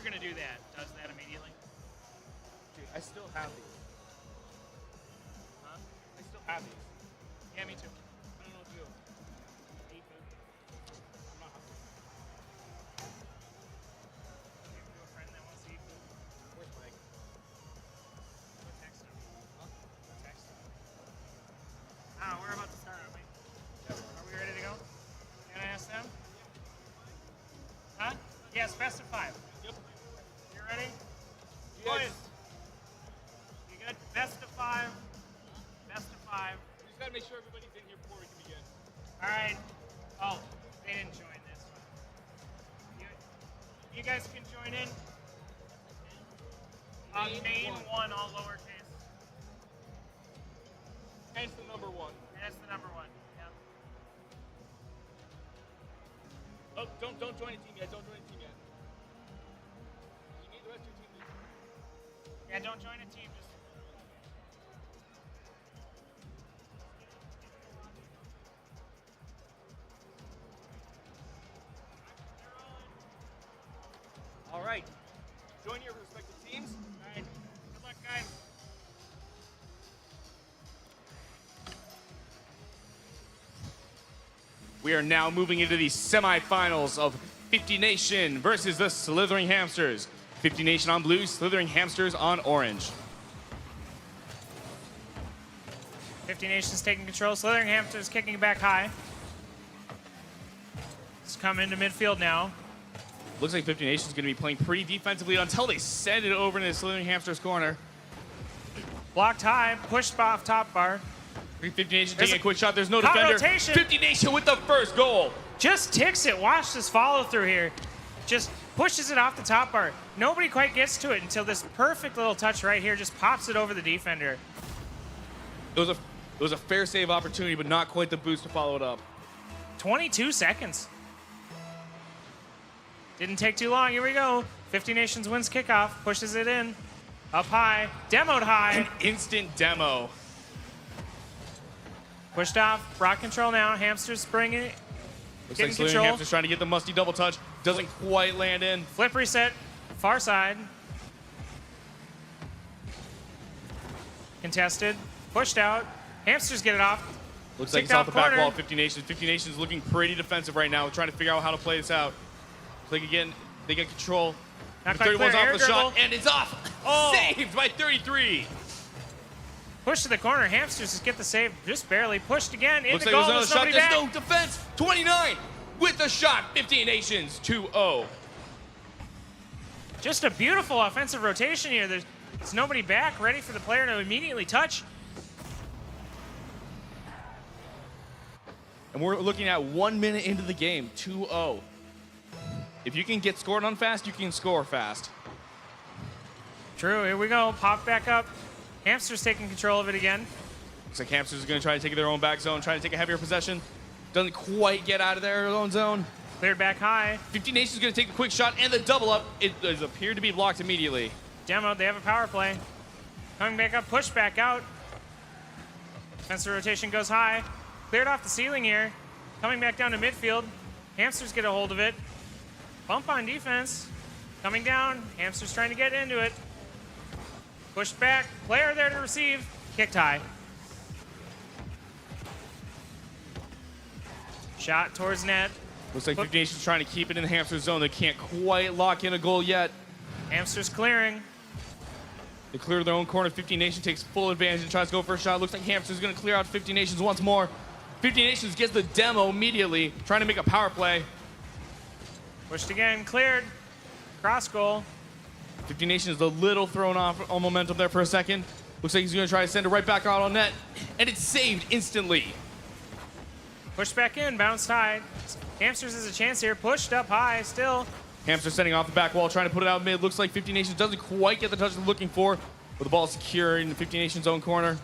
gonna do that, does that immediately. Dude, I still have these. Huh? I still have these. Yeah, me too. I don't know what to do. Eat food. I'm not hungry. Give it to a friend that wants to eat food. Where's Mike? Go text him. Huh? Go text him. Ah, we're about to start, aren't we? Are we ready to go? Can I ask them? Huh? Yes, best of 5. Yep. You ready? Yes. Boys. You good? Best of 5. Best of 5. We just gotta make sure everybody's in here before we can begin. All right. Oh, they didn't join this one. You guys can join in. Main 1, all lowercase. Hence the number 1. That's the number 1. Yeah. Oh, don't join a team yet. Don't join a team yet. You need the rest of your team. Yeah, don't join a team. Just. All right. Join your respective teams. All right. Good luck, guys. We are now moving into the semifinals of 50 Nation versus the Slithering Hamsters. 50 Nation on blue, Slithering Hamsters on orange. 50 Nations taking control. Slithering Hamsters kicking it back high. It's come into midfield now. Looks like 50 Nations is going to be playing pretty defensively until they send it over into the Slithering Hamsters corner. Blocked high, pushed off top bar. 50 Nation taking a quick shot. There's no defender. Rotation. 50 Nation with the first goal. Just ticks it. Watch this follow through here. Just pushes it off the top bar. Nobody quite gets to it until this perfect little touch right here just pops it over the defender. It was a fair save opportunity, but not quite the boost to follow it up. 22 seconds. Didn't take too long. Here we go. 50 Nations wins kickoff. Pushes it in. Up high. Demoed high. An instant demo. Pushed off. Brought control now. Hamsters springing it. Looks Getting like Slithering control. Hamsters trying to get the musty double touch. Doesn't quite land in. Flip reset. Far side. Contested. Pushed out. Hamsters get it off. Looks like it's off the back wall. 50 Nations. 50 Nations looking pretty defensive right now, trying to figure out how to play this out. Like again, they get control. Not quite 31's clear. off the shot, and it's off. Oh. Saved by 33. Push to the corner. Hamsters just get the save just barely. Pushed again. In Looks the like goal. there's another There's shot. nobody There's back. no defense. 29 with the shot. 50 Nations 2-0. Just a beautiful offensive rotation here. There's nobody back, ready for the player to immediately touch. And we're looking at 1 minute into the game. 2-0. If you can get scored on fast, you can score fast. True, here we go. Pop back up. Hamsters taking control of it again. Looks like Hamsters is going to try to take their own back zone, try to take a heavier possession. Doesn't quite get out of their own zone. Cleared back high. 50 Nations is going to take the quick shot and the double up. It does appear to be blocked immediately. Demo, they have a power play. Coming back up, push back out. Defensive rotation goes high. Cleared off the ceiling here. Coming back down to midfield. Hamsters get a hold of it. Bump on defense. Coming down. Hamsters trying to get into it. Pushed back. Player there to receive. Kicked high. Shot towards net. Looks like 50 Nations trying to keep it in the Hamster zone. They can't quite lock in a goal yet. Hamsters clearing. They clear their own corner. 50 Nations takes full advantage and tries to go for a shot. Looks like Hamster's going to clear out 50 Nations once more. 50 Nations gets the demo immediately, trying to make a power play. Pushed again, cleared. Cross goal. 50 Nations a little thrown off on momentum there for a second. Looks like he's going to try to send it right back out on net. And it's saved instantly. Pushed back in, bounced high. Hamsters has a chance here. Pushed up high still. Hamster sending off the back wall, trying to put it out mid. Looks like 50 Nations doesn't quite get the touch they're looking for. But the ball is secure in the 50 Nations own corner.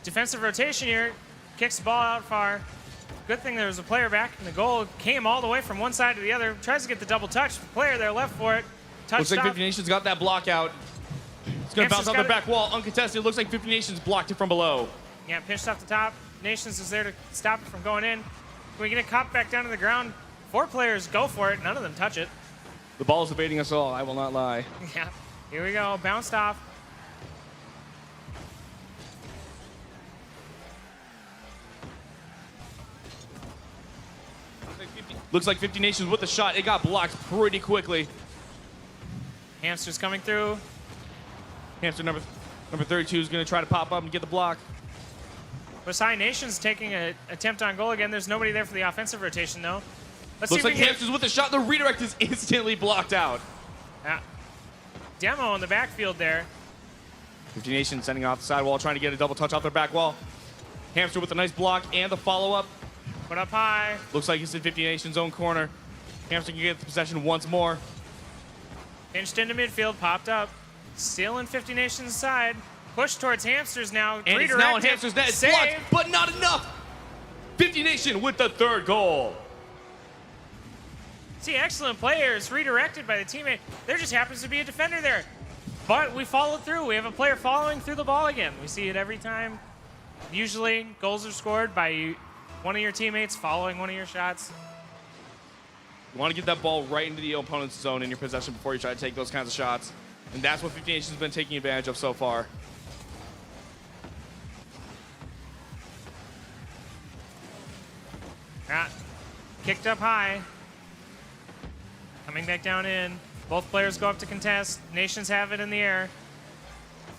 Defensive rotation here. Kicks the ball out far. Good thing there was a player back, and the goal came all the way from one side to the other. Tries to get the double touch. The player there left for it. Touch Looks like stop. 50 Nations got that block out. It's going to bounce off the back wall, uncontested. Looks like 50 Nations blocked it from below. Yeah, pinched off the top. Nations is there to stop it from going in. Can we get a cop back down to the ground? 4 players go for it. None of them touch it. The ball is evading us all, I will not lie. Yeah, here we go, bounced off. Looks like 50 Nations with the shot. It got blocked pretty quickly. Hamster's coming through. Hamster number 32 is going to try to pop up and get the block. Versailles Nation's taking an attempt on goal again. There's nobody there for the offensive rotation, though. Let's Looks see like if we can Hamster's with the shot. The redirect is instantly blocked out. Yeah. Demo in the backfield there. 50 Nations sending off the sidewall, trying to get a double touch off their back wall. Hamster with a nice block and the follow-up. Put up high. Looks like it's in 50 Nations' own corner. Hamster can get the possession once more. Pinched into midfield, popped up. Still in 50 Nations' side. Push towards Hamsters now. And it's now on Hamster's net. It's blocked, but not enough. 50 Nation with the third goal. See, excellent players redirected by the teammate. There just happens to be a defender there. But we followed through. We have a player following through the ball again. We see it every time. Usually, goals are scored by one of your teammates following one of your shots. You want to get that ball right into the opponent's zone in your possession before you try to take those kinds of shots. And that's what 50 Nations has been taking advantage of so far. Kicked up high. Coming back down in. Both players go up to contest. Nations have it in the air.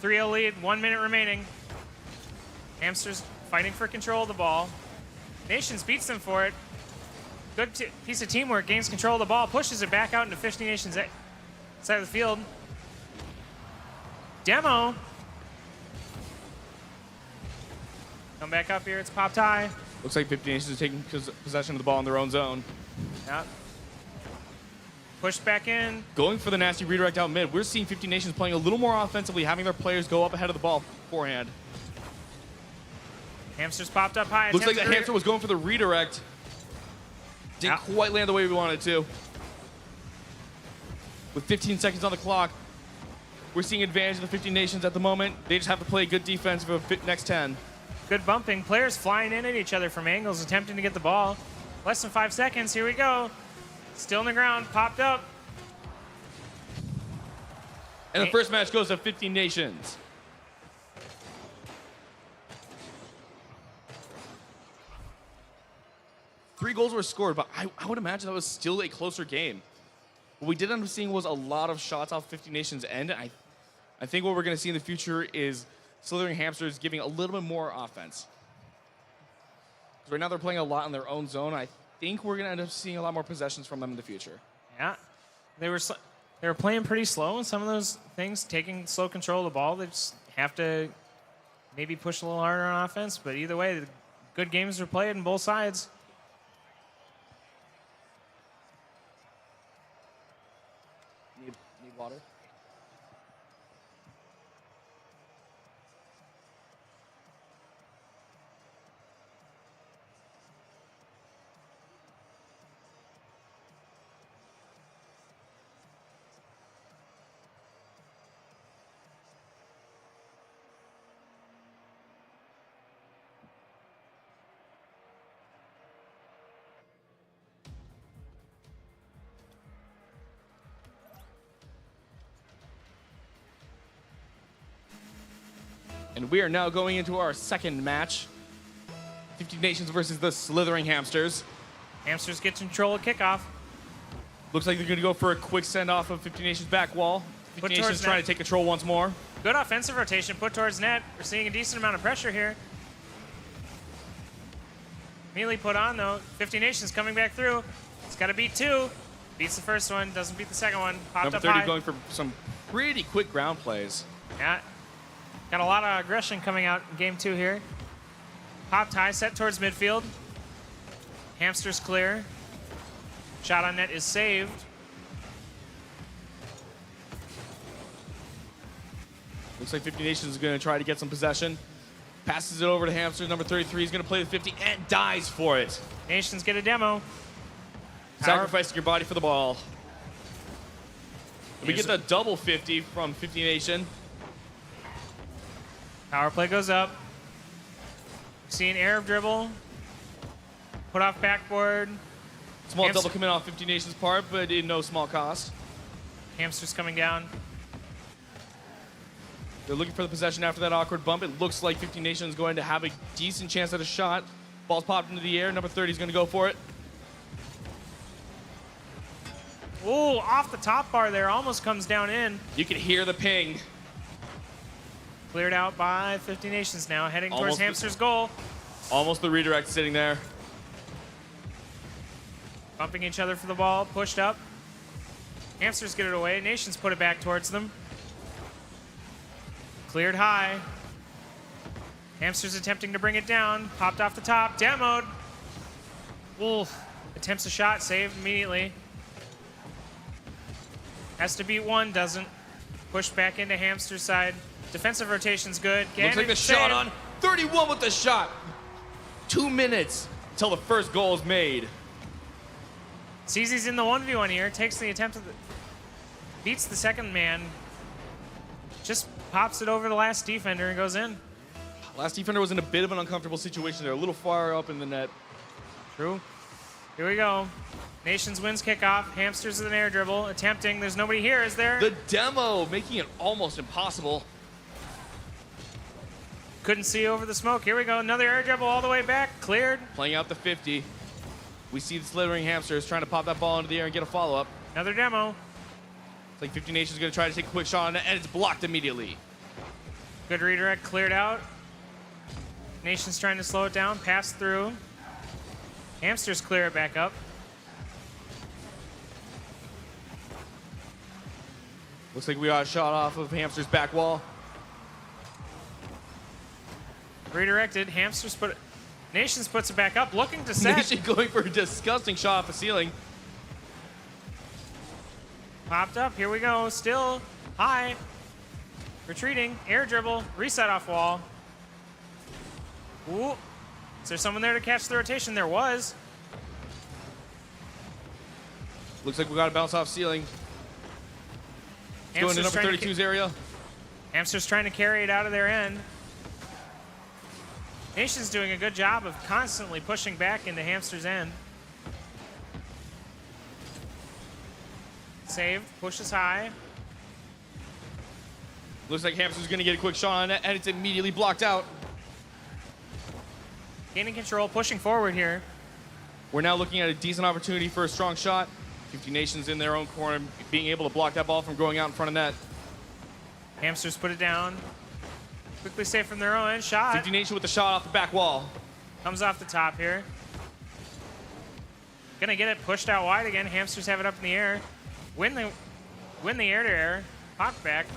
3-0 lead, 1 minute remaining. Hamsters fighting for control of the ball. Nations beats them for it. Good piece of teamwork, gains control of the ball, pushes it back out into 50 Nations side of the field. Demo. Come back up here, it's popped high. Looks like 50 Nations is taking possession of the ball in their own zone. Yeah. Pushed back in. Going for the nasty redirect out mid. We're seeing 50 Nations playing a little more offensively, having their players go up ahead of the ball beforehand. Hamsters popped up high. Looks like the Hamster was going for the redirect. Didn't quite land the way we wanted to. With 15 seconds on the clock, we're seeing advantage of the 50 Nations at the moment. They just have to play good defense for the next 10. Good bumping. Players flying in at each other from angles, attempting to get the ball. Less than 5 seconds. Here we go. Still in the ground. Popped up. And the first match goes to 50 Nations. Three goals were scored, but I would imagine that was still a closer game. What we did end up seeing was a lot of shots off 50 Nations' end. I think what we're going to see in the future is Slithering Hamsters giving a little bit more offense. Because right now they're playing a lot in their own zone. I think we're going to end up seeing a lot more possessions from them in the future. Yeah. They were playing pretty slow in some of those things, taking slow control of the ball. They just have to maybe push a little harder on offense. But either way, the good games are played on both sides. Need water? And we are now going into our second match. 50 Nations versus the Slithering Hamsters. Hamsters get control of kickoff. Looks like they're going to go for a quick send-off of 50 Nations back wall. 50 Nations trying to take control once more. Good offensive rotation, put towards net. We're seeing a decent amount of pressure here. Melee put on, though. 50 Nations coming back through. It's got to beat 2. Beats the first one, doesn't beat the second one. Popped Number up 30 high. going for some pretty quick ground plays. Yeah. Got a lot of aggression coming out in game 2 here. Popped high, set towards midfield. Hamsters clear. Shot on net is saved. Looks like 50 Nations is going to try to get some possession. Passes it over to Hamsters. Number 33 is going to play the 50 and dies for it. Nations get a demo. Sacrificing your body for the ball. We get the double 50 from 50 Nation. Power play goes up. See an Arab dribble. Put off backboard. Small double coming off 50 Nations' part, but in no small cost. Hamsters coming down. They're looking for the possession after that awkward bump. It looks like 15 Nation is going to have a decent chance at a shot. Ball's popped into the air. Number 30 is going to go for it. Ooh, off the top bar there. Almost comes down in. You can hear the ping. Cleared out by 50 Nations now, heading towards Almost Hamster's goal. Almost the redirect sitting there. Bumping each other for the ball, pushed up. Hamsters get it away. Nations put it back towards them. Cleared high. Hamsters attempting to bring it down. Popped off the top. Demoed. Ooh. Attempts a shot. Saved immediately. Has to beat one. Doesn't. Pushed back into Hamster's side. Defensive rotation's good. Looks like the shot on. 31 with the shot. 2 minutes until the first goal is made. CZ's in the 1v1 here. Takes the attempt. Beats the second man. Just pops it over the last defender and goes in. Last defender was in a bit of an uncomfortable situation there, a little far up in the net. True. Here we go. Nations wins kickoff. Hamsters with an air dribble. Attempting. There's nobody here, is there? The demo making it almost impossible. Couldn't see over the smoke. Here we go. Another air dribble all the way back. Cleared. Playing out the 50. We see the slithering Hamsters trying to pop that ball into the air and get a follow-up. Another demo. It's like 50 Nations going to try to take a quick shot on it, and it's blocked immediately. Good redirect. Cleared out. Nations trying to slow it down. Pass through. Hamsters clear it back up. Looks like we got a shot off of Hamster's back wall. Redirected. Hamsters put it. Nations puts it back up, looking to set. Nation going for a disgusting shot off the ceiling. Popped up. Here we go. Still high. Retreating. Air dribble. Reset off wall. Ooh. Is there someone there to catch the rotation? There was. Looks like we got a bounce off ceiling. It's going to number 32's area. Hamsters trying to carry it out of their end. Nation's doing a good job of constantly pushing back into Hamster's end. Saved, pushes high. Looks like Hamster's going to get a quick shot on it, and it's immediately blocked out. Gaining control, pushing forward here. We're now looking at a decent opportunity for a strong shot. 50 Nations in their own corner, being able to block that ball from going out in front of net. Hamsters put it down. Quickly save from their own end. Shot. 50 Nation with the shot off the back wall. Comes off the top here. Gonna get it pushed out wide again. Hamsters have it up in the air. Win the air to air. Pop back.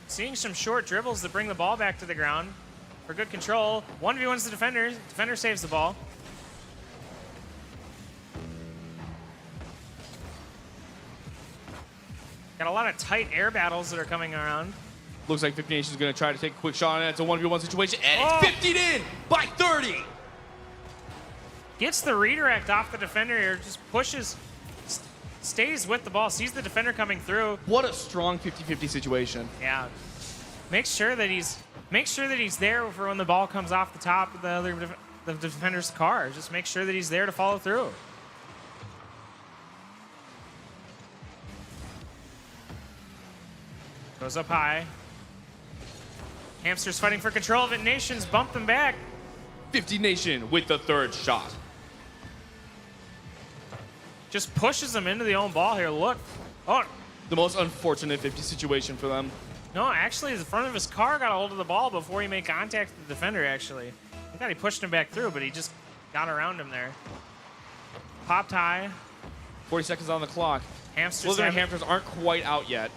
Seeing some short dribbles that bring the ball back to the ground for good control. 1v1's the defender. Defender saves the ball. Got a lot of tight air battles that are coming around. Looks like 50 Nations is going to try to take a quick shot on it. It's a 1v1 situation, and it's 50'd in by 30. Gets the redirect off the defender here, just pushes, stays with the ball, sees the defender coming through. What a strong 50-50 situation. Yeah. Make sure that he's there for when the ball comes off the top of the defender's car. Just make sure that he's there to follow through. Goes up high. Hamsters fighting for control of it. Nations bump them back. 50 Nation with the third shot. Just pushes them into the own ball here. Look. Oh. The most unfortunate 50 situation for them. No, actually, the front of his car got a hold of the ball before he made contact with the defender, actually. I thought he pushed him back through, but he just got around him there. Popped high. 40 seconds on the clock. Hamsters aren't quite out yet.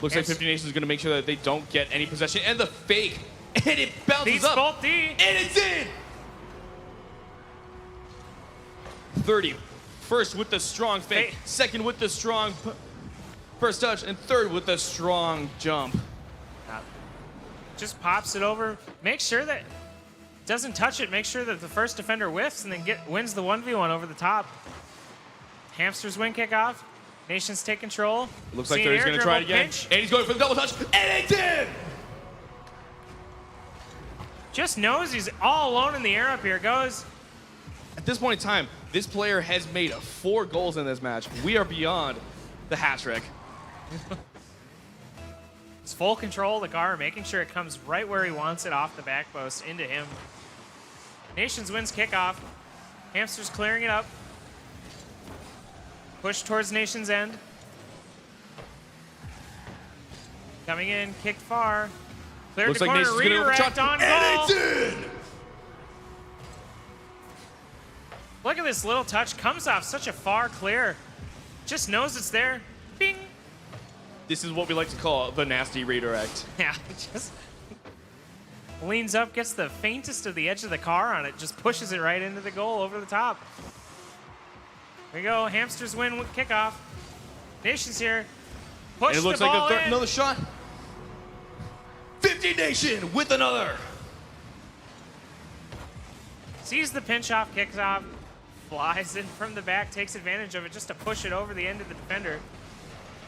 Looks like 50 Nations is going to make sure that they don't get any possession. And the fake. And it bounces Beats up. both D. And it's in. 30. First with the strong fake. Second with the strong first touch. And third with the strong jump. Just pops it over. Make sure that doesn't touch it. Make sure that the first defender whiffs and then wins the 1v1 over the top. Hamsters win kickoff. Nations take control. Looks like he's going to try it again. Pinch. And he's going for the double touch. And it's in! Just knows he's all alone in the air up here. Goes. At this point in time, this player has made 4 goals in this match. We are beyond the hat trick. It's full control of the car, making sure it comes right where he wants it off the back post into him. Nations wins kickoff. Hamsters clearing it up. Push towards Nations end. Coming in, kicked far. Cleared Looks the like corner, Nations gonna go for redirect shot, on and goal. it's in! Look at this little touch. Comes off such a far clear. Just knows it's there. Bing. This is what we like to call the nasty redirect. Yeah, just leans up, gets the faintest of the edge of the car on it, just pushes it right into the goal over the top. There you go. Hamsters win with kickoff. Nations here. Push And it looks the like ball in. another shot. 50 Nation with another. Sees the pinch off, kicks off, flies in from the back, takes advantage of it just to push it over the end of the defender.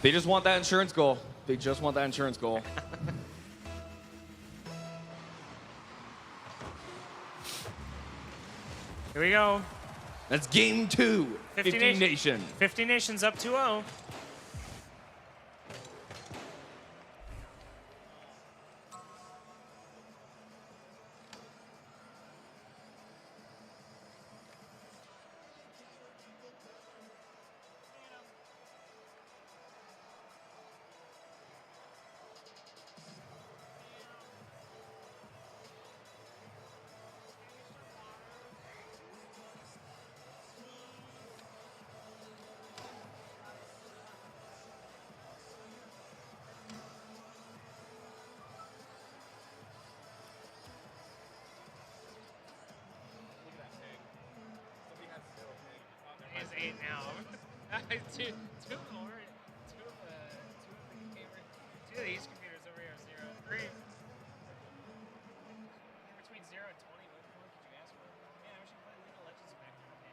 They just want that insurance goal. They just want that insurance goal. Here we go. That's game 2. 50 Nation. 50 Nations up 2-0. Is 8 now. two of the East computers over here are 0. 3. Between 0 and 20, what more could you ask for? Yeah, we should play League of Legends back there.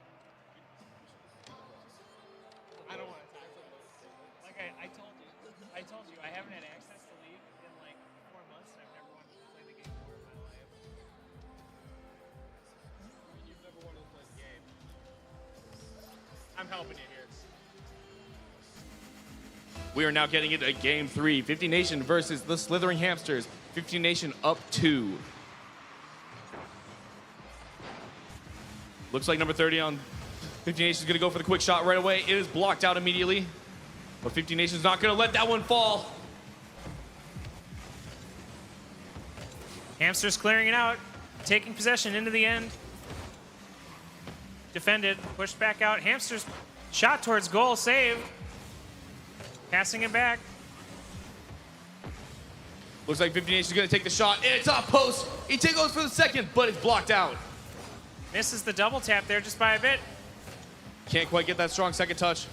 I don't want to talk to those. Like I told you, I haven't had access to League in like 4 months, and I've never wanted to play the game more in my life. You've never wanted to play the game. I'm helping you here. We are now getting into game 3. 50 Nation versus the Slithering Hamsters. 50 Nation up 2. Looks like number 30 on 50 Nation is going to go for the quick shot right away. It is blocked out immediately. But 50 Nation is not going to let that one fall. Hamsters clearing it out, taking possession into the end. Defended, pushed back out. Hamsters shot towards goal, saved. Passing it back. Looks like 50 Nation is going to take the shot. And it's off post. He goes for the second, but it's blocked out. Misses the double tap there just by a bit. Can't quite get that strong second touch.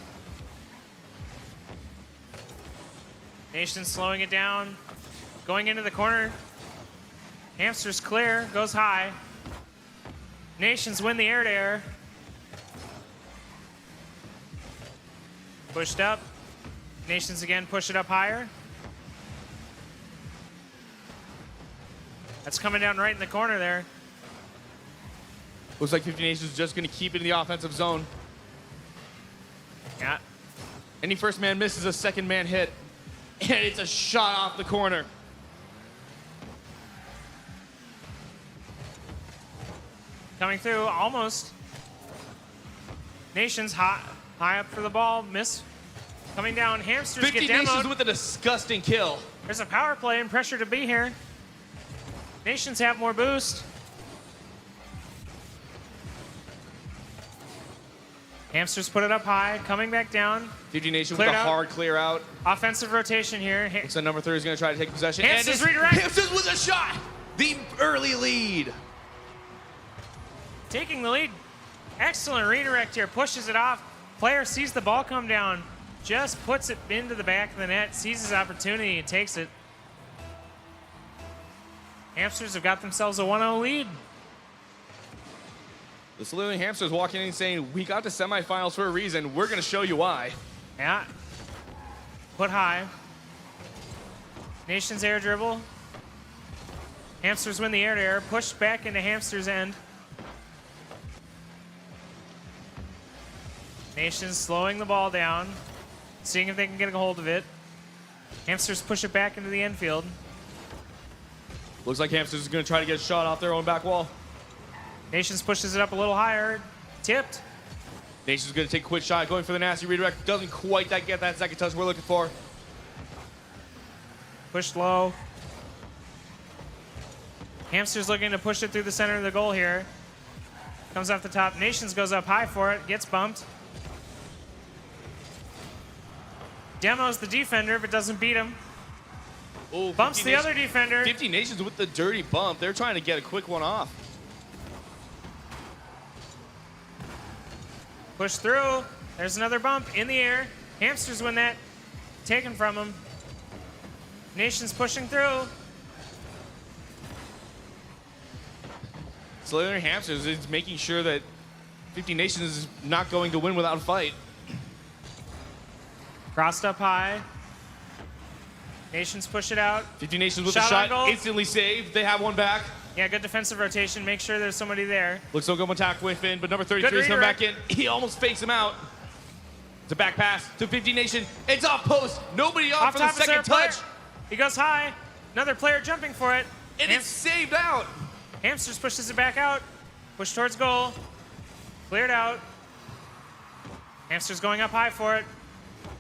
Nation slowing it down. Going into the corner. Hamsters clear, goes high. Nations win the air-to-air. Pushed up. Nations again push it up higher. That's coming down right in the corner there. Looks like 50 Nations is just going to keep it in the offensive zone. Yeah. Any first man misses, a second man hit. And it's a shot off the corner. Coming through, almost. Nations high up for the ball, miss. Coming down, Hamsters 50 get demoed. Nations with a disgusting kill. There's a power play and pressure to be here. Nations have more boost. Hamsters put it up high, coming back down. 50 Nation Cleared with a out. hard clear out. Offensive rotation here. Looks like number 30 is going to try to take possession. Hamsters and redirect. Hamsters with a shot. The early lead. Taking the lead. Excellent redirect here. Pushes it off. Player sees the ball come down. Just puts it into the back of the net. Sees his opportunity and takes it. Hamsters have got themselves a 1-0 lead. The Slithering Hamsters walking in saying, we got to semifinals for a reason. We're going to show you why. Yeah. Put high. Nations air dribble. Hamsters win the air-to-air. Pushed back into Hamsters' end. Nation's slowing the ball down, seeing if they can get a hold of it. Hamsters push it back into the infield. Looks like Hamsters is going to try to get a shot off their own back wall. Nations pushes it up a little higher. Tipped. Nation's going to take a quick shot, going for the nasty redirect. Doesn't quite get that second touch we're looking for. Pushed low. Hamsters looking to push it through the center of the goal here. Comes off the top. Nations goes up high for it. Gets bumped. Demos the defender, but doesn't beat him. Ooh, Bumps the other defender. 50 Nations with the dirty bump. They're trying to get a quick one off. Push through. There's another bump in the air. Hamsters win that. Taken from them. Nations pushing through. Slithering Hamsters is making sure that 50 Nations is not going to win without a fight. Crossed up high. Nations push it out. 50 Nations with Shot a on shot, goal. instantly saved. They have one back. Yeah, good defensive rotation. Make sure there's somebody there. Looks like an attack whiff in, but number 33 is coming back in. He almost fakes him out. It's a back pass to 50 Nation. It's off post. Nobody off for the top is second their player. touch. He goes high. Another player jumping for it. And it's saved out. Hamsters pushes it back out. Push towards goal. Cleared out. Hamsters going up high for it.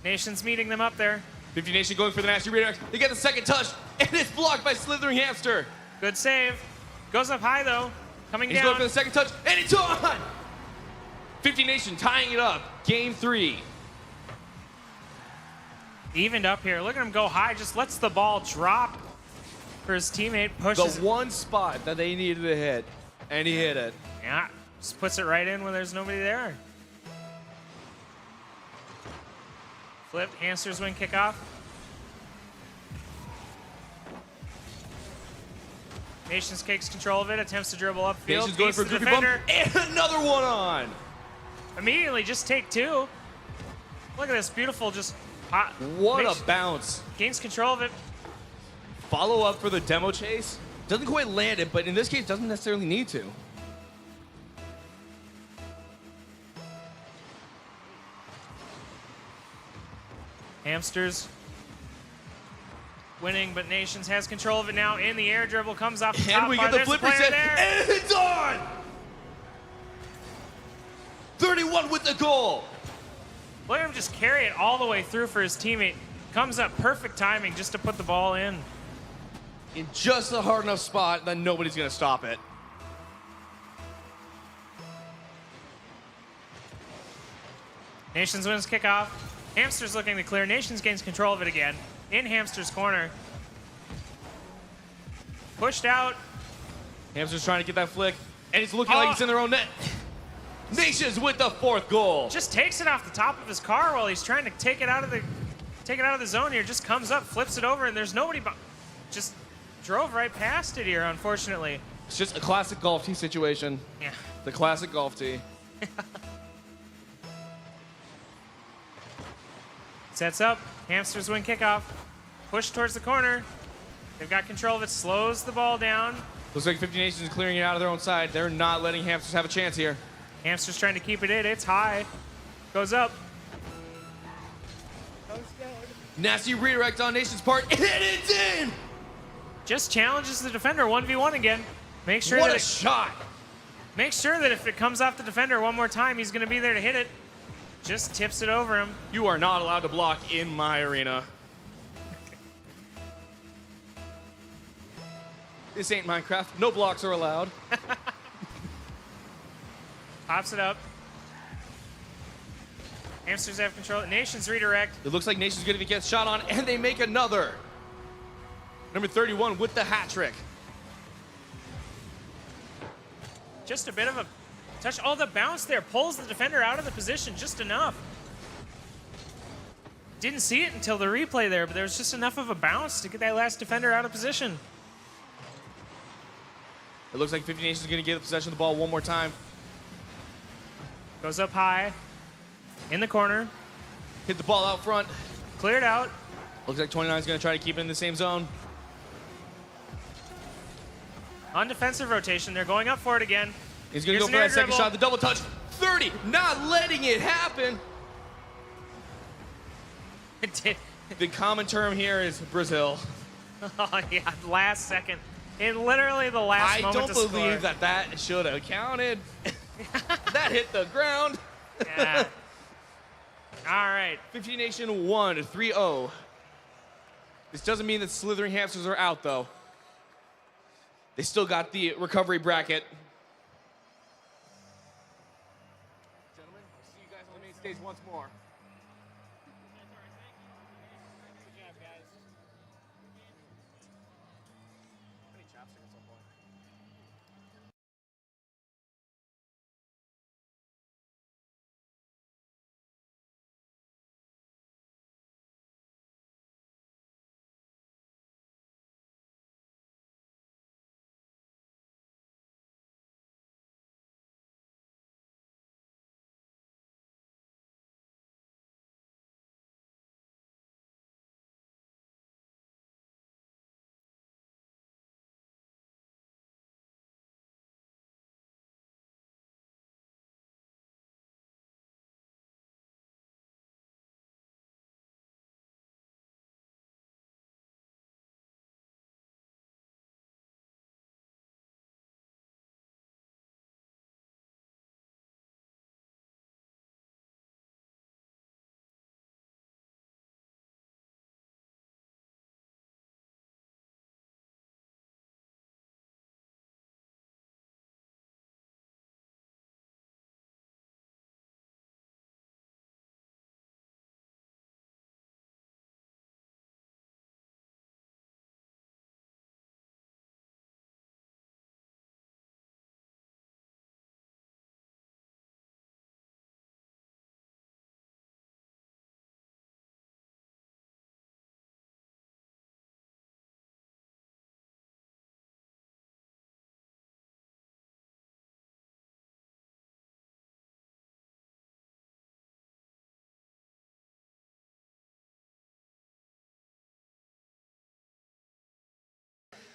Nation's meeting them up there. 50 Nation going for the nasty redirect. They get the second touch, and it's blocked by Slithering Hamster. Good save. Goes up high though. Coming He's down. going for the second touch, and it's on! 50 Nation tying it up. Game 3. Evened up here. Look at him go high. Just lets the ball drop for his teammate. Pushes. The one spot that they needed to hit, and he hit it. Yeah. Just puts it right in when there's nobody there. Flip. Hamsters win kickoff. Nations takes control of it. Attempts to dribble upfield. Nations going for a goofy bump, and another one on. Immediately just take two. Look at this beautiful just hot. What a bounce. Gains control of it. Follow up for the demo chase. Doesn't quite land it, but in this case doesn't necessarily need to. Hamsters winning, but Nations has control of it now. In the air dribble comes off the top. And we get the flipper set, and it's on! 31 with the goal. Look at him just carry it all the way through for his teammate. Comes up perfect timing just to put the ball in. In just a hard enough spot that nobody's gonna stop it. Nations wins kickoff. Hamsters looking to clear. Nations gains control of it again. In Hamster's corner. Pushed out. Hamster's trying to get that flick, and it's looking like it's in their own net. Nations with the 4th goal. Just takes it off the top of his car while he's trying to take it out of the zone here. Just comes up, flips it over, and there's nobody. Just drove right past it here, unfortunately. It's just a classic golf tee situation. Yeah. The classic golf tee. Sets up. Hamsters win kickoff. Push towards the corner. They've got control of it. Slows the ball down. Looks like 50 Nations is clearing it out of their own side. They're not letting Hamsters have a chance here. Hamsters trying to keep it in. It's high. Goes up. Nasty redirect on Nation's part, and it's in! Just challenges the defender 1v1 again. Make sure What that a shot! Make sure that if it comes off the defender one more time, he's going to be there to hit it. Just tips it over him. You are not allowed to block in my arena. This ain't Minecraft. No blocks are allowed. Pops it up. Hamsters have control. Nations redirect. It looks like Nation's going to get shot on, and they make another. Number 31 with the hat trick. Just a bit of a touch. Oh, the bounce there pulls the defender out of the position just enough. Didn't see it until the replay there, but there was just enough of a bounce to get that last defender out of position. It looks like 50 Nations is going to get possession of the ball one more time. Goes up high. In the corner. Hit the ball out front. Cleared out. Looks like 29 is going to try to keep it in the same zone. On defensive rotation, they're going up for it again. He's going to go for that second shot, the double touch. 30, not letting it happen. The common term here is Brazil. Oh, yeah, last second. In literally the last moment to I don't score. believe that should have counted. That hit the ground. Yeah. All right. 15 Nation 1, 3-0. This doesn't mean that Slithering Hamsters are out, though. They still got the recovery bracket. Gentlemen, I'll see you guys on the main stage once more.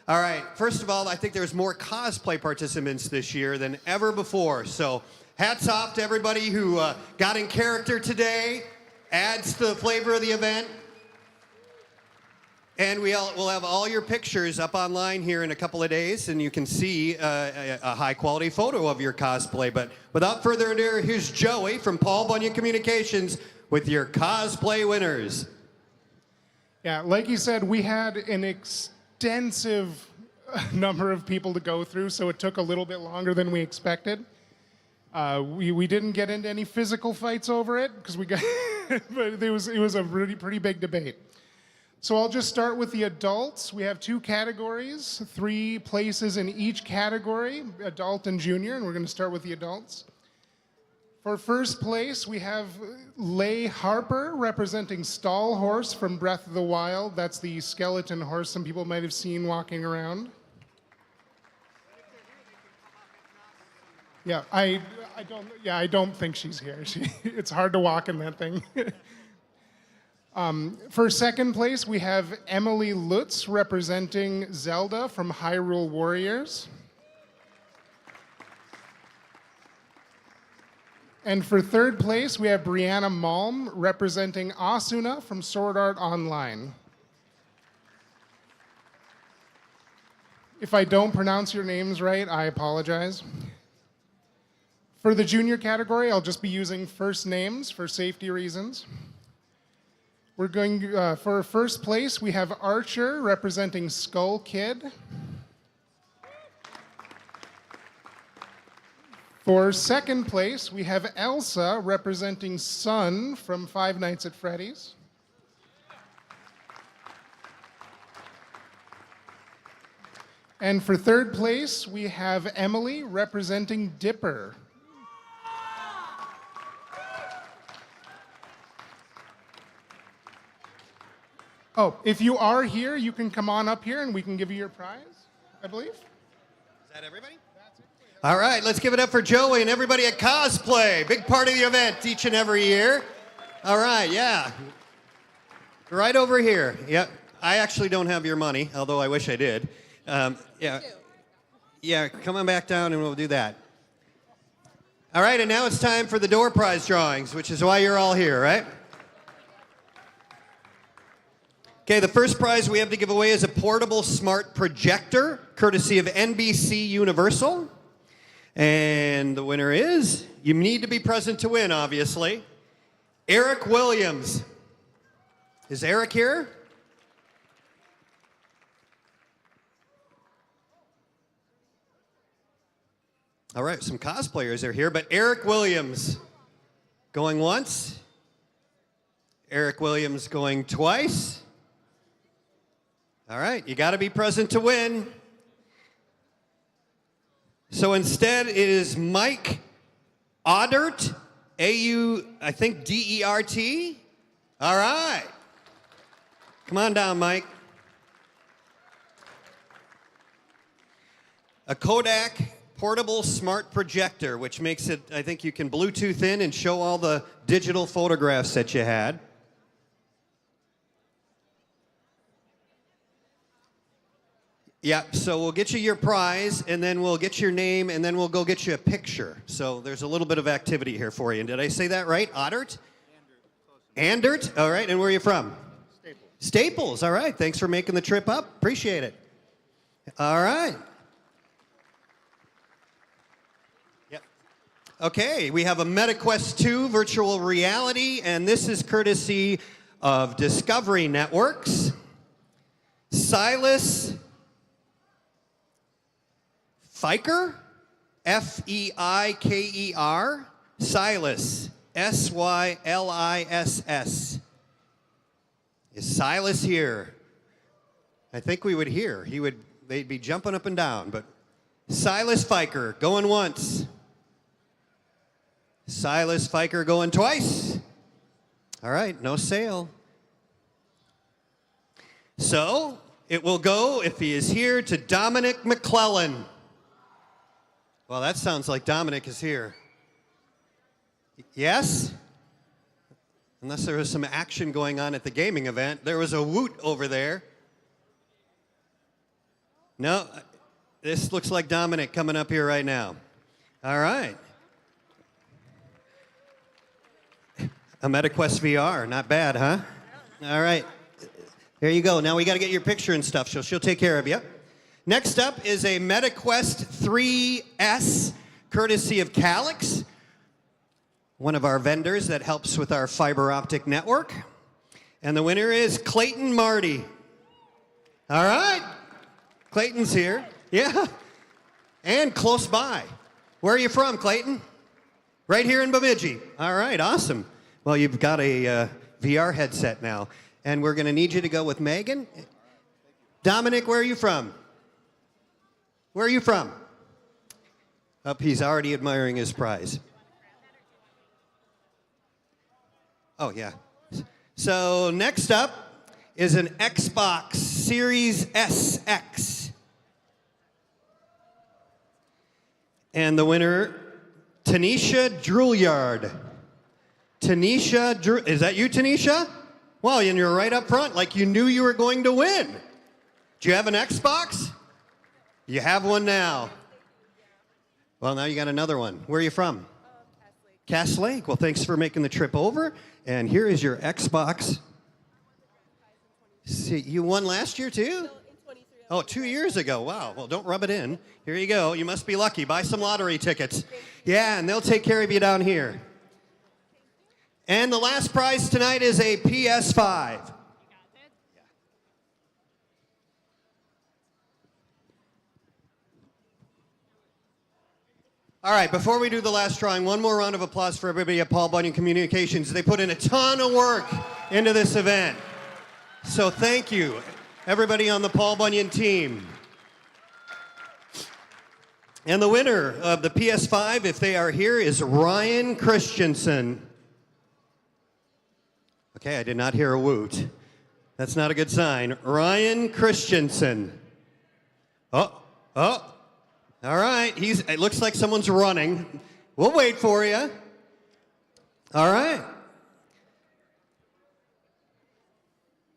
All right, first of all, I think there's more cosplay participants this year than ever before. So hats off to everybody who got in character today, adds to the flavor of the event. And we'll have all your pictures up online here in a couple of days, and you can see a high-quality photo of your cosplay. But without further ado, here's Joey from Paul Bunyan Communications with your cosplay winners. Yeah, like you said, we had an extensive number of people to go through, so it took a little bit longer than we expected. We didn't get into any physical fights over it because we got, but it was a really pretty big debate. So I'll just start with the adults. We have 2 categories, 3 places in each category, adult and junior, and we're going to start with the adults. For first place, we have Leigh Harper representing Stall Horse from Breath of the Wild. That's the skeleton horse some people might have seen walking around. Yeah, I don't think she's here. It's hard to walk in that thing. For second place, we have Emily Lutz representing Zelda from Hyrule Warriors. And for third place, we have Brianna Malm representing Asuna from Sword Art Online. If I don't pronounce your names right, I apologize. For the junior category, I'll just be using first names for safety reasons. We're going for first place, we have Archer representing Skull Kid. For second place, we have Elsa representing Sun from Five Nights at Freddy's. And for third place, we have Emily representing Dipper. Oh, if you are here, you can come on up here and we can give you your prize, I believe. Is that everybody? All right, let's give it up for Joey and everybody at Cosplay. Big part of the event each and every year. All right, yeah. Right over here. Yep. I actually don't have your money, although I wish I did. Yeah. Yeah, come on back down and we'll do that. All right, and now it's time for the door prize drawings, which is why you're all here, right? Okay, the first prize we have to give away is a portable smart projector, courtesy of NBC Universal. And the winner is, you need to be present to win, obviously, Eric Williams. Is Eric here? All right, some cosplayers are here, but Eric Williams going once. Eric Williams going twice. All right, you got to be present to win. So instead, it is Mike Audert, A-U, I think D-E-R-T. All right. Come on down, Mike. A Kodak portable smart projector, which makes it, I think you can Bluetooth in and show all the digital photographs that you had. Yeah, so we'll get you your prize, and then we'll get your name, and then we'll go get you a picture. So there's a little bit of activity here for you. Did I say that right? Oddert? Andert? All right, and where are you from? Staples. Staples, all right. Thanks for making the trip up. Appreciate it. All right. Yep. Okay, we have a MetaQuest 2 virtual reality, and this is courtesy of Discovery Networks. Silas Fiker, F-E-I-K-E-R, Silas, S-Y-L-I-S-S. Is Silas here? I think we would hear. They'd be jumping up and down, but Silas Fiker going once. Silas Fiker going twice. All right, no sale. So it will go, if he is here, to Dominic McClellan. Well, that sounds like Dominic is here. Yes? Unless there was some action going on at the gaming event. There was a woot over there. No, this looks like Dominic coming up here right now. All right. A MetaQuest VR, not bad, huh? All right. Here you go. Now we got to get your picture and stuff, so she'll take care of you. Next up is a MetaQuest 3S, courtesy of Calix, one of our vendors that helps with our fiber optic network. And the winner is Clayton Marty. All right. Clayton's here. Yeah. And close by. Where are you from, Clayton? Right here in Bemidji. All right, awesome. Well, you've got a VR headset now. And we're going to need you to go with Megan. Dominic, where are you from? Where are you from? Oh, he's already admiring his prize. Oh, yeah. So next up is an Xbox Series SX. And the winner, Tanisha Drouillard. Tanisha, is that you, Tanisha? Well, and you're right up front, like you knew you were going to win. Do you have an Xbox? You have one now. Well, now you got another one. Where are you from? Cass Lake. Well, thanks for making the trip over. And here is your Xbox. See, you won last year too? Oh, 2 years ago. Wow. Well, don't rub it in. Here you go. You must be lucky. Buy some lottery tickets. Yeah, and they'll take care of you down here. And the last prize tonight is a PS5. All right, before we do the last drawing, one more round of applause for everybody at Paul Bunyan Communications. They put in a ton of work into this event. So thank you, everybody on the Paul Bunyan team. And the winner of the PS5, if they are here, is Ryan Christensen. Okay, I did not hear a woot. That's not a good sign. Ryan Christensen. Oh. All right, it looks like someone's running. We'll wait for you. All right.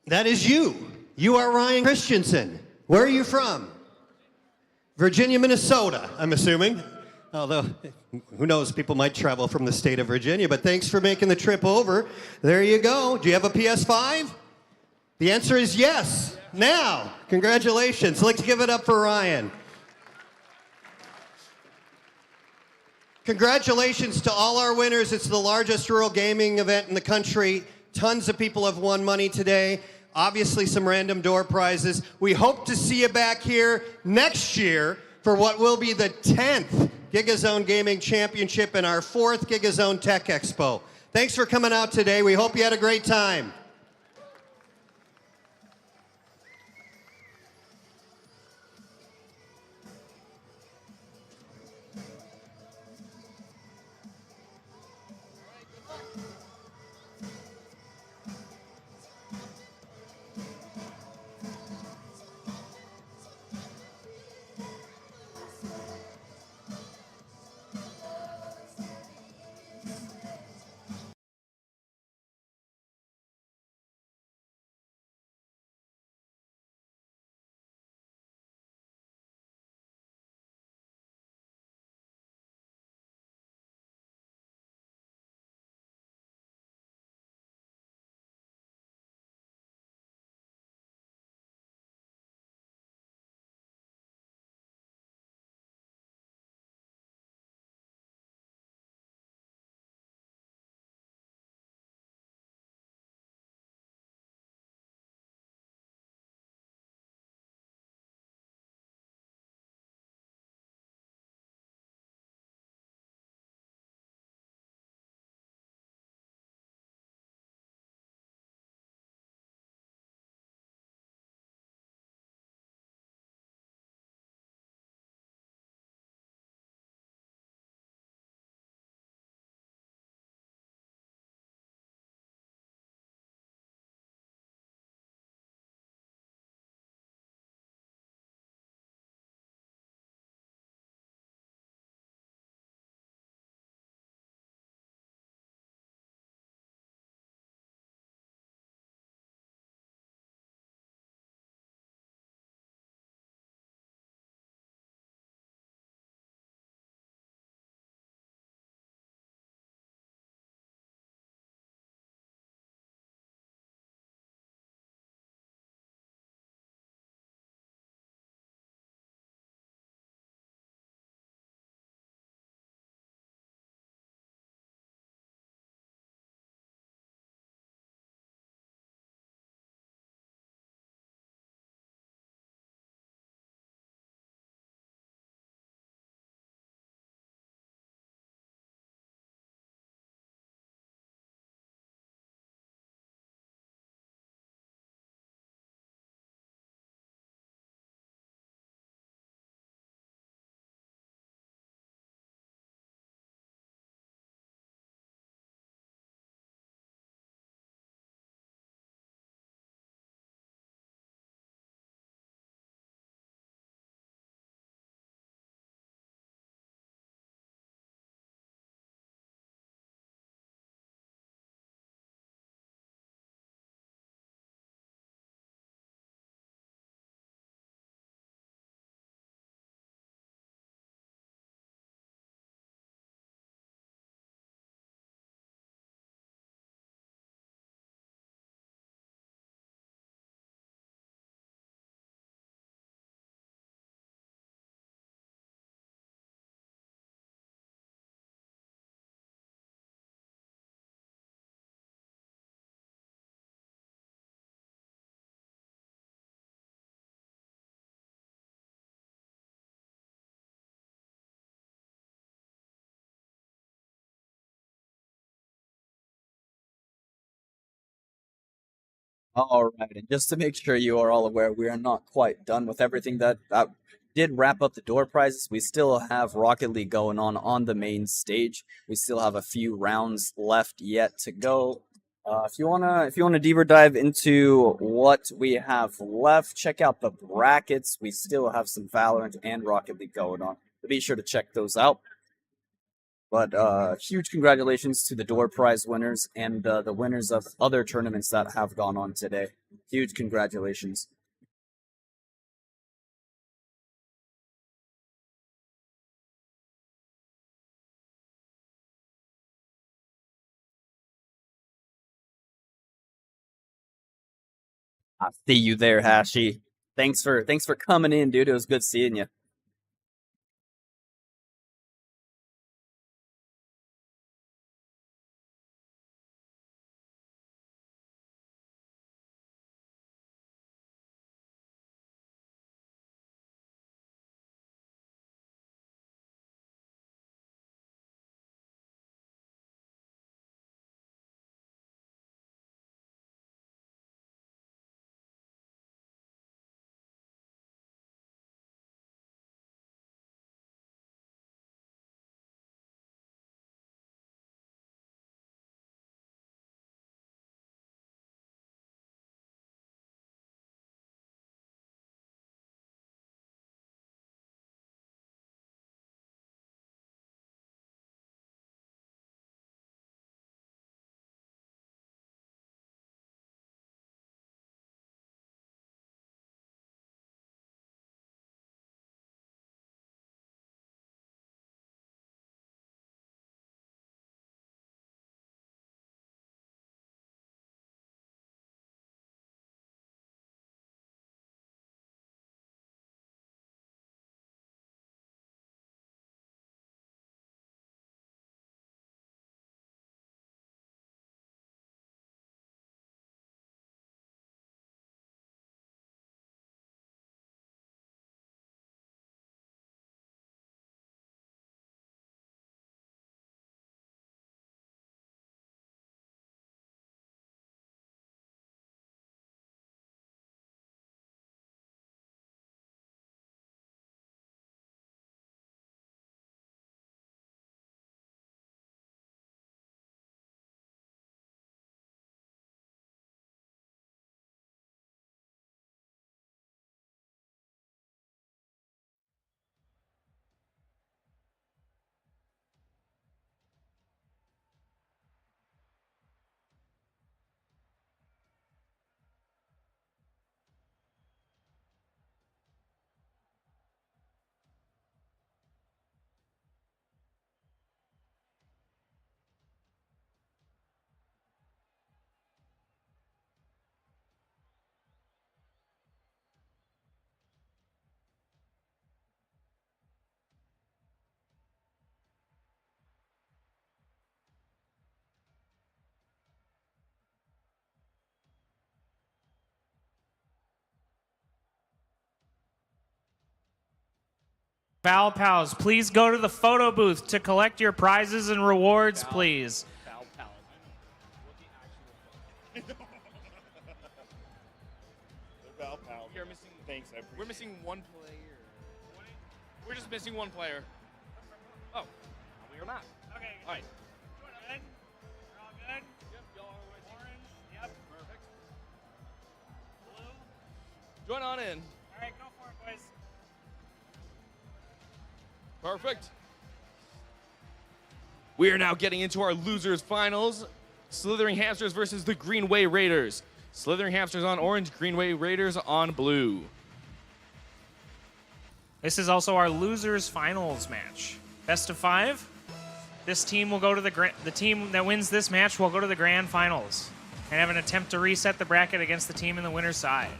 That is you. You are Ryan Christensen. Where are you from? Virginia, Minnesota, I'm assuming. Although, who knows, people might travel from the state of Virginia, but thanks for making the trip over. There you go. Do you have a PS5? The answer is yes. Now, congratulations. Let's give it up for Ryan. Congratulations to all our winners. It's the largest rural gaming event in the country. Tons of people have won money today. Obviously, some random door prizes. We hope to see you back here next year for what will be the 10th GigaZone Gaming Championship and our 4th GigaZone TechXpo. Thanks for coming out today. We hope you had a great time. All right, and just to make sure you are all aware, we are not quite done with everything that did wrap up the door prizes. We still have Rocket League going on the main stage. We still have a few rounds left yet to go. If you wanna deeper dive into what we have left, check out the brackets. We still have some Valorant and Rocket League going on. So be sure to check those out. But huge congratulations to the door prize winners and the winners of other tournaments that have gone on today. Huge congratulations. I see you there, Hashi. Thanks for coming in, dude. It was good seeing you. Val Pals, please go to the photo booth to collect your prizes and rewards, please. Val Pals. Val Pals. You're missing. Thanks, we're missing one player. We're just missing one player. Oh, we are not. Okay. All right. Good? We're all good? Yep. Y'all are Orange? Yep. perfect. Blue? Join on in. All right, go for it, boys. Perfect. We are now getting into our losers finals. Slithering Hamsters versus the Greenway Raiders. Slithering Hamsters on orange, Greenway Raiders on blue. This is also our losers finals match. Best of 5. This team will go to the team that wins this match will go to the grand finals and have an attempt to reset the bracket against the team in the winner's side.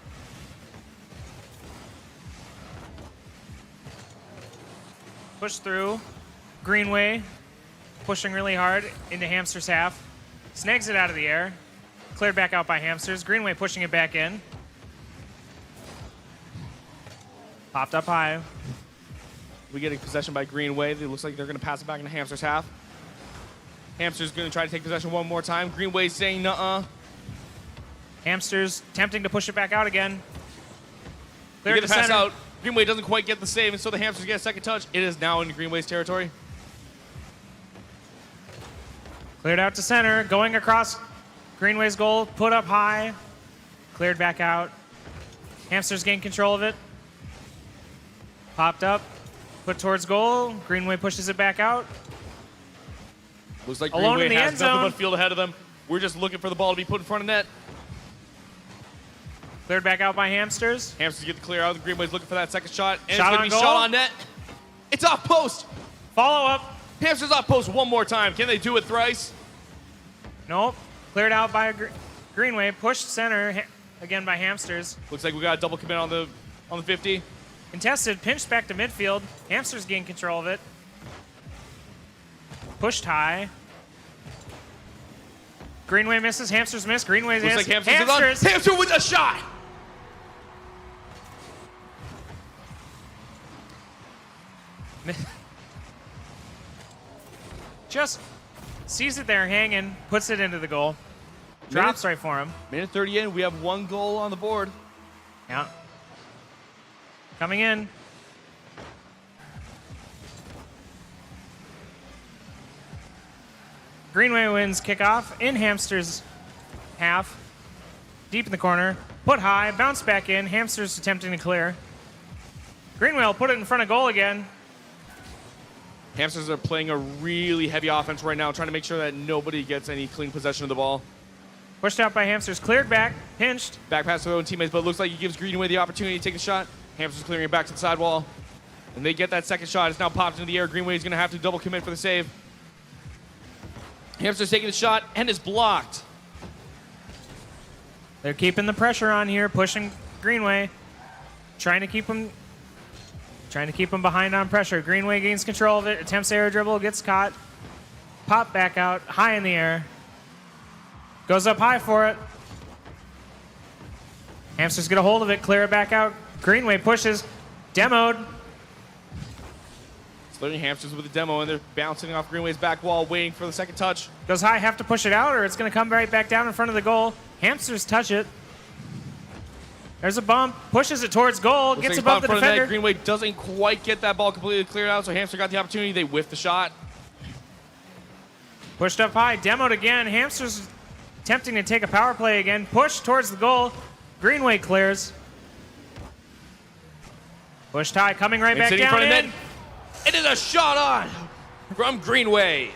Push through. Greenway pushing really hard into Hamster's half. Snags it out of the air. Cleared back out by Hamsters. Greenway pushing it back in. Popped up high. We get a possession by Greenway. It looks like they're going to pass it back into Hamster's half. Hamster's going to try to take possession one more time. Greenway saying nuh-uh. Hamsters attempting to push it back out again. They Clear get to the pass center. out. Greenway doesn't quite get the save, and so the Hamsters get a second touch. It is now in Greenway's territory. Cleared out to center. Going across Greenway's goal. Put up high. Cleared back out. Hamsters gain control of it. Popped up. Put towards goal. Greenway pushes it back out. Looks like Alone in Greenway the has end nothing zone. but field ahead of them. We're just looking for the ball to be put in front of net. Cleared back out by Hamsters. Hamsters get the clear out. Greenway's looking for that second shot. And Shot it's on going to be goal. shot on net. It's off post. Follow up. Hamsters off post one more time. Can they do it thrice? Nope. Cleared out by Greenway. Pushed center. again by Hamsters. Looks like we got a double commit on the 50. Contested, pinched back to midfield. Hamsters gain control of it. Pushed high. Greenway misses, Hamsters miss. Greenway's Looks like Hamsters is on. Hamsters. Hamster with a shot. Just sees it there hanging, puts it into the goal. Drops right for him. Minute 30 in, we have 1 goal on the board. Yeah. Coming in. Greenway wins kickoff in Hamsters half. Deep in the corner. Put high, bounce back in. Hamsters attempting to clear. Greenway will put it in front of goal again. Hamsters are playing a really heavy offense right now, trying to make sure that nobody gets any clean possession of the ball. Pushed out by Hamsters, cleared back, pinched. Back pass to their own teammates, but it looks like he gives Greenway the opportunity to take the shot. Hamsters clearing it back to the sidewall. And they get that second shot. It's now popped into the air. Greenway is going to have to double commit for the save. Hamsters taking the shot and is blocked. They're keeping the pressure on here, pushing Greenway. Trying to keep him behind on pressure. Greenway gains control of it, attempts air dribble, gets caught. Pop back out, high in the air. Goes up high for it. Hamsters get a hold of it, clear it back out. Greenway pushes, demoed. Slithering Hamsters with the demo, and they're bouncing off Greenway's back wall, waiting for the second touch. Goes high, have to push it out, or it's going to come right back down in front of the goal. Hamsters touch it. There's a bump, pushes it towards goal, Looks gets like above the in front of the net. defender. Greenway doesn't quite get that ball completely cleared out, so Hamster got the opportunity. They whiff the shot. Pushed up high, demoed again. Hamsters attempting to take a power play again. Pushed towards the goal. Greenway clears. Pushed high, coming right back Sitting down in front in. of net. It is a shot on from Greenway.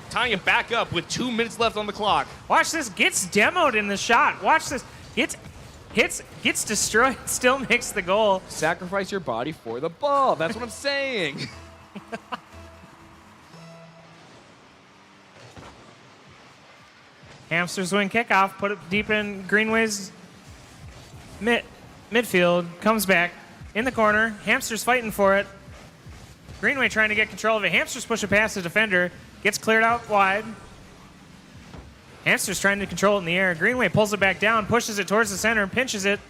Tying it back up with 2 minutes left on the clock. Watch this, gets demoed in the shot. Watch this, gets destroyed, still makes the goal. Sacrifice your body for the ball. That's what I'm saying. Hamsters win kickoff, put it deep in Greenway's midfield, comes back in the corner. Hamsters fighting for it. Greenway trying to get control of it. Hamsters push it past the defender, gets cleared out wide. Hamsters trying to control it in the air. Greenway pulls it back down, pushes it towards the center, pinches it.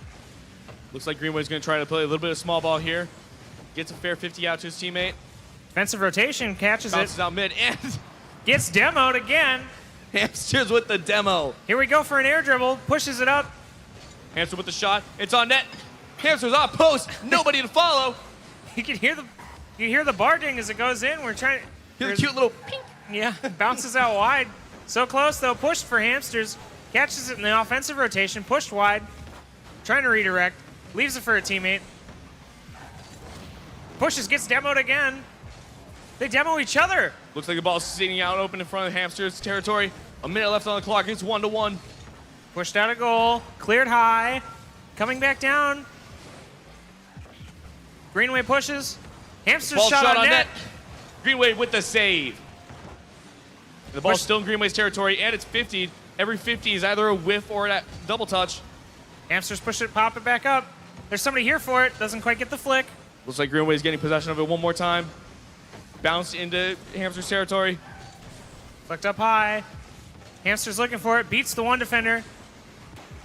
Looks like Greenway's going to try to play a little bit of small ball here. Gets a fair 50 out to his teammate. Defensive rotation, catches Bounces it. out mid and Gets demoed again. Hamsters with the demo. Here we go for an air dribble, pushes it up. Hamster with the shot. It's on net. Hamster's off post. Nobody to follow. You can hear the bar ding as it goes in. We're trying. Hear the cute little pink. Yeah, bounces out wide. So close though. Pushed for Hamsters. Catches it in the offensive rotation. Pushed wide. Trying to redirect. Leaves it for a teammate. Pushes. Gets demoed again. They demo each other. Looks like the ball's sitting out open in front of Hamster's territory. A minute left on the clock. It's 1-1. Pushed out a goal. Cleared high. Coming back down. Greenway pushes. Hamsters Ball shot on net. Greenway with the save. The ball's still in Greenway's territory, and it's 50. Every 50 is either a whiff or a double touch. Hamsters push it, pop it back up. There's somebody here for it. Doesn't quite get the flick. Looks like Greenway's getting possession of it one more time. Bounced into Hamster's territory. Flicked up high. Hamster's looking for it. Beats the one defender.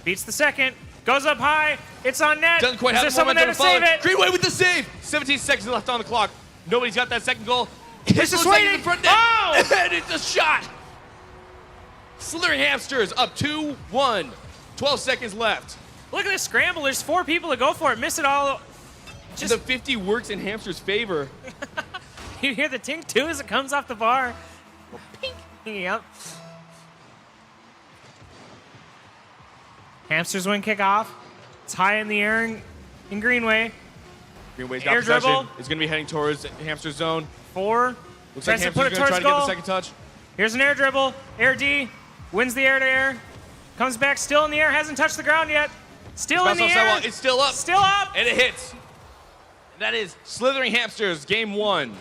Beats the second. Goes up high. It's on net. Doesn't quite Is have there the someone there to momentum to save follow. it? Greenway with the save. 17 seconds left on the clock. Nobody's got that second goal. He's just waiting. In front net. Oh! And it's a shot. Slithering Hamsters up 2-1. 12 seconds left. Look at this scramble. There's 4 people to go for it. Miss it all. Just the 50 works in Hamster's favor. You hear the tink too as it comes off the bar. Pink. Yep. Hamsters win kickoff. It's high in the air in Greenway. Greenway's got Air possession. dribble. It's going to be heading towards Hamster's zone. 4. Looks like Tries to Hamster's put going it to towards try to get the goal. second touch. Here's an air dribble. Air D. Wins the air to air. Comes back still in the air. Hasn't touched the ground yet. Still in the air. It's still up. Still up. And it hits. And that is Slithering Hamsters, game 1.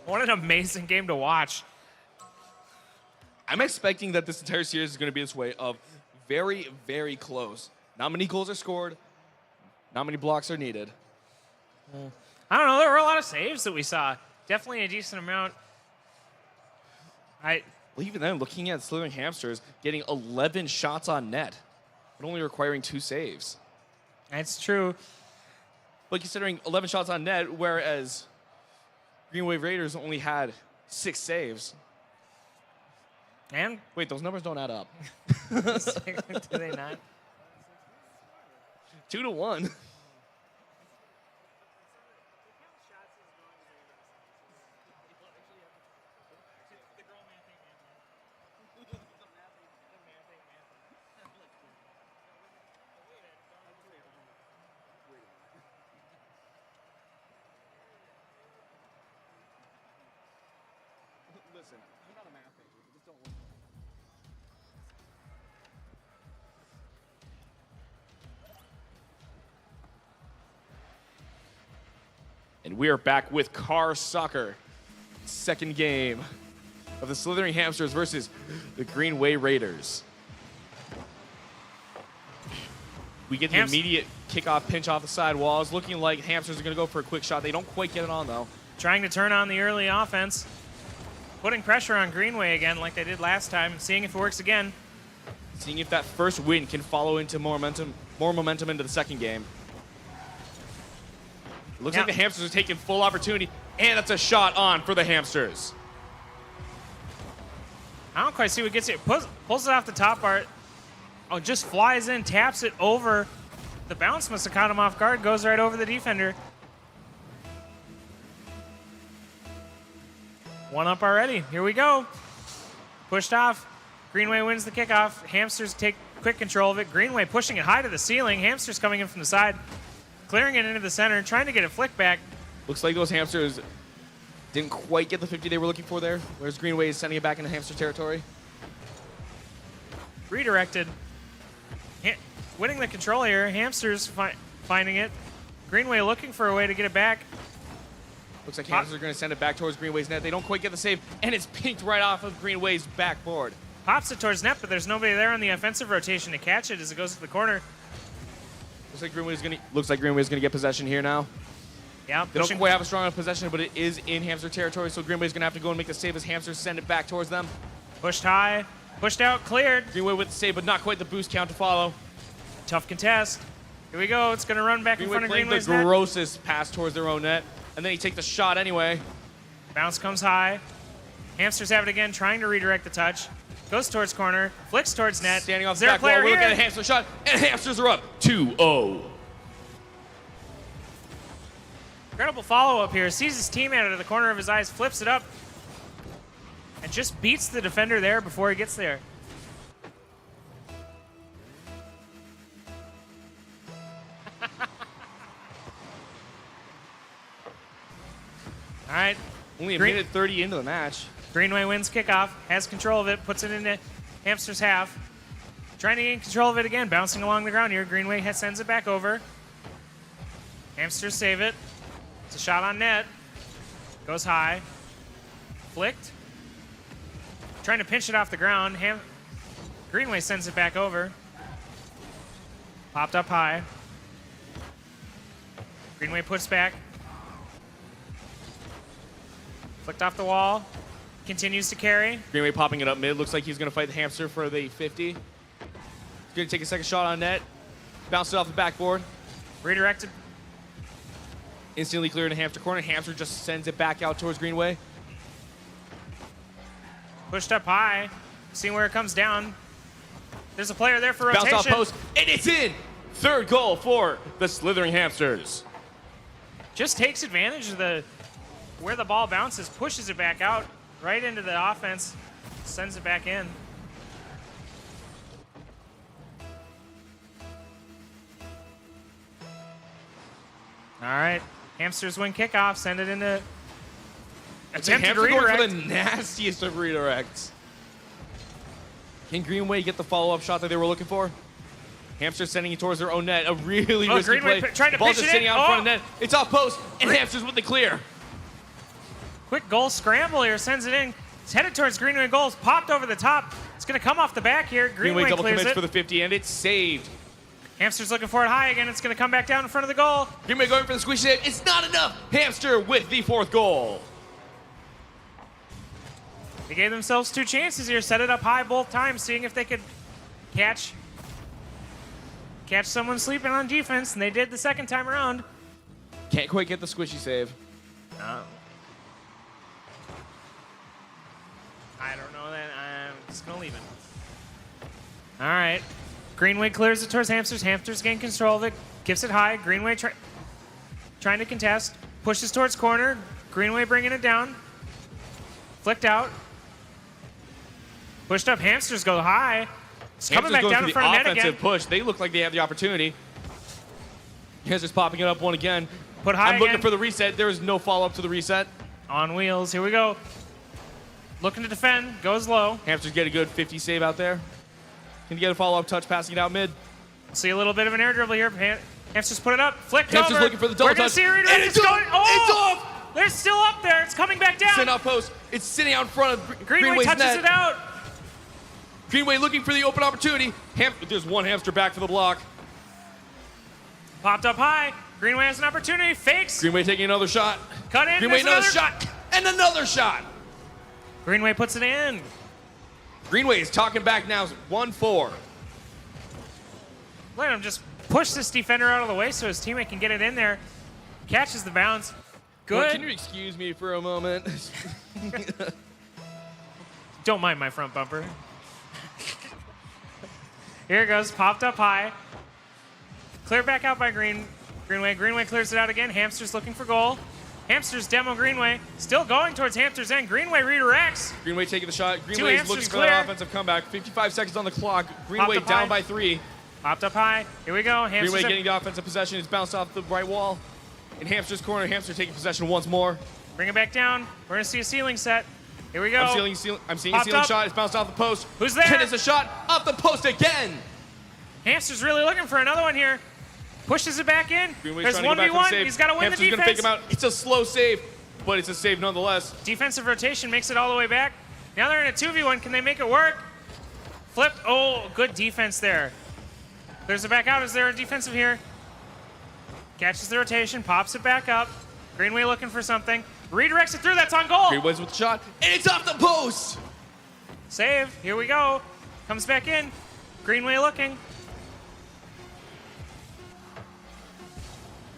What an amazing game to watch. I'm expecting that this entire series is going to be this way of very, very close. Not many goals are scored. Not many blocks are needed. I don't know. There were a lot of saves that we saw. Definitely a decent amount. Well, even then, looking at Slithering Hamsters, getting 11 shots on net, but only requiring 2 saves. That's true. But considering 11 shots on net, whereas Green Wave Raiders only had 6 saves. And wait, those numbers don't add up. Do they not? 2-1. Listen, I'm not a math major. Just don't worry. And we are back with Car Soccer. Second game of the Slithering Hamsters versus the Green Way Raiders. We get the immediate kickoff pinch off the side walls. Looking like Hamsters are going to go for a quick shot. They don't quite get it on, though. Trying to turn on the early offense. Putting pressure on Greenway again like they did last time. Seeing if it works again. Seeing if that first win can follow into more momentum into the second game. Looks like the Hamsters are taking full opportunity, and that's a shot on for the Hamsters. I don't quite see what gets it. Pulls it off the top part. Oh, just flies in, taps it over. The bounce must have caught him off guard. Goes right over the defender. One up already. Here we go. Pushed off. Greenway wins the kickoff. Hamsters take quick control of it. Greenway pushing it high to the ceiling. Hamsters coming in from the side. Clearing it into the center, trying to get a flick back. Looks like those Hamsters didn't quite get the 50 they were looking for there, whereas Greenway is sending it back into Hamster territory. Redirected. Winning the control here. Hamsters finding it. Greenway looking for a way to get it back. Looks like Hamsters are going to send it back towards Greenway's net. They don't quite get the save, and it's pinked right off of Greenway's backboard. Pops it towards net, but there's nobody there on the offensive rotation to catch it as it goes to the corner. Looks like Greenway's going to get possession here now. Yeah, they don't quite have a strong enough possession, but it is in Hamster territory, so Greenway's going to have to go and make the save as Hamsters send it back towards them. Pushed high, pushed out, cleared. Greenway with the save, but not quite the boost count to follow. Tough contest. Here we go. It's going to run back in front of Greenway's the net. grossest pass towards their own net, and then he takes the shot anyway. Bounce comes high. Hamsters have it again, trying to redirect the touch. Goes towards corner, flicks towards net. Standing off the back wall, we're looking at a Hamster shot, and Hamsters are up 2-0. Incredible follow-up here. Sees his team out of the corner of his eyes, flips it up, and just beats the defender there before he gets there. All right. Only a minute 30 into the match. Greenway wins kickoff, has control of it, puts it into Hamster's half. Trying to gain control of it again, bouncing along the ground here. Greenway sends it back over. Hamsters save it. It's a shot on net. Goes high. Flicked. Trying to pinch it off the ground. Greenway sends it back over. Popped up high. Greenway puts back. Flicked off the wall. Continues to carry. Greenway popping it up mid. Looks like he's going to fight the Hamster for the 50. He's going to take a second shot on net. Bounce it off the backboard. Redirected. Instantly cleared in Hamster corner. Hamster just sends it back out towards Greenway. Pushed up high. Seeing where it comes down. There's a player there for rotation. Bounce off post, and it's in! Third goal for the Slithering Hamsters. Just takes advantage of where the ball bounces, pushes it back out, right into the offense, sends it back in. All right, Hamsters win kickoff, send it into attempted redirect. Going for the nastiest of redirects. Can Greenway get the follow-up shot that they were looking for? Hamsters sending it towards their own net. A really risky Greenway play. trying to Ball's pitch just it sitting in. out in front of net. It's off post, and Hamsters with the clear. Quick goal scramble here, sends it in. It's headed towards Greenway goals. Popped over the top. It's going to come off the back here. Greenway Greenway double clears commits it. for the 50, and it's saved. Hamster's looking for it high again. It's going to come back down in front of the goal. Greenway going for the squishy save. It's not enough. Hamster with the 4th goal. They gave themselves 2 chances here. Set it up high both times, seeing if they could catch someone sleeping on defense, and they did the second time around. Can't quite get the squishy save. No. I don't know that. I'm just going to leave it. All right. Greenway clears it towards Hamsters. Hamsters gain control of it. Gives it high. Greenway trying to contest. Pushes towards corner. Greenway bringing it down. Flicked out. Pushed up. Hamsters go high. It's coming back down in front of net again. Offensive push. They look like they have the opportunity. Hamsters popping it up one again. Put high I'm looking again. for the reset. There is no follow-up to the reset. On wheels. Here we go. Looking to defend. Goes low. Hamsters get a good 50 save out there. Can you get a follow-up touch passing it out mid? See a little bit of an air dribble here. Hamsters put it up. Flicked Hamsters over. looking for the double We're going touch. to see a redirect. And it's going. Oh! It's off! They're still up there. It's coming back down. Send out post. It's sitting out in front of Greenway Greenway's touches net. it out. Greenway looking for the open opportunity. There's one Hamster back for the block. Popped up high. Greenway has an opportunity. Fakes. Greenway taking another shot. Cut in. Greenway There's another shot. And another shot. Greenway puts it in. Greenway is talking back now. 1-4. Let him just push this defender out of the way so his teammate can get it in there. Catches the bounce. Good. Well, can you excuse me for a moment? Don't mind my front bumper. Here it goes. Popped up high. Cleared back out by Greenway. Greenway clears it out again. Hamster's looking for goal. Hamsters demo Greenway. Still going towards Hamster's end. Greenway redirects. Greenway taking the shot. 2 Greenway is Hamsters looking for clear. that offensive comeback. 55 seconds on the clock. Greenway Popped up down high. by 3. Popped up high. Here we go. Hamsters Greenway getting the offensive possession. It's bounced off the right wall. In Hamster's corner, Hamster taking possession once more. Bring it back down. We're going to see a ceiling set. Here we go. I'm seeing Popped a ceiling up. shot. It's bounced off the post. Who's there? And it's a shot off the post again. Hamster's really looking for another one here. Pushes it back in. Greenway's There's trying to go back for the 1v1. save. He's got to win Hamster's the gonna pick defense. him out. It's a slow save, but it's a save nonetheless. Defensive rotation makes it all the way back. Now they're in a 2v1. Can they make it work? Flipped. Oh, good defense there. Clears it back out. Is there a defensive here? Catches the rotation. Pops it back up. Greenway looking for something. Redirects it through. That's on goal. Greenway's with the shot, and it's off the post. Save. Here we go. Comes back in. Greenway looking.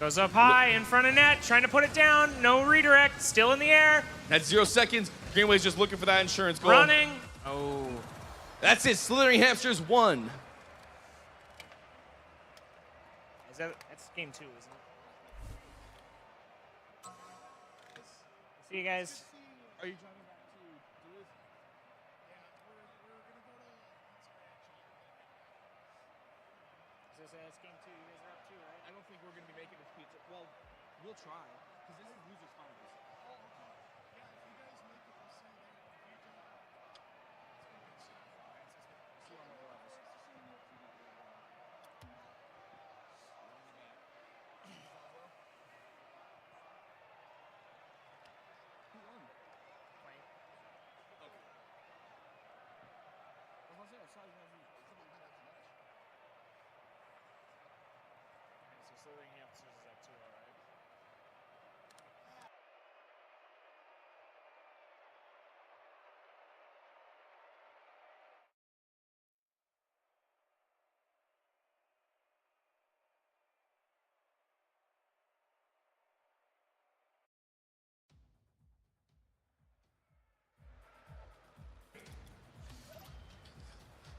Goes up high in front of net. Trying to put it down. No redirect. Still in the air. At 0 seconds, Greenway's just looking for that insurance goal. Running. Oh. That's it. Slithering Hamsters won. That's game 2, isn't it? See you guys. Are you driving back to Duluth? It's game 2. You guys are up 2, right? I don't think we're going to be making this pizza. Well, we'll try, because this is losers finals. So Slithering Hamsters is up 2, all right?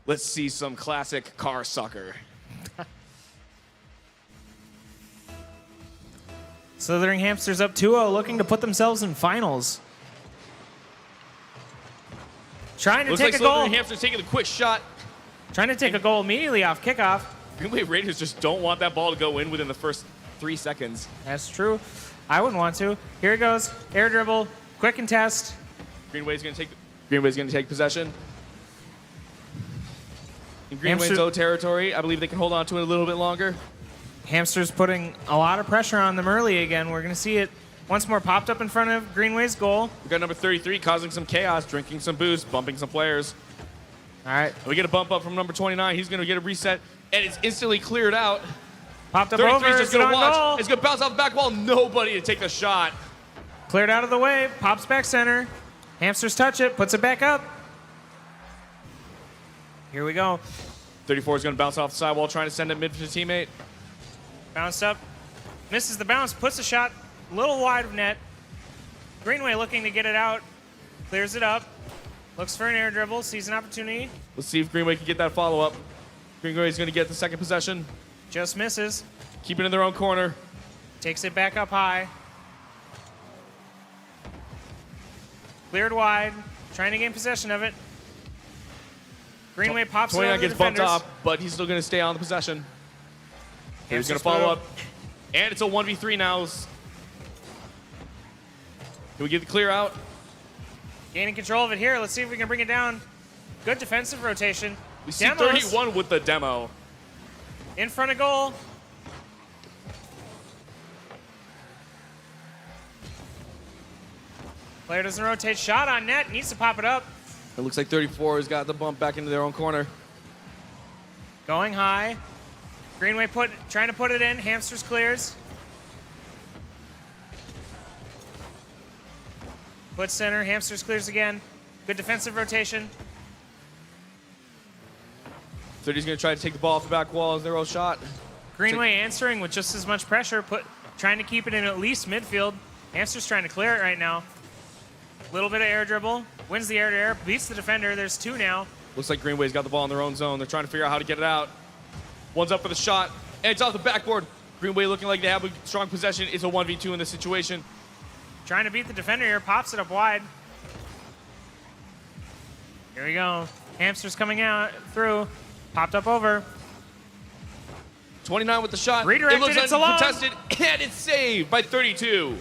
Let's see some classic car sucker. Slithering Hamsters up 2-0, looking to put themselves in finals. Trying to Looks take like a goal. Slithering Hamsters taking a quick shot. Trying to take a goal immediately off kickoff. Greenway Raiders just don't want that ball to go in within the first 3 seconds. That's true. I wouldn't want to. Here it goes. Air dribble. Quick and test. Greenway's going to take possession. In Greenway's Hamster- own territory, I believe they can hold on to it a little bit longer. Hamsters putting a lot of pressure on them early again. We're going to see it Once more popped up in front of Greenway's goal. We got number 33 causing some chaos, drinking some booze, bumping some players. All right. And we get a bump up from number 29. He's going to get a reset, and it's instantly cleared out. Popped up 33 over. is just going to watch. Goal. It's going to bounce off the back wall. Nobody to take the shot. Cleared out of the way. Pops back center. Hamsters touch it. Puts it back up. Here we go. 34 is going to bounce off the sidewall, trying to send it mid to the teammate. Bounced up. Misses the bounce. Puts the shot a little wide of net. Greenway looking to get it out. Clears it up. Looks for an air dribble. Sees an opportunity. Let's see if Greenway can get that follow-up. Greenway is going to get the second possession. Just misses. Keep it in their own corner. Takes it back up high. Cleared wide. Trying to gain possession of it. Greenway pops it 29 over the gets bumped defenders. up, but he's still going to stay on the possession. He's going Hamsters to follow through. up. And it's a 1v3 now. Can we get the clear out? Gaining control of it here. Let's see if we can bring it down. Good defensive rotation. We see Demos 31 with the demo. in front of goal. Player doesn't rotate. Shot on net. Needs to pop it up. It looks like 34 has got the bump back into their own corner. Going high. Greenway trying to put it in. Hamsters clears. Put center. Hamsters clears again. Good defensive rotation. 30's going to try to take the ball off the back wall as their own shot. Greenway answering with just as much pressure. Trying to keep it in at least midfield. Hamsters trying to clear it right now. Little bit of air dribble. Wins the air to air. Beats the defender. There's two now. Looks like Greenway's got the ball in their own zone. They're trying to figure out how to get it out. One's up for the shot, and it's off the backboard. Greenway looking like they have a strong possession. It's a 1v2 in this situation. Trying to beat the defender here. Pops it up wide. Here we go. Hamsters coming out through. Popped up over. 29 with the shot. Redirected. It looks It's alone. uncontested, and it's saved by 32.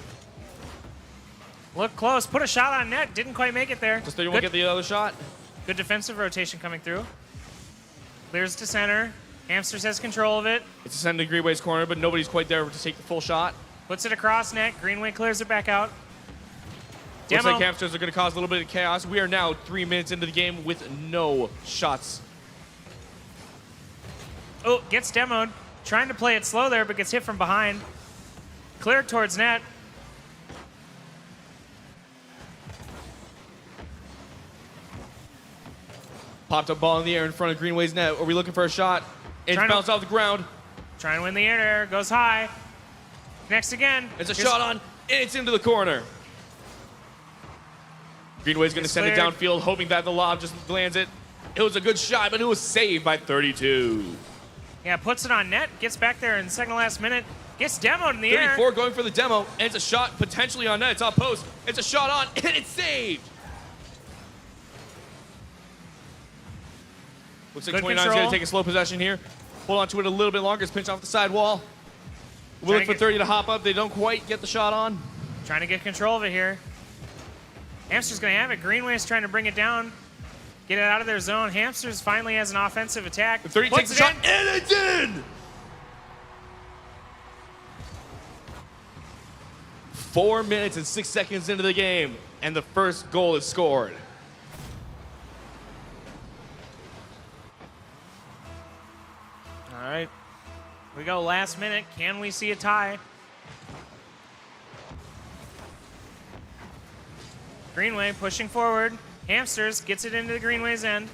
Look close. Put a shot on net. Didn't quite make it there. Does 31 get the other shot? Good defensive rotation coming through. Clears to center. Hamsters has control of it. It's a send to Greenway's corner, but nobody's quite there to take the full shot. Puts it across net. Greenway clears it back out. Looks Demo. like Hamsters are going to cause a little bit of chaos. We are now 3 minutes into the game with no shots. Oh, gets demoed. Trying to play it slow there, but gets hit from behind. Cleared towards net. Popped up ball in the air in front of Greenway's net. Are we looking for a shot? It's bounced off the ground. Trying to win the air. Goes high. Next again. It's a shot on, and it's into the corner. Greenway's going to send it downfield, hoping that the lob just lands it. It was a good shot, but it was saved by 32. Yeah, puts it on net. Gets back there in the second to last minute. Gets demoed in the air. 34 going for the demo, and it's a shot potentially on net. It's off post. It's a shot on, and it's saved. Looks like 29's going to take a slow possession here. Hold on to it a little bit longer. It's pinched off the side wall. We're looking for 30 to hop up. They don't quite get the shot on. Trying to get control of it here. Hamster's going to have it. Greenway's trying to bring it down. Get it out of their zone. Hamsters finally has an offensive attack. The 30 takes the shot, and it's in! 4 minutes and 6 seconds into the game, and the first goal is scored. All right. We go last minute. Can we see a tie? Greenway pushing forward. Hamsters gets it into the Greenway's end.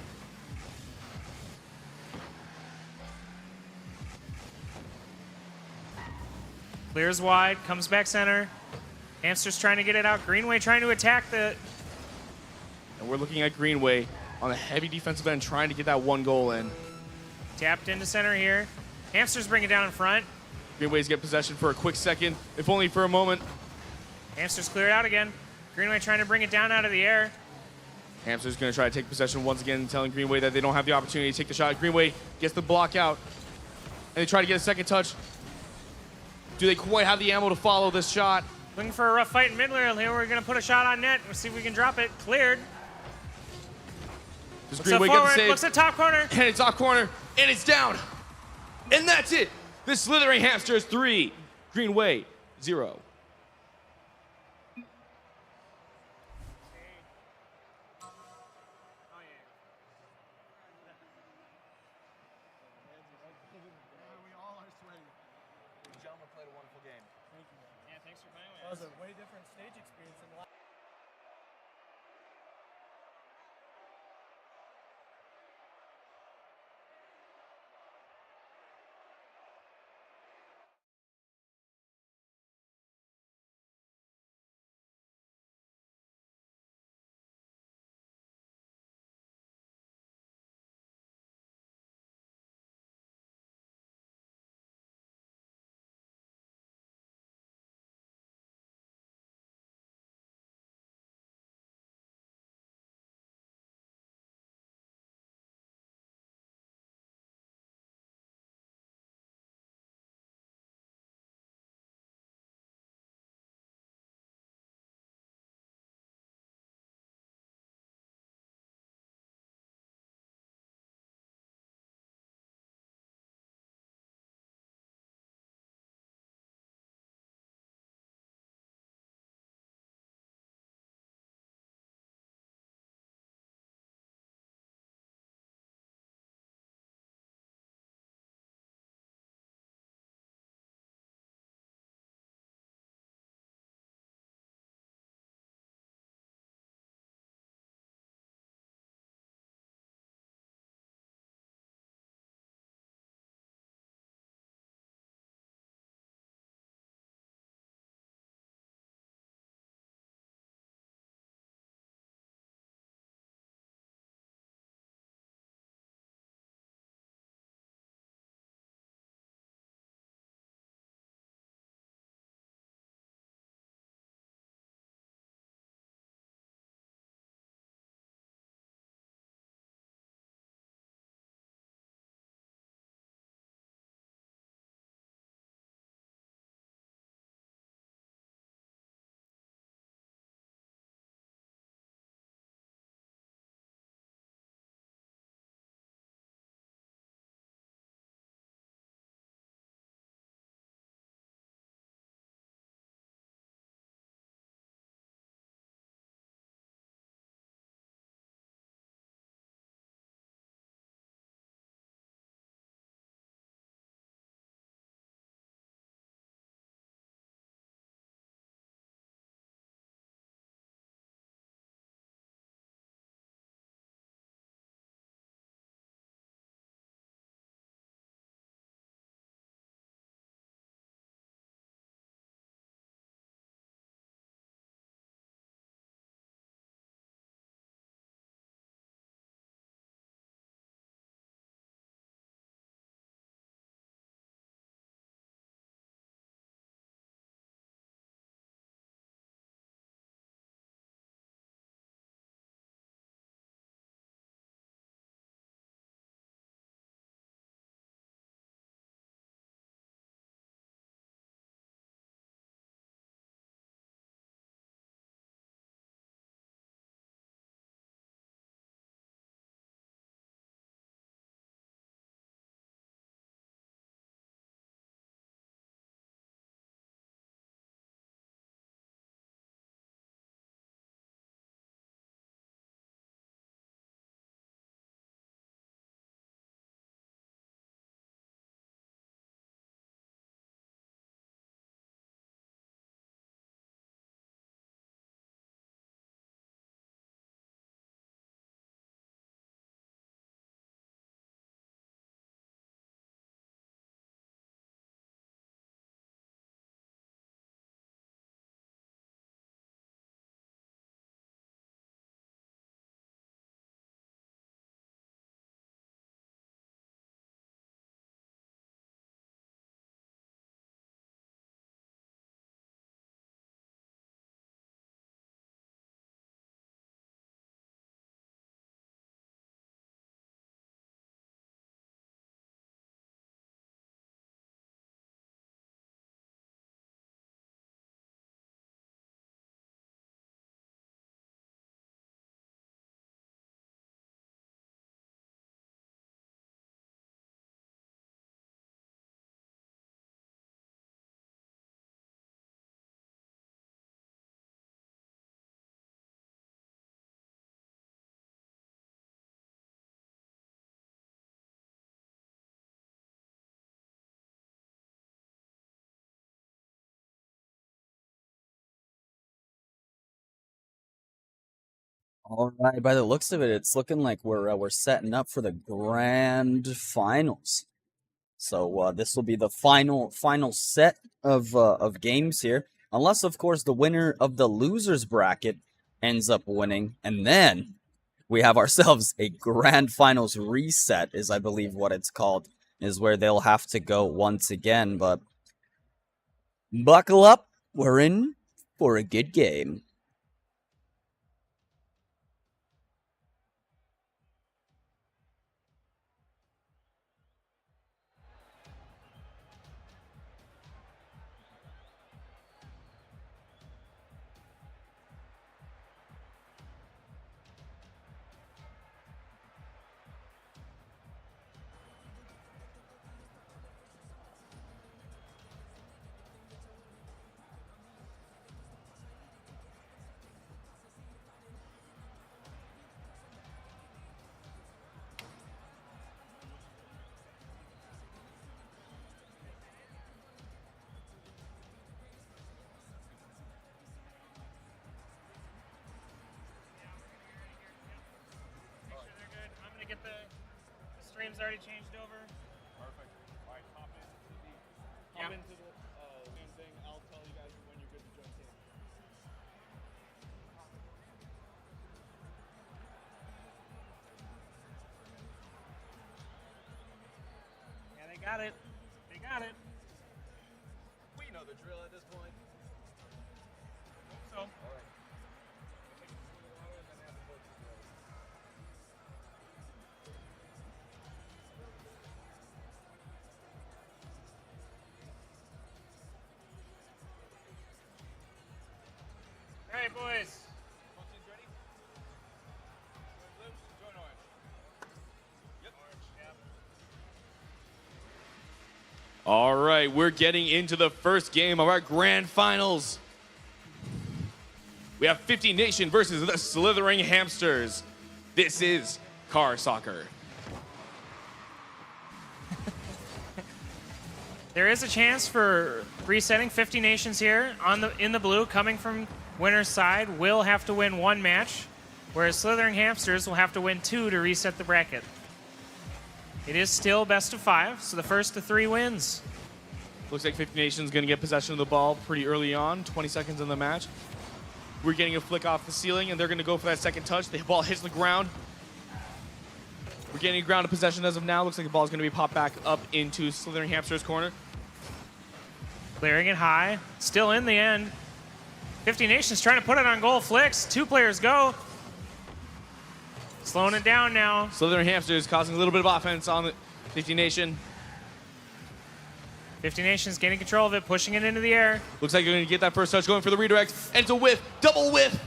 Clears wide, comes back center. Hamsters trying to get it out. Greenway trying to attack the... And we're looking at Greenway on a heavy defensive end trying to get that one goal in. Tapped into center here. Hamsters bring it down in front. Greenway's get possession for a quick second, if only for a moment. Hamsters clear it out again. Greenway trying to bring it down out of the air. Hamster's going to try to take possession once again, telling Greenway that they don't have the opportunity to take the shot. Greenway gets the block out, and they try to get a second touch. Do they quite have the ammo to follow this shot? Looking for a rough fight in mid-rail here. We're going to put a shot on net. We'll see if we can drop it. Cleared. Does Looks Greenway up get the forward. save? Looks at top corner. And it's off corner, and it's down. And that's it. The Slithering Hamsters 3, Greenway 0. played a wonderful game. Thank you. Yeah, thanks for playing with That was us. a way different stage experience than last. All right, by the looks of it, it's looking like we're setting up for the grand finals. So this will be the final set of games here, unless of course the winner of the losers bracket ends up winning, and then we have ourselves a grand finals reset, is I believe what it's called, is where they'll have to go once again. But buckle up, we're in for a good game. Get the stream's already changed over. Perfect. All right, hop into the Zoom thing. I'll tell you guys when you're good to join team. Yeah, they got it. They got it. We know the drill at this point. So. All right. All right, boys. Join orange. Yep. Orange. Yep. All right, we're getting into the first game of our grand finals. We have 50 Nation versus the Slithering Hamsters. This is car soccer. There is a chance for resetting. 50 Nations here in the blue, coming from winner's side, will have to win one match, whereas Slithering Hamsters will have to win 2 to reset the bracket. It is still best of 5, so the first to 3 wins. Looks like 50 Nation's going to get possession of the ball pretty early on, 20 seconds in the match. We're getting a flick off the ceiling, and they're going to go for that second touch. The ball hits the ground. We're getting ground of possession as of now. Looks like the ball is going to be popped back up into Slithering Hamster's corner. Clearing it high. Still in the end. 50 Nations trying to put it on goal. Flicks. 2 players go. Slowing it down now. Slithering Hamsters causing a little bit of offense on the 50 Nation. 50 Nations gaining control of it, pushing it into the air. Looks like they're going to get that first touch, going for the redirect. And it's a whiff. Double whiff.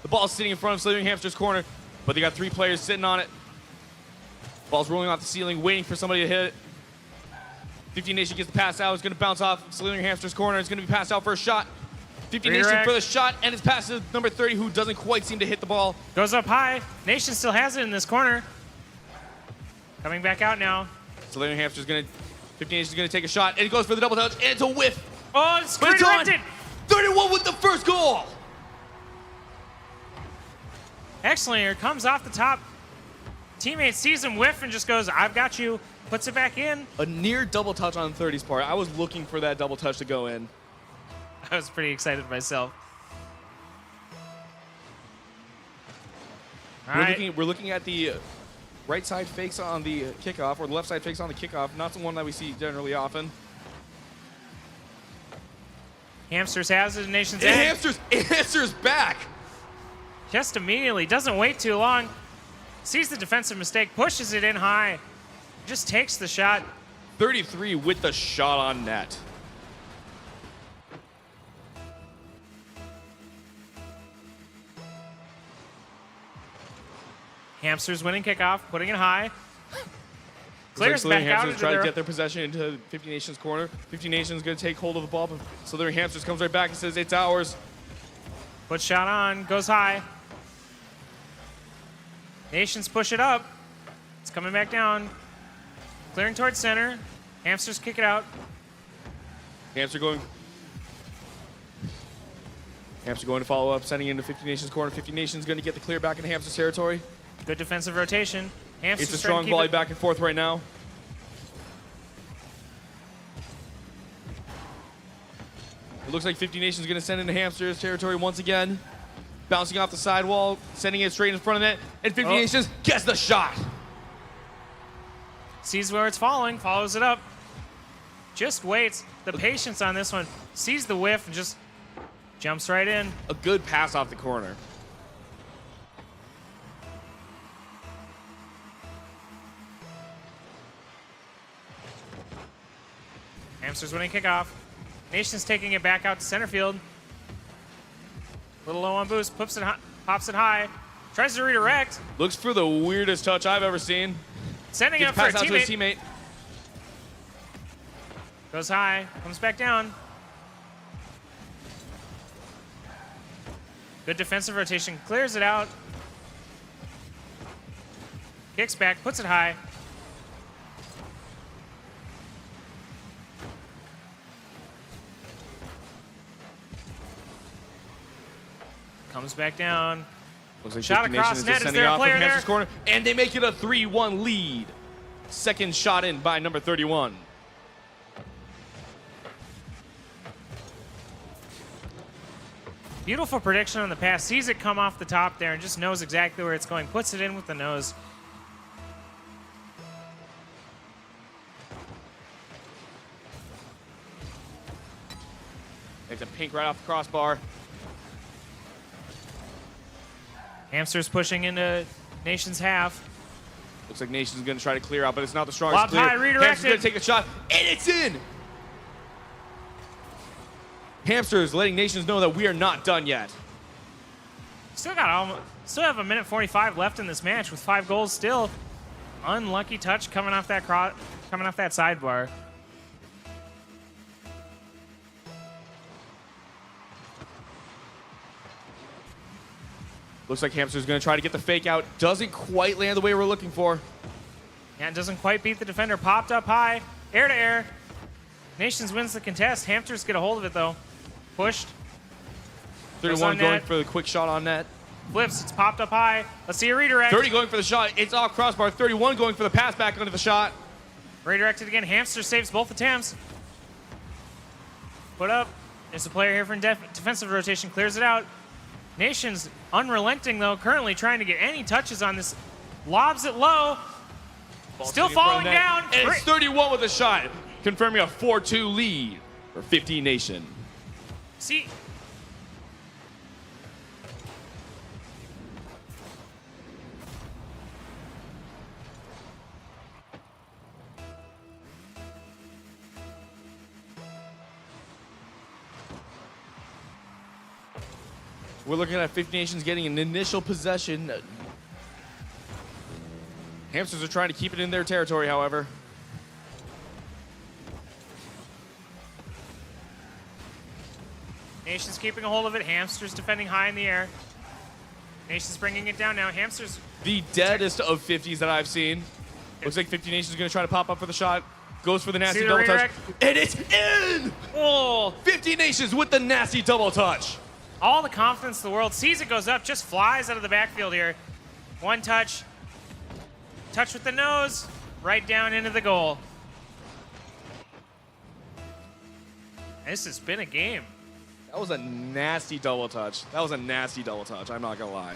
The ball's sitting in front of Slithering Hamster's corner, but they got 3 players sitting on it. Ball's rolling off the ceiling, waiting for somebody to hit it. 50 Nation gets the pass out. It's going to bounce off Slithering Hamster's corner. It's going to be passed out for a shot. 50 Nation for the shot, and it's passed to number 30, who doesn't quite seem to hit the ball. Goes up high. Nation still has it in this corner. Coming back out now. Slithering Hamster's going to, 50 Nation's going to take a shot, and it goes for the double touch, and it's a whiff. Oh, it's redirected. 31 with the first goal. Excellent. Here comes off the top. Teammate sees him whiff and just goes, I've got you. Puts it back in. A near double touch on 30's part. I was looking for that double touch to go in. I was pretty excited myself. We're looking at the right side fakes on the kickoff, or the left side fakes on the kickoff. Not the one that we see generally often. Hamsters has it. Nation's and in. Hamsters back. Just immediately. Doesn't wait too long. Sees the defensive mistake. Pushes it in high. Just takes the shot. 33 with the shot on net. Hamsters winning kickoff, putting it high. Clears like back out into try to get their possession into 50 Nations corner. 50 Nations going to take hold of the ball, but Slithering Hamsters comes right back and says, it's ours. Put shot on, goes high. Nations push it up. It's coming back down. Clearing towards center. Hamsters kick it out. Hamster going. Hamster going to follow up, sending into 50 Nations corner. 50 Nations going to get the clear back into Hamster's territory. Good defensive rotation. Hamster's It's a strong volley back and forth right now. It looks like 50 Nations going to send into Hamster's territory once again. Bouncing off the sidewall, sending it straight in front of it. And 50 Nations gets the shot. Sees where it's falling, follows it up. Just waits. The patience on this one. Sees the whiff and just jumps right in. A good pass off the corner. Hamster's winning kickoff. Nation's taking it back out to center field. Little low on boost, pops it high. Tries to redirect. Looks for the weirdest touch I've ever seen. Sending it up for a teammate. Goes high, comes back down. Good defensive rotation, clears it out. Kicks back, puts it high. Comes back down. Looks like Shot across net. Is there a player there? Corner, and they make it a 3-1 lead. Second shot in by number 31. Beautiful prediction on the pass. Sees it come off the top there and just knows exactly where it's going. Puts it in with the nose. Takes a pink right off the crossbar. Hamster's pushing into Nation's half. Looks like Nation's going to try to clear out, but it's not the strongest Lobbed clear. high, redirected. Hamster's going to take the shot, and it's in! Hamster is letting Nations know that we are not done yet. Still have a minute 45 left in this match with 5 goals still. Unlucky touch coming off that sidebar. Looks like Hamster's going to try to get the fake out. Doesn't quite land the way we're looking for. Yeah, it doesn't quite beat the defender. Popped up high, air to air. Nations wins the contest. Hamsters get a hold of it though. Pushed. 31 going for the quick shot on net. Flips, it's popped up high. Let's see a redirect. 30 going for the shot. It's off crossbar. 31 going for the pass back under the shot. Redirected again. Hamster saves both attempts. Put up. There's a player here from defensive rotation. Clears it out. Nation's unrelenting though. Currently trying to get any touches on this. Lobs it low. Still falling down. And it's 31 with a shot. Confirming a 4-2 lead for 50 Nation. See. We're looking at 50 Nations getting an initial possession. Hamsters are trying to keep it in their territory, however. Nation's keeping a hold of it. Hamster's defending high in the air. Nation's bringing it down now. Hamster's The deadest of 50s that I've seen. Looks like 50 Nations is going to try to pop up for the shot. Goes for the nasty double touch. And it's in! Oh, 50 Nations with the nasty double touch. All the confidence in the world. Sees it goes up, just flies out of the backfield here. One touch. Touch with the nose. Right down into the goal. This has been a game. That was a nasty double touch. That was a nasty double touch. I'm not going to lie.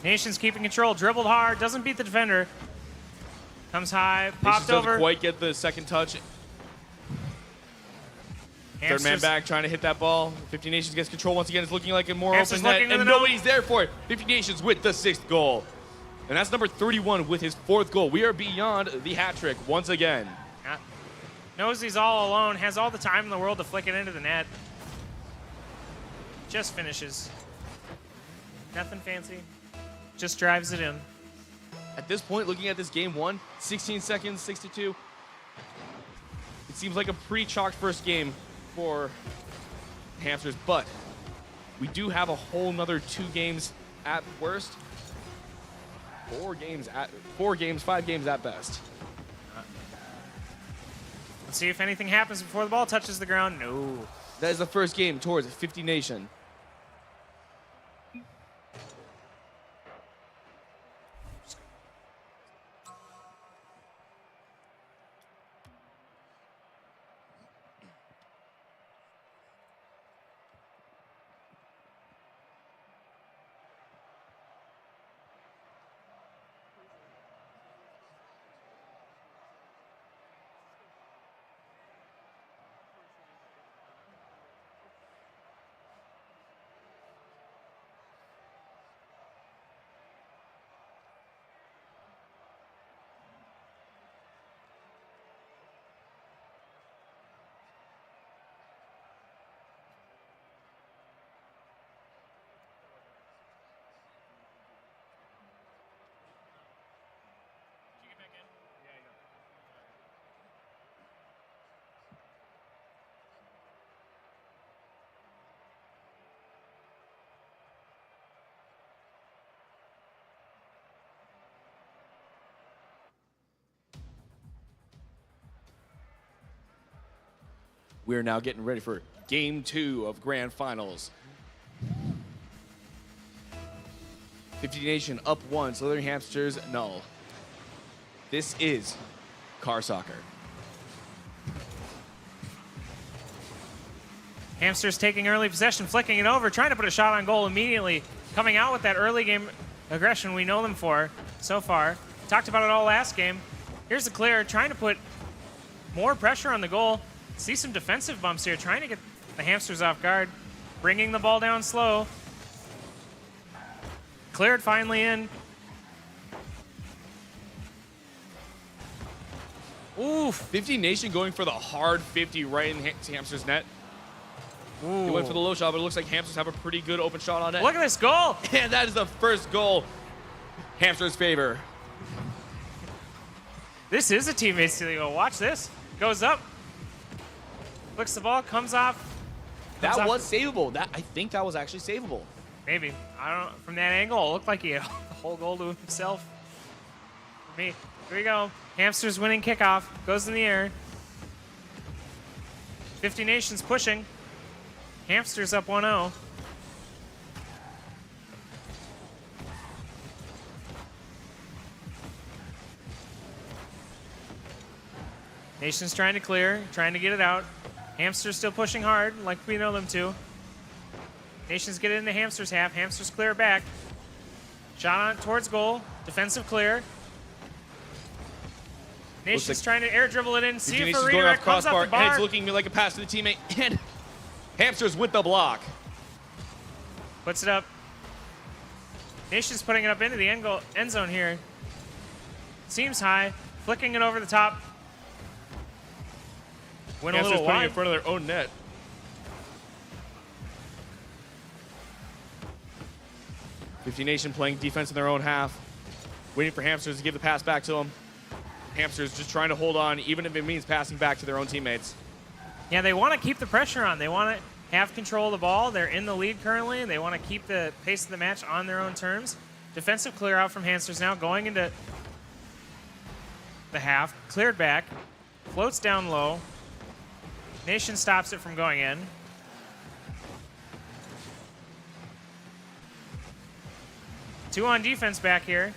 Nation's keeping control. Dribbled hard. Doesn't beat the defender. Comes high. Popped over. Doesn't quite get the second touch. Third man back trying to hit that ball. 50 Nations gets control once again. It's looking like a more open net. And nobody's there for it. 50 Nations with the 6th goal. And that's number 31 with his 4th goal. We are beyond the hat trick once again. Yeah. Knows he's all alone. Has all the time in the world to flick it into the net. Just finishes. Nothing fancy. Just drives it in. At this point, looking at this game one, 16 seconds, 62. It seems like a pretty chalked first game for Hamsters, but we do have a whole nother 2 games at worst. 5 games at best. Let's see if anything happens before the ball touches the ground. No. That is the first game towards 50 Nation. We're now getting ready for game 2 of Grand Finals. 50 Nation up 1, Slithering Hamsters null. This is car soccer. Hamsters taking early possession, flicking it over, trying to put a shot on goal immediately. Coming out with that early game aggression we know them for so far. Talked about it all last game. Here's the clear, trying to put more pressure on the goal. See some defensive bumps here, trying to get the Hamsters off guard. Bringing the ball down slow. Cleared finally in. Ooh, 50 Nation going for the hard 50 right in Hamsters net. Ooh. They went for the low shot, but it looks like Hamsters have a pretty good open shot on net. Look at this goal! And that is the first goal. Hamsters' favor. This is a teammate steal. Watch this. Goes up. Flicks the ball, comes off. That was savable. I think that was actually savable. Maybe. I don't know. From that angle, it looked like he had the whole goal to himself. For me. Here we go. Hamsters winning kickoff. Goes in the air. 50 Nations pushing. Hamsters up 1-0. Nations trying to clear, trying to get it out. Hamsters still pushing hard, like we know them to. Nations get it into Hamsters half. Hamsters clear back. Shot on towards goal. Defensive clear. Nations trying to air dribble it in. See if a redirect comes off the bar. And it's looking like a pass to the teammate. And Hamsters with the block. Puts it up. Nations putting it up into the end zone here. Seems high. Flicking it over the top. Went a little putting it wide. in front of their own net. $50 Nation playing defense in their own half. Waiting for Hamsters to give the pass back to them. Hamsters just trying to hold on, even if it means passing back to their own teammates. Yeah, they want to keep the pressure on. They want to have control of the ball. They're in the lead currently, and they want to keep the pace of the match on their own terms. Defensive clear out from Hamsters now, going into the half. Cleared back. Floats down low. Nation stops it from going in. Two on defense back here.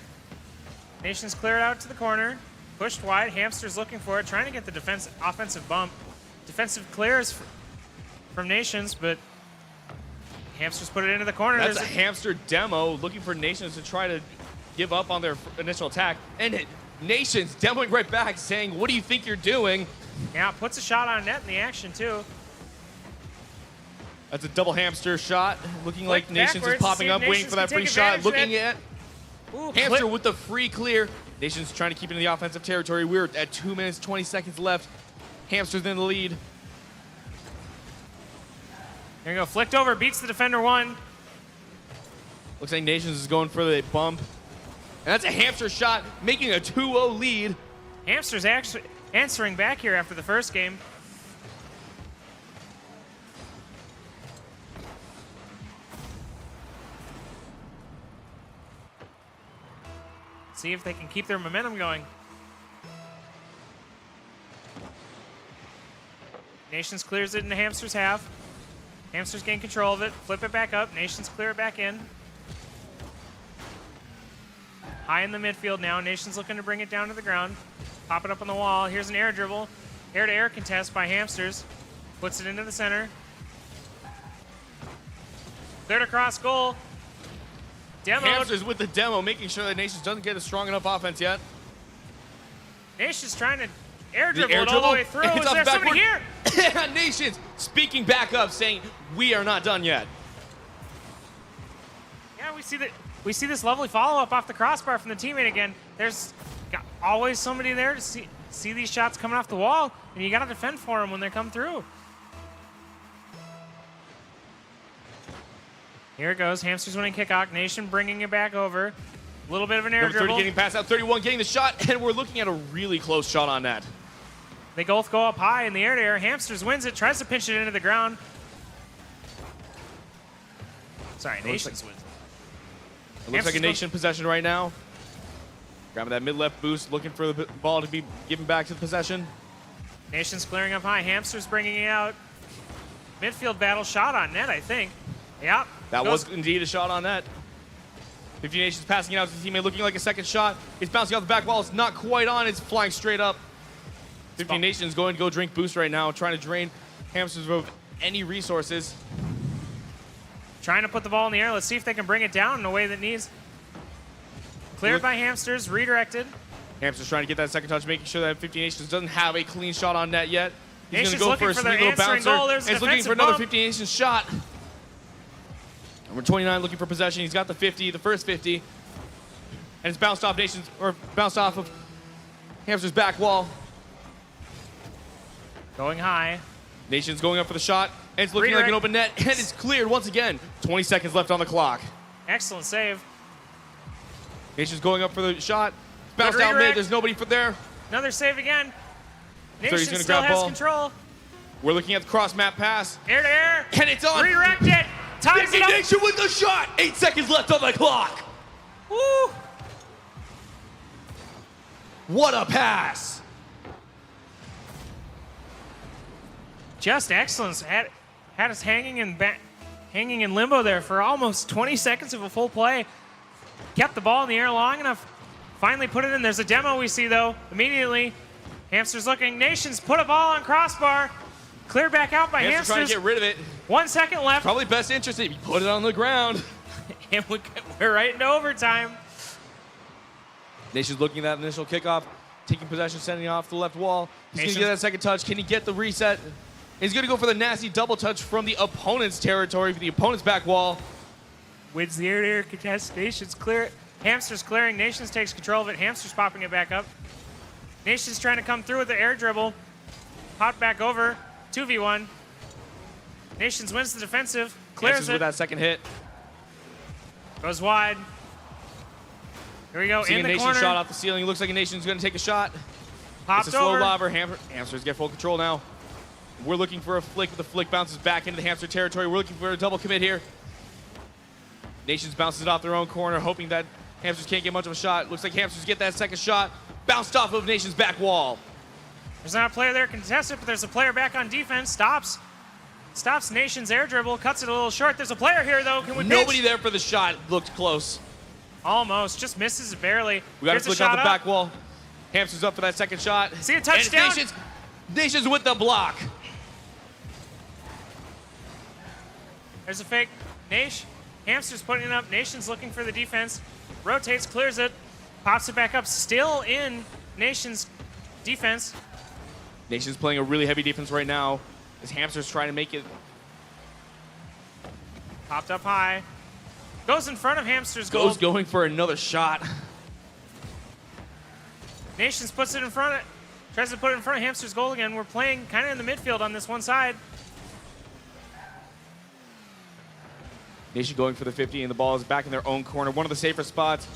Nation's cleared out to the corner. Pushed wide. Hamsters looking for it, trying to get the offensive bump. Defensive clears from Nations, but Hamsters put it into the corner. That's a Hamster demo looking for Nations to try to give up on their initial attack. And Nations demoing right back saying, what do you think you're doing? Yeah, puts a shot on net in the action too. That's a double Hamster shot. Looking like Nations is popping up, waiting for that free shot. Looking at Hamster with the free clear. Nations trying to keep it in the offensive territory. We're at 2 minutes, 20 seconds left. Hamsters in the lead. There you go, flicked over, beats the defender one. Looks like Nations is going for the bump. And that's a Hamster shot, making a 2-0 lead. Hamsters actually answering back here after the first game. See if they can keep their momentum going. Nations clears it into Hamster's half. Hamsters gain control of it. Flip it back up. Nations clear it back in. High in the midfield now. Nations looking to bring it down to the ground. Pop it up on the wall. Here's an air dribble. Air-to-air contest by Hamsters. Puts it into the center. Cleared across goal. Demo. Hamsters with the demo, making sure that Nations doesn't get a strong enough offense yet. Nations trying to air dribble it all the way through. Is there somebody here? Nations speaking back up, saying, we are not done yet. Yeah, we see this lovely follow-up off the crossbar from the teammate again. There's always somebody there to see these shots coming off the wall, and you got to defend for them when they come through. Here it goes. Hamsters winning kickoff. Nation bringing it back over. A little bit of an air Number 30 dribble. getting passed out. 31 getting the shot, and we're looking at a really close shot on that. They both go up high in the air-to-air. Hamsters wins it, tries to pinch it into the ground. Sorry, Nations wins it. It looks like a Nation possession right now. Grabbing that mid-left boost, looking for the ball to be given back to the possession. Nations clearing up high. Hamsters bringing it out. Midfield battle shot on net, I think. Yep. That was indeed a shot on net. 50 Nations passing it out to the teammate, looking like a second shot. It's bouncing off the back wall. It's not quite on. It's flying straight up. 50 Nations going to go drink boost right now, trying to drain Hamsters of any resources. Trying to put the ball in the air. Let's see if they can bring it down in a way that needs. Cleared by Hamsters, redirected. Hamsters trying to get that second touch, making sure that 50 Nations doesn't have a clean shot on net yet. He's going to go for a sweet little bouncer. And he's looking for another 50 Nations shot. Number 29 looking for possession. He's got the 50, the first 50. And it's bounced off Nations, or bounced off of Hamster's back wall. Going high. Nations going up for the shot. And it's looking like an open net. And it's cleared once again. 20 seconds left on the clock. Excellent save. Nations going up for the shot. Bounced out mid. There's nobody for there. Another save again. So Nation still has control. We're looking at the cross map pass. Air to air. And it's on. Redirect it. Times it up. Nation with the shot. 8 seconds left on the clock. Woo. What a pass. Just excellence. Had us hanging in limbo there for almost 20 seconds of a full play. Kept the ball in the air long enough. Finally put it in. There's a demo we see though. Immediately. Hamsters looking. Nations put a ball on crossbar. Cleared back out by Hamsters. Trying to get rid of it. 1 second left. Probably best interest if you put it on the ground. And we're right into overtime. Nations looking at that initial kickoff. Taking possession, sending it off the left wall. He's going to get that second touch. Can he get the reset? He's going to go for the nasty double touch from the opponent's territory, for the opponent's back wall. Wins the air-to-air contest. Nations clear it. Hamsters clearing. Nations takes control of it. Hamsters popping it back up. Nations trying to come through with the air dribble. Pop back over. 2v1. Nations wins the defensive. Clears Hamsters it. with that second hit. Goes wide. Here we go. Seeing in the a Nation corner. shot off the ceiling. Looks like a Nation's going to take a shot. Popped it's a slow over. lobber. Hamsters get full control now. We're looking for a flick, but the flick bounces back into the Hamster territory. We're looking for a double commit here. Nations bounces it off their own corner, hoping that Hamsters can't get much of a shot. Looks like Hamsters get that second shot. Bounced off of Nation's back wall. There's not a player there contested, but there's a player back on defense. Stops Nation's air dribble. Cuts it a little short. There's a player here, though. Can we Nobody pitch? there for the shot. Looked close. Almost. Just misses it barely. We got to Here's flick a off shot the up. back wall. Hamsters up for that second shot. See a touchdown? And Nations with the block. There's a fake. Hamsters putting it up. Nation's looking for the defense. Rotates, clears it. Pops it back up. Still in Nation's defense. Nation's playing a really heavy defense right now. As Hamsters trying to make it. Popped up high. Goes in front of Hamsters' goal. Goes going for another shot. Nations puts it in front of, tries to put it in front of Hamsters' goal again. We're playing kind of in the midfield on this one side. Nation going for the 50, and the ball is back in their own corner. One of the safer spots.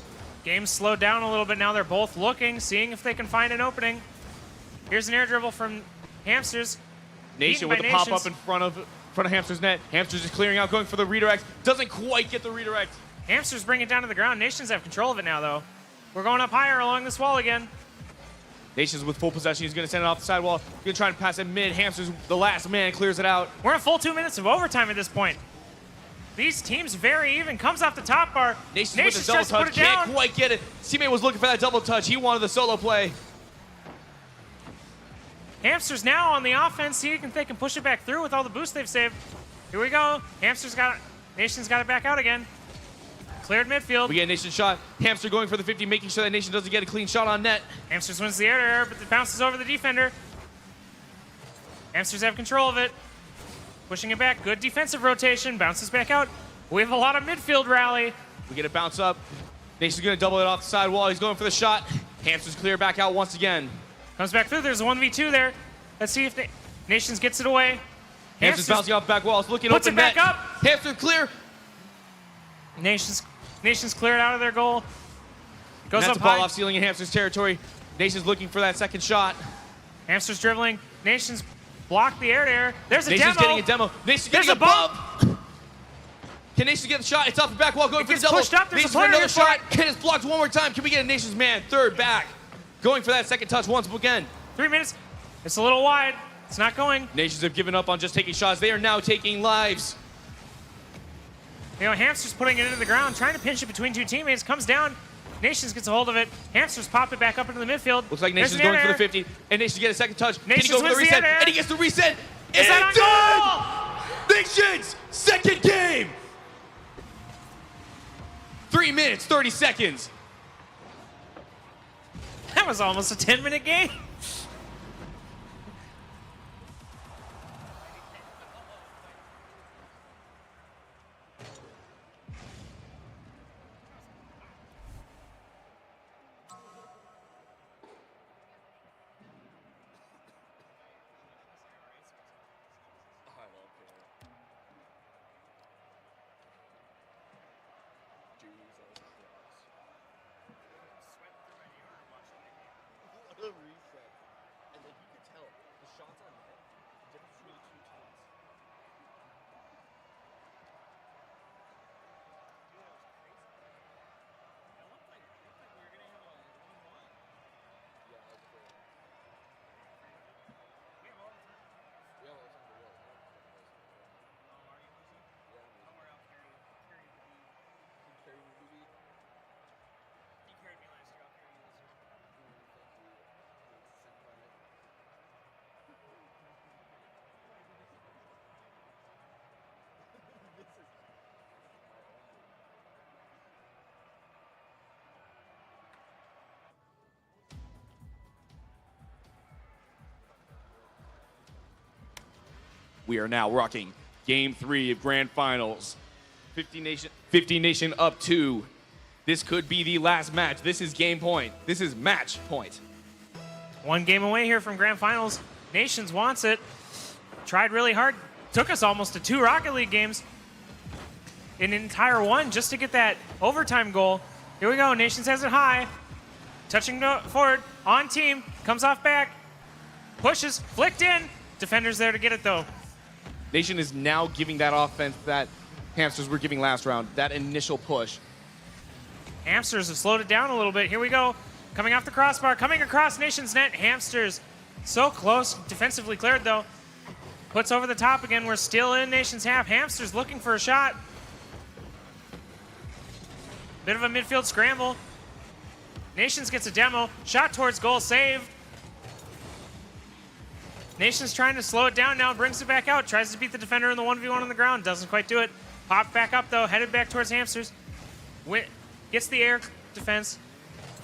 Game's slowed down a little bit now. They're both looking, seeing if they can find an opening. Here's an air dribble from Hamsters. Nation with the pop up in front of Hamsters' net. Hamsters is clearing out, going for the redirect. Doesn't quite get the redirect. Hamsters bring it down to the ground. Nations have control of it now, though. We're going up higher along this wall again. Nations with full possession. He's going to send it off the sidewall. Going to try and pass it mid. Hamster's the last man, clears it out. We're in full 2 minutes of overtime at this point. These teams very even. Comes off the top bar. Nations Nations with the double tries to put touch. it down. Can't quite get it. Teammate was looking for that double touch. He wanted the solo play. Hamster's now on the offense. See if they can push it back through with all the boosts they've saved. Here we go. Hamster's got it. Nation's got it back out again. Cleared midfield. We get a Nation shot. Hamster going for the 50, making sure that Nation doesn't get a clean shot on net. Hamsters wins the air, but it bounces over the defender. Hamsters have control of it. Pushing it back. Good defensive rotation. Bounces back out. We have a lot of midfield rally. We get a bounce up. Nation's going to double it off the sidewall. He's going for the shot. Hamster's clear back out once again. Comes back through. There's a 1v2 there. Let's see if Nations gets it away. Hamster's bouncing off the back wall. It's looking puts open it back net. up. Hamster clear. Nations cleared out of their goal. Goes That's up a ball high. off ceiling in Hamster's territory. Nation's looking for that second shot. Hamster's dribbling. Nations block the air. There's a Nation's demo. getting a demo. Nation's There's getting a bump. Can Nations get the shot? It's off the back wall, going It for the gets double. pushed up. There's a Nations player for another here for shot. it. And it's blocked one more time. Can we get a Nations man? Third back. Going for that second touch once again. 3 minutes. It's a little wide. It's not going. Nations have given up on just taking shots. They are now taking lives. You know, Hamster's putting it into the ground, trying to pinch it between two teammates. Comes down. Nations gets a hold of it. Hamsters pop it back up into the midfield. Looks like There's Nations an going for the air. 50. And Nations get a second touch. Nations Can he go for the wins the reset? air. And he gets the reset. Is that on goal? Nations, second game. 3 minutes, 30 seconds. That was almost a 10-minute game. We are now rocking Game 3 of Grand Finals. 50 Nation up 2. This could be the last match. This is game point. This is match point. 1 game away here from Grand Finals. Nations wants it. Tried really hard. Took us almost to 2 Rocket League games. An entire 1 just to get that overtime goal. Here we go. Nations has it high. Touching forward. On team. Comes off back. Pushes. Flicked in. Defender's there to get it though. Nation is now giving that offense that Hamsters were giving last round, that initial push. Hamsters have slowed it down a little bit. Here we go. Coming off the crossbar, coming across Nation's net. Hamsters so close. Defensively cleared though. Puts over the top again. We're still in Nation's half. Hamsters looking for a shot. Bit of a midfield scramble. Nations gets a demo. Shot towards goal, saved. Nation's trying to slow it down now, brings it back out, tries to beat the defender in the 1v1 on the ground, doesn't quite do it. Popped back up though, headed back towards Hamsters. Gets the air defense,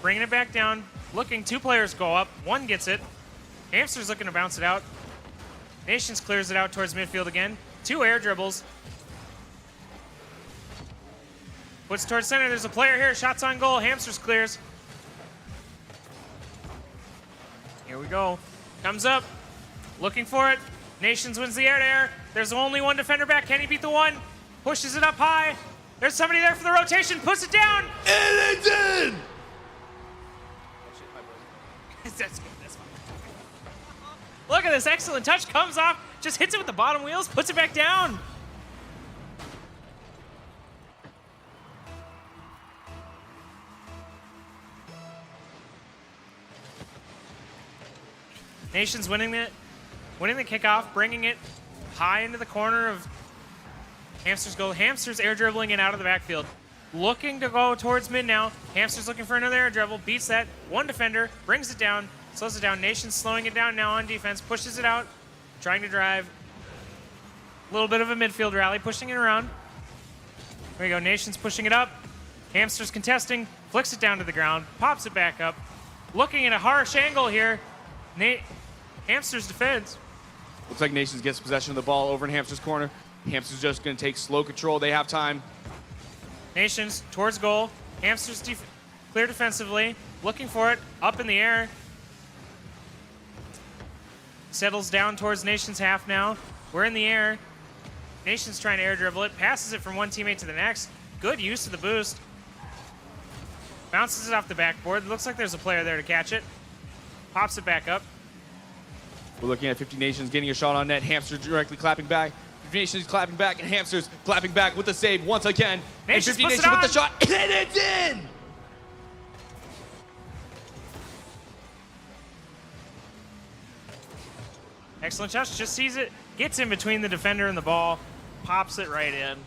bringing it back down, looking, 2 players go up, 1 gets it. Hamsters looking to bounce it out. Nations clears it out towards midfield again. 2 air dribbles. Puts towards center, there's a player here, shots on goal, Hamsters clears. Here we go, comes up. Looking for it. Nations wins the air-to-air. There's only 1 defender back. Can he beat the 1? Pushes it up high. There's somebody there for the rotation. Puts it down. And it's in! That's good. That's fine. Look at this excellent touch. Comes off. Just hits it with the bottom wheels. Puts it back down. Nations winning the kickoff, bringing it high into the corner of Hamster's goal. Hamster's air dribbling it out of the backfield. Looking to go towards mid now. Hamster's looking for another air dribble. Beats that. One defender. Brings it down. Slows it down. Nation's slowing it down now on defense. Pushes it out. Trying to drive. A little bit of a midfield rally. Pushing it around. There we go. Nation's pushing it up. Hamster's contesting. Flicks it down to the ground. Pops it back up. Looking at a harsh angle here. Hamster's defense. Looks like Nations gets possession of the ball over in Hamster's corner. Hamster's just going to take slow control. They have time. Nations towards goal. Hamster's clear defensively. Looking for it. Up in the air. Settles down towards Nations half now. We're in the air. Nations trying to air dribble it. Passes it from one teammate to the next. Good use of the boost. Bounces it off the backboard. Looks like there's a player there to catch it. Pops it back up. We're looking at 50 Nations getting a shot on net. Hamster directly clapping back. 50 Nations clapping back, and Hamster's clapping back with the save once again. Nations and 50 puts Nations it with the shot, and it's in! Excellent touch. Just sees it. Gets in between the defender and the ball. Pops it right in.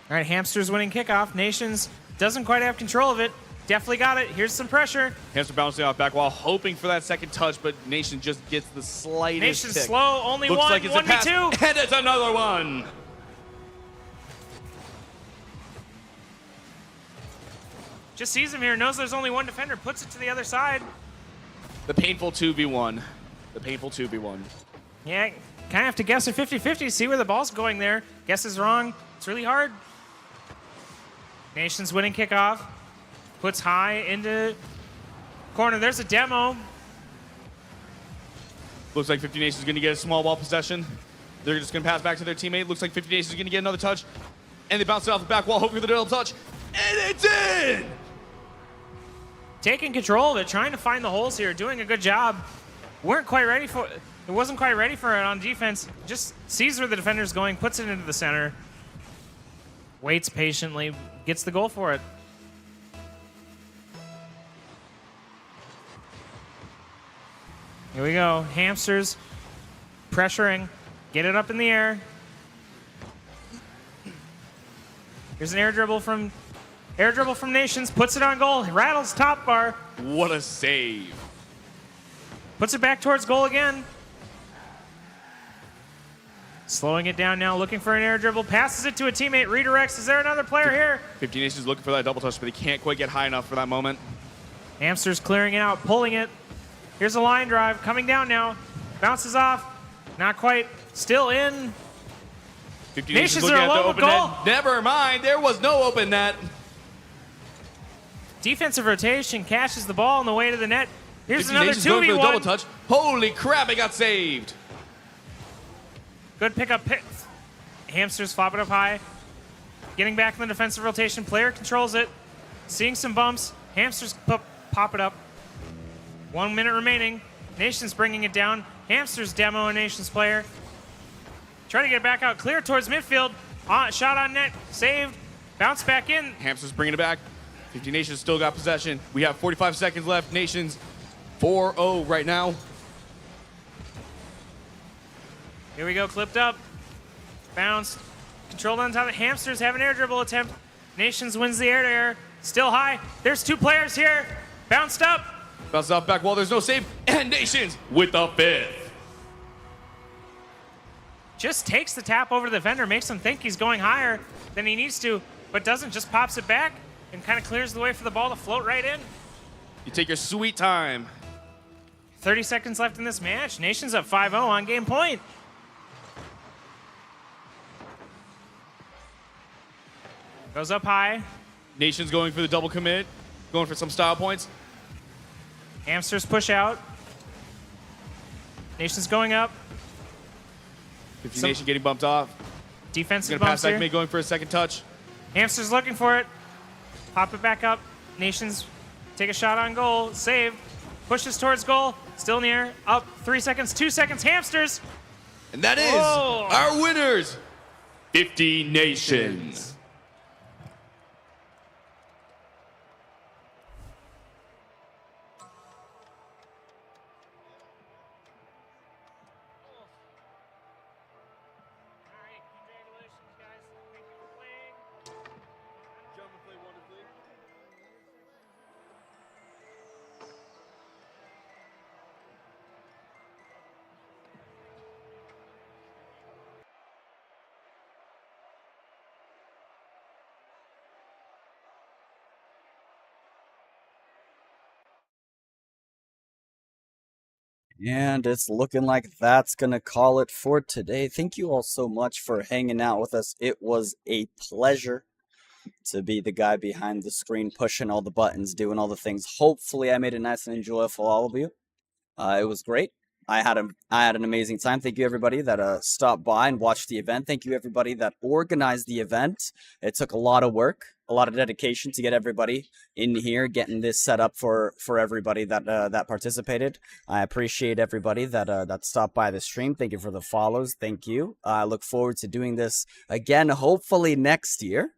All right, Hamster's winning kickoff. Nations doesn't quite have control of it. Definitely got it. Here's some pressure. Hamster bouncing off back wall, hoping for that second touch, but Nation just gets the slightest Nation's tick. slow. Only Looks one. like it's a 1v2. pass, and it's another one. Just sees him here. Knows there's only one defender. Puts it to the other side. The painful 2v1. The painful 2v1. Yeah, kind of have to guess a 50-50. See where the ball's going there. Guess is wrong. It's really hard. Nation's winning kickoff. Puts high into corner. There's a demo. Looks like 50 Nations is going to get a small ball possession. They're just going to pass back to their teammate. Looks like 50 Nations is going to get another touch. And they bounce it off the back wall, hoping for the double touch. And it's in! Taking control of it, trying to find the holes here, doing a good job. Wasn't quite ready for it on defense. Just sees where the defender's going, puts it into the center. Waits patiently, gets the goal for it. Here we go. Hamsters pressuring. Get it up in the air. Here's an air dribble from Nations. Puts it on goal. Rattles top bar. What a save. Puts it back towards goal again. Slowing it down now, looking for an air dribble. Passes it to a teammate. Redirects. Is there another player here? 50 Nations looking for that double touch, but they can't quite get high enough for that moment. Hamster's clearing it out, pulling it. Here's a line drive, coming down now. Bounces off. Not quite. Still in. 50 Nations looking are at the low open goal. net. Never mind, there was no open net. Defensive rotation, catches the ball on the way to the net. Here's 50 another Nations going for the double 2v1. touch. Holy crap, it got saved. Good pickup. Hamsters flop it up high. Getting back in the defensive rotation. Player controls it. Seeing some bumps. Hamsters pop it up. 1 minute remaining. Nations bringing it down. Hamsters demo a Nations player. Try to get it back out. Clear towards midfield. Shot on net. Saved. Bounce back in. Hamsters bringing it back. 50 Nations still got possession. We have 45 seconds left. Nations 4-0 right now. Here we go. Clipped up. Bounced. Controlled on top of Hamsters. Have an air dribble attempt. Nations wins the air-to-air. Still high. There's two players here. Bounced up. Bounces off back wall. There's no save. And Nations with the fifth. Just takes the tap over the defender. Makes him think he's going higher than he needs to, but doesn't. Just pops it back and kind of clears the way for the ball to float right in. You take your sweet time. 30 seconds left in this match. Nations up 5-0 on game point. Goes up high. Nations going for the double commit. Going for some style points. Hamsters push out. Nations going up. 50 Nation getting bumped off. Defensive Gonna bumps pass back here. mid, going for a second touch. Hamsters looking for it. Pop it back up. Nations take a shot on goal. Save. Pushes towards goal. Still in the air. Up 3 seconds. 2 seconds. Hamsters. And that is our winners. 50 Nations. And it's looking like that's going to call it for today. Thank you all so much for hanging out with us. It was a pleasure to be the guy behind the screen, pushing all the buttons, doing all the things. Hopefully, I made it nice and enjoyable for all of you. It was great. I had an amazing time. Thank you everybody that stopped by and watched the event. Thank you everybody that organized the event. It took a lot of work, a lot of dedication to get everybody in here, getting this set up for everybody that participated. I appreciate everybody that stopped by the stream. Thank you for the follows. Thank you. I look forward to doing this again, hopefully next year.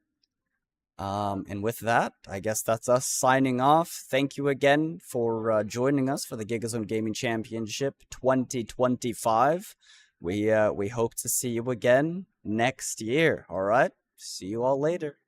And with that, I guess that's us signing off. Thank you again for joining us for the GigaZone Gaming Championship 2025. We hope to see you again next year. All right. See you all later.